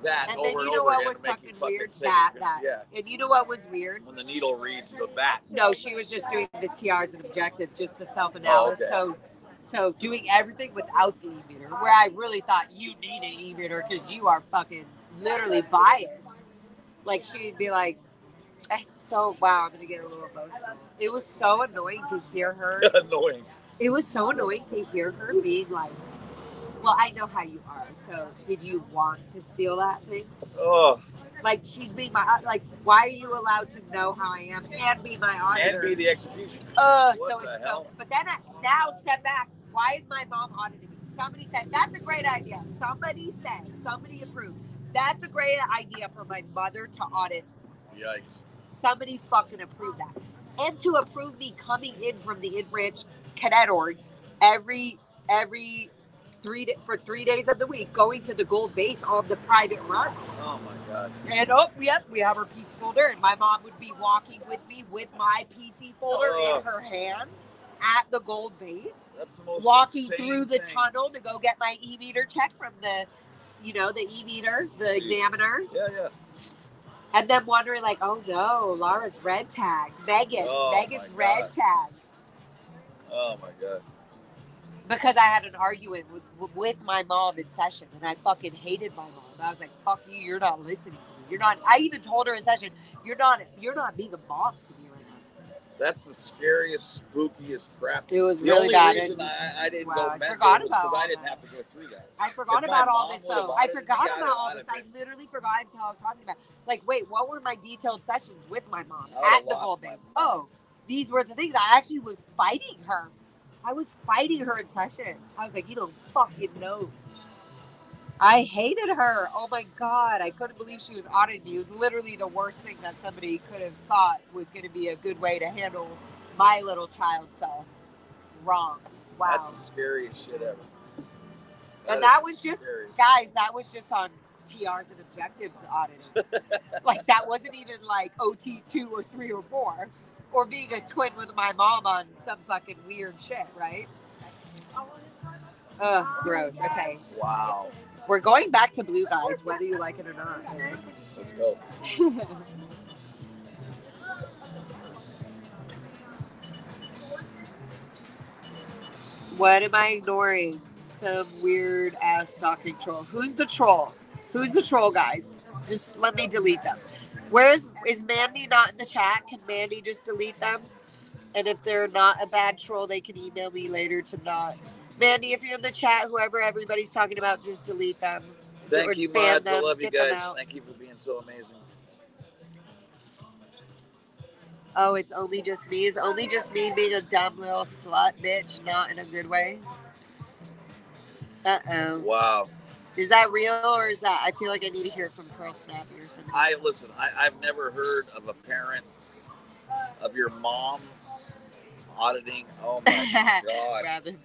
[SPEAKER 1] And then
[SPEAKER 2] over
[SPEAKER 1] you
[SPEAKER 2] and
[SPEAKER 1] know
[SPEAKER 2] over
[SPEAKER 1] what
[SPEAKER 2] again
[SPEAKER 1] was
[SPEAKER 2] to make
[SPEAKER 1] fucking
[SPEAKER 2] you fucking
[SPEAKER 1] weird?
[SPEAKER 2] say
[SPEAKER 1] That.
[SPEAKER 2] Yeah.
[SPEAKER 1] And you know what was weird?
[SPEAKER 2] When the needle reads the bat.
[SPEAKER 1] No, she was just doing the TRs and objective, just the self-analysis.
[SPEAKER 2] Oh, okay.
[SPEAKER 1] So doing everything without the e-meter, where I really thought you need an e-meter because you are fucking literally biased. Like she'd be like, wow, I'm gonna get a little emotional. It was so annoying to hear her.
[SPEAKER 2] Annoying.
[SPEAKER 1] It was so annoying to hear her being like, well, I know how you are, so did you want to steal that thing?
[SPEAKER 2] Oh.
[SPEAKER 1] Like she's being like, why are you allowed to know how I am and be my auditor?
[SPEAKER 2] And be the executioner.
[SPEAKER 1] So it's so. But then now step back. Why is my mom auditing me? Somebody said that's a great idea. Somebody approved. That's a great idea for my mother to audit.
[SPEAKER 2] Yikes.
[SPEAKER 1] Somebody fucking approved that. And to approve me coming in from the in-branch cadet org every 3 days of the week, going to the gold base on the private run.
[SPEAKER 2] Oh my God.
[SPEAKER 1] And we have our PC folder, and my mom would be walking with me with my PC folder in her hand at the gold base.
[SPEAKER 2] That's the most
[SPEAKER 1] walking through the
[SPEAKER 2] thing.
[SPEAKER 1] tunnel to go get my e-meter check from the e-meter, the examiner.
[SPEAKER 2] Yeah.
[SPEAKER 1] And then wondering like, oh no, Laura's red tag. Megan's red tag.
[SPEAKER 2] Oh my God.
[SPEAKER 1] Because I had an argument with my mom in session, and I fucking hated my mom. I was like, fuck you, you're not listening to me. You're not. I even told her in session, you're not being a mom to me right now.
[SPEAKER 2] That's the scariest, spookiest crap.
[SPEAKER 1] It was really bad.
[SPEAKER 2] The only reason I didn't go mental
[SPEAKER 1] was
[SPEAKER 2] because I didn't have to go through that.
[SPEAKER 1] I forgot about all this, though. I forgot about all this. I literally forgot until I was talking about it. Like, wait, what were my detailed sessions with my mom at the gold base? Oh, these were the things. I actually was fighting her. I was fighting her in session. I was like, you don't fucking know. I hated her. Oh my God. I couldn't believe she was auditing me. It was literally the worst thing that somebody could have thought was going to be a good way to handle my little child self. Wrong. Wow.
[SPEAKER 2] That's the scariest shit ever.
[SPEAKER 1] And that was just, guys, that was just on TRs and objectives auditing. Like, that wasn't even like OT 2 or 3 or 4. Or being a twin with my mom on some fucking weird shit, right? Ugh, gross. Okay.
[SPEAKER 2] Wow.
[SPEAKER 1] We're going back to blue, guys, whether you like it or not. Okay?
[SPEAKER 2] Let's go.
[SPEAKER 1] What am I ignoring? Some weird ass stalking troll. Who's the troll? Who's the troll, guys? Just let me delete them. Is Mandy not in the chat? Can Mandy just delete them? And if they're not a bad troll, they can email me later to not. Mandy, if you're in the chat, whoever everybody's talking about, just delete them.
[SPEAKER 2] Thank you, mods. I love you
[SPEAKER 1] Get
[SPEAKER 2] guys. Thank you for being so amazing.
[SPEAKER 1] Oh, it's only just me. Is only just me being a dumb little slut bitch, not in a good way? Uh-oh.
[SPEAKER 2] Wow.
[SPEAKER 1] Is that real, or is that... I feel like I need to hear it from Pearl Snappy or something.
[SPEAKER 2] I've never heard of a parent of your mom auditing. Oh my God.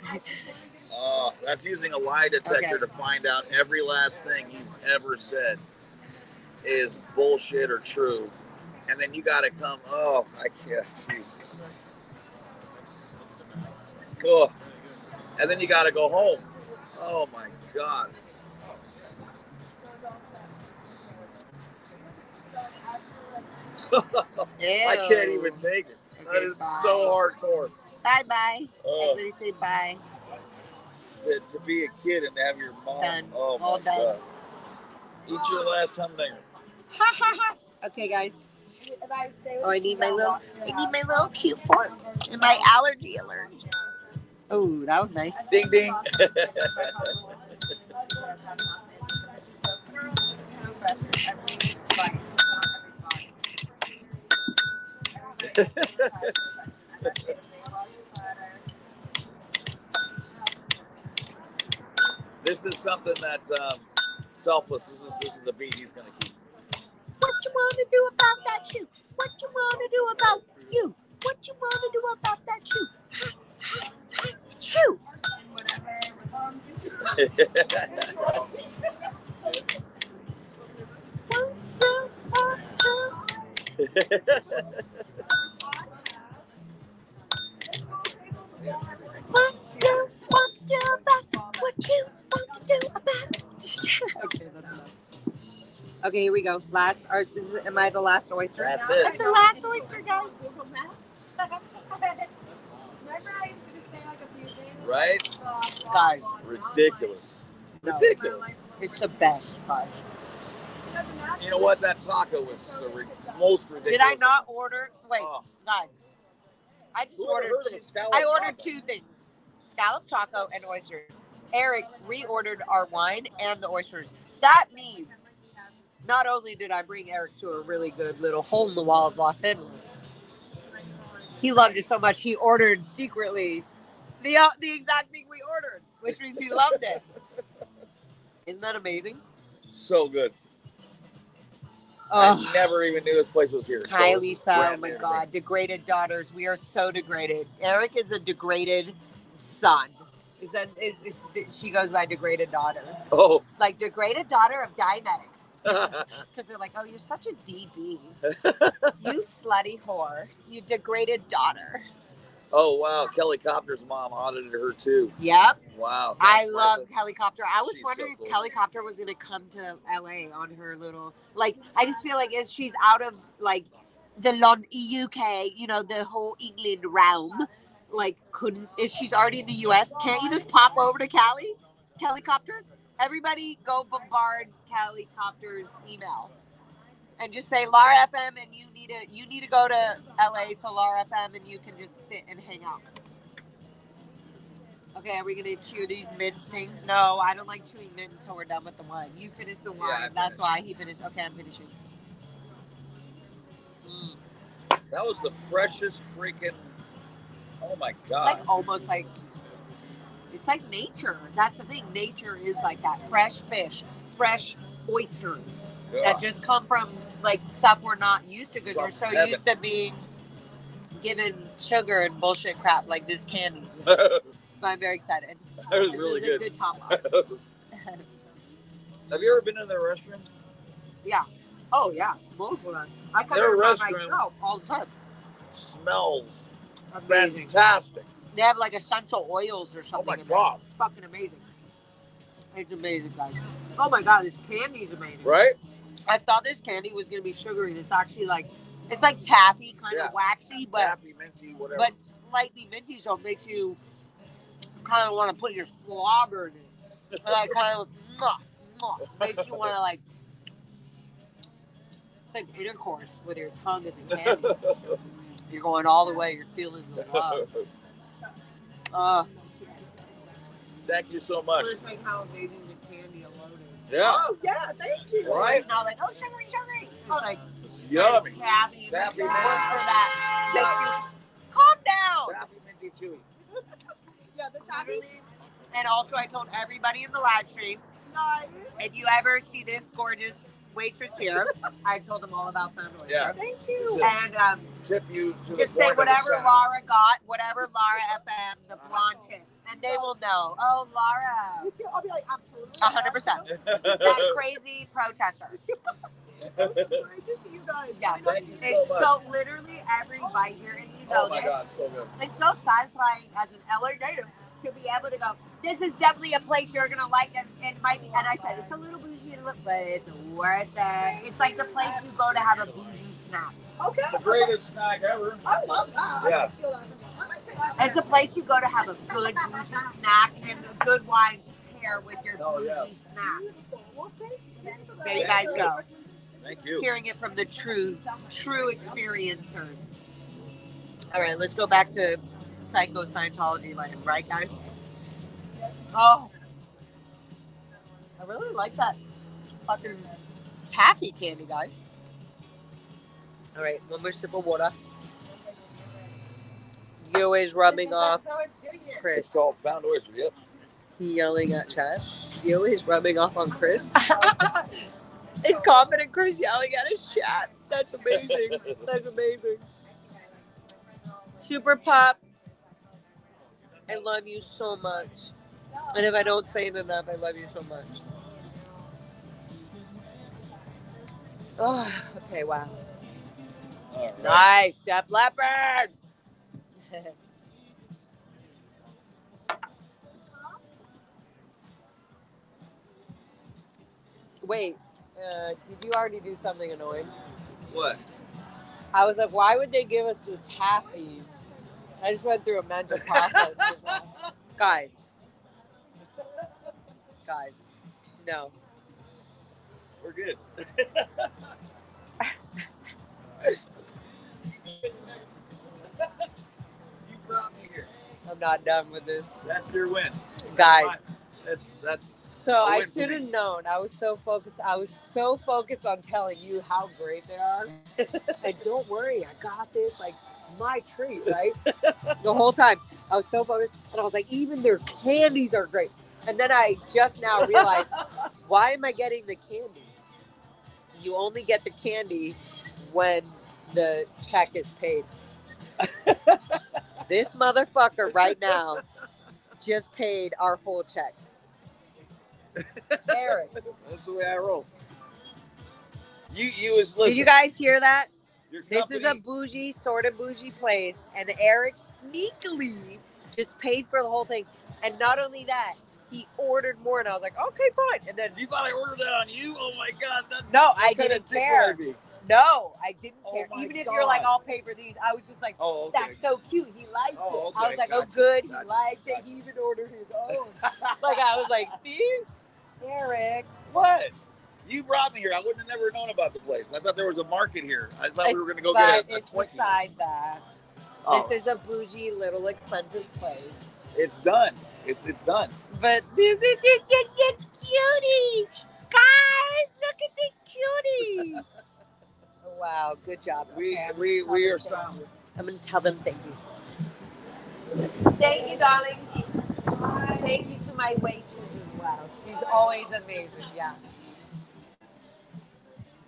[SPEAKER 2] Oh, that's using a lie detector to find out every last thing you've ever said is bullshit or true. And then you got to come, I can't. Geez. Oh. And then you got to go home. Oh my God. I can't even take it.
[SPEAKER 1] Okay,
[SPEAKER 2] That is
[SPEAKER 1] bye.
[SPEAKER 2] so hardcore.
[SPEAKER 1] Bye-bye.
[SPEAKER 2] Oh.
[SPEAKER 1] Everybody say bye.
[SPEAKER 2] To be a kid and to have your mom.
[SPEAKER 1] Done.
[SPEAKER 2] Oh my
[SPEAKER 1] All done.
[SPEAKER 2] God. Eat your last humdinger.
[SPEAKER 1] Okay, guys. Oh, I need my little cute fork and my allergy alert. Oh, that was nice.
[SPEAKER 2] Ding ding. This is something that selfless. This is a beat he's gonna keep.
[SPEAKER 1] What you wanna do about that shoe? What you wanna do about you? What you wanna do about that shoe? Shoe. Okay, here we go. Am I the last oyster?
[SPEAKER 2] That's it.
[SPEAKER 1] I'm the last oyster, guys.
[SPEAKER 2] Right?
[SPEAKER 1] Guys,
[SPEAKER 2] Ridiculous.
[SPEAKER 1] no.
[SPEAKER 2] Ridiculous.
[SPEAKER 1] It's the best, guys.
[SPEAKER 2] You know what? That taco was the most ridiculous.
[SPEAKER 1] Did I not order? Wait,
[SPEAKER 2] Oh.
[SPEAKER 1] guys. I just
[SPEAKER 2] Who ever
[SPEAKER 1] ordered
[SPEAKER 2] heard of
[SPEAKER 1] two.
[SPEAKER 2] a scallop
[SPEAKER 1] I ordered
[SPEAKER 2] taco?
[SPEAKER 1] 2 things: scallop taco and oysters. Eric reordered our wine and the oysters. That means not only did I bring Eric to a really good little hole in the wall of Los Angeles, he loved it so much he ordered secretly the exact thing we ordered, which means he loved it. Isn't that amazing?
[SPEAKER 2] So good.
[SPEAKER 1] Oh.
[SPEAKER 2] I never even knew this place was here.
[SPEAKER 1] Hi,
[SPEAKER 2] this is
[SPEAKER 1] Lisa. Oh
[SPEAKER 2] brand
[SPEAKER 1] my
[SPEAKER 2] new to me.
[SPEAKER 1] God. Degraded daughters. We are so degraded. Eric is a degraded son. She goes by degraded daughter.
[SPEAKER 2] Oh.
[SPEAKER 1] Like degraded daughter of diabetics. Because they're like, oh, you're such a DB. You slutty whore. You degraded daughter.
[SPEAKER 2] Oh, wow. Kelly Copter's mom audited her too.
[SPEAKER 1] Yep.
[SPEAKER 2] Wow.
[SPEAKER 1] I
[SPEAKER 2] Thanks,
[SPEAKER 1] love
[SPEAKER 2] Martha.
[SPEAKER 1] Helicopter. I was
[SPEAKER 2] She's
[SPEAKER 1] wondering
[SPEAKER 2] so
[SPEAKER 1] if
[SPEAKER 2] cool.
[SPEAKER 1] Helicopter was going to come to LA on her little, like, I just feel like as she's out of, like, the UK, you know, the whole England realm, like, if she's already in the US, can't you just pop over to Helicopter? Everybody go bombard Helicopter's email. And just say Lara FM, and you need to go to LA, so Lara FM, and you can just sit and hang out. Okay, are we gonna chew these mint things? No, I don't like chewing mint until we're done with the wine. You finished the wine.
[SPEAKER 2] Yeah,
[SPEAKER 1] That's why he finished. Okay, I'm finishing.
[SPEAKER 2] That was the freshest freaking. Oh my
[SPEAKER 1] It's
[SPEAKER 2] God.
[SPEAKER 1] like almost like it's like nature. That's the thing. Nature is like that. Fresh fish, fresh oysters that just come from like stuff we're not used to because we're so
[SPEAKER 2] From
[SPEAKER 1] used to being given sugar and bullshit crap like this candy.
[SPEAKER 2] That
[SPEAKER 1] So I'm very excited.
[SPEAKER 2] was
[SPEAKER 1] This
[SPEAKER 2] really
[SPEAKER 1] is
[SPEAKER 2] good.
[SPEAKER 1] a good top off.
[SPEAKER 2] Have you ever been in their restroom?
[SPEAKER 1] Yeah. Oh yeah. Multiple times. I come
[SPEAKER 2] Their
[SPEAKER 1] here by
[SPEAKER 2] restroom-
[SPEAKER 1] myself all the time.
[SPEAKER 2] Smells
[SPEAKER 1] Amazing.
[SPEAKER 2] fantastic.
[SPEAKER 1] They have like essential oils or
[SPEAKER 2] Oh
[SPEAKER 1] something.
[SPEAKER 2] my
[SPEAKER 1] in there.
[SPEAKER 2] God.
[SPEAKER 1] It's fucking amazing. It's amazing, guys. Oh my God, this candy's amazing.
[SPEAKER 2] Right?
[SPEAKER 1] I thought this candy was gonna be sugary. It's actually like it's like taffy, kind
[SPEAKER 2] Yeah.
[SPEAKER 1] of waxy, but
[SPEAKER 2] Taffy, minty, whatever.
[SPEAKER 1] but slightly minty, so it makes you kind of want to put your slobber in it. Like kind of makes you want to like it's like intercourse with your tongue and the candy. You're going all the way. You're feeling the love.
[SPEAKER 2] Thank you so much.
[SPEAKER 1] It's like how amazing the candy alone is.
[SPEAKER 2] Yeah.
[SPEAKER 3] Oh, yeah, thank you.
[SPEAKER 2] Right?
[SPEAKER 1] It's not like, oh, sugary. It's like
[SPEAKER 2] Yummy.
[SPEAKER 1] taffy.
[SPEAKER 2] Taffy.
[SPEAKER 1] Works for that. Makes you calm down.
[SPEAKER 2] Taffy, minty, chewy.
[SPEAKER 3] Yeah, the taffy.
[SPEAKER 1] And also, I told everybody in the live stream,
[SPEAKER 3] Nice.
[SPEAKER 1] if you ever see this gorgeous waitress here, I told them all about Scientology.
[SPEAKER 2] Yeah.
[SPEAKER 3] Thank you.
[SPEAKER 1] And
[SPEAKER 2] Tip you to
[SPEAKER 1] just
[SPEAKER 2] the
[SPEAKER 1] say
[SPEAKER 2] point
[SPEAKER 1] whatever
[SPEAKER 2] of the
[SPEAKER 1] Laura got, whatever Lara FM, the blonde tip. And they will know, oh, Laura.
[SPEAKER 3] I'll be like, absolutely.
[SPEAKER 1] 100%. That crazy protester.
[SPEAKER 3] Great to see you guys.
[SPEAKER 1] Yeah.
[SPEAKER 2] Thank you
[SPEAKER 1] It's
[SPEAKER 2] so much.
[SPEAKER 1] so literally every bite here, and you know
[SPEAKER 2] Oh my
[SPEAKER 1] this.
[SPEAKER 2] God, so good.
[SPEAKER 1] It's so satisfying as an LA native to be able to go, this is definitely a place you're going to like. And it might be, and I said, it's a little bougie, but it's worth it. It's like the place you go to have a bougie snack.
[SPEAKER 3] Okay.
[SPEAKER 4] The greatest snack ever.
[SPEAKER 3] I love that.
[SPEAKER 4] Yeah.
[SPEAKER 3] I might steal that from them. I might take that from
[SPEAKER 1] It's a place you go to have a good bougie snack and a good wine to pair with your
[SPEAKER 4] Oh,
[SPEAKER 1] bougie
[SPEAKER 4] yeah.
[SPEAKER 1] snack.
[SPEAKER 3] Well, thank you for that.
[SPEAKER 1] There you guys go.
[SPEAKER 4] Thank you.
[SPEAKER 1] Hearing it from the true experiencers. All right, let's go back to psycho Scientology land, right, guys? Oh, I really like that fucking taffy candy, guys. All right, one more sip of water. Yo is rubbing off
[SPEAKER 4] It's
[SPEAKER 1] Chris.
[SPEAKER 4] called Found Oyster. Yep.
[SPEAKER 1] He yelling at Chad. Yo is rubbing off on Chris. Is confident Chris yelling at his chat. That's amazing. That's amazing. Super Pop, I love you so much. And if I don't say it enough, I love you so much. Oh, okay, wow.
[SPEAKER 4] All right.
[SPEAKER 1] Nice, Step Leopard. Wait, did you already do something annoying?
[SPEAKER 4] What?
[SPEAKER 1] I was like, why would they give us the taffies? I just went through a mental process. Guys, no.
[SPEAKER 4] We're good. You brought me here.
[SPEAKER 1] I'm not done with this.
[SPEAKER 4] That's your win.
[SPEAKER 1] Guys,
[SPEAKER 4] That's
[SPEAKER 1] so
[SPEAKER 4] a
[SPEAKER 1] I
[SPEAKER 4] win for
[SPEAKER 1] should
[SPEAKER 4] me.
[SPEAKER 1] have known. I was so focused on telling you how great they are. And don't worry, I got this. Like, my treat, right? The whole time. I was so focused. And I was like, even their candies are great. And then I just now realized, why am I getting the candy? You only get the candy when the check is paid. This motherfucker right now just paid our whole check. Eric.
[SPEAKER 4] That's the way I roll. You was listen.
[SPEAKER 1] Did you guys hear that?
[SPEAKER 4] Your
[SPEAKER 1] This
[SPEAKER 4] company,
[SPEAKER 1] is a bougie, sort of bougie place, and Eric sneakily just paid for the whole thing. And not only that, he ordered more, and I was like, okay, fine. And then,
[SPEAKER 4] You thought I ordered that on you? Oh my god, that's
[SPEAKER 1] No,
[SPEAKER 4] what
[SPEAKER 1] I
[SPEAKER 4] kind of
[SPEAKER 1] didn't
[SPEAKER 4] dick
[SPEAKER 1] care.
[SPEAKER 4] would I be?
[SPEAKER 1] no, I didn't
[SPEAKER 4] Oh
[SPEAKER 1] care.
[SPEAKER 4] my
[SPEAKER 1] Even if
[SPEAKER 4] God.
[SPEAKER 1] you're like, I'll pay for these, I was just like,
[SPEAKER 4] Oh, okay.
[SPEAKER 1] that's so cute. He liked
[SPEAKER 4] Oh,
[SPEAKER 1] it. I was
[SPEAKER 4] okay,
[SPEAKER 1] like, oh,
[SPEAKER 4] gotcha,
[SPEAKER 1] good. He
[SPEAKER 4] gotcha,
[SPEAKER 1] liked it. He even ordered his own. Like, I was like, see? Eric.
[SPEAKER 4] What? You brought me here. I wouldn't have never known about the place. I thought there was a market here. I thought we were going to go
[SPEAKER 1] but
[SPEAKER 4] get a
[SPEAKER 1] it's
[SPEAKER 4] Twinkie.
[SPEAKER 1] beside that.
[SPEAKER 4] Oh,
[SPEAKER 1] This is a bougie, little expensive place.
[SPEAKER 4] It's done. It's done.
[SPEAKER 1] But this is the cutie. Guys, look at the cutie. Oh, wow, good job.
[SPEAKER 4] We
[SPEAKER 1] Okay,
[SPEAKER 4] are
[SPEAKER 1] I'm
[SPEAKER 4] strong.
[SPEAKER 1] I'm going to tell them thank you. Thank you, darling. Thank you to my waitress as well. She's always amazing, yeah.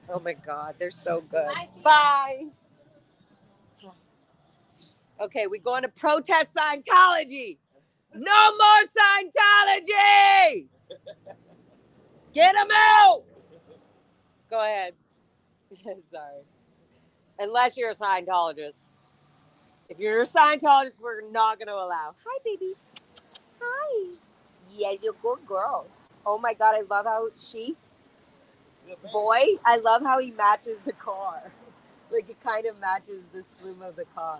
[SPEAKER 1] Oh my God, they're so good. Bye. Okay, we're going to protest Scientology. No more Scientology. Get them out. Go ahead. Sorry. Unless you're a Scientologist. If you're a Scientologist, we're not going to allow. Hi, baby. Hi. Yeah, you're a good girl. Oh my God, I love how boy, I love how he matches the car. Like, it kind of matches the slim of the car.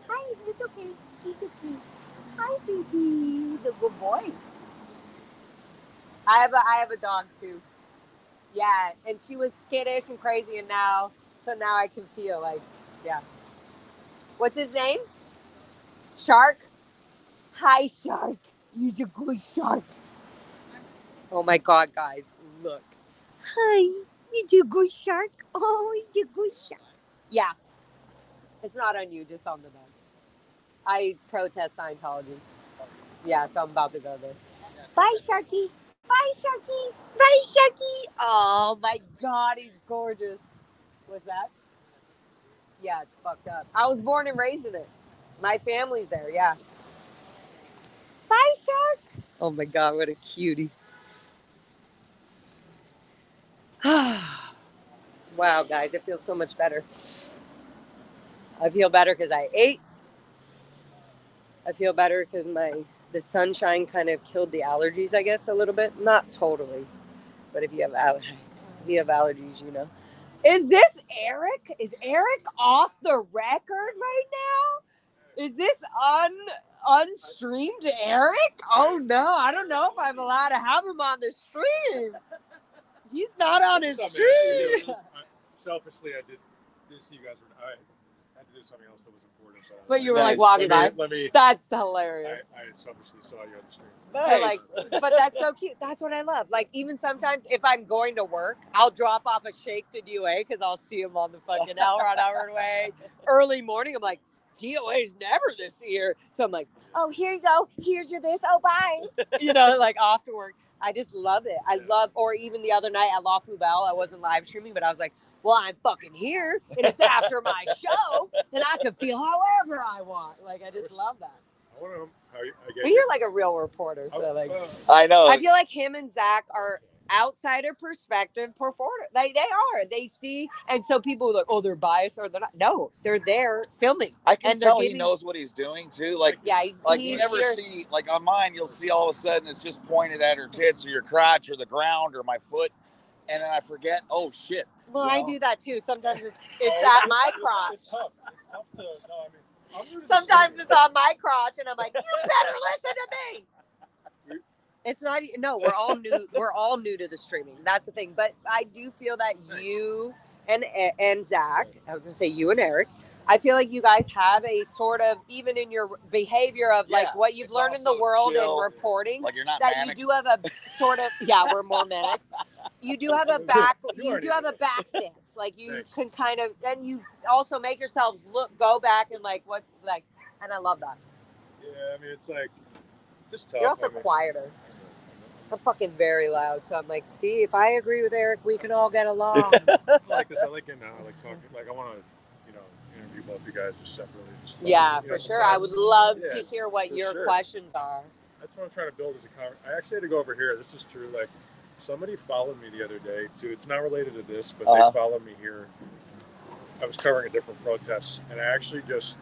[SPEAKER 1] Hi, it's okay. It's okay. Hi, baby. The good boy. I have a dog too. Yeah, and she was skittish and crazy, and now I can feel like, yeah. What's his name? Shark. Hi, Shark. You're a good shark. Oh my God, guys, look. Hi, you're a good shark. Oh, you're a good shark. Yeah, it's not on you, just on the dog. I protest Scientology. Yeah, so I'm about to go there. Bye, Sharky. Bye, Sharky. Bye, Sharky. Oh my God, he's gorgeous. What's that? Yeah, it's fucked up. I was born and raised in it. My family's there, yeah. Bye, Shark. Oh my God, what a cutie. Wow, guys, it feels so much better. I feel better because I ate. I feel better because the sunshine kind of killed the allergies, I guess, a little bit. Not totally, but if you have allergies, you know. Is this Eric? Is Eric off the record right now? Is this unstreamed Eric? Oh no, I don't know if I'm allowed to have him on the stream. He's not on his stream.
[SPEAKER 5] Selfishly, I did see you guys were. I had to do something else that was important.
[SPEAKER 1] But you were
[SPEAKER 2] Nice.
[SPEAKER 1] like walking by.
[SPEAKER 5] Let me.
[SPEAKER 1] That's hilarious.
[SPEAKER 5] I selfishly saw you on the stream.
[SPEAKER 1] But like, but that's so cute. That's what I love. Like, even sometimes if I'm going to work, I'll drop off a shake to DOA because I'll see him on the fucking L Ron Howard way. Early morning, I'm like, DOA's never this year. So I'm like, oh, here you go. Here's your this. Oh, bye. You know, like off to work. I just love it. I love, or even the other night at La Poubelle, I wasn't live streaming, but I was like, well, I'm fucking here and it's after my show and I can feel however I want. Like, I just love that.
[SPEAKER 5] I want to know how
[SPEAKER 1] But you're like a real reporter, so like.
[SPEAKER 2] I know.
[SPEAKER 1] I feel like him and Zach are outsider perspective performers. They are. They see, and so people are like, oh, they're biased or they're not. No, they're there filming.
[SPEAKER 2] I can
[SPEAKER 1] and they're
[SPEAKER 2] tell he
[SPEAKER 1] giving-
[SPEAKER 2] knows what he's doing too. Like,
[SPEAKER 1] Yeah,
[SPEAKER 2] like you never see, like on mine, you'll see all of a sudden it's just pointed at her tits or your crotch or the ground or my foot, and then I forget. Oh shit.
[SPEAKER 1] Well,
[SPEAKER 2] You
[SPEAKER 1] I
[SPEAKER 2] know?
[SPEAKER 1] do that too. Sometimes it's at my crotch.
[SPEAKER 5] It's tough. It's tough to. No, I mean.
[SPEAKER 1] Sometimes it's on my crotch, and I'm like, you better listen to me. It's not. No, we're all new. We're all new to the streaming. That's the thing. But I do feel that you and Zach, I was gonna say you and Eric, I feel like you guys have a sort of, even in your behavior of like what you've learned in the world
[SPEAKER 2] chill,
[SPEAKER 1] and reporting,
[SPEAKER 2] like you're not
[SPEAKER 1] that
[SPEAKER 2] manic.
[SPEAKER 1] you do have a sort of, we're more manic. You do have a back stance. Like you can kind of, and you also make yourselves go back and like, and I love that.
[SPEAKER 5] Yeah, I mean, it's like, just tough.
[SPEAKER 1] You're also quieter. I'm fucking very loud, so I'm like, see, if I agree with Eric, we can all get along.
[SPEAKER 5] I like this. I like it now. I like talking. Like, I want to, interview both you guys just separately. Just
[SPEAKER 1] For sure. I would love to
[SPEAKER 5] it's-
[SPEAKER 1] hear what
[SPEAKER 5] for
[SPEAKER 1] your
[SPEAKER 5] sure.
[SPEAKER 1] questions are.
[SPEAKER 5] That's what I'm trying to build as a conversation. I actually had to go over here. This is true. Like, somebody followed me the other day too. It's not related to this, but they followed me here. I was covering a different protest, and I actually just.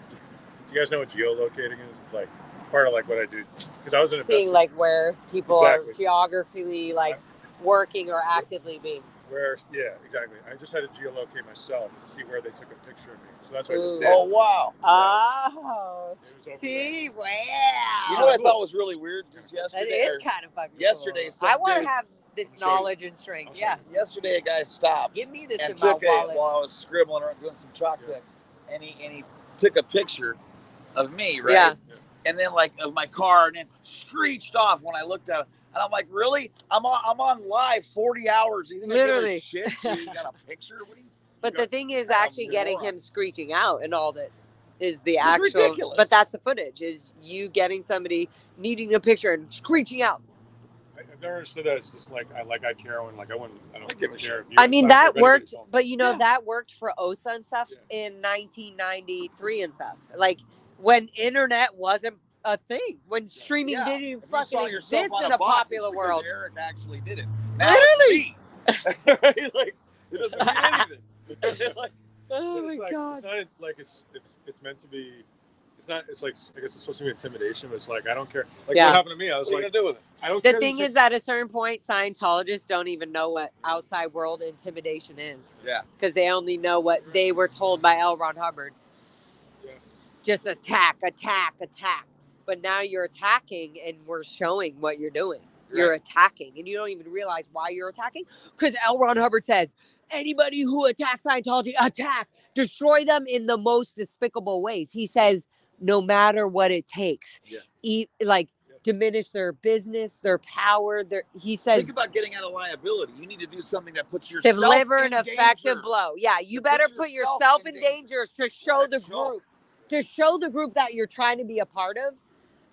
[SPEAKER 5] Do you guys know what geolocating is? It's like part of like what I do because I was an
[SPEAKER 1] seeing like where people are geographically like working or actively being.
[SPEAKER 5] Exactly. I just had to geolocate myself to see where they took a picture of me. So that's what I just did.
[SPEAKER 2] Oh wow.
[SPEAKER 1] Oh. See, wow.
[SPEAKER 2] You know what I thought was really weird just yesterday?
[SPEAKER 1] That is kind of fucking
[SPEAKER 2] yesterday.
[SPEAKER 1] cool. I want to have this knowledge and strength. Yeah.
[SPEAKER 2] Yesterday, a guy stopped.
[SPEAKER 1] Give me this
[SPEAKER 2] and
[SPEAKER 1] in my
[SPEAKER 2] took
[SPEAKER 1] wallet.
[SPEAKER 2] while I was scribbling around doing some chalk tech, and he took a picture of me, right?
[SPEAKER 1] Yeah.
[SPEAKER 2] And then like of my car, and then screeched off when I looked at it. And I'm like, really? I'm on live 40 hours. You think
[SPEAKER 1] Literally.
[SPEAKER 2] I give a shit? You got a picture? What do you?
[SPEAKER 1] But the thing is, actually getting him screeching out and all this is the
[SPEAKER 2] It's
[SPEAKER 1] actual.
[SPEAKER 2] ridiculous.
[SPEAKER 1] But that's the footage. Is you getting somebody needing a picture and screeching out.
[SPEAKER 5] I've never understood that. It's just like I care when I don't
[SPEAKER 2] give a
[SPEAKER 5] care.
[SPEAKER 2] shit.
[SPEAKER 1] I mean, that worked, but
[SPEAKER 2] Yeah.
[SPEAKER 1] that worked for OSA and stuff in 1993 and stuff. Like when internet wasn't a thing, when streaming didn't even fucking exist in a popular world.
[SPEAKER 2] Eric actually did it. Now
[SPEAKER 1] Literally.
[SPEAKER 2] it's me. Like it doesn't mean anything. Like,
[SPEAKER 1] Oh my god.
[SPEAKER 5] It's not like it's meant to be. It's not. It's like I guess it's supposed to be intimidation, but it's like I don't care. Like what happened to me, I was
[SPEAKER 2] what are you
[SPEAKER 5] like,
[SPEAKER 2] gonna do with it?
[SPEAKER 5] I don't
[SPEAKER 1] The
[SPEAKER 5] care.
[SPEAKER 1] thing is, at a certain point, Scientologists don't even know what outside world intimidation is.
[SPEAKER 2] Yeah.
[SPEAKER 1] Because they only know what they were told by L. Ron Hubbard.
[SPEAKER 5] Yeah.
[SPEAKER 1] Just attack, attack, attack. But now you're attacking, and we're showing what you're doing. You're attacking, and you don't even realize why you're attacking. Because L. Ron Hubbard says, anybody who attacks Scientology, attack, destroy them in the most despicable ways. He says, no matter what it takes, diminish their business, their power. He says,
[SPEAKER 2] think about getting out of liability. You need to do something that puts yourself
[SPEAKER 1] deliver
[SPEAKER 2] in
[SPEAKER 1] an effective
[SPEAKER 2] danger.
[SPEAKER 1] blow. Yeah, you
[SPEAKER 2] To
[SPEAKER 1] better
[SPEAKER 2] put
[SPEAKER 1] put
[SPEAKER 2] yourself
[SPEAKER 1] yourself in
[SPEAKER 2] in
[SPEAKER 1] danger to show the
[SPEAKER 2] Sure.
[SPEAKER 1] group. To show the group that you're trying to be a part of,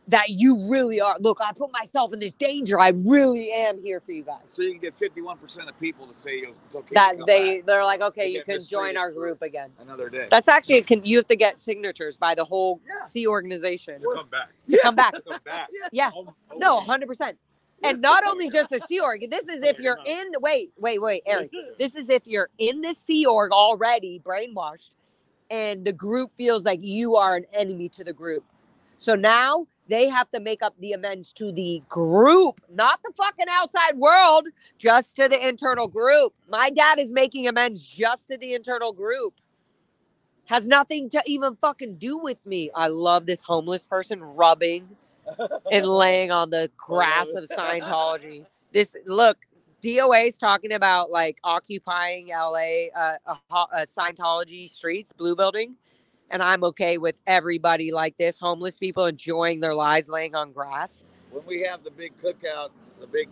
[SPEAKER 1] that you really are. Look, I put myself in this danger. I really am here for you guys.
[SPEAKER 2] So you can get 51% of people to say it's okay.
[SPEAKER 1] That
[SPEAKER 2] to come
[SPEAKER 1] they're like, okay,
[SPEAKER 2] To
[SPEAKER 1] you
[SPEAKER 2] get
[SPEAKER 1] can join
[SPEAKER 2] mistreated
[SPEAKER 1] our
[SPEAKER 2] for
[SPEAKER 1] group again.
[SPEAKER 2] back another day.
[SPEAKER 1] That's actually you have to get signatures by the whole C organization
[SPEAKER 5] to come back.
[SPEAKER 1] to come back.
[SPEAKER 5] To come back.
[SPEAKER 1] Yeah, no, 100%. And not only just the Sea Org. This is if you're in. Wait, Eric. This is if you're in the Sea Org already, brainwashed, and the group feels like you are an enemy to the group. So now They have to make up the amends to the group, not the fucking outside world, just to the internal group. My dad is making amends just to the internal group. Has nothing to even fucking do with me. I love this homeless person rubbing and laying on the grass of Scientology. Look, DOA is talking about like occupying LA, Scientology streets, blue building. And I'm okay with everybody like this, homeless people enjoying their lives laying on grass.
[SPEAKER 2] When we have the big cookout, the big...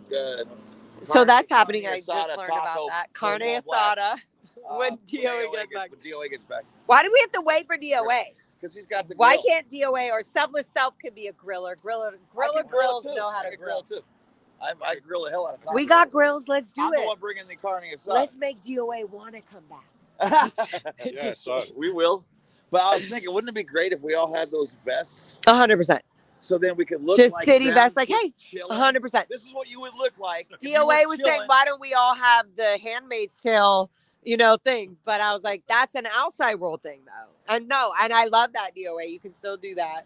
[SPEAKER 1] so that's happening. I just learned
[SPEAKER 2] taco,
[SPEAKER 1] about that. Carne asada. When
[SPEAKER 2] DOA gets back.
[SPEAKER 1] Why do we have to wait for DOA?
[SPEAKER 2] Because he's got the grill.
[SPEAKER 1] Why can't DOA or Selfless Self can be a griller? Griller grills know how to grill.
[SPEAKER 2] Too. I grill the hell out of tacos.
[SPEAKER 1] We got grills. Let's do
[SPEAKER 2] I'm
[SPEAKER 1] it.
[SPEAKER 2] the one bringing the carne asada.
[SPEAKER 1] Let's make DOA want to come back.
[SPEAKER 5] Yeah, so
[SPEAKER 2] we will. But I was thinking, wouldn't it be great if we all had those vests?
[SPEAKER 1] 100%.
[SPEAKER 2] So then we could look
[SPEAKER 1] just
[SPEAKER 2] like
[SPEAKER 1] city
[SPEAKER 2] them,
[SPEAKER 1] vests, like, hey,
[SPEAKER 2] chilling.
[SPEAKER 1] 100%.
[SPEAKER 2] This is what you would look like.
[SPEAKER 1] DOA was saying, why don't we all have the Handmaid's Tale, things? But I was like, that's an outside world thing, though. And no, and I love that DOA. You can still do that.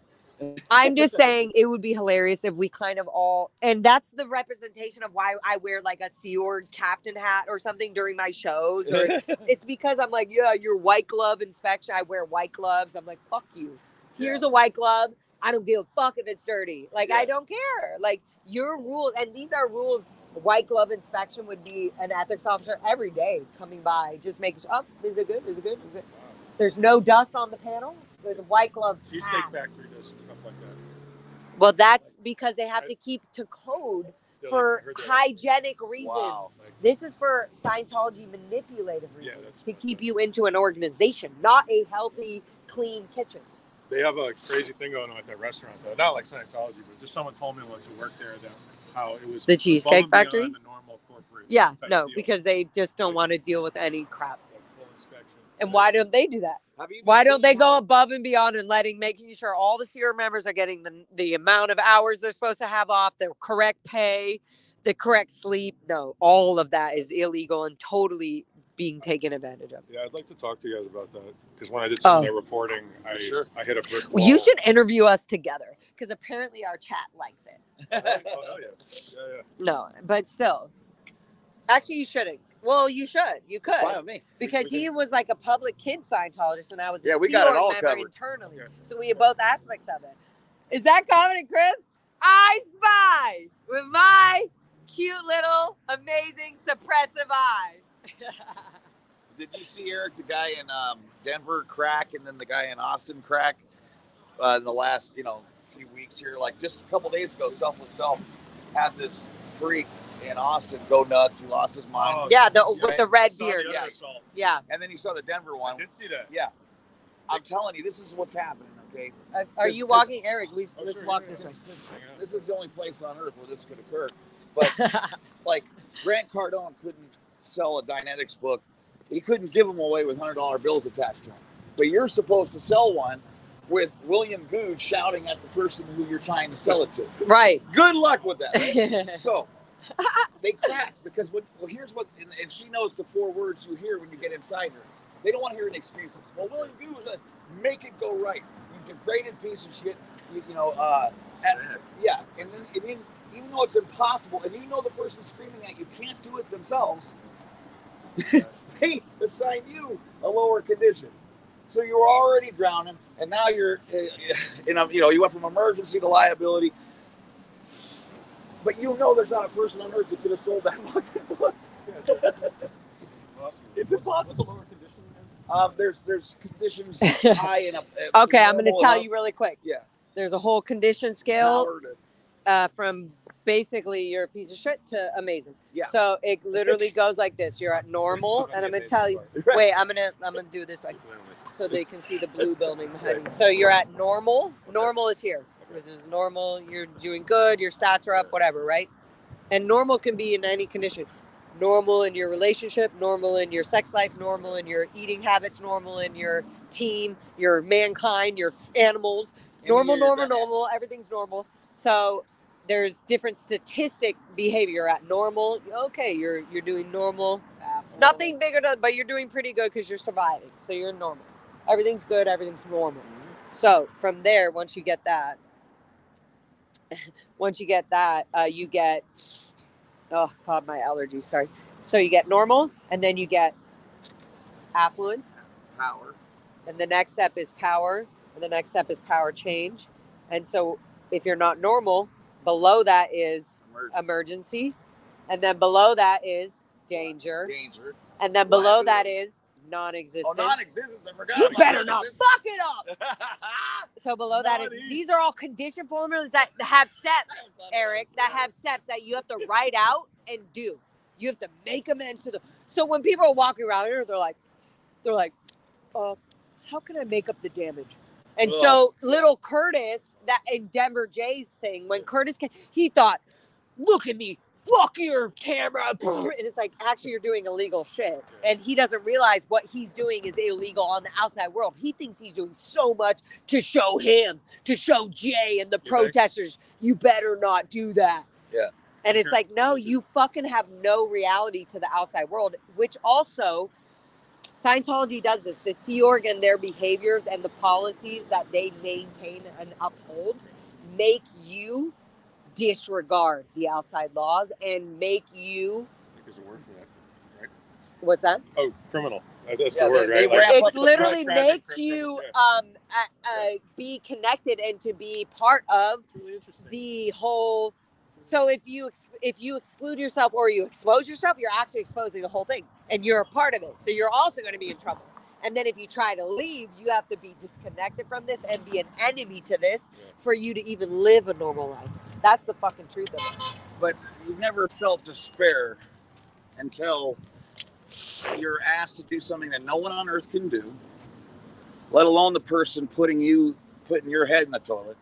[SPEAKER 1] I'm just saying it would be hilarious if we kind of all, and that's the representation of why I wear like a Sea Org captain hat or something during my shows. Or it's because I'm like, yeah, your white glove inspection. I wear white gloves. I'm like, fuck you. Here's a white glove. I don't give a fuck if it's dirty. Like, I don't care. Like, your rules, and these are rules. White glove inspection would be an ethics officer every day coming by, just making sure, oh, is it good? Is it good? Is it? There's no dust on the panel. There's a white glove.
[SPEAKER 5] Cheesesteak Factory does stuff like that.
[SPEAKER 1] Well, that's because they have to keep to code for hygienic reasons.
[SPEAKER 2] Wow.
[SPEAKER 1] This is for Scientology manipulative reasons, to keep you into an organization, not a healthy, clean kitchen.
[SPEAKER 5] They have a crazy thing going on at that restaurant, though. Not like Scientology, but just someone told me once to work there that how it was
[SPEAKER 1] the Cheesecake Factory.
[SPEAKER 5] The normal corporate
[SPEAKER 1] deal. Because they just don't want to deal with any crap.
[SPEAKER 5] Like full inspection.
[SPEAKER 1] And why don't they do that? Why don't they go above and beyond and making sure all the CR members are getting the amount of hours they're supposed to have off, the correct pay, the correct sleep? No, all of that is illegal and totally being taken advantage of.
[SPEAKER 5] Yeah, I'd like to talk to you guys about that, because when I did some of that reporting, I hit a brick wall.
[SPEAKER 1] Well, you should interview us together, because apparently our chat likes it.
[SPEAKER 5] Oh, yeah.
[SPEAKER 1] No, but still. Actually, you shouldn't. Well, you should. You could.
[SPEAKER 2] Fine with me.
[SPEAKER 1] Because he was like a public kid Scientologist, and I was a
[SPEAKER 2] we got it all
[SPEAKER 1] member
[SPEAKER 2] covered
[SPEAKER 1] internally. Okay. So we have both aspects of it. Is that confident, Chris? I spy with my cute little amazing suppressive eye.
[SPEAKER 2] Did you see Eric, the guy in Denver crack, and then the guy in Austin crack in the last few weeks here? Like just a couple days ago, Selfless Self had this freak in Austin go nuts. He lost his mind.
[SPEAKER 1] With the red beard.
[SPEAKER 2] Yeah. And then you saw the Denver one.
[SPEAKER 5] I did see that.
[SPEAKER 2] Yeah. I'm telling you, this is what's happening, okay?
[SPEAKER 1] Are you walking, Eric? Let's walk this way.
[SPEAKER 2] This is the only place on earth where this could occur. But, like, Grant Cardone couldn't sell a Dynetics book. He couldn't give them away with $100 bills attached to them. But you're supposed to sell one with William Good shouting at the person who you're trying to sell it to.
[SPEAKER 1] Right.
[SPEAKER 2] Good luck with that. Right? So, they crack because here's what, and she knows the 4 words you hear when you get inside her. They don't want to hear any excuses. Well, William Good was make it go right. You degraded piece of shit. And then even though it's impossible, and you know the person screaming at you can't do it themselves, they assign you a lower condition. So you were already drowning, and now you're, you went from emergency to liability. But there's not a person on earth that could have sold that fucking book. It's impossible. Lower condition, there's conditions high and up.
[SPEAKER 1] Okay, I'm going to tell you really quick.
[SPEAKER 2] Yeah.
[SPEAKER 1] There's a whole condition scale from basically you're a piece of shit to amazing. Yeah. So it literally goes like this. You're at normal, and I'm going to tell you. Wait, I'm going to do it this way so they can see the blue building behind me. So you're at normal. Normal is here. This is normal, you're doing good, your stats are up, whatever, right? And normal can be in any condition. Normal in your relationship, normal in your sex life, normal in your eating habits, normal in your team, your mankind, your animals. Normal, everything's normal. So there's different statistic behavior. You're at normal, okay, you're doing normal. Nothing bigger, but you're doing pretty good because you're surviving. So you're normal. Everything's good, everything's normal. So from there, once you get that, once you get that, you get, oh God, my allergies, sorry. So you get normal, and then you get affluence.
[SPEAKER 2] Power.
[SPEAKER 1] And the next step is power, and the next step is power change. And so if you're not normal, below that is emergency. And then below that is danger. And then below that is non-existence.
[SPEAKER 2] Oh, non-existence. I forgot.
[SPEAKER 1] You better not fuck it up. So below that is, these are all condition formulas that have steps, Eric, that have steps that you have to write out and do. You have to make them into the, so when people are walking around here, they're like, how can I make up the damage? And so little Curtis, that in Denver Jay's thing, when Curtis came, he thought, look at me, fuck your camera. And it's like, actually, you're doing illegal shit. And he doesn't realize what he's doing is illegal on the outside world. He thinks he's doing so much to show him, to show Jay and the protesters, you better not do that.
[SPEAKER 2] Yeah.
[SPEAKER 1] And it's like, no, you fucking have no reality to the outside world, which also, Scientology does this. The Sea Org and their behaviors and the policies that they maintain and uphold make you disregard the outside laws and make you.
[SPEAKER 5] I think there's a word for that, right?
[SPEAKER 1] What's that?
[SPEAKER 5] Oh, criminal. That's the word, right?
[SPEAKER 1] It literally makes you be connected and to be part of the whole. So if you exclude yourself or you expose yourself, you're actually exposing the whole thing, and you're a part of it. So you're also going to be in trouble. And then if you try to leave, you have to be disconnected from this and be an enemy to this for you to even live a normal life. That's the fucking truth of it.
[SPEAKER 2] But you've never felt despair until you're asked to do something that no one on earth can do, let alone the person putting your head in the toilet.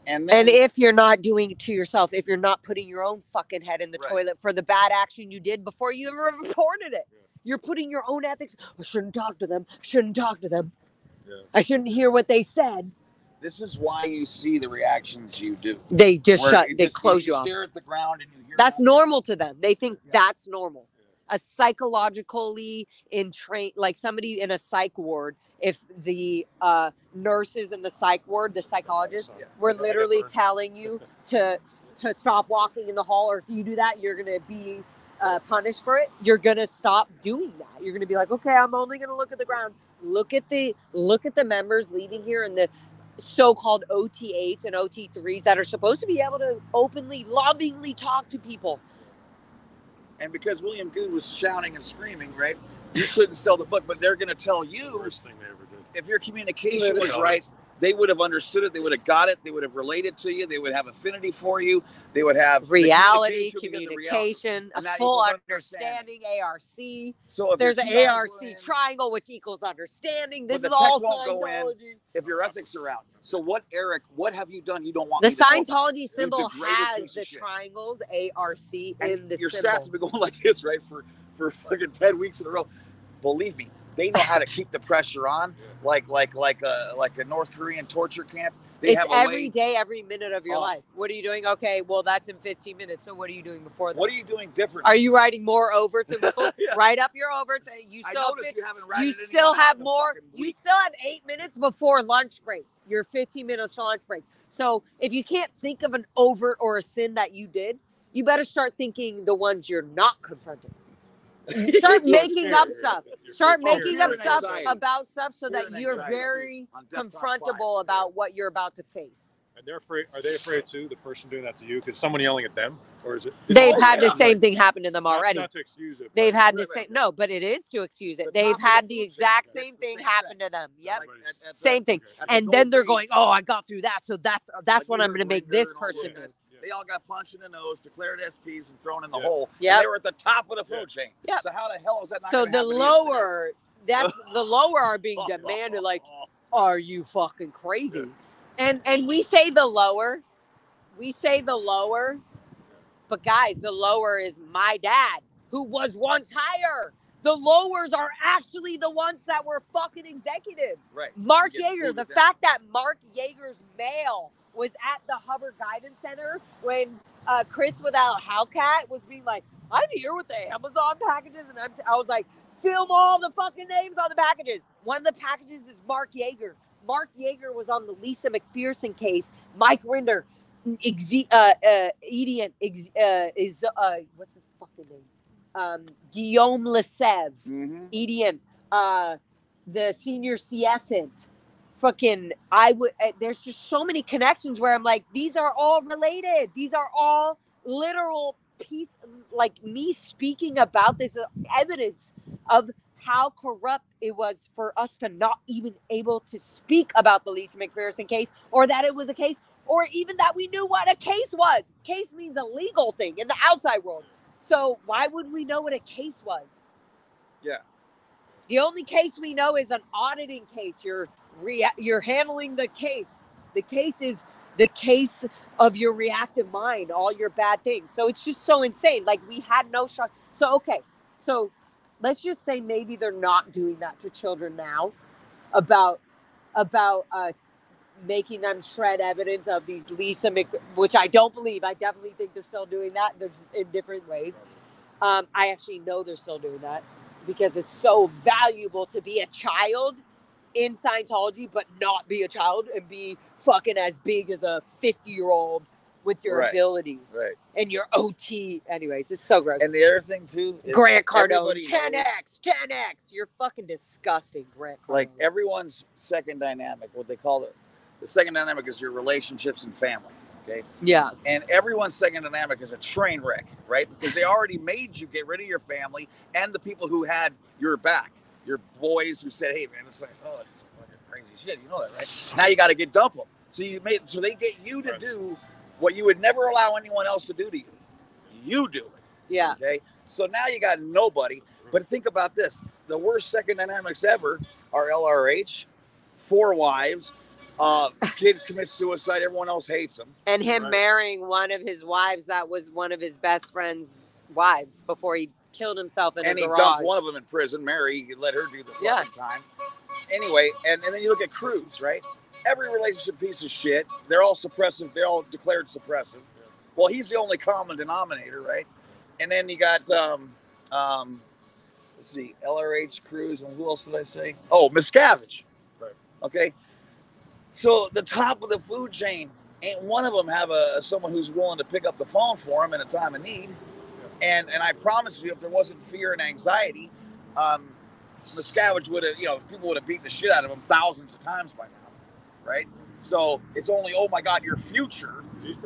[SPEAKER 2] And
[SPEAKER 1] if you're not doing it to yourself, if you're not putting your own fucking head in the toilet for the bad action you did before you ever reported it, you're putting your own ethics. I shouldn't talk to them. Yeah. I shouldn't hear what they said.
[SPEAKER 2] This is why you see the reactions you do.
[SPEAKER 1] They just close you off.
[SPEAKER 2] Stare at the ground and you hear.
[SPEAKER 1] That's normal to them. They think that's normal. A psychologically trained, like somebody in a psych ward, if the nurses in the psych ward, the psychologists, were literally telling you to stop walking in the hall, or if you do that, you're going to be punished for it. You're going to stop doing that. You're going to be like, okay, I'm only going to look at the ground. Look at the members leaving here and the so-called OT8s and OT3s that are supposed to be able to openly, lovingly talk to people.
[SPEAKER 2] And because William Good was shouting and screaming, right? You couldn't sell the book, but they're going to tell you,
[SPEAKER 5] worst thing they ever did.
[SPEAKER 2] If your communication was right, they would have understood it. They would have got it. They would have related to you. They would have affinity for you. They would have
[SPEAKER 1] reality, communication, a full understanding, ARC. So if there's an ARC triangle, which equals understanding. This is all Scientology.
[SPEAKER 2] If your ethics are out. So what, Eric, what have you done? You don't want
[SPEAKER 1] the Scientology symbol has the triangles, ARC, in the
[SPEAKER 2] your
[SPEAKER 1] symbol.
[SPEAKER 2] stats have been going like this, right? For fucking 10 weeks in a row. Believe me, they know how to keep the pressure on, like a North Korean torture camp.
[SPEAKER 1] It's every day, every minute of your life. What are you doing? Okay, well, that's in 15 minutes. So what are you doing before that?
[SPEAKER 2] What are you doing different?
[SPEAKER 1] Are you writing more overts and before? Write up your overts. You still have more. You still have 8 minutes before lunch break. Your 15-minute lunch break. So if you can't think of an overt or a sin that you did, you better start thinking the ones you're not confronting. Start making up stuff. Start making up stuff about stuff so that you're very confrontable about what you're about to face.
[SPEAKER 5] And they're afraid. Are they afraid too? The person doing that to you, because someone yelling at them, or is it?
[SPEAKER 1] They've had the same thing happen to them already.
[SPEAKER 5] Not to excuse it.
[SPEAKER 1] They've had the same. No, but it is to excuse it. They've had the exact same thing happen to them. Yep, same thing. And then they're going, "Oh, I got through that, so that's what I'm going to make this person do."
[SPEAKER 2] They all got punched in the nose, declared SPs, and thrown in the hole. Yeah, they were at the top of the food chain. Yeah. So how the hell is that not? So the lower,
[SPEAKER 1] the lower are being demanded. Like, are you fucking crazy? And we say the lower, but guys, the lower is my dad, who was once higher. The lowers are actually the ones that were fucking executives.
[SPEAKER 2] Right.
[SPEAKER 1] Mark Yeager, the fact that Mark Yeager's mail was at the Hubbard Guidance Center when Chris without Hellcat was being like, I'm here with the Amazon packages. And I was like, film all the fucking names on the packages. One of the packages is Mark Yeager. Mark Yeager was on the Lisa McPherson case. Mike Rinder. what's his fucking name? Guillaume Lesev, Edian, the senior CSant, fucking there's just so many connections where I'm like, these are all related. These are all literal piece, like me speaking about this evidence of how corrupt it was for us to not even able to speak about the Lisa McPherson case, or that it was a case, or even that we knew what a case was. Case means a legal thing in the outside world. So why would we know what a case was?
[SPEAKER 2] Yeah.
[SPEAKER 1] The only case we know is an auditing case. You're handling the case. The case is the case of your reactive mind, all your bad things. So it's just so insane. Like, we had no shot. So, okay. So let's just say maybe they're not doing that to children now about making them shred evidence of these Lisa which I don't believe. I definitely think they're still doing that. They're just in different ways. I actually know they're still doing that because it's so valuable to be a child in Scientology, but not be a child and be fucking as big as a 50-year-old with your abilities and your OT. Anyways, it's so gross.
[SPEAKER 2] And the other thing too is
[SPEAKER 1] Grant Cardone, 10x. You're fucking disgusting, Grant Cardone.
[SPEAKER 2] Like, everyone's second dynamic, what they call it, the second dynamic is your relationships and family. Okay.
[SPEAKER 1] Yeah.
[SPEAKER 2] And everyone's second dynamic is a train wreck, right? Because they already made you get rid of your family and the people who had your back. Your boys who said, "Hey, man, it's like, oh, it's fucking crazy shit." You know that, right? Now you got to dump them. So they get you to do what you would never allow anyone else to do to you. You do it.
[SPEAKER 1] Yeah.
[SPEAKER 2] Okay. So now you got nobody. But think about this: the worst second dynamics ever are LRH, 4 wives. Kid commits suicide. Everyone else hates him.
[SPEAKER 1] And him marrying one of his wives that was one of his best friend's wives before he killed himself in a garage.
[SPEAKER 2] And he dumped one of them in prison. Mary, he let her do the fucking time. Anyway, and then you look at Cruz, right? Every relationship piece of shit. They're all suppressive. They're all declared suppressive. Well, he's the only common denominator, right? And then you got, let's see, LRH, Cruz, and who else did I say? Oh, Miscavige.
[SPEAKER 5] Right.
[SPEAKER 2] Okay. So the top of the food chain, ain't one of them have someone who's willing to pick up the phone for him in a time of need. And I promise you, if there wasn't fear and anxiety, Miscavige would have, people would have beat the shit out of him thousands of times by now, right? So it's only, oh my God, your future is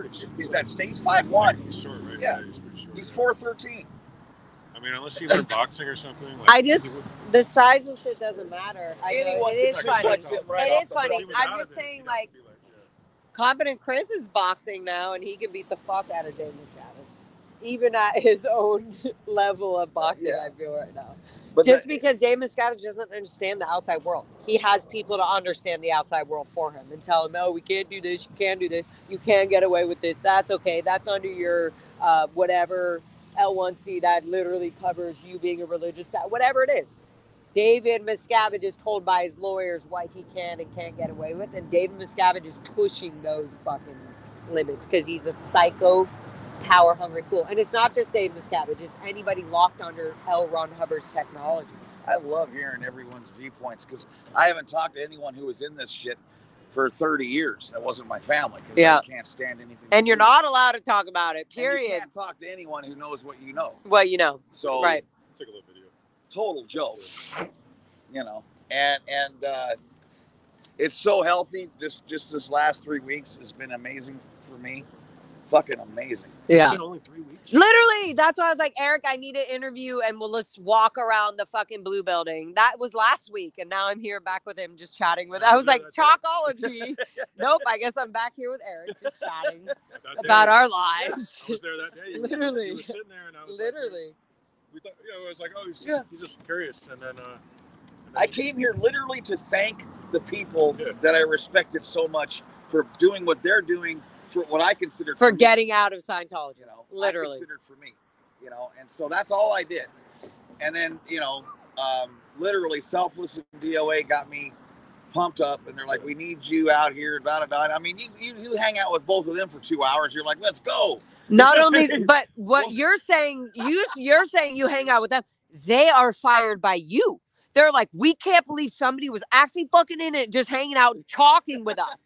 [SPEAKER 2] at stake. He's 5'1".
[SPEAKER 5] He's short, right?
[SPEAKER 2] Yeah,
[SPEAKER 5] he's pretty short.
[SPEAKER 2] He's 4'13".
[SPEAKER 5] I mean, unless he were boxing or something. Like,
[SPEAKER 1] the size and shit doesn't matter.
[SPEAKER 2] Anyone
[SPEAKER 1] it is funny. It is funny. I'm just saying, like, Confident Chris is boxing now, and he can beat the fuck out of Dave Miscavige, even at his own level of boxing. I feel right now. But just because Dave Miscavige doesn't understand the outside world, he has people to understand the outside world for him and tell him, "No, we can't do this. You can't do this. You can't get away with this. That's okay. That's under your whatever." L1C that literally covers you being a religious, whatever it is. David Miscavige is told by his lawyers what he can and can't get away with, and David Miscavige is pushing those fucking limits because he's a psycho, power-hungry fool. And it's not just David Miscavige; it's anybody locked under L. Ron Hubbard's technology.
[SPEAKER 2] I love hearing everyone's viewpoints because I haven't talked to anyone who was in this shit for 30 years. That wasn't my family because I can't stand anything.
[SPEAKER 1] And you're not allowed to talk about it, period.
[SPEAKER 2] And you can't talk to anyone who knows what you know.
[SPEAKER 1] Well, you know.
[SPEAKER 2] So,
[SPEAKER 1] right.
[SPEAKER 5] Take a little video.
[SPEAKER 2] Total joke. And it's so healthy. Just this last 3 weeks has been amazing for me. Fucking amazing.
[SPEAKER 1] Yeah.
[SPEAKER 5] It's been only 3 weeks.
[SPEAKER 1] Literally, that's why I was like, Eric, I need an interview, and let's walk around the fucking Blue Building. That was last week, and now I'm here back with him, just chatting with. I was like, Chalkology. Nope, I guess I'm back here with Eric, just chatting about our lives.
[SPEAKER 5] I was there that day.
[SPEAKER 1] Literally.
[SPEAKER 5] You were sitting there, and I was
[SPEAKER 1] literally.
[SPEAKER 5] Like, we thought, I was like, oh, he's just curious, and then.
[SPEAKER 2] I came here literally to thank the people that I respected so much for doing what they're doing. For what I considered
[SPEAKER 1] for getting out of Scientology, literally
[SPEAKER 2] I considered for me, and so that's all I did. And then, literally Selfless and DOA got me pumped up, and they're like, "We need you out here." Da da da. I mean, you hang out with both of them for 2 hours. You're like, "Let's go."
[SPEAKER 1] Not only, but what you're saying, you're saying you hang out with them. They are fired by you. They're like, we can't believe somebody was actually fucking in it, just hanging out and talking with us.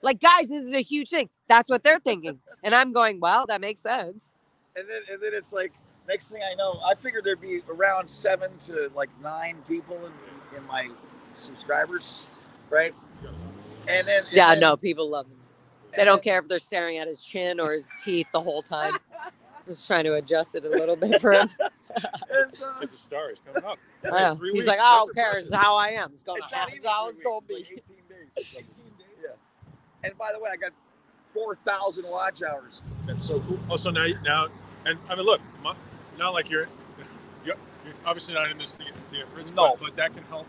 [SPEAKER 1] Like, guys, this is a huge thing. That's what they're thinking. And I'm going, well, that makes sense.
[SPEAKER 2] And then it's like, next thing I know, I figured there'd be around 7 to like 9 people in my subscribers, right? And then
[SPEAKER 1] No, people love him. They don't care if they're staring at his chin or his teeth the whole time. Just trying to adjust it a little bit for him.
[SPEAKER 5] It's a star. He's coming up.
[SPEAKER 1] I know. He's
[SPEAKER 5] weeks.
[SPEAKER 1] like, I don't care. This is how I am. It's going to
[SPEAKER 2] not
[SPEAKER 1] happen.
[SPEAKER 2] even
[SPEAKER 1] It's how it's
[SPEAKER 2] 3
[SPEAKER 1] going to
[SPEAKER 2] weeks,
[SPEAKER 1] be.
[SPEAKER 2] like 18 days. Yeah. And by the way, I got 4,000 watch hours.
[SPEAKER 5] That's so cool. Also, now, and I mean, look, not like you're obviously not in this to get rich,
[SPEAKER 2] No.
[SPEAKER 5] but that can help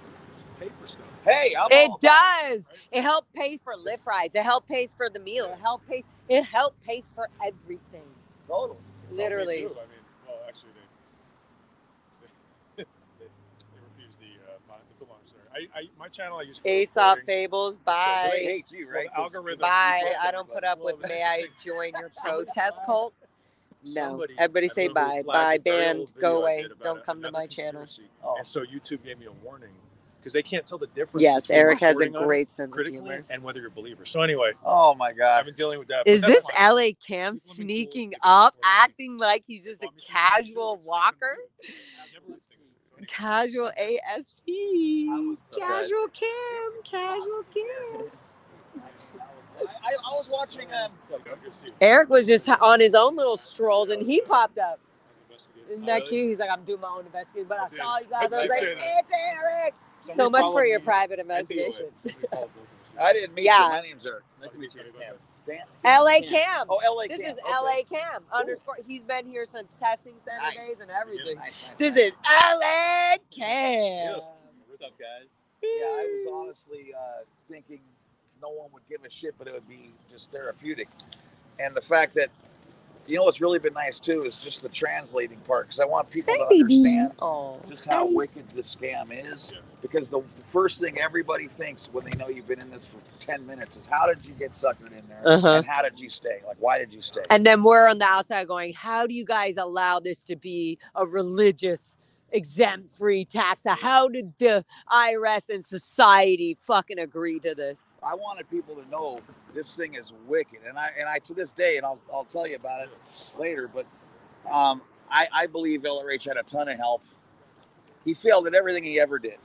[SPEAKER 5] pay for stuff.
[SPEAKER 2] Hey,
[SPEAKER 1] It does. It helped pay for Lyft rides. It helped pay for the meal. It helped pay for everything.
[SPEAKER 2] Totally.
[SPEAKER 1] Literally.
[SPEAKER 5] Too. I mean, well, actually, they refused the. It's a long story. My channel I use.
[SPEAKER 1] Aesop Fables.
[SPEAKER 2] So they
[SPEAKER 1] Bye.
[SPEAKER 2] hate you, right?
[SPEAKER 5] Well, the algorithm.
[SPEAKER 1] Bye. I don't put up
[SPEAKER 5] Well,
[SPEAKER 1] with.
[SPEAKER 5] it was
[SPEAKER 1] May I
[SPEAKER 5] interesting.
[SPEAKER 1] join your protest cult? No.
[SPEAKER 5] Somebody-
[SPEAKER 1] Everybody
[SPEAKER 5] I
[SPEAKER 1] say
[SPEAKER 5] remember
[SPEAKER 1] bye.
[SPEAKER 5] flagged
[SPEAKER 1] Bye.
[SPEAKER 5] a very
[SPEAKER 1] Banned.
[SPEAKER 5] old video
[SPEAKER 1] Go
[SPEAKER 5] I
[SPEAKER 1] away.
[SPEAKER 5] did about
[SPEAKER 1] Don't come to
[SPEAKER 5] another
[SPEAKER 1] my channel.
[SPEAKER 5] conspiracy.
[SPEAKER 2] Oh.
[SPEAKER 5] And so YouTube gave me a warning because they can't tell the difference.
[SPEAKER 1] Yes,
[SPEAKER 5] between
[SPEAKER 1] Eric has a
[SPEAKER 5] reporting on it
[SPEAKER 1] great sense of
[SPEAKER 5] critically
[SPEAKER 1] humor.
[SPEAKER 5] and whether you're a believer. So anyway,
[SPEAKER 2] Oh my
[SPEAKER 5] I've
[SPEAKER 2] God.
[SPEAKER 5] been dealing with that.
[SPEAKER 1] Is
[SPEAKER 5] but that's
[SPEAKER 1] this
[SPEAKER 5] fine.
[SPEAKER 1] LA Cam
[SPEAKER 5] People have been
[SPEAKER 1] sneaking
[SPEAKER 5] cool.
[SPEAKER 1] up,
[SPEAKER 5] People
[SPEAKER 1] acting like he's just a
[SPEAKER 5] Well, I'm just saying,
[SPEAKER 1] casual
[SPEAKER 5] too, it's
[SPEAKER 1] walker?
[SPEAKER 5] I've never lived there. So anyway.
[SPEAKER 1] Casual ASP. Casual Cam. Casual Cam.
[SPEAKER 2] I was watching.
[SPEAKER 5] Good to see you.
[SPEAKER 1] Eric was just on his own little strolls and he popped up.
[SPEAKER 5] I was investigating.
[SPEAKER 1] Isn't
[SPEAKER 5] Oh,
[SPEAKER 1] that
[SPEAKER 5] really?
[SPEAKER 1] cute? He's like, I'm doing my own investigation, but I
[SPEAKER 5] did.
[SPEAKER 1] saw you guys. I was
[SPEAKER 5] I
[SPEAKER 1] like,
[SPEAKER 5] say that.
[SPEAKER 1] it's Eric. So
[SPEAKER 5] Somebody
[SPEAKER 1] much
[SPEAKER 5] followed
[SPEAKER 1] for your
[SPEAKER 5] me.
[SPEAKER 1] private
[SPEAKER 5] I see you later.
[SPEAKER 1] investigations.
[SPEAKER 5] Somebody followed both of us.
[SPEAKER 2] I didn't meet
[SPEAKER 1] Yeah.
[SPEAKER 2] you. My name's Eric.
[SPEAKER 5] Nice to meet you, Stan.
[SPEAKER 1] LA Cam.
[SPEAKER 2] Oh, LA
[SPEAKER 1] This
[SPEAKER 2] Cam.
[SPEAKER 1] is
[SPEAKER 2] Okay.
[SPEAKER 1] LA Cam underscore. He's been here since testing Saturdays
[SPEAKER 2] Nice.
[SPEAKER 1] and everything.
[SPEAKER 2] Nice.
[SPEAKER 1] This is LA Cam.
[SPEAKER 6] What's up, guys?
[SPEAKER 2] Yeah, I was honestly thinking no one would give a shit, but it would be just therapeutic. And the fact that, you know, what's really been nice too is just the translating part, because I want people to understand just how wicked this scam is.
[SPEAKER 5] Yeah.
[SPEAKER 2] Because the first thing everybody thinks when they know you've been in this for 10 minutes is, how did you get suckered in there? And how did you stay? Like, why did you stay?
[SPEAKER 1] And then we're on the outside going, how do you guys allow this to be a religious exempt free tax? How did the IRS and society fucking agree to this?
[SPEAKER 2] I wanted people to know this thing is wicked, and I to this day, and I'll tell you about it later. But I believe LRH had a ton of help. He failed at everything he ever did.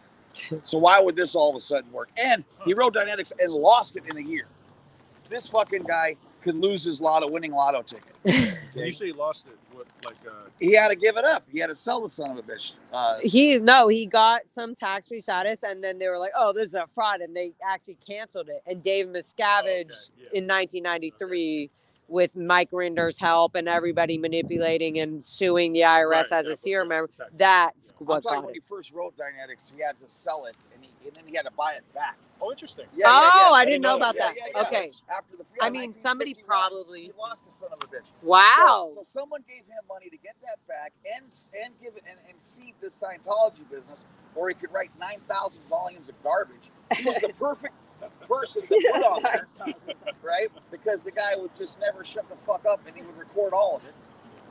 [SPEAKER 2] So why would this all of a sudden work? And he wrote Dynetics and lost it in a year. This fucking guy could lose his winning lotto ticket.
[SPEAKER 5] When you say he lost it, what, like,
[SPEAKER 2] He had to give it up. He had to sell the son of a bitch.
[SPEAKER 1] He got some tax-free status, and then they were like, oh, this is a fraud, and they actually canceled it. And Dave Miscavige in 1993, with Mike Rinder's help and everybody manipulating and suing the IRS as a seer member, that's
[SPEAKER 2] I'm
[SPEAKER 1] what
[SPEAKER 2] talking
[SPEAKER 1] got
[SPEAKER 2] when
[SPEAKER 1] it.
[SPEAKER 2] he first wrote Dynetics, he had to sell it, and then he had to buy it back.
[SPEAKER 5] oh, interesting.
[SPEAKER 2] Yeah,
[SPEAKER 1] I didn't know about
[SPEAKER 2] Yeah,
[SPEAKER 1] that.
[SPEAKER 2] yeah, yeah.
[SPEAKER 1] Okay.
[SPEAKER 2] After the
[SPEAKER 1] I mean, somebody
[SPEAKER 2] 1951,
[SPEAKER 1] probably.
[SPEAKER 2] he lost the son of a bitch.
[SPEAKER 1] Wow.
[SPEAKER 2] So someone gave him money to get that back and give it and seed this Scientology business, or he could write 9,000 volumes of garbage. He was the perfect person to put on there, right? Because the guy would just never shut the fuck up, and he would record all of it,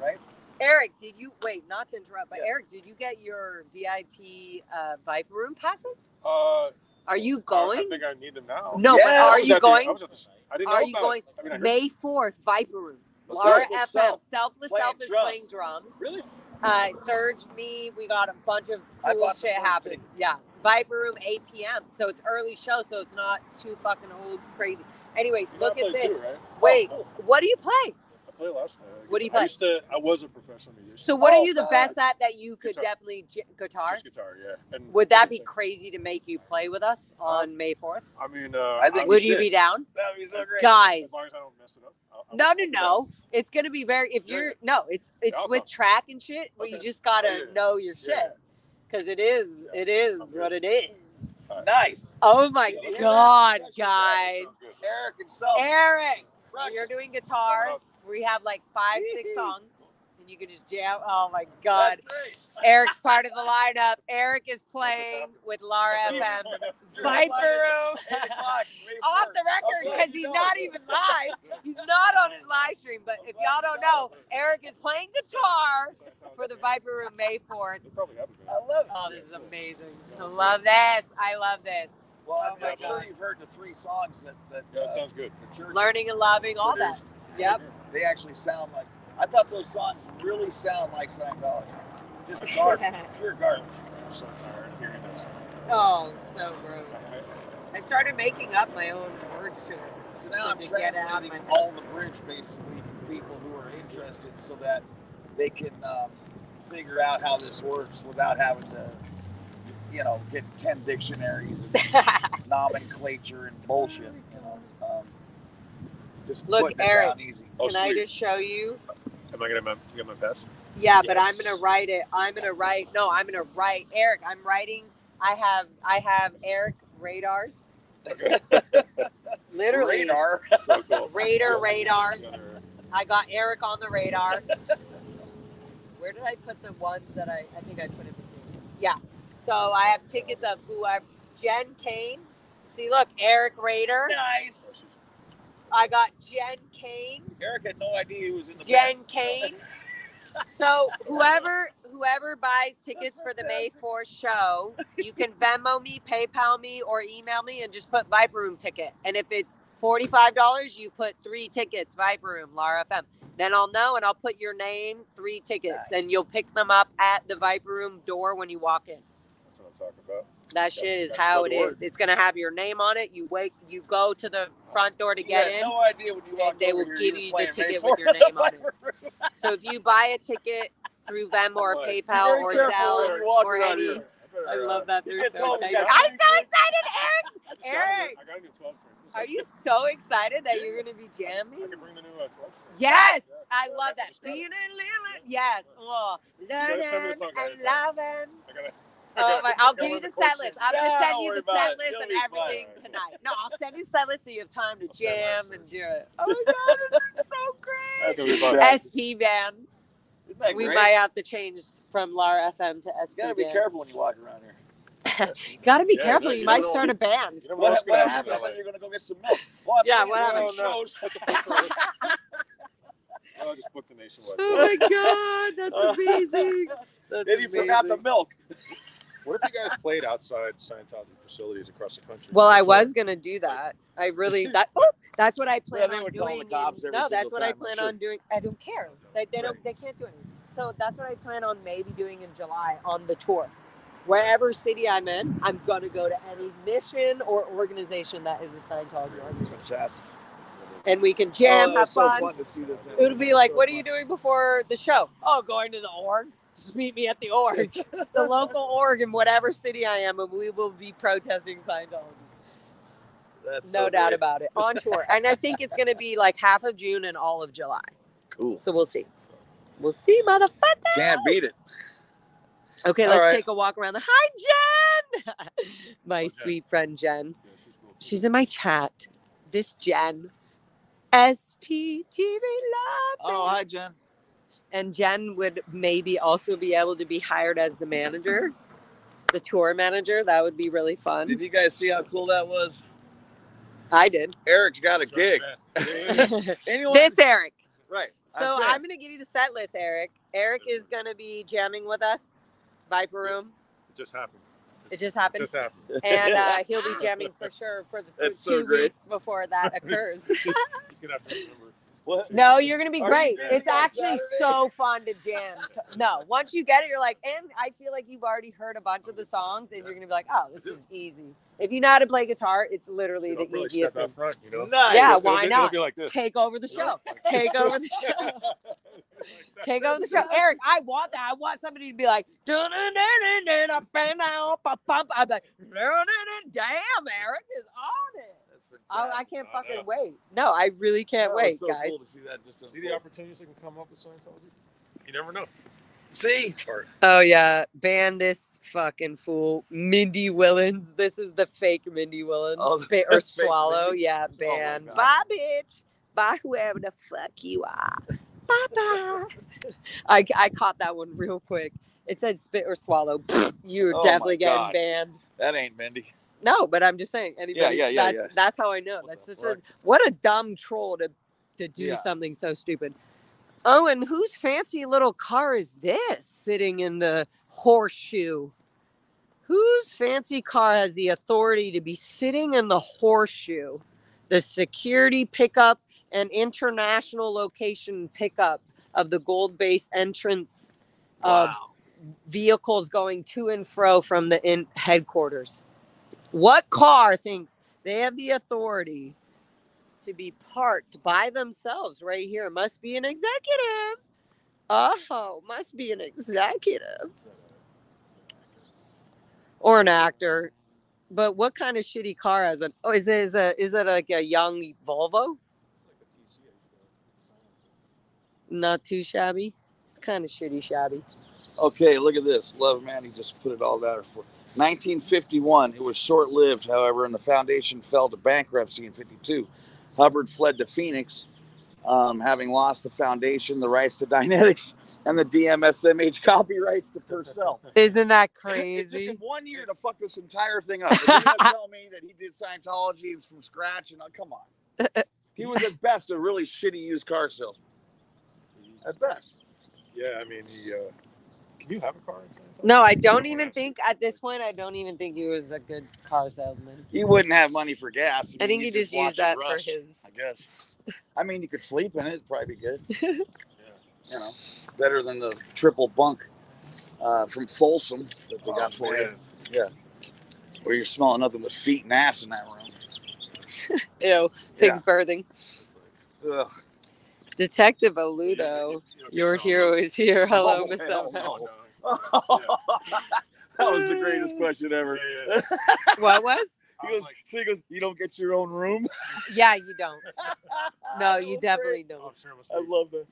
[SPEAKER 2] right?
[SPEAKER 1] Eric, did you wait? Not to interrupt, but
[SPEAKER 2] Yeah.
[SPEAKER 1] Eric, did you get your VIP Viper Room passes?
[SPEAKER 5] Are
[SPEAKER 1] you
[SPEAKER 5] I
[SPEAKER 1] going?
[SPEAKER 5] think I need them now.
[SPEAKER 1] No,
[SPEAKER 2] Yes.
[SPEAKER 1] but
[SPEAKER 5] I
[SPEAKER 1] are
[SPEAKER 5] was
[SPEAKER 1] you
[SPEAKER 5] at the-
[SPEAKER 1] going?
[SPEAKER 5] I was at the, I didn't
[SPEAKER 1] Are
[SPEAKER 5] know
[SPEAKER 1] you
[SPEAKER 5] about
[SPEAKER 1] going?
[SPEAKER 5] it. I mean, I heard
[SPEAKER 1] May 4th, Viper Room.
[SPEAKER 2] Selfless
[SPEAKER 1] Laura FM,
[SPEAKER 2] Self
[SPEAKER 1] Selfless
[SPEAKER 2] playing
[SPEAKER 1] Self is
[SPEAKER 2] drums.
[SPEAKER 1] playing drums.
[SPEAKER 5] Really?
[SPEAKER 1] Serge, me, we got a bunch of
[SPEAKER 2] I
[SPEAKER 1] cool
[SPEAKER 2] bought the
[SPEAKER 1] shit
[SPEAKER 2] first
[SPEAKER 1] happening.
[SPEAKER 2] ticket.
[SPEAKER 1] Yeah, Viper Room, 8 p.m. So it's early show, so it's not too fucking old crazy. Anyways,
[SPEAKER 5] You
[SPEAKER 1] look
[SPEAKER 5] gotta
[SPEAKER 1] at
[SPEAKER 5] play
[SPEAKER 1] this.
[SPEAKER 5] too, right?
[SPEAKER 1] Wait,
[SPEAKER 5] Oh,
[SPEAKER 1] what do you play?
[SPEAKER 5] I played last night.
[SPEAKER 1] What do you play?
[SPEAKER 5] I was a professional musician.
[SPEAKER 1] So what
[SPEAKER 2] Oh,
[SPEAKER 1] are you the
[SPEAKER 2] God.
[SPEAKER 1] best at that you could
[SPEAKER 5] Guitar.
[SPEAKER 1] definitely guitar?
[SPEAKER 5] Just guitar, yeah. And
[SPEAKER 1] Would that be
[SPEAKER 5] sing.
[SPEAKER 1] crazy to make you play with us on May 4th?
[SPEAKER 5] I mean,
[SPEAKER 2] I think
[SPEAKER 1] Would
[SPEAKER 2] we
[SPEAKER 1] you
[SPEAKER 2] should.
[SPEAKER 1] be down?
[SPEAKER 2] That would be so great.
[SPEAKER 1] Guys,
[SPEAKER 5] as long as I don't mess it up.
[SPEAKER 1] no. It's gonna be very. If
[SPEAKER 5] Yeah.
[SPEAKER 1] you're no, it's
[SPEAKER 5] I'll
[SPEAKER 1] with
[SPEAKER 5] come.
[SPEAKER 1] track and shit. Where you
[SPEAKER 5] Okay.
[SPEAKER 1] just gotta
[SPEAKER 5] Oh, yeah.
[SPEAKER 1] know your
[SPEAKER 5] Yeah.
[SPEAKER 1] shit, because it is
[SPEAKER 5] I'm
[SPEAKER 1] what
[SPEAKER 5] good.
[SPEAKER 1] it is.
[SPEAKER 2] Nice.
[SPEAKER 1] Oh my
[SPEAKER 5] Yeah.
[SPEAKER 1] God,
[SPEAKER 5] Yeah.
[SPEAKER 1] guys!
[SPEAKER 5] Sounds good.
[SPEAKER 2] Eric and Self.
[SPEAKER 1] Eric,
[SPEAKER 2] Crush
[SPEAKER 1] you're
[SPEAKER 2] it.
[SPEAKER 1] doing guitar.
[SPEAKER 5] Coming up.
[SPEAKER 1] We have like 5-6 songs, and you can just jam. Oh my God!
[SPEAKER 2] That's great.
[SPEAKER 1] Eric's part of the lineup. Eric is playing with Laura FM. Viper Room.
[SPEAKER 2] 8 o'clock, May
[SPEAKER 1] Off
[SPEAKER 2] 4th.
[SPEAKER 1] the record,
[SPEAKER 2] I'll
[SPEAKER 1] because
[SPEAKER 2] let
[SPEAKER 1] he's
[SPEAKER 2] you know.
[SPEAKER 1] not even live. He's not on his live stream. But if y'all don't know, Eric is playing guitar for the Viper Room May 4th.
[SPEAKER 5] They probably have it.
[SPEAKER 2] I love it.
[SPEAKER 1] Oh, this is amazing. I love this. I love this.
[SPEAKER 2] Well,
[SPEAKER 1] Oh my
[SPEAKER 2] I'm sure
[SPEAKER 1] God.
[SPEAKER 2] you've heard the 3 songs that
[SPEAKER 5] Yeah, that sounds good.
[SPEAKER 2] the church
[SPEAKER 1] Learning and loving, all that.
[SPEAKER 2] produced.
[SPEAKER 1] Yep.
[SPEAKER 2] They actually sound like. I thought those songs really sound like Scientology. Just garbage, pure garbage.
[SPEAKER 5] I'm so tired of hearing this.
[SPEAKER 1] Oh, so gross. I started making up my own words to it.
[SPEAKER 2] So now I'm
[SPEAKER 1] To get it out of
[SPEAKER 2] translating
[SPEAKER 1] my head.
[SPEAKER 2] all the bridge basically for people who are interested, so that they can figure out how this works without having to, get 10 dictionaries and nomenclature and bullshit. Just
[SPEAKER 1] Look,
[SPEAKER 2] putting it
[SPEAKER 1] Eric,
[SPEAKER 2] down easy.
[SPEAKER 5] Oh,
[SPEAKER 1] Can I
[SPEAKER 5] sweet.
[SPEAKER 1] just show you?
[SPEAKER 5] Am I gonna get my pass?
[SPEAKER 1] Yeah, but I'm
[SPEAKER 5] Yes.
[SPEAKER 1] gonna write it. I'm gonna write. Eric, I'm writing. I have Eric radars.
[SPEAKER 5] Okay.
[SPEAKER 1] Literally.
[SPEAKER 2] Radar.
[SPEAKER 5] So cool.
[SPEAKER 1] Radars. I got Eric on the radar. Where did I put the ones that I think I put it between? Yeah. So I have tickets of whoever. Jen Kane. See, look, Eric Rader.
[SPEAKER 2] Nice.
[SPEAKER 1] I got Jen Kane.
[SPEAKER 2] Eric had no idea he was in the
[SPEAKER 1] Jen
[SPEAKER 2] band.
[SPEAKER 1] Kane. So whoever buys tickets for the May 4th show, you can Venmo me, PayPal me, or email me and just put Viper Room ticket. And if it's $45, you put 3 tickets, Viper Room, Lara FM. Then I'll know and I'll put your name, 3 tickets,
[SPEAKER 2] Nice.
[SPEAKER 1] and you'll pick them up at the Viper Room door when you walk in.
[SPEAKER 5] That's what I'm talking about.
[SPEAKER 1] That shit is
[SPEAKER 5] That's
[SPEAKER 1] how
[SPEAKER 5] how
[SPEAKER 1] it
[SPEAKER 5] it works.
[SPEAKER 1] is. It's gonna have your name on it. You go to the front door to
[SPEAKER 2] You
[SPEAKER 1] get
[SPEAKER 2] had
[SPEAKER 1] in.
[SPEAKER 2] no idea when you walked
[SPEAKER 1] And they
[SPEAKER 2] over
[SPEAKER 1] will
[SPEAKER 2] here,
[SPEAKER 1] give
[SPEAKER 2] were
[SPEAKER 1] you the
[SPEAKER 2] playing
[SPEAKER 1] ticket
[SPEAKER 2] May
[SPEAKER 1] with your
[SPEAKER 2] 4th.
[SPEAKER 1] name on it. So if you buy a ticket through Venmo or
[SPEAKER 5] What?
[SPEAKER 1] PayPal
[SPEAKER 2] Be
[SPEAKER 1] or
[SPEAKER 2] very careful
[SPEAKER 1] Zelle
[SPEAKER 2] when you walk
[SPEAKER 1] or
[SPEAKER 2] around
[SPEAKER 1] any,
[SPEAKER 2] here.
[SPEAKER 1] I love that. They're
[SPEAKER 2] It's
[SPEAKER 1] so
[SPEAKER 2] always
[SPEAKER 1] excited.
[SPEAKER 2] got-
[SPEAKER 1] I'm so excited, Eric. Eric,
[SPEAKER 5] I got a new 12 string.
[SPEAKER 1] are you so excited that you're gonna be jamming?
[SPEAKER 5] I can bring the new 12 string.
[SPEAKER 1] Yes,
[SPEAKER 5] Yeah.
[SPEAKER 1] I love that.
[SPEAKER 5] Just got it.
[SPEAKER 1] Being in Lily. Yes. Oh,
[SPEAKER 5] gotta send me the
[SPEAKER 1] learning
[SPEAKER 5] song
[SPEAKER 1] and
[SPEAKER 5] ahead of time.
[SPEAKER 1] loving.
[SPEAKER 5] I gotta.
[SPEAKER 1] Oh my! I'll give you
[SPEAKER 5] learn
[SPEAKER 1] the
[SPEAKER 5] chord
[SPEAKER 1] set list.
[SPEAKER 5] change.
[SPEAKER 1] I'm gonna
[SPEAKER 2] Yeah,
[SPEAKER 1] send
[SPEAKER 2] don't
[SPEAKER 1] you
[SPEAKER 2] worry
[SPEAKER 1] the
[SPEAKER 2] about
[SPEAKER 1] set
[SPEAKER 2] it.
[SPEAKER 1] list
[SPEAKER 2] It'll
[SPEAKER 1] and
[SPEAKER 2] be fun.
[SPEAKER 1] everything tonight. No, I'll send you the set list so you have time to
[SPEAKER 5] I'll send my
[SPEAKER 1] jam
[SPEAKER 5] set.
[SPEAKER 1] and do it. Oh my God, it's so great.
[SPEAKER 5] That's gonna be fun.
[SPEAKER 1] SP band.
[SPEAKER 2] Isn't that
[SPEAKER 1] We
[SPEAKER 2] great?
[SPEAKER 1] might have to change from Lara FM to SP
[SPEAKER 2] You gotta be
[SPEAKER 1] band.
[SPEAKER 2] careful when you walk around here.
[SPEAKER 1] Gotta be
[SPEAKER 5] Yeah,
[SPEAKER 1] careful.
[SPEAKER 5] you
[SPEAKER 1] You
[SPEAKER 5] don't
[SPEAKER 1] might
[SPEAKER 5] know.
[SPEAKER 1] start a band.
[SPEAKER 5] You know what else
[SPEAKER 2] What
[SPEAKER 5] gonna
[SPEAKER 2] happened? I
[SPEAKER 5] happen?
[SPEAKER 2] thought you were gonna go get some milk. Well, I'm
[SPEAKER 1] Yeah,
[SPEAKER 2] doing
[SPEAKER 1] what
[SPEAKER 2] so
[SPEAKER 1] happened?
[SPEAKER 2] many shows.
[SPEAKER 5] I'll just book the nationwide.
[SPEAKER 1] Oh my God, that's amazing. That's
[SPEAKER 2] Then you forgot the
[SPEAKER 1] amazing.
[SPEAKER 2] milk.
[SPEAKER 5] What if you guys played outside Scientology facilities across the country?
[SPEAKER 1] Well, I
[SPEAKER 5] Tour?
[SPEAKER 1] was gonna do that. I really that's what I plan
[SPEAKER 2] they
[SPEAKER 1] on
[SPEAKER 2] would call
[SPEAKER 1] doing.
[SPEAKER 2] the cops every
[SPEAKER 1] No, that's
[SPEAKER 2] single
[SPEAKER 1] what I
[SPEAKER 2] time, I'm
[SPEAKER 1] plan
[SPEAKER 2] sure.
[SPEAKER 1] on doing. I don't care. They don't.
[SPEAKER 2] Right.
[SPEAKER 1] They can't do anything. So that's what I plan on maybe doing in July on the tour. Wherever city I'm in, I'm gonna go to any mission or organization that is a Scientology organization,
[SPEAKER 2] Fantastic.
[SPEAKER 1] and we can jam,
[SPEAKER 2] Oh,
[SPEAKER 1] have
[SPEAKER 2] it's so
[SPEAKER 1] fun.
[SPEAKER 2] fun to see this.
[SPEAKER 1] It would be like,
[SPEAKER 2] So
[SPEAKER 1] what are
[SPEAKER 2] fun.
[SPEAKER 1] you doing before the show? Oh, going to the org. Just meet me at the org, the local org in whatever city I am, and we will be protesting Scientology.
[SPEAKER 2] That's
[SPEAKER 1] No
[SPEAKER 2] so
[SPEAKER 1] doubt
[SPEAKER 2] great.
[SPEAKER 1] about it. On tour. And I think it's going to be like half of June and all of July.
[SPEAKER 2] Cool.
[SPEAKER 1] So we'll see. We'll see, motherfucker.
[SPEAKER 2] Can't beat it.
[SPEAKER 1] Okay,
[SPEAKER 2] All
[SPEAKER 1] let's
[SPEAKER 2] right.
[SPEAKER 1] take a walk around the... Hi, Jen! My sweet friend, Jen.
[SPEAKER 5] Yeah, she's cool.
[SPEAKER 1] She's in my chat. This Jen. SPTV Love.
[SPEAKER 2] Oh, hi, Jen.
[SPEAKER 1] And Jen would maybe also be able to be hired as the manager, the tour manager. That would be really fun.
[SPEAKER 2] Did you guys see how cool that was?
[SPEAKER 1] I did.
[SPEAKER 2] Eric's got a
[SPEAKER 5] So,
[SPEAKER 2] gig.
[SPEAKER 5] man,
[SPEAKER 2] Anyone?
[SPEAKER 1] This Eric.
[SPEAKER 2] Right.
[SPEAKER 1] So I'm going to give you the set list, Eric. Eric is going to be jamming with us. Viper Room.
[SPEAKER 5] It just happened.
[SPEAKER 1] It just happened.
[SPEAKER 5] Just happened.
[SPEAKER 1] And he'll be jamming for sure for the
[SPEAKER 2] That's so
[SPEAKER 1] 2
[SPEAKER 2] great.
[SPEAKER 1] weeks before that occurs.
[SPEAKER 5] He's gonna have to remember.
[SPEAKER 2] What?
[SPEAKER 1] No, you're going to be
[SPEAKER 2] Are
[SPEAKER 1] great.
[SPEAKER 2] you
[SPEAKER 1] It's
[SPEAKER 2] on
[SPEAKER 1] actually
[SPEAKER 2] Saturday?
[SPEAKER 1] so fun to jam. No, once you get it, you're like, and I feel like you've already heard a bunch of the songs and you're going to be like, oh, this is easy. If you know how to play guitar, it's literally
[SPEAKER 5] You
[SPEAKER 1] the
[SPEAKER 5] don't really
[SPEAKER 1] easiest
[SPEAKER 5] step
[SPEAKER 1] thing.
[SPEAKER 5] out front, you know.
[SPEAKER 2] Nice.
[SPEAKER 1] Yeah,
[SPEAKER 5] It'll
[SPEAKER 1] why
[SPEAKER 5] be-
[SPEAKER 1] not?
[SPEAKER 5] It'll be like this.
[SPEAKER 1] Take over the show. Take over the show. Take over the show. Eric, I want that. I want somebody to be like, I'm like, damn, Eric is on it.
[SPEAKER 2] That's
[SPEAKER 1] I
[SPEAKER 2] fantastic.
[SPEAKER 1] can't
[SPEAKER 5] I
[SPEAKER 1] fucking
[SPEAKER 5] know.
[SPEAKER 1] wait. No, I really can't
[SPEAKER 2] That
[SPEAKER 1] wait,
[SPEAKER 2] was so
[SPEAKER 1] guys.
[SPEAKER 2] cool to see that. Just
[SPEAKER 5] See the opportunities that can come up with Scientology? You never know.
[SPEAKER 2] See?
[SPEAKER 5] Or,
[SPEAKER 1] Oh, yeah. Ban this fucking fool. Mindy Willins. This is the fake Mindy Willins.
[SPEAKER 2] Oh, the
[SPEAKER 1] Spit or
[SPEAKER 2] fake
[SPEAKER 1] swallow.
[SPEAKER 2] Mindy?
[SPEAKER 1] Yeah,
[SPEAKER 2] my
[SPEAKER 1] ban.
[SPEAKER 2] God.
[SPEAKER 1] Bye, bitch. Bye, whoever the fuck you are. Bye-bye. I caught that one real quick. It said spit or swallow. You're
[SPEAKER 2] Oh,
[SPEAKER 1] definitely
[SPEAKER 2] my
[SPEAKER 1] getting
[SPEAKER 2] God.
[SPEAKER 1] banned.
[SPEAKER 2] That ain't Mindy.
[SPEAKER 1] No, but I'm just saying. Anybody,
[SPEAKER 2] Yeah.
[SPEAKER 1] That's how I know.
[SPEAKER 2] What
[SPEAKER 1] That's
[SPEAKER 2] the
[SPEAKER 1] such a
[SPEAKER 2] fuck?
[SPEAKER 1] what a dumb troll to do
[SPEAKER 2] Yeah.
[SPEAKER 1] something so stupid. Oh, and whose fancy little car is this sitting in the horseshoe? Whose fancy car has the authority to be sitting in the horseshoe, the security pickup and international location pickup of the Gold Base entrance of vehicles going to and fro from the headquarters? What car thinks they have the authority to be parked by themselves right here? Must be an executive. Oh, must be an executive. Or an actor. But what kind of shitty car has it? Oh, is it like a young Volvo?
[SPEAKER 5] It's like a TC.
[SPEAKER 1] Not too shabby. It's kind of shitty shabby.
[SPEAKER 2] Okay, look at this. Love Man, he just put it all down for 1951. It was short-lived, however, and the foundation fell to bankruptcy in 52. Hubbard fled to Phoenix, having lost the foundation, the rights to Dynetics, and the DMSMH copyrights to Purcell.
[SPEAKER 1] Isn't that
[SPEAKER 2] It
[SPEAKER 1] crazy?
[SPEAKER 2] took him 1 year to fuck this entire thing up. You're gonna tell me that he did Scientology from scratch? And come on, he was at best a really shitty used car salesman. At best.
[SPEAKER 5] Yeah, I mean, he. Can you have a car?
[SPEAKER 1] No, I don't even think at this point. I don't even think he was a good car salesman.
[SPEAKER 2] He wouldn't have money for gas.
[SPEAKER 1] I think he just used that for his.
[SPEAKER 2] I guess. I mean, you could sleep in it. It'd probably be good. You know, better than the triple bunk from Folsom that they got for you. Yeah. Where you're smelling nothing but feet and ass in that room.
[SPEAKER 1] Ew, pig's birthing.
[SPEAKER 2] Ugh.
[SPEAKER 1] Detective Oludo, your hero is here. Hello, Miss
[SPEAKER 2] No. That was the greatest question ever.
[SPEAKER 1] What was?
[SPEAKER 2] He goes, you don't get your own room?
[SPEAKER 1] Yeah, you don't. No, you definitely don't.
[SPEAKER 2] I love that.
[SPEAKER 5] You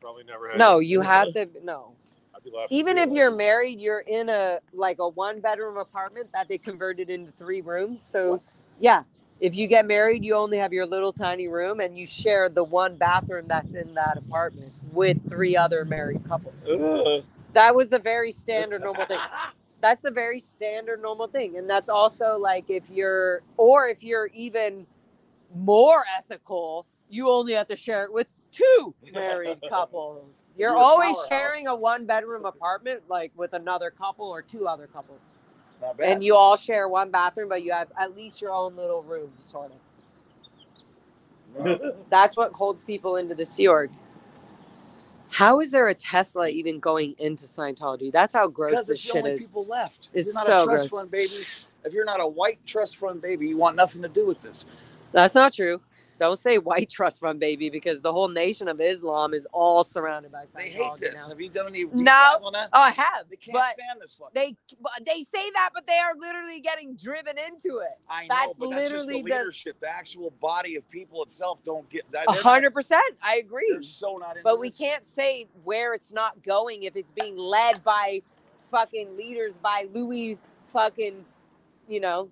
[SPEAKER 5] probably never had.
[SPEAKER 1] No, you have to. No.
[SPEAKER 5] I'd be laughing
[SPEAKER 1] Even
[SPEAKER 5] too.
[SPEAKER 1] if you're married, you're in a 1-bedroom apartment that they converted into 3 rooms. So, yeah, if you get married, you only have your little tiny room and you share the 1 bathroom that's in that apartment with 3 other married couples. That was a very standard normal thing. That's a very standard normal thing. And that's also like if you're even more ethical, you only have to share it with 2 married couples. You're always sharing a 1-bedroom apartment like with another couple or 2 other couples.
[SPEAKER 2] Not bad.
[SPEAKER 1] And you all share 1 bathroom, but you have at least your own little room, sort of. That's what holds people into the Sea Org. How is there a Tesla even going into Scientology? That's how gross this shit is.
[SPEAKER 2] Because it's the only people left.
[SPEAKER 1] It's
[SPEAKER 2] if you're not
[SPEAKER 1] so
[SPEAKER 2] a trust
[SPEAKER 1] gross.
[SPEAKER 2] fund baby, if you're not a white trust fund baby, you want nothing to do with this.
[SPEAKER 1] That's not true. Don't say white trust fund baby because the whole nation of Islam is all surrounded by Scientology.
[SPEAKER 2] They hate this.
[SPEAKER 1] Now.
[SPEAKER 2] Have you done any deep
[SPEAKER 1] No.
[SPEAKER 2] dive on that?
[SPEAKER 1] Oh, I have.
[SPEAKER 2] They can't
[SPEAKER 1] but
[SPEAKER 2] stand this fuck.
[SPEAKER 1] they say that, but they are literally getting driven into it.
[SPEAKER 2] I know,
[SPEAKER 1] That's
[SPEAKER 2] but that's just the
[SPEAKER 1] literally
[SPEAKER 2] leadership. The actual body of people itself don't get that.
[SPEAKER 1] 100%. I agree.
[SPEAKER 2] They're so not into
[SPEAKER 1] But we
[SPEAKER 2] this.
[SPEAKER 1] can't say where it's not going if it's being led by fucking leaders, by Louis fucking,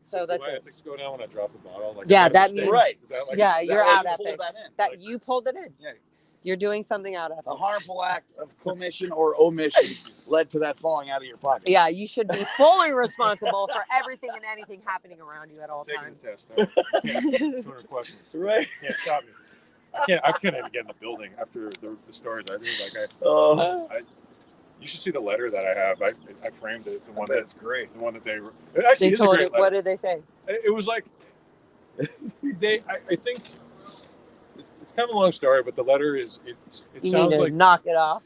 [SPEAKER 1] so that's
[SPEAKER 5] do I
[SPEAKER 1] it.
[SPEAKER 5] have to go down when I drop the bottle? Like,
[SPEAKER 1] Yeah,
[SPEAKER 5] is
[SPEAKER 1] that
[SPEAKER 5] a
[SPEAKER 1] means-
[SPEAKER 5] mistake?
[SPEAKER 2] Right.
[SPEAKER 5] Is that like
[SPEAKER 1] Yeah, you're
[SPEAKER 2] way
[SPEAKER 1] out
[SPEAKER 2] you
[SPEAKER 1] at
[SPEAKER 2] pulled that in.
[SPEAKER 1] that you pulled it in.
[SPEAKER 2] Yeah.
[SPEAKER 1] You're doing something out of
[SPEAKER 2] A
[SPEAKER 1] it.
[SPEAKER 2] harmful act of commission or omission led to that falling out of your pocket.
[SPEAKER 1] Yeah, you should be fully responsible for everything and anything happening around you at all
[SPEAKER 5] taking
[SPEAKER 1] times.
[SPEAKER 5] the test? Huh? Yeah, 200 questions.
[SPEAKER 2] Right.
[SPEAKER 5] Can't stop me. I can't even get in the building after the stories I do. Like you should see the letter that I have. I framed it. The one that's great. The one that they actually
[SPEAKER 1] They
[SPEAKER 5] is a
[SPEAKER 1] told
[SPEAKER 5] great
[SPEAKER 1] it,
[SPEAKER 5] letter.
[SPEAKER 1] what did they say?
[SPEAKER 5] It was like I think it's kind of a long story, but the letter is it
[SPEAKER 1] You
[SPEAKER 5] sounds
[SPEAKER 1] need to
[SPEAKER 5] like
[SPEAKER 1] knock it off.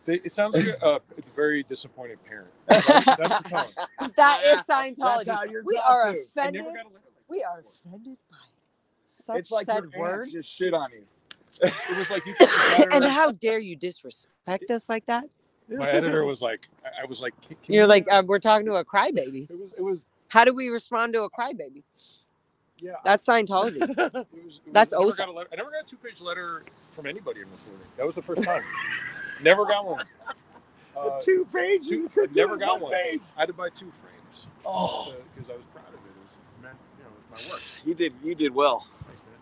[SPEAKER 5] it sounds like a very disappointed parent. Right? That's the tone.
[SPEAKER 1] That is Scientology.
[SPEAKER 2] That's how you're
[SPEAKER 1] We
[SPEAKER 2] talked
[SPEAKER 1] are
[SPEAKER 2] to.
[SPEAKER 5] I
[SPEAKER 1] offended.
[SPEAKER 5] never got a letter like
[SPEAKER 1] We are offended by such
[SPEAKER 2] It's like
[SPEAKER 1] said
[SPEAKER 2] your parents
[SPEAKER 1] words.
[SPEAKER 2] just shit on you.
[SPEAKER 5] It was like you took the letter.
[SPEAKER 1] And how dare you disrespect us like that?
[SPEAKER 5] My editor was like, I was like, can
[SPEAKER 1] You're like, we're talking to a crybaby.
[SPEAKER 5] It was
[SPEAKER 1] How do we respond to a crybaby?
[SPEAKER 5] yeah.
[SPEAKER 1] That's Scientology.
[SPEAKER 5] I
[SPEAKER 1] That's
[SPEAKER 5] never
[SPEAKER 1] OSA.
[SPEAKER 5] got a letter. I never got a 2-page letter from anybody in recruiting. That was the first time. Never got one.
[SPEAKER 2] 2 pages. You could do
[SPEAKER 5] Never
[SPEAKER 2] it
[SPEAKER 5] got
[SPEAKER 2] 1
[SPEAKER 5] one.
[SPEAKER 2] page.
[SPEAKER 5] I had to buy 2 frames.
[SPEAKER 2] Oh,
[SPEAKER 5] Because I was proud of it. It was, it was my work.
[SPEAKER 2] you did well.
[SPEAKER 5] Thanks, man.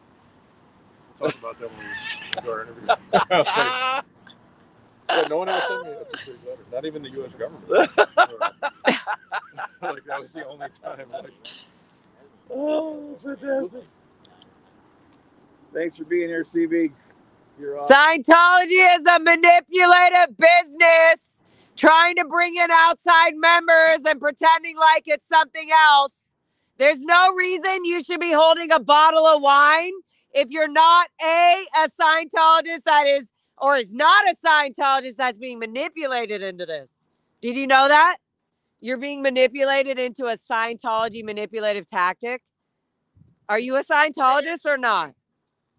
[SPEAKER 5] We'll talk about that when we do our interview. Yeah, no one ever sent me a 2-page letter. Not even the U.S. government. Like that was the only time. Like,
[SPEAKER 2] Oh, that's fantastic. Thanks for being here, CB. You're awesome.
[SPEAKER 1] Scientology is a manipulative business. trying to bring in outside members and pretending like it's something else. There's no reason you should be holding a bottle of wine if you're not a Scientologist that is, or is not a Scientologist that's being manipulated into this. Did you know that? You're being manipulated into a Scientology manipulative tactic. Are you a Scientologist or not?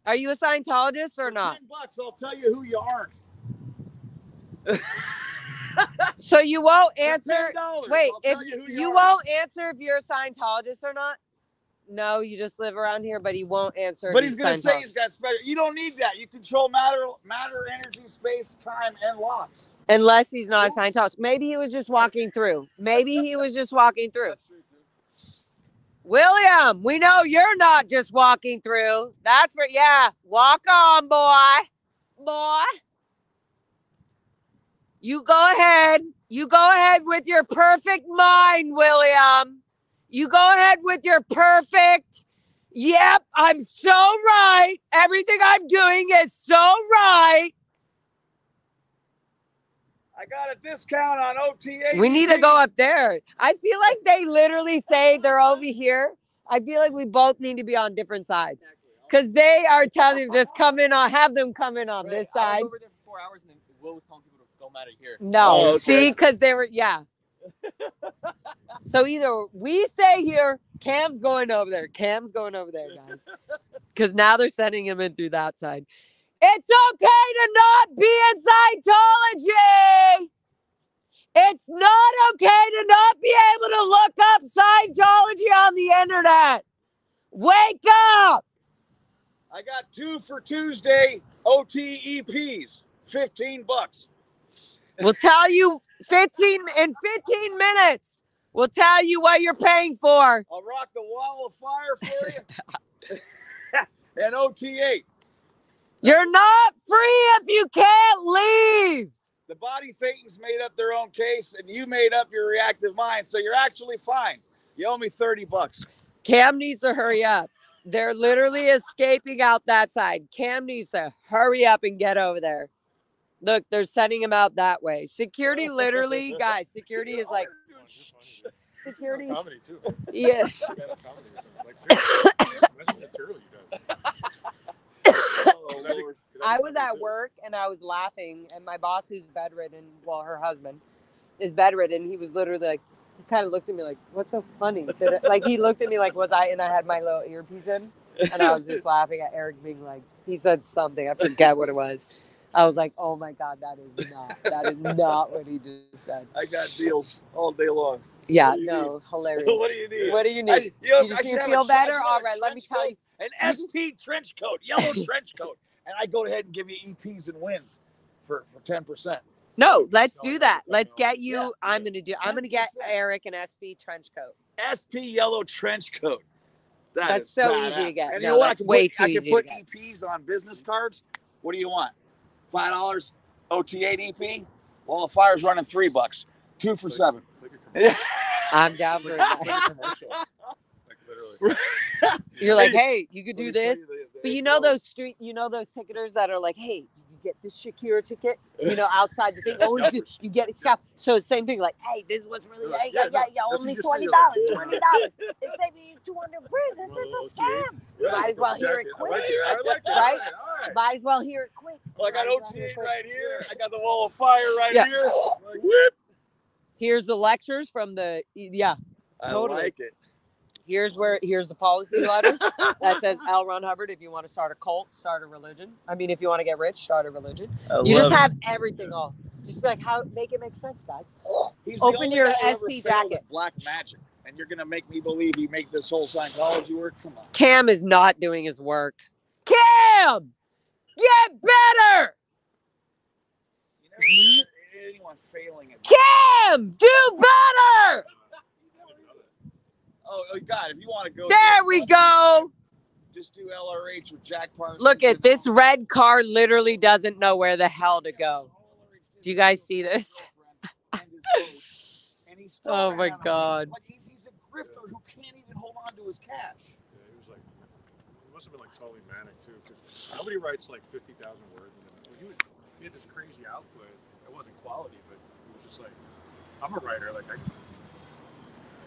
[SPEAKER 1] Are you a Scientologist or not?
[SPEAKER 2] $10, I'll tell you who you aren't.
[SPEAKER 1] So you won't answer.
[SPEAKER 2] $10,
[SPEAKER 1] Wait,
[SPEAKER 2] I'll
[SPEAKER 1] if
[SPEAKER 2] tell you who
[SPEAKER 1] you
[SPEAKER 2] are.
[SPEAKER 1] won't answer if you're a Scientologist or not. No, you just live around here, but he won't answer.
[SPEAKER 2] But he's going to say he's got special. You don't need that. You control matter, energy, space, time, and locks.
[SPEAKER 1] Unless he's not a Scientologist. Maybe he was just walking through. Maybe he was just walking through. William, we know you're not just walking through. That's for, yeah, walk on, boy. Boy. You go ahead. You go ahead with your perfect mind, William. You go ahead with your perfect. Yep, I'm so right. Everything I'm doing is so right.
[SPEAKER 2] I got a discount on OTA.
[SPEAKER 1] We need to go up there. I feel like they literally say they're over here. I feel like we both need to be on different sides. Because they are telling them just come in on, have them come in on this side.
[SPEAKER 6] I was over there for 4 hours and then Will was telling people to go out of here.
[SPEAKER 1] No,
[SPEAKER 2] Oh, okay.
[SPEAKER 1] see, because they were, yeah. So either we stay here, Cam's going over there. Cam's going over there, guys. Because now they're sending him in through that side. It's okay to not be in Scientology. It's not okay to not be able to look up Scientology on the internet. Wake up.
[SPEAKER 2] I got 2 for Tuesday OTEPs, $15.
[SPEAKER 1] We'll tell you in 15 minutes. We'll tell you what you're paying for.
[SPEAKER 2] I'll rock the wall of fire for you. And OT8.
[SPEAKER 1] You're not free if you can't leave.
[SPEAKER 2] The body Thetans made up their own case, and you made up your reactive mind, so you're actually fine. You owe me $30.
[SPEAKER 1] Cam needs to hurry up. They're literally escaping out that side. Cam needs to hurry up and get over there. Look, they're sending him out that way. Security literally, guys, security is like, security.
[SPEAKER 5] Comedy too.
[SPEAKER 1] Yes.
[SPEAKER 5] Like, seriously, imagine material you guys.
[SPEAKER 1] I was at work and I was laughing, and my boss, who's bedridden, well, her husband is bedridden. He was literally like, he kind of looked at me like, "What's so funny?" Like he looked at me like, "Was I?" And I had my little earpiece in, and I was just laughing at Eric being like, he said something, I forget what it was. I was like, "Oh my god, that is not what he just said."
[SPEAKER 2] I got deals all day long.
[SPEAKER 1] Yeah, no, hilarious.
[SPEAKER 2] What do you need?
[SPEAKER 1] What do you need? You just need to feel better. All right, let me tell you.
[SPEAKER 2] An SP trench coat, yellow trench coat, and I go ahead and give you EPs and wins for 10%.
[SPEAKER 1] No, let's do that. Let's get you. Yeah. I'm gonna get Eric an SP trench coat.
[SPEAKER 2] SP yellow trench coat.
[SPEAKER 1] That's so badass. Easy to get.
[SPEAKER 2] And
[SPEAKER 1] no,
[SPEAKER 2] you know what?
[SPEAKER 1] that's way too easy.
[SPEAKER 2] I can put EPs on business cards. What do you want? $5 OT8 EP. Well, the fire's running $3. 2 for $7.
[SPEAKER 1] I'm down for that. You're like, hey, you could do this, but you know those ticketers that are like, hey, you get this Shakira ticket, outside the thing. Oh, you get it scalp. So same thing, like, hey, this is what's really, only $20, $20. It's maybe 200 bricks. This is a scam. You might as well hear it quick, right? Might as well hear it quick.
[SPEAKER 2] Well, I got OT8 right here. I got the wall of fire right here. Whip.
[SPEAKER 1] Here's the lectures from the
[SPEAKER 2] I like it.
[SPEAKER 1] Here's the policy letters that says L. Ron Hubbard. If you want to start a cult, start a religion. I mean, if you want to get rich, start a religion. You just have everything all. Just be like, make it make sense, guys. Open your SP jacket.
[SPEAKER 2] Black magic, and you're gonna make me believe you make this whole Scientology work. Come on.
[SPEAKER 1] Cam is not doing his work. Cam, get better.
[SPEAKER 2] You never hear anyone failing at
[SPEAKER 1] Cam, do better.
[SPEAKER 2] Oh God! If you want to go,
[SPEAKER 1] there we go.
[SPEAKER 2] Just do LRH with Jack Parsons.
[SPEAKER 1] Look at this red car. Literally doesn't know where the hell to go. Do you guys see this? Oh my God!
[SPEAKER 2] Like he's a grifter who can't even hold on to his cash.
[SPEAKER 5] Yeah, he must have been like totally manic too. Because nobody writes like 50,000 words. He had this crazy output. It wasn't quality, but was just like, I'm a writer. Like,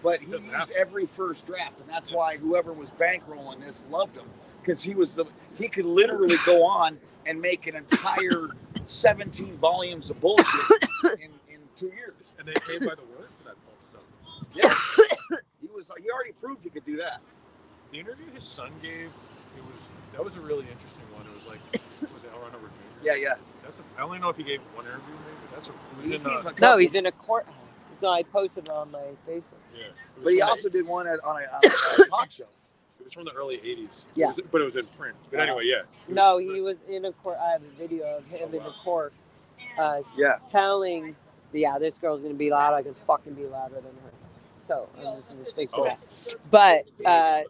[SPEAKER 2] But he used every first draft, and that's why whoever was bankrolling this loved him, because he could literally go on and make an entire 17 volumes of bullshit in 2 years.
[SPEAKER 5] And they paid by the word for that pulp stuff.
[SPEAKER 2] Yeah, he already proved he could do that.
[SPEAKER 5] The interview his son gave, that was a really interesting one. It was like, was it L. Ron Hubbard Jr.?
[SPEAKER 2] Yeah.
[SPEAKER 5] I only know if he gave one interview, maybe.
[SPEAKER 1] No, he's in a courthouse. So I posted it on my Facebook.
[SPEAKER 5] Yeah.
[SPEAKER 2] But he also did one on a talk show.
[SPEAKER 5] It was from the early 80s.
[SPEAKER 1] Yeah.
[SPEAKER 5] But it was in print. But anyway, yeah.
[SPEAKER 1] He was in a court. I have a video of him in the court telling, this girl's going to be loud. I can fucking be louder than her. So I'm just going to stick to that. But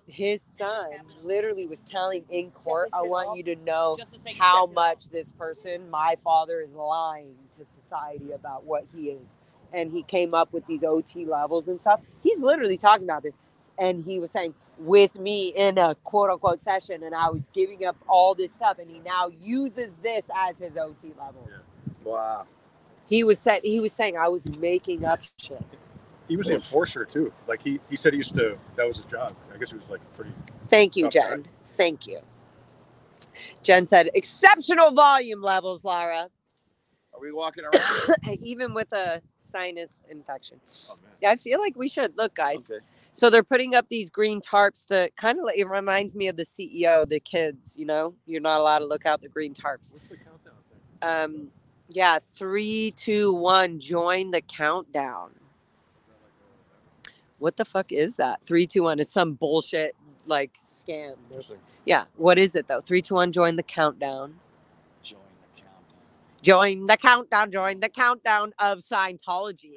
[SPEAKER 1] his son literally was telling in court, I want you to know how much this person, my father, is lying to society about what he is. And he came up with these OT levels and stuff. He's literally talking about this. And he was saying, with me in a quote-unquote session, and I was giving up all this stuff, and he now uses this as his OT levels.
[SPEAKER 2] Yeah. Wow.
[SPEAKER 1] He was saying I was making up shit.
[SPEAKER 5] He was an enforcer, too. Like, he said he used to, that was his job. I guess he was, like, pretty...
[SPEAKER 1] Thank you, Jen.
[SPEAKER 5] Right?
[SPEAKER 1] Thank you. Jen said, exceptional volume levels, Lara.
[SPEAKER 2] Are we walking around?
[SPEAKER 1] Even with a sinus infection.
[SPEAKER 5] Oh, man.
[SPEAKER 1] Yeah, I feel like we should. Look, guys.
[SPEAKER 2] Okay.
[SPEAKER 1] So they're putting up these green tarps to kind of, it reminds me of the CEO, the kids, you know? You're not allowed to look out the green tarps.
[SPEAKER 5] What's the countdown thing?
[SPEAKER 1] Yeah, 3, 2, 1, join the countdown. What the fuck is that? 3, 2, 1. It's some bullshit, like, scam. Yeah. What is it, though? 3, 2, 1, join the countdown. Join the countdown. Join the countdown of Scientology.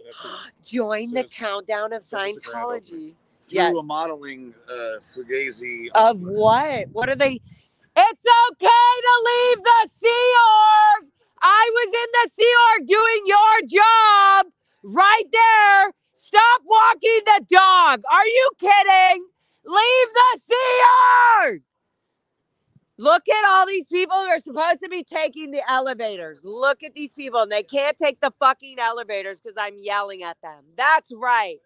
[SPEAKER 1] Join the countdown of Scientology.
[SPEAKER 2] Through a modeling fugazi.
[SPEAKER 1] Of what? What are they? It's okay to leave the Sea Org. I was in the Sea Org doing your job right there. Stop walking the dog. Are you kidding? Leave the Sea Org. Look at all these people who are supposed to be taking the elevators. Look at these people, and they can't take the fucking elevators because I'm yelling at them. That's right.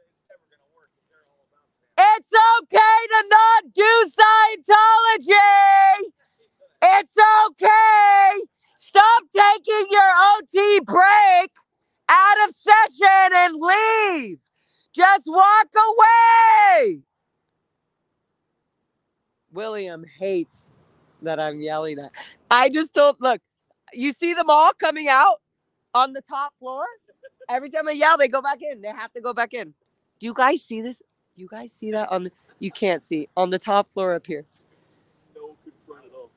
[SPEAKER 1] It's okay to not do Scientology. It's okay. Stop taking your OT break out of session and leave. Just walk away. William hates that I'm yelling at. I just don't, look, you see them all coming out on the top floor? Every time I yell, they go back in. They have to go back in. Do you guys see this? You guys see that on the, you can't see, on the top floor up here.
[SPEAKER 2] No confront at all.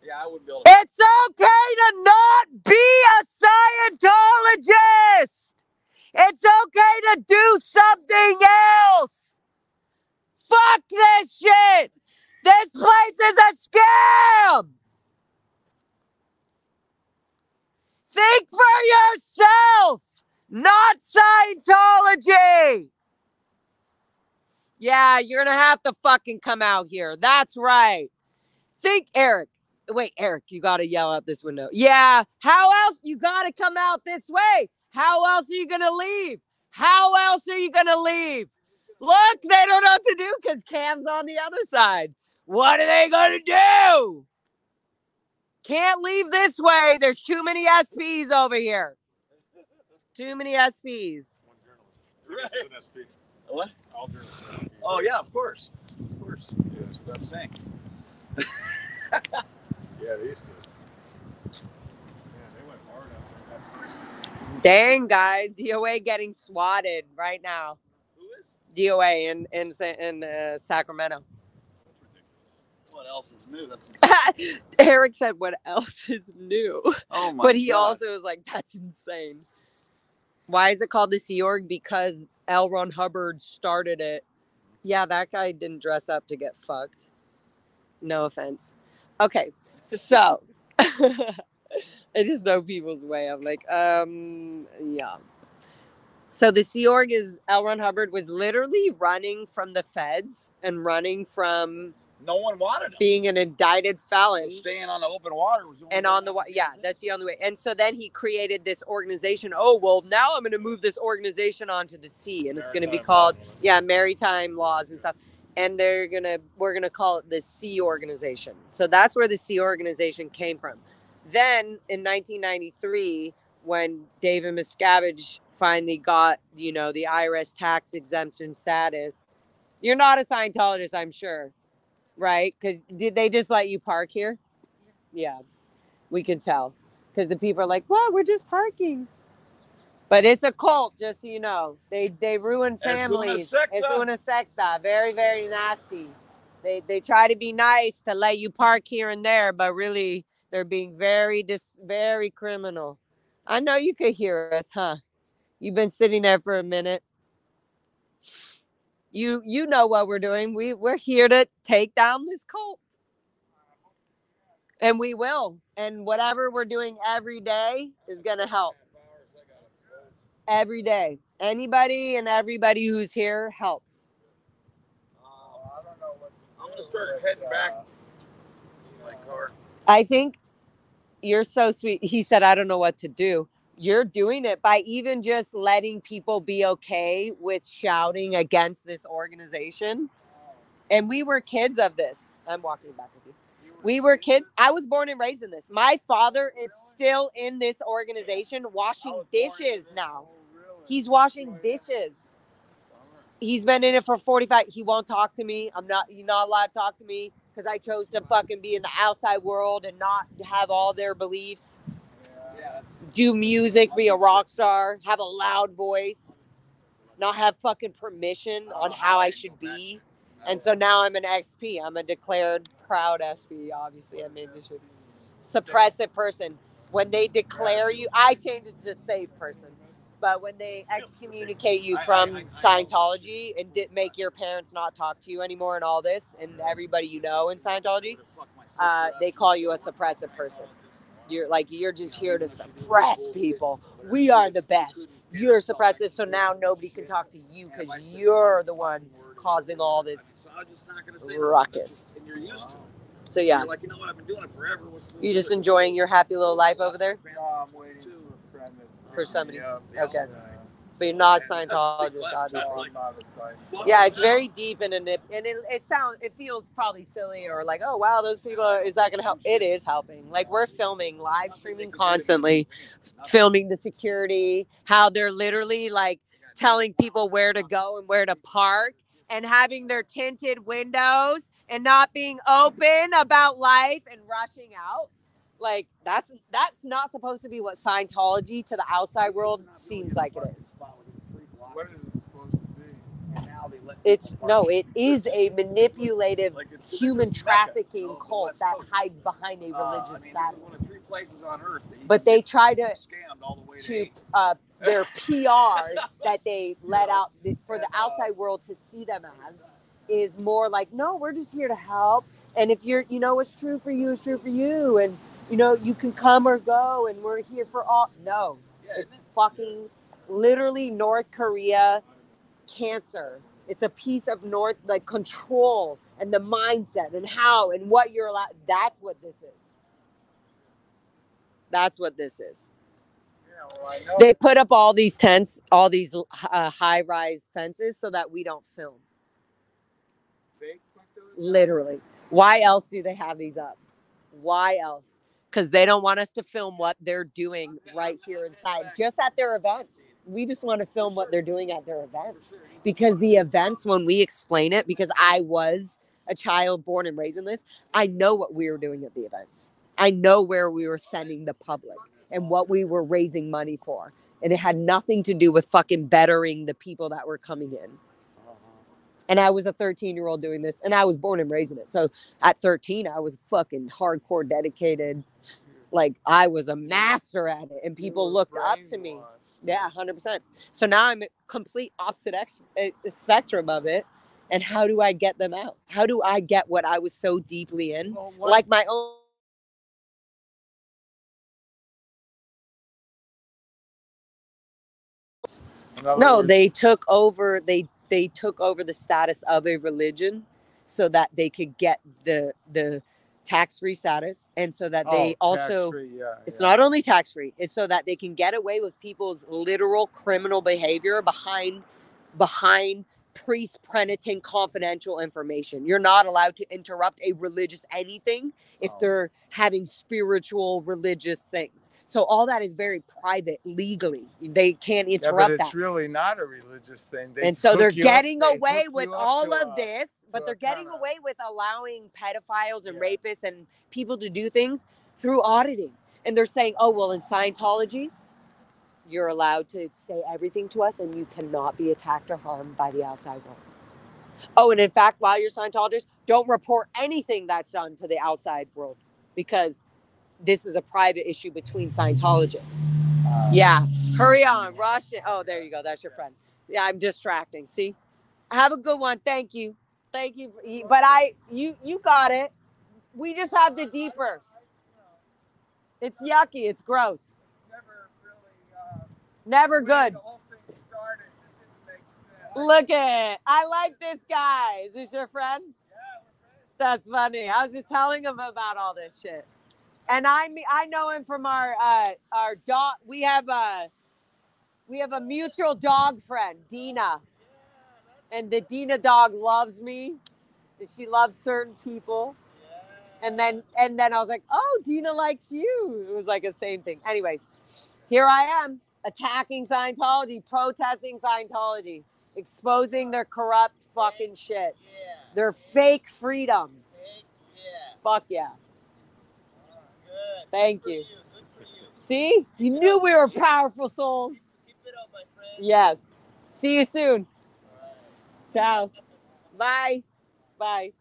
[SPEAKER 2] Yeah, I wouldn't be able to.
[SPEAKER 1] It's okay to not be a Scientologist. It's okay to do something else. Fuck this shit. This place is a scam. Think for yourself, not Scientology. Yeah, you're going to have to fucking come out here. That's right. Think, Eric. Wait, Eric, you got to yell out this window. Yeah, how else? You got to come out this way. How else are you going to leave? How else are you going to leave? Look, they don't know what to do because Cam's on the other side. What are they going to do? Can't leave this way. There's too many SPs over here. Too many SPs.
[SPEAKER 5] One journalist.
[SPEAKER 2] Right.
[SPEAKER 5] An SP.
[SPEAKER 2] What?
[SPEAKER 5] All journalists are SP.
[SPEAKER 2] Oh, yeah, of course. Of course. Yeah, that's what that's saying.
[SPEAKER 5] Yeah, they used to. Man, they went hard out there.
[SPEAKER 1] Dang, guys. DOA getting swatted right now.
[SPEAKER 2] Who is?
[SPEAKER 1] DOA in Sacramento.
[SPEAKER 5] That's ridiculous.
[SPEAKER 2] What else is new? That's insane.
[SPEAKER 1] Eric said, what else is new?
[SPEAKER 2] Oh, my
[SPEAKER 1] But he
[SPEAKER 2] God.
[SPEAKER 1] also was like, that's insane. Why is it called the Sea Org? Because L. Ron Hubbard started it. Yeah, that guy didn't dress up to get fucked. No offense. Okay, so I just know people's way. I'm like, yeah. So the Sea Org is, L. Ron Hubbard was literally running from the feds and running from
[SPEAKER 2] No one wanted him.
[SPEAKER 1] Being an indicted felon.
[SPEAKER 2] So staying on the open water was the only
[SPEAKER 1] And on the that's the only way. And so then he created this organization. Oh, well, now I'm going to move this organization onto the sea, and it's going to be called maritime laws and stuff. And we're going to call it the Sea Organization. So that's where the Sea Organization came from. Then in 1993, when David Miscavige finally got, the IRS tax exemption status, you're not a Scientologist, I'm sure, right? Because did they just let you park here? Yeah, we can tell. Because the people are like, well, we're just parking. But it's a cult, just so you know. They ruin families. Es una secta. Very, very nasty. They try to be nice to let you park here and there, but really they're being very criminal. I know you could hear us, huh? You've been sitting there for a minute. You know what we're doing. We're here to take down this cult. And we will. And whatever we're doing every day is going to help. Every day. Anybody and everybody who's here helps.
[SPEAKER 2] I don't know what I'm going to start heading back to my car.
[SPEAKER 1] I think you're so sweet. He said, I don't know what to do. You're doing it by even just letting people be okay with shouting against this organization. And we were kids of this. I'm walking back with you. We were kids. I was born and raised in this. My father is still in this organization washing dishes now. He's washing dishes. He's been in it for 45. He won't talk to me. You're not allowed to talk to me because I chose to fucking be in the outside world and not have all their beliefs. Do music, be a rock star, have a loud voice, not have fucking permission on how I should be. And so now I'm an XP. I'm a declared proud SP, obviously. I made this suppressive person. When they declare you, I changed it to safe person. But when they excommunicate you from Scientology and make your parents not talk to you anymore and all this, and everybody you know in Scientology, they call you a suppressive person. You're just here to suppress people. We are the best. You're suppressive, so now nobody can talk to you because you're the one causing all this ruckus.
[SPEAKER 2] And you're used to it.
[SPEAKER 1] So yeah.
[SPEAKER 2] You're like, you know what? I've been doing it forever.
[SPEAKER 1] You just enjoying your happy little life over there?
[SPEAKER 4] I'm waiting for a friend.
[SPEAKER 1] For somebody.
[SPEAKER 4] Yeah.
[SPEAKER 1] Okay. But you're not a Scientologist, obviously. Yeah, it's very deep and it feels probably silly or like, oh wow, those people is that gonna help? It is helping. Like we're filming, live streaming constantly, filming the security, how they're literally like telling people where to go and where to park and having their tinted windows and not being open about life and rushing out. Like that's not supposed to be what Scientology to the outside world seems like it is.
[SPEAKER 4] What is it supposed to be?
[SPEAKER 1] It is a manipulative human trafficking cult that hides behind a religious status.
[SPEAKER 2] One of 3 places on earth.
[SPEAKER 1] But they try to
[SPEAKER 2] all the way
[SPEAKER 1] their PRs that they let out for the outside world to see them as is more like, no, we're just here to help. And if you're, what's true for you is true for you. And, you can come or go and we're here for all. No, it's fucking literally North Korea cancer. It's a piece of control and the mindset and how and what you're allowed. That's what this is. That's what this is. They put up all these tents, all these high-rise fences so that we don't film. Literally. Why else do they have these up? Why else? Because they don't want us to film what they're doing right here inside, just at their events. We just want to film what they're doing at their events. Because the events, when we explain it, because I was a child born and raised in this, I know what we were doing at the events. I know where we were sending the public and what we were raising money for. And it had nothing to do with fucking bettering the people that were coming in. And I was a 13-year-old doing this, and I was born and raised in it. So at 13, I was fucking hardcore dedicated. Like, I was a master at it, and people looked up to me. Yeah, 100%. So now I'm a complete opposite spectrum of it. And how do I get them out? How do I get what I was so deeply in? Like my own. No, they took over. They took over the status of a religion so that they could get the tax-free status, and so that they also it's not only tax-free, it's so that they can get away with people's literal criminal behavior behind priest penitent confidential information. You're not allowed to interrupt a religious anything if they're having spiritual religious things. So all that is very private legally. They can't interrupt that.
[SPEAKER 7] But it's really not a religious thing.
[SPEAKER 1] And so they're getting away with all of this, but they're getting away with allowing pedophiles and rapists and people to do things through auditing. And they're saying, oh, well, in Scientology, you're allowed to say everything to us and you cannot be attacked or harmed by the outside world. Oh, and in fact, while you're Scientologist, don't report anything that's done to the outside world because this is a private issue between Scientologists. Yeah. Hurry on. Rush it. Oh, there you go. That's your friend. Yeah, I'm distracting. See? Have a good one. Thank you. Thank you. But you got it. We just have the deeper. It's yucky. It's gross. Never good. Look at it. I like this guy. Is this your friend? Yeah, we're friends. That's funny. I was just telling him about all this shit. And I know him from our dog. We have a mutual dog friend, Dina. And the Dina dog loves me. And she loves certain people. And then I was like, oh, Dina likes you. It was like the same thing. Anyways, here I am. Attacking Scientology, protesting Scientology, exposing their corrupt fucking shit. Yeah. Their fake freedom. Fuck yeah. Good. Thank you. Good for you. See? You knew we were powerful souls. Keep it up, my friend. Yes. See you soon. All right. Ciao. Bye. Bye.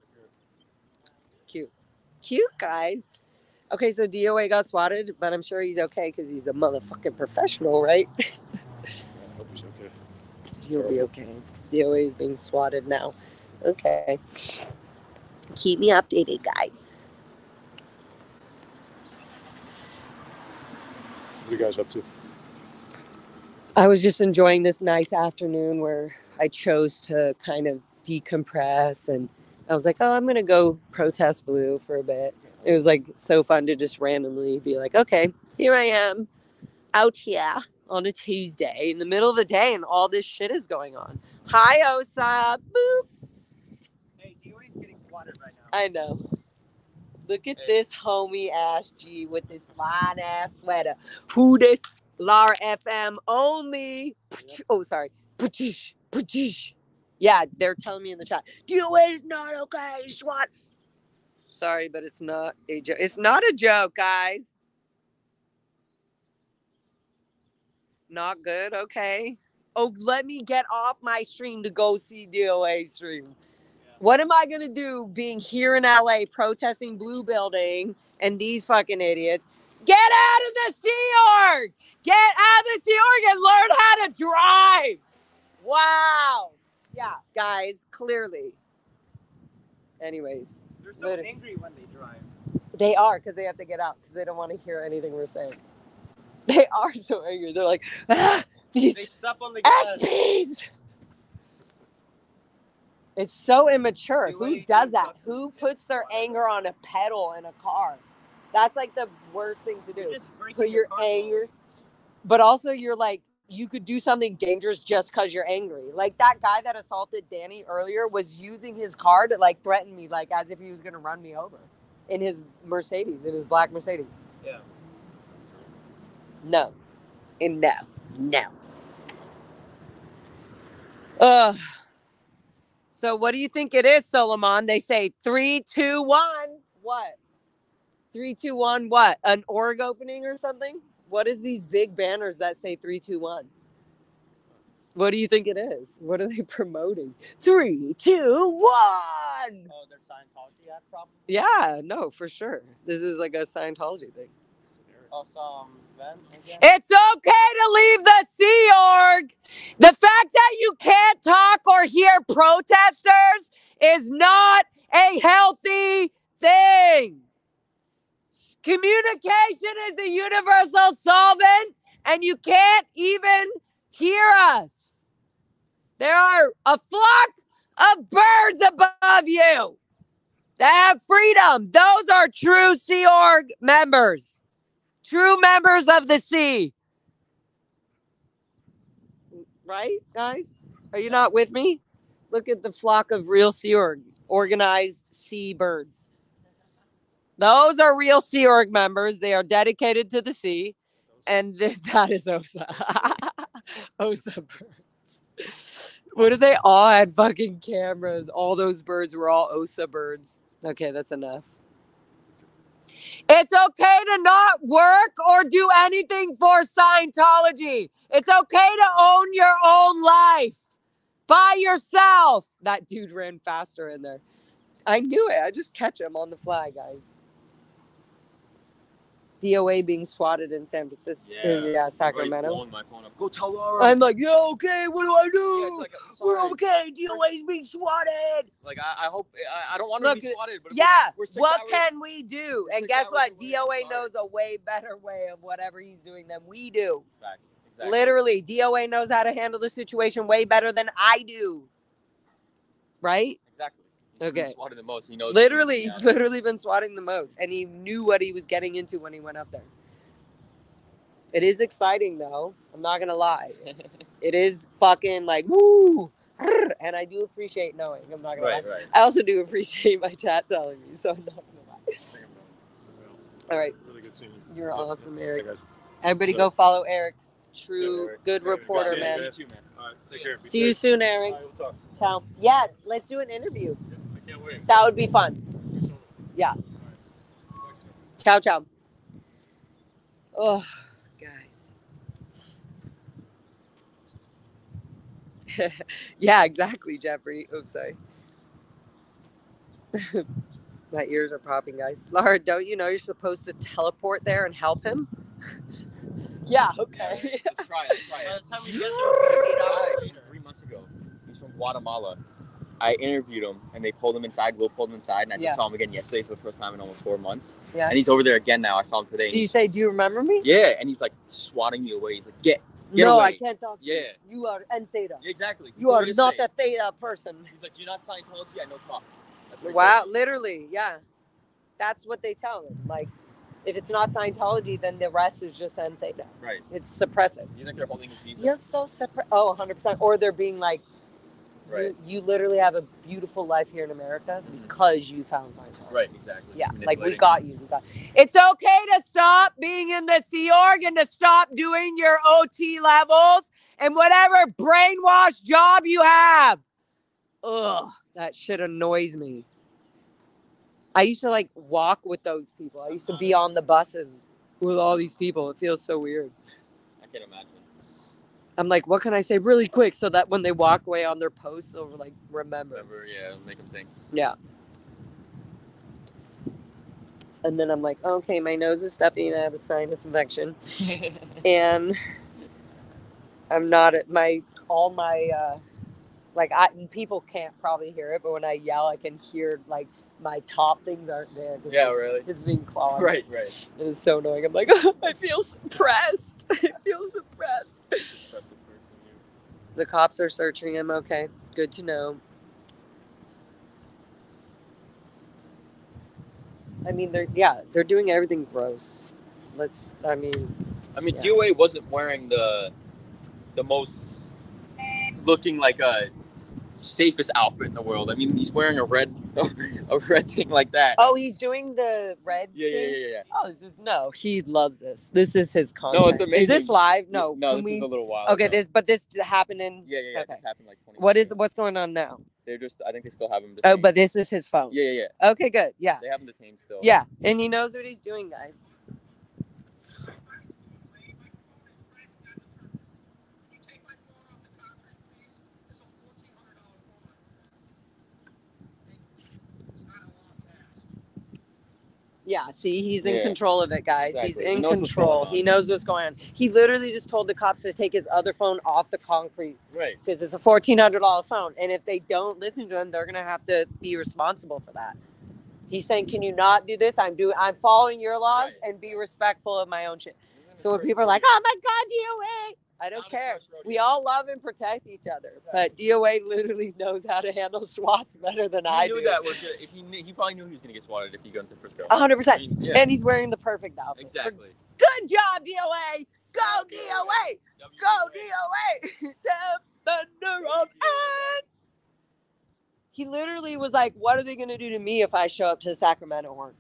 [SPEAKER 1] Cute. Cute, guys. Okay, so DOA got swatted, but I'm sure he's okay because he's a motherfucking professional, right?
[SPEAKER 5] I hope he's okay.
[SPEAKER 1] He'll be okay. DOA is being swatted now. Okay. Keep me updated, guys.
[SPEAKER 5] What are you guys up to?
[SPEAKER 1] I was just enjoying this nice afternoon where I chose to kind of decompress, and I was like, oh, I'm going to go protest blue for a bit. It was like so fun to just randomly be like, okay, here I am out here on a Tuesday in the middle of the day and all this shit is going on. Hi, Osa. Boop.
[SPEAKER 6] Hey, DOA's getting swatted right now.
[SPEAKER 1] I know. Look at this homie ass G with this fine ass sweater. Who this? LFM only. Oh, sorry. Yeah, they're telling me in the chat. DOA is not okay. SWAT. Sorry, but it's not a joke. It's not a joke, guys. Not good, okay. Oh, let me get off my stream to go see DOA stream. Yeah. What am I going to do being here in LA protesting Blue Building and these fucking idiots? Get out of the Sea Org! Get out of the Sea Org and learn how to drive! Wow. Yeah, guys, clearly. Anyways.
[SPEAKER 6] They're so angry when they drive.
[SPEAKER 1] They are, because they have to get out, because they don't want to hear anything we're saying. They are so angry. They're like, these
[SPEAKER 6] they stop on the gas.
[SPEAKER 1] SPs! It's so immature. Who does that? Who puts their anger on a pedal in a car? That's like the worst thing to do. Put your anger. But also you're like, you could do something dangerous just because you're angry. Like that guy that assaulted Danny earlier was using his car to like threaten me, like as if he was going to run me over in his Mercedes, in his black Mercedes.
[SPEAKER 6] Yeah.
[SPEAKER 1] No. And no. So what do you think it is, Solomon? They say 3, 2, 1. What? 3, 2, 1. What? An org opening or something? What is these big banners that say 3, 2, 1? What do you think it is? What are they promoting? 3, 2, 1.
[SPEAKER 6] Oh, they're Scientology ad problem?
[SPEAKER 1] Yeah, no, for sure. This is like a Scientology thing.
[SPEAKER 6] Oh,
[SPEAKER 1] it's okay to leave the Sea Org. The fact that you can't talk or hear protesters is not a healthy thing. Communication is the universal solvent, and you can't even hear us. There are a flock of birds above you that have freedom. Those are true Sea Org members. True members of the sea. Right, guys? Are you not with me? Look at the flock of real Sea Org, organized sea birds. Those are real Sea Org members. They are dedicated to the sea. And that is OSA. OSA birds. What if they all had fucking cameras? All those birds were all OSA birds. Okay, that's enough. It's okay to not work or do anything for Scientology. It's okay to own your own life by yourself. That dude ran faster in there. I knew it. I just catch him on the fly, guys. DOA being swatted in San Francisco. Yeah, Sacramento.
[SPEAKER 8] Blowing my phone up. Go tell Laura.
[SPEAKER 1] I'm like, yeah, okay, what do I do?
[SPEAKER 8] Yeah, it's like,
[SPEAKER 1] we're okay. DOA's being swatted.
[SPEAKER 8] Like, I hope, I don't want to be swatted. But
[SPEAKER 1] yeah,
[SPEAKER 8] we're 6
[SPEAKER 1] what
[SPEAKER 8] hours,
[SPEAKER 1] can we do? And guess what? DOA knows a way better way of whatever he's doing than we do.
[SPEAKER 8] Facts. Exactly.
[SPEAKER 1] Literally, DOA knows how to handle the situation way better than I do. Right?
[SPEAKER 8] Exactly.
[SPEAKER 1] Okay.
[SPEAKER 8] He's swatted the most. He knows.
[SPEAKER 1] Literally, he's literally been swatting the most. And he knew what he was getting into when he went up there. It is exciting, though. I'm not going to lie. It is fucking like, woo! And I do appreciate knowing. I'm not going to lie. Right. I also do appreciate my chat telling me, so I'm not going to lie. All right.
[SPEAKER 5] Really good seeing you.
[SPEAKER 1] You're awesome, Eric.
[SPEAKER 5] Hey,
[SPEAKER 1] everybody go follow Eric. True, good reporter, man.
[SPEAKER 5] You, man. All right, take care.
[SPEAKER 1] See you soon, Eric.
[SPEAKER 5] All right, we'll talk.
[SPEAKER 1] Ciao. Yes, let's do an interview.
[SPEAKER 5] Yeah, I can't wait.
[SPEAKER 1] That would be fun. Yeah.
[SPEAKER 5] Right.
[SPEAKER 1] Ciao, ciao. Oh, guys. Yeah, exactly, Jeffrey. Oops, sorry. My ears are popping, guys. Laura, don't you know you're supposed to teleport there and help him? Yeah, okay.
[SPEAKER 8] Yeah, let's try it. By the time we get there, 3 months ago. He's from Guatemala. I interviewed him, and they pulled him inside. Will pulled him inside, and I just saw him again yesterday for the first time in almost 4 months. Yeah. And he's over there again now. I saw him today.
[SPEAKER 1] Do you remember me?
[SPEAKER 8] Yeah, and he's like swatting me away. He's like, get
[SPEAKER 1] no,
[SPEAKER 8] away.
[SPEAKER 1] I can't talk to you. You are N Theta.
[SPEAKER 8] Yeah, exactly.
[SPEAKER 1] You are not a Theta person.
[SPEAKER 8] He's like, you're not Scientology? I know fuck.
[SPEAKER 1] Wow, literally, yeah. That's what they tell him. Like, if it's not Scientology, then the rest is just N Theta.
[SPEAKER 8] Right.
[SPEAKER 1] It's suppressive.
[SPEAKER 8] You think they're holding his visa?
[SPEAKER 1] You're so suppressive. Oh, 100%. Or they're being like, you literally have a beautiful life here in America because you found Scientology.
[SPEAKER 8] Right, exactly.
[SPEAKER 1] Yeah, like we got you. It's okay to stop being in the Sea Org and to stop doing your OT levels and whatever brainwash job you have. Ugh, that shit annoys me. I used to like walk with those people. I used to be on the buses with all these people. It feels so weird.
[SPEAKER 8] I can't imagine.
[SPEAKER 1] I'm like, what can I say really quick so that when they walk away on their post, they'll like remember.
[SPEAKER 8] Yeah, make them think.
[SPEAKER 1] Yeah. And then I'm like, okay, my nose is stuffy and I have a sinus infection. And I'm not at people can't probably hear it, but when I yell, I can hear like my top things aren't there.
[SPEAKER 8] Yeah, really?
[SPEAKER 1] It's being clogged.
[SPEAKER 8] Right.
[SPEAKER 1] It is so annoying. I'm like, I feel suppressed. I feel suppressed. The cops are searching him. Okay, good to know. I mean, they're doing everything gross.
[SPEAKER 8] DOA wasn't wearing the most looking like a safest outfit in the world. I mean, he's wearing a red thing like that.
[SPEAKER 1] Oh, he's doing the red thing?
[SPEAKER 8] Yeah.
[SPEAKER 1] Oh, he loves this. This is his content.
[SPEAKER 8] No, it's amazing.
[SPEAKER 1] Is this live? No,
[SPEAKER 8] this is a little while.
[SPEAKER 1] Okay, but this happened in.
[SPEAKER 8] Yeah.
[SPEAKER 1] Okay.
[SPEAKER 8] This happened like 20.
[SPEAKER 1] What's going on now?
[SPEAKER 8] I think they still have him.
[SPEAKER 1] Oh, but this is his phone.
[SPEAKER 8] Yeah.
[SPEAKER 1] Okay, good. Yeah.
[SPEAKER 8] They have him detained still.
[SPEAKER 1] Yeah, and he knows what he's doing, guys. Yeah, see, he's in control of it, guys. Exactly. He's in control. He knows what's going on. He literally just told the cops to take his other phone off the concrete.
[SPEAKER 8] Right.
[SPEAKER 1] Because it's a $1,400 phone. And if they don't listen to him, they're going to have to be responsible for that. He's saying, can you not do this? I'm following your laws and be respectful of my own shit. So when people are like, oh my God, DOA, I don't care. We all love and protect each other, but DOA literally knows how to handle SWATs better than I do.
[SPEAKER 8] He knew that was good. If he probably knew he was gonna get swatted if he got into Frisco.
[SPEAKER 1] 100%.
[SPEAKER 8] Yeah.
[SPEAKER 1] And he's wearing the perfect outfit.
[SPEAKER 8] Exactly.
[SPEAKER 1] Good job, DOA. Go DOA. Go DOA. Defender of ants. He literally was like, what are they going to do to me if I show up to Sacramento work?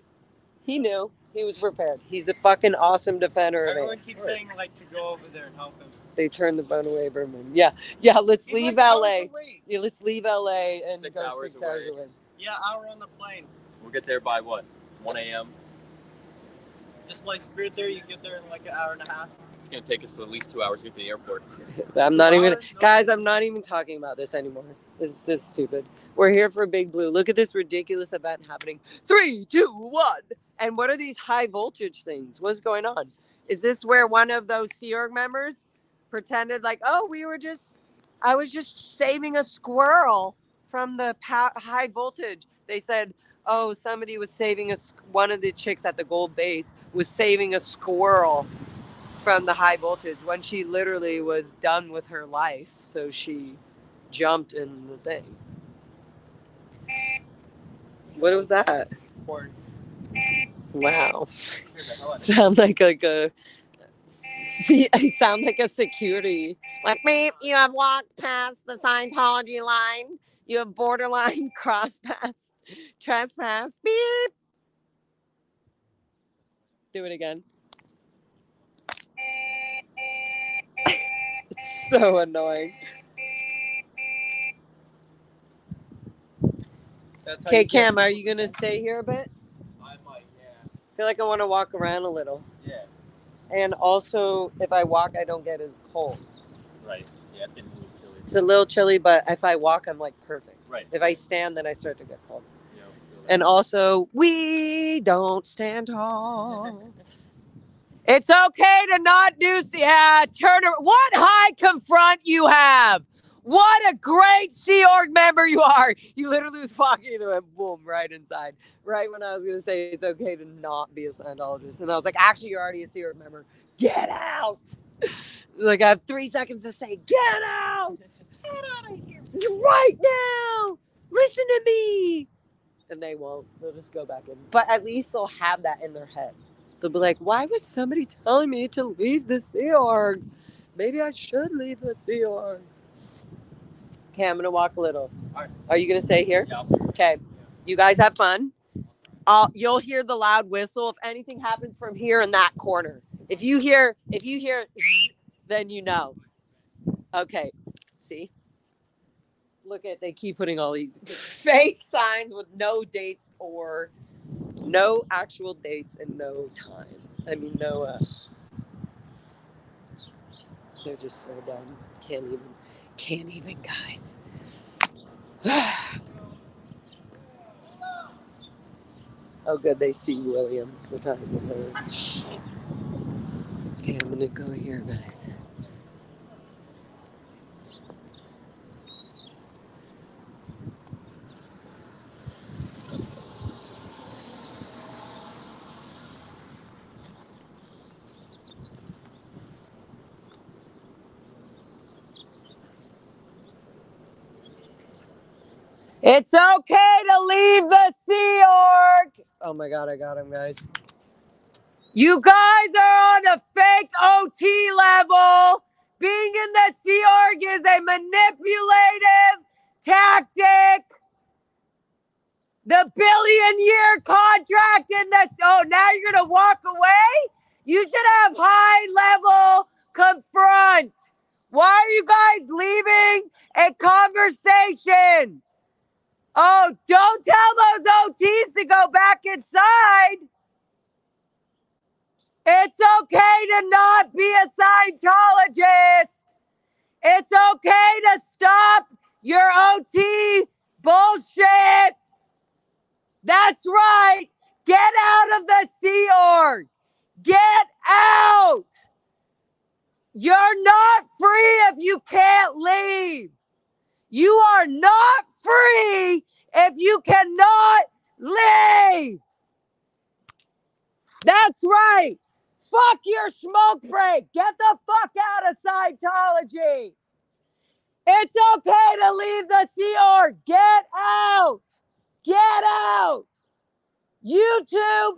[SPEAKER 1] He knew. He was prepared. He's a fucking awesome defender of
[SPEAKER 6] Everyone
[SPEAKER 1] ants.
[SPEAKER 6] keeps saying like to go over there and help him.
[SPEAKER 1] They turned the bone away from him. Yeah, let's leave LA. Yeah, let's leave LA and
[SPEAKER 8] 6
[SPEAKER 1] go
[SPEAKER 8] hours
[SPEAKER 1] 6 hours away.
[SPEAKER 6] Yeah, hour on the plane.
[SPEAKER 8] We'll get there by what? 1 a.m.
[SPEAKER 6] Just like Spirit there, you get there in like an hour and a half.
[SPEAKER 8] It's gonna take us at least 2 hours to get to the airport.
[SPEAKER 1] I'm not even, guys, I'm not even talking about this anymore. This is stupid. We're here for Big Blue. Look at this ridiculous event happening. 3, 2, 1. And what are these high voltage things? What's going on? Is this where one of those Sea Org members pretended like, oh, I was just saving a squirrel from the high voltage? They said, oh, somebody was saving one of the chicks at the gold base was saving a squirrel from the high voltage when she literally was done with her life. So she jumped in the thing. What was that?
[SPEAKER 6] Porn.
[SPEAKER 1] Wow. Sound like a I sound like a security. Like, beep, you have walked past the Scientology line. You have borderline trespass. Beep. Do it again. It's so annoying. Okay, Cam, are you going to stay here a bit?
[SPEAKER 8] I might, yeah.
[SPEAKER 1] I feel like I want to walk around a little.
[SPEAKER 8] Yeah.
[SPEAKER 1] And also, if I walk, I don't get as cold.
[SPEAKER 8] Right. Yeah, it's getting a little chilly.
[SPEAKER 1] It's a little chilly, but if I walk, I'm like perfect.
[SPEAKER 8] Right.
[SPEAKER 1] If I stand, then I start to get cold.
[SPEAKER 8] Yeah,
[SPEAKER 1] and also, we don't stand tall. It's okay to not do, turn around. What high confront you have. What a great Sea Org member you are. You literally was walking and went boom, right inside. Right when I was going to say it's okay to not be a Scientologist. And I was like, actually, you're already a Sea Org member. Get out. Like, I have 3 seconds to say, get out. Get out of here. Right now. Listen to me. And they won't. They'll just go back in. But at least they'll have that in their head. They'll be like, why was somebody telling me to leave the Sea Org? Maybe I should leave the Sea Org. Okay, I'm going to walk a little.
[SPEAKER 8] Right.
[SPEAKER 1] Are you going to stay here?
[SPEAKER 8] Yeah.
[SPEAKER 1] Okay. You guys have fun. You'll hear the loud whistle if anything happens from here in that corner. If you hear, then you know. Okay. See? Look at, they keep putting all these fake signs with no dates or no actual dates and no time. I mean, no, they're just so dumb. Can't even, guys. Oh, good. They see William. They're trying to get there. Okay, I'm going to go here, guys. It's okay to leave the Sea Org. Oh my God, I got him, guys. You guys are on a fake OT level. Being in the Sea Org is a manipulative tactic. The billion-year contract in the... Oh, now you're going to walk away? You should have high-level confront. Why are you guys leaving a conversation? Oh, don't tell those OTs to go back inside. It's okay to not be a Scientologist. It's okay to stop your OT bullshit. That's right. Get out of the Sea Org. Get out. You're not free if you can't leave. You are not free if you cannot leave. That's right. Fuck your smoke break. Get the fuck out of Scientology. It's okay to leave the Sea Org. Get out. Get out. YouTube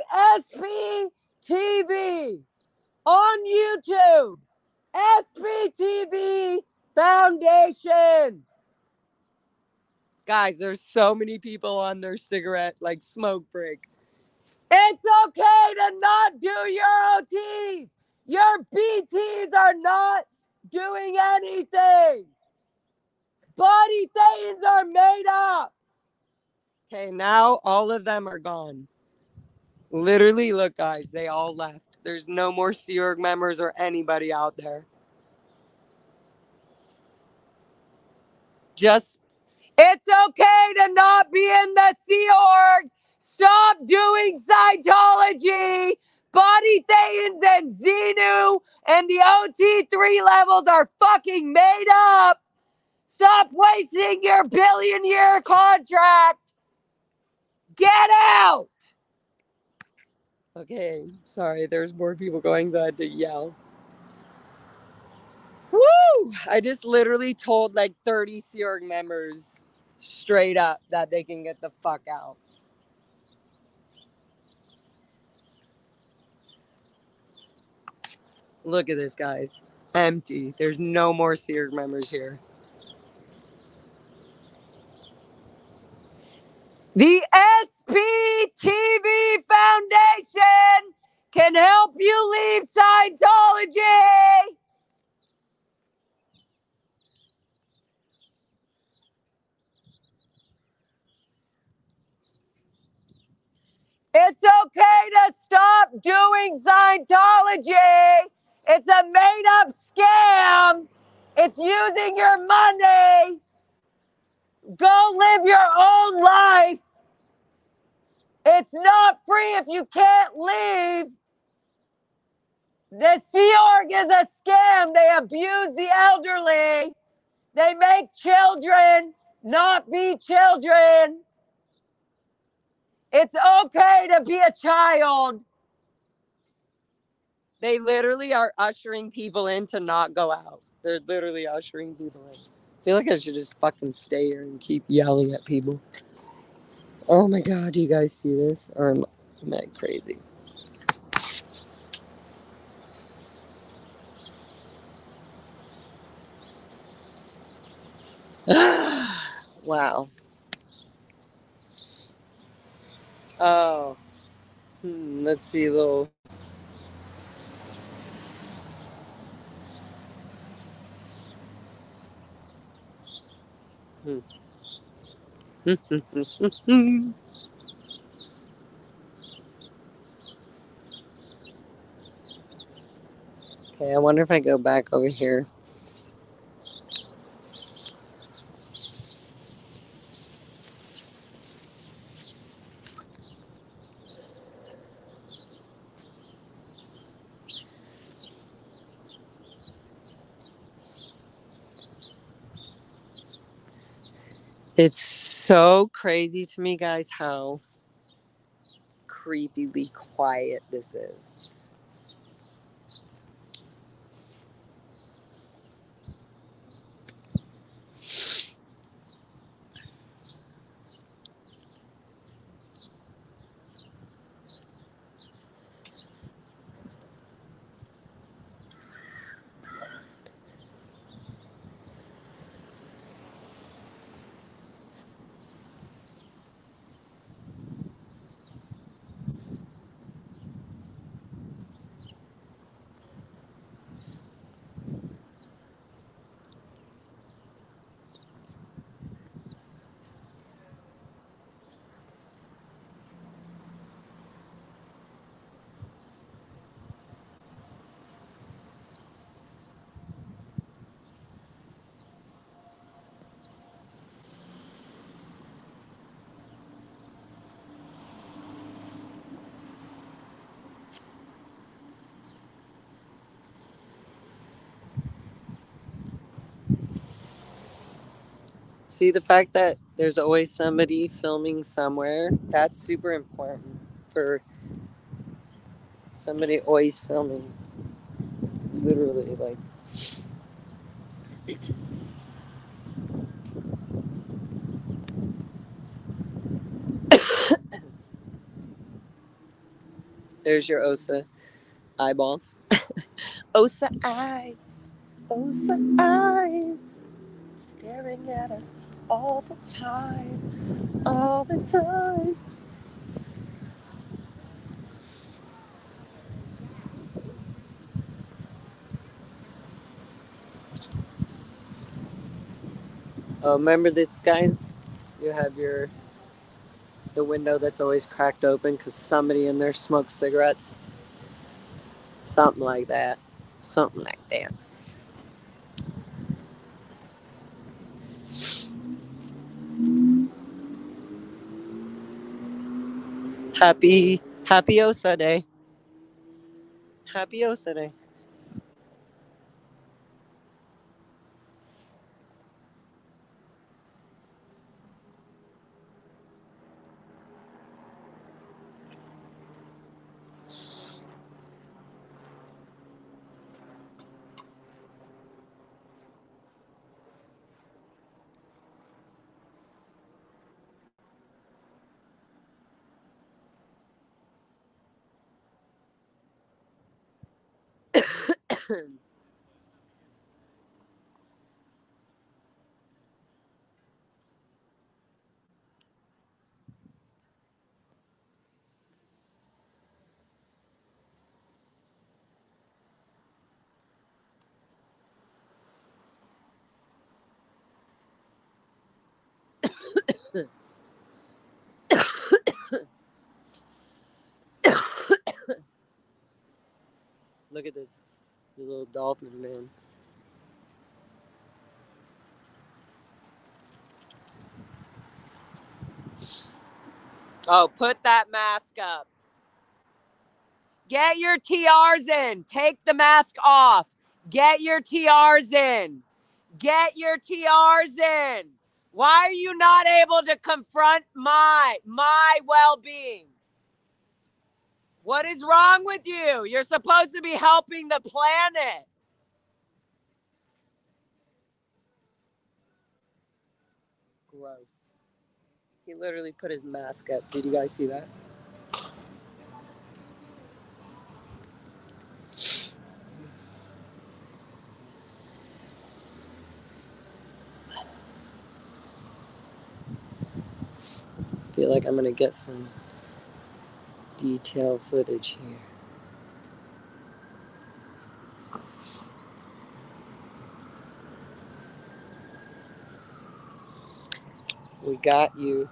[SPEAKER 1] SPTV. On YouTube. SPTV Foundation. Guys, there's so many people on their cigarette, like smoke break. It's okay to not do your OTs. Your BTs are not doing anything. Body Thetans are made up. Okay, now all of them are gone. Literally, look, guys, they all left. There's no more Sea Org members or anybody out there. It's okay to not be in the Sea Org. Stop doing Scientology. Body Thetans and Xenu and the OT3 levels are fucking made up. Stop wasting your billion-year contract. Get out. Okay, sorry, there's more people going, so I had to yell. Woo! I just literally told like 30 Sea Org members straight up that they can get the fuck out. Look at this, guys. Empty. There's no more Sea Org members here. The SPTV Foundation can help you leave Scientology. It's okay to stop doing Scientology. It's a made-up scam. It's using your money. Go live your own life. It's not free if you can't leave. The Sea Org is a scam. They abuse the elderly. They make children not be children. It's okay to be a child. They literally are ushering people in to not go out. They're literally ushering people in. I feel like I should just fucking stay here and keep yelling at people. Oh my God, do you guys see this? Or am I crazy? Wow. Oh. Let's see, little. Okay, I wonder if I go back over here. It's so crazy to me, guys, how creepily quiet this is. See, the fact that there's always somebody filming somewhere, that's super important for Somebody always filming. Literally, like. There's your Osa eyeballs. Osa eyes. Osa eyes. Staring at us all the time. All the time. Oh, remember this, guys? You have the window that's always cracked open because somebody in there smokes cigarettes. Something like that. Something like that. Happy Osa Day. Happy Osa Day. Look at this. The little dolphin man. Oh, put that mask up. Get your TRs in. Take the mask off. Get your TRs in. Get your TRs in. Why are you not able to confront my well-being? What is wrong with you? You're supposed to be helping the planet. Gross. He literally put his mask up. Did you guys see that? I feel like I'm going to get some detailed footage here. We got you.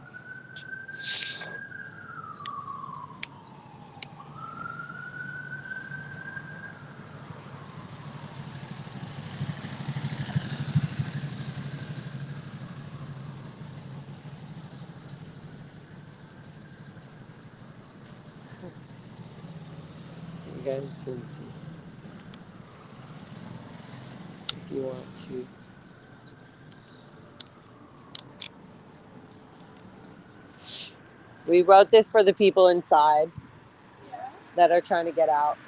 [SPEAKER 1] You guys can see if you want to. We wrote this for the people inside that are trying to get out.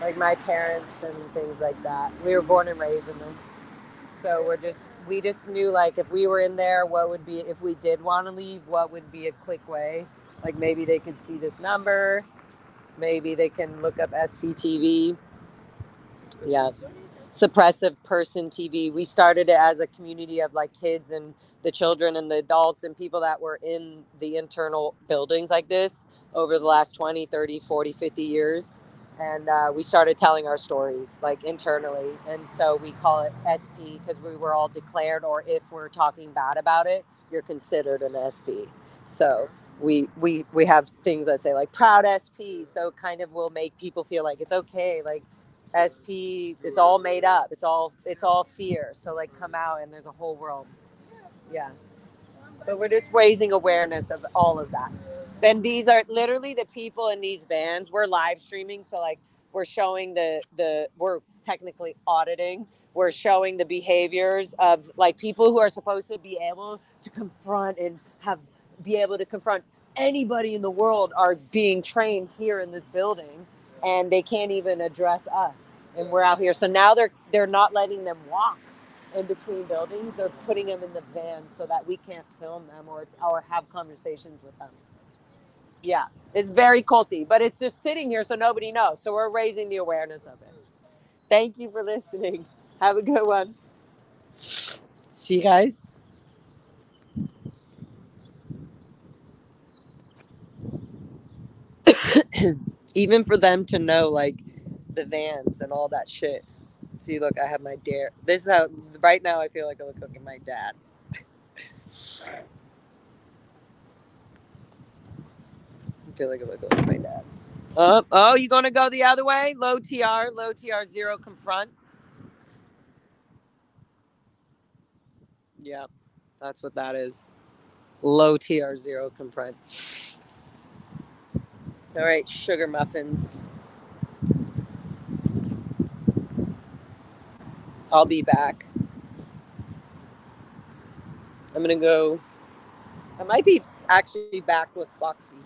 [SPEAKER 1] Like my parents and things like that. We were born and raised in this. So we just knew like if we were in there, what would be, if we did want to leave, what would be a quick way? Like maybe they could see this number. Maybe they can look up SPTV. Yeah. Suppressive Person TV. We started it as a community of like kids and the children and the adults and people that were in the internal buildings like this over the last 20, 30, 40, 50 years. And we started telling our stories like internally. And so we call it SP because we were all declared, or if we're talking bad about it, you're considered an SP. So we have things that say like proud SP. So kind of will make people feel like it's okay. Like SP, it's all made up. It's all fear. So like come out and there's a whole world. Yes. But we're just raising awareness of all of that. And these are literally the people in these vans. We're live streaming. So like we're showing we're technically auditing. We're showing the behaviors of like people who are supposed to be able to confront and be able to confront anybody in the world are being trained here in this building. and they can't even address us. And we're out here. So now they're not letting them walk in between buildings. They're putting them in the van so that we can't film them or have conversations with them. Yeah, it's very culty, but it's just sitting here so nobody knows. So we're raising the awareness of it. Thank you for listening. Have a good one. See you guys. Even for them to know, like, the vans and all that shit. See, look, I have my dare. This is how, right now, I feel like I look like my dad. I feel like I look like my dad. Oh, you gonna go the other way? Low TR 0 confront. Yeah, that's what that is. Low TR 0 confront. All right, sugar muffins. I'll be back. I'm gonna go. I might be actually back with Foxy.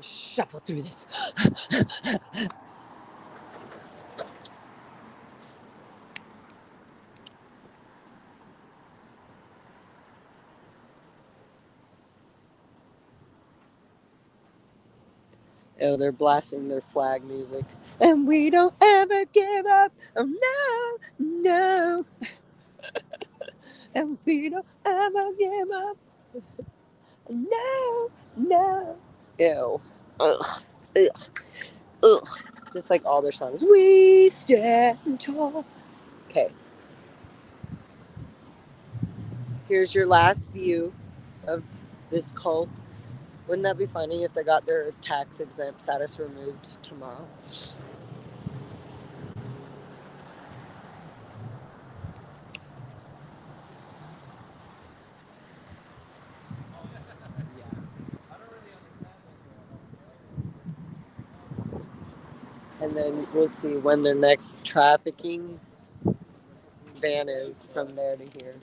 [SPEAKER 1] Shuffle through this. Oh, they're blasting their flag music. And we don't ever give up. Oh, no, no. And we don't ever give up. No, no. Ew. Ugh. Ugh. Ugh. Just like all their songs. We stand tall. Okay. Here's your last view of this cult. Wouldn't that be funny if they got their tax exempt status removed tomorrow? And then we'll see when their next trafficking van is from there to here.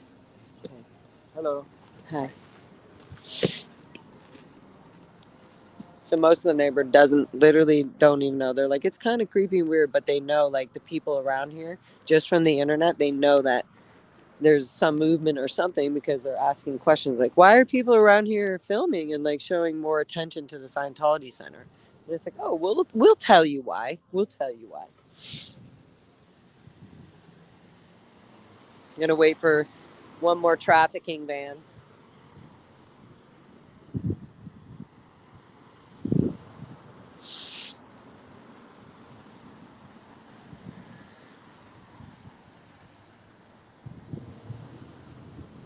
[SPEAKER 1] Okay. Hello. Hi. So most of the neighbor don't even know. They're like, it's kind of creepy and weird, but they know, like, the people around here, just from the internet, they know that there's some movement or something because they're asking questions like, why are people around here filming and, like, showing more attention to the Scientology Center? And it's like, oh, we'll tell you why. We'll tell you why. I'm gonna wait for one more trafficking van.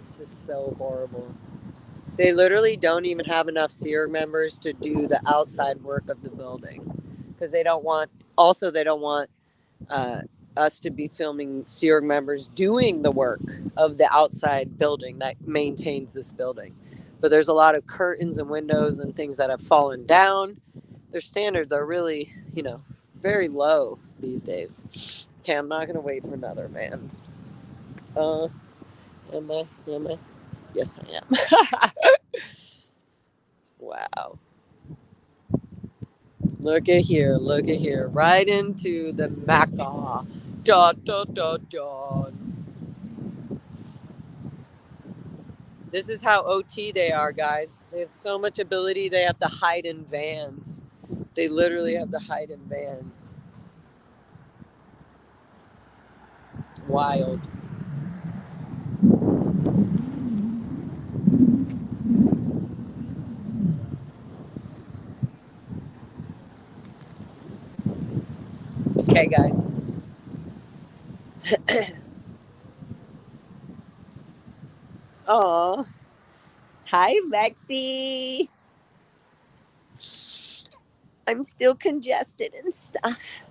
[SPEAKER 1] This is so horrible. They literally don't even have enough Sea Org members to do the outside work of the building because they don't want us to be filming Sea Org members doing the work of the outside building that maintains this building. But there's a lot of curtains and windows and things that have fallen down. Their standards are really, very low these days. Okay, I'm not going to wait for another man. Am I? Yes, I am. Wow. Look at here. Right into the Maca. This is how OT they are, guys. They have so much ability, they have to hide in vans. They literally have to hide in vans. Wild. Okay, guys. Aw. Hi, Lexi. I'm still congested and stuff.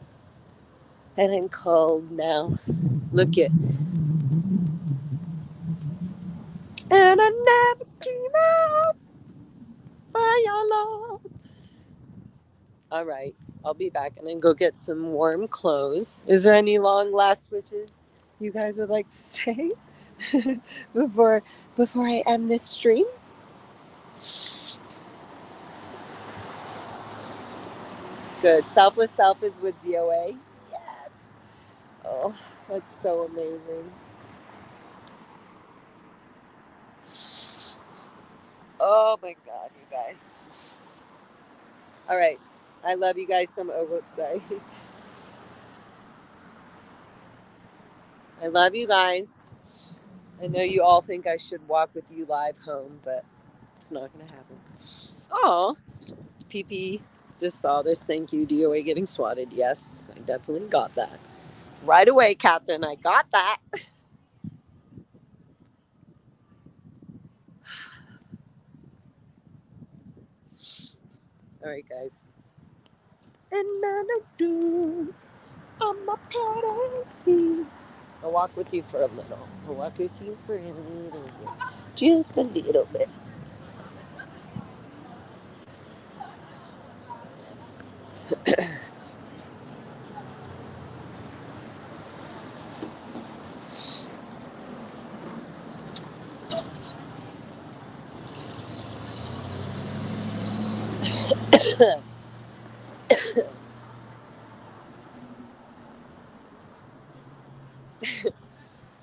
[SPEAKER 1] And I'm cold now. Look it. And I never came out for your love. All right. I'll be back and then go get some warm clothes. Is there any long last wishes you guys would like to say before I end this stream? Good. Selfless Self is with DOA. Yes. Oh, that's so amazing. Oh my God, you guys. All right. I love you guys so much. Oh, let's say. I love you guys. I know you all think I should walk with you live home, but it's not going to happen. Oh, PP just saw this. Thank you, DOA getting swatted. Yes, I definitely got that. Right away, Captain. I got that. All right, guys. And I do. I'm a paradise. I'll walk with you for a little. I'll walk with you for a little bit. Just a little bit.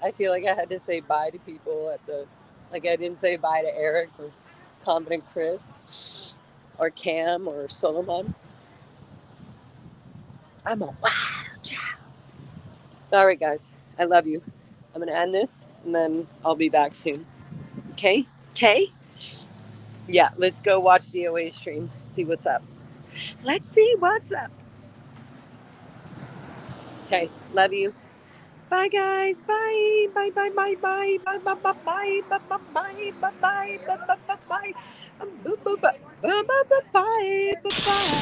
[SPEAKER 1] I feel like I had to say bye to people at the, like I didn't say bye to Eric or Confident Chris or Cam or Solomon. I'm a wild child. All right, guys. I love you. I'm going to end this and then I'll be back soon. Okay? Okay? Yeah, let's go watch DOA stream. See what's up. Let's see what's up. Okay, love you. Bye, guys. Bye. Bye, bye, bye, bye. Bye, bye, bye, bye. Bye, bye, bye. Bye, bye, bye, bye, bye. Bye, bye, bye, bye. Bye, bye.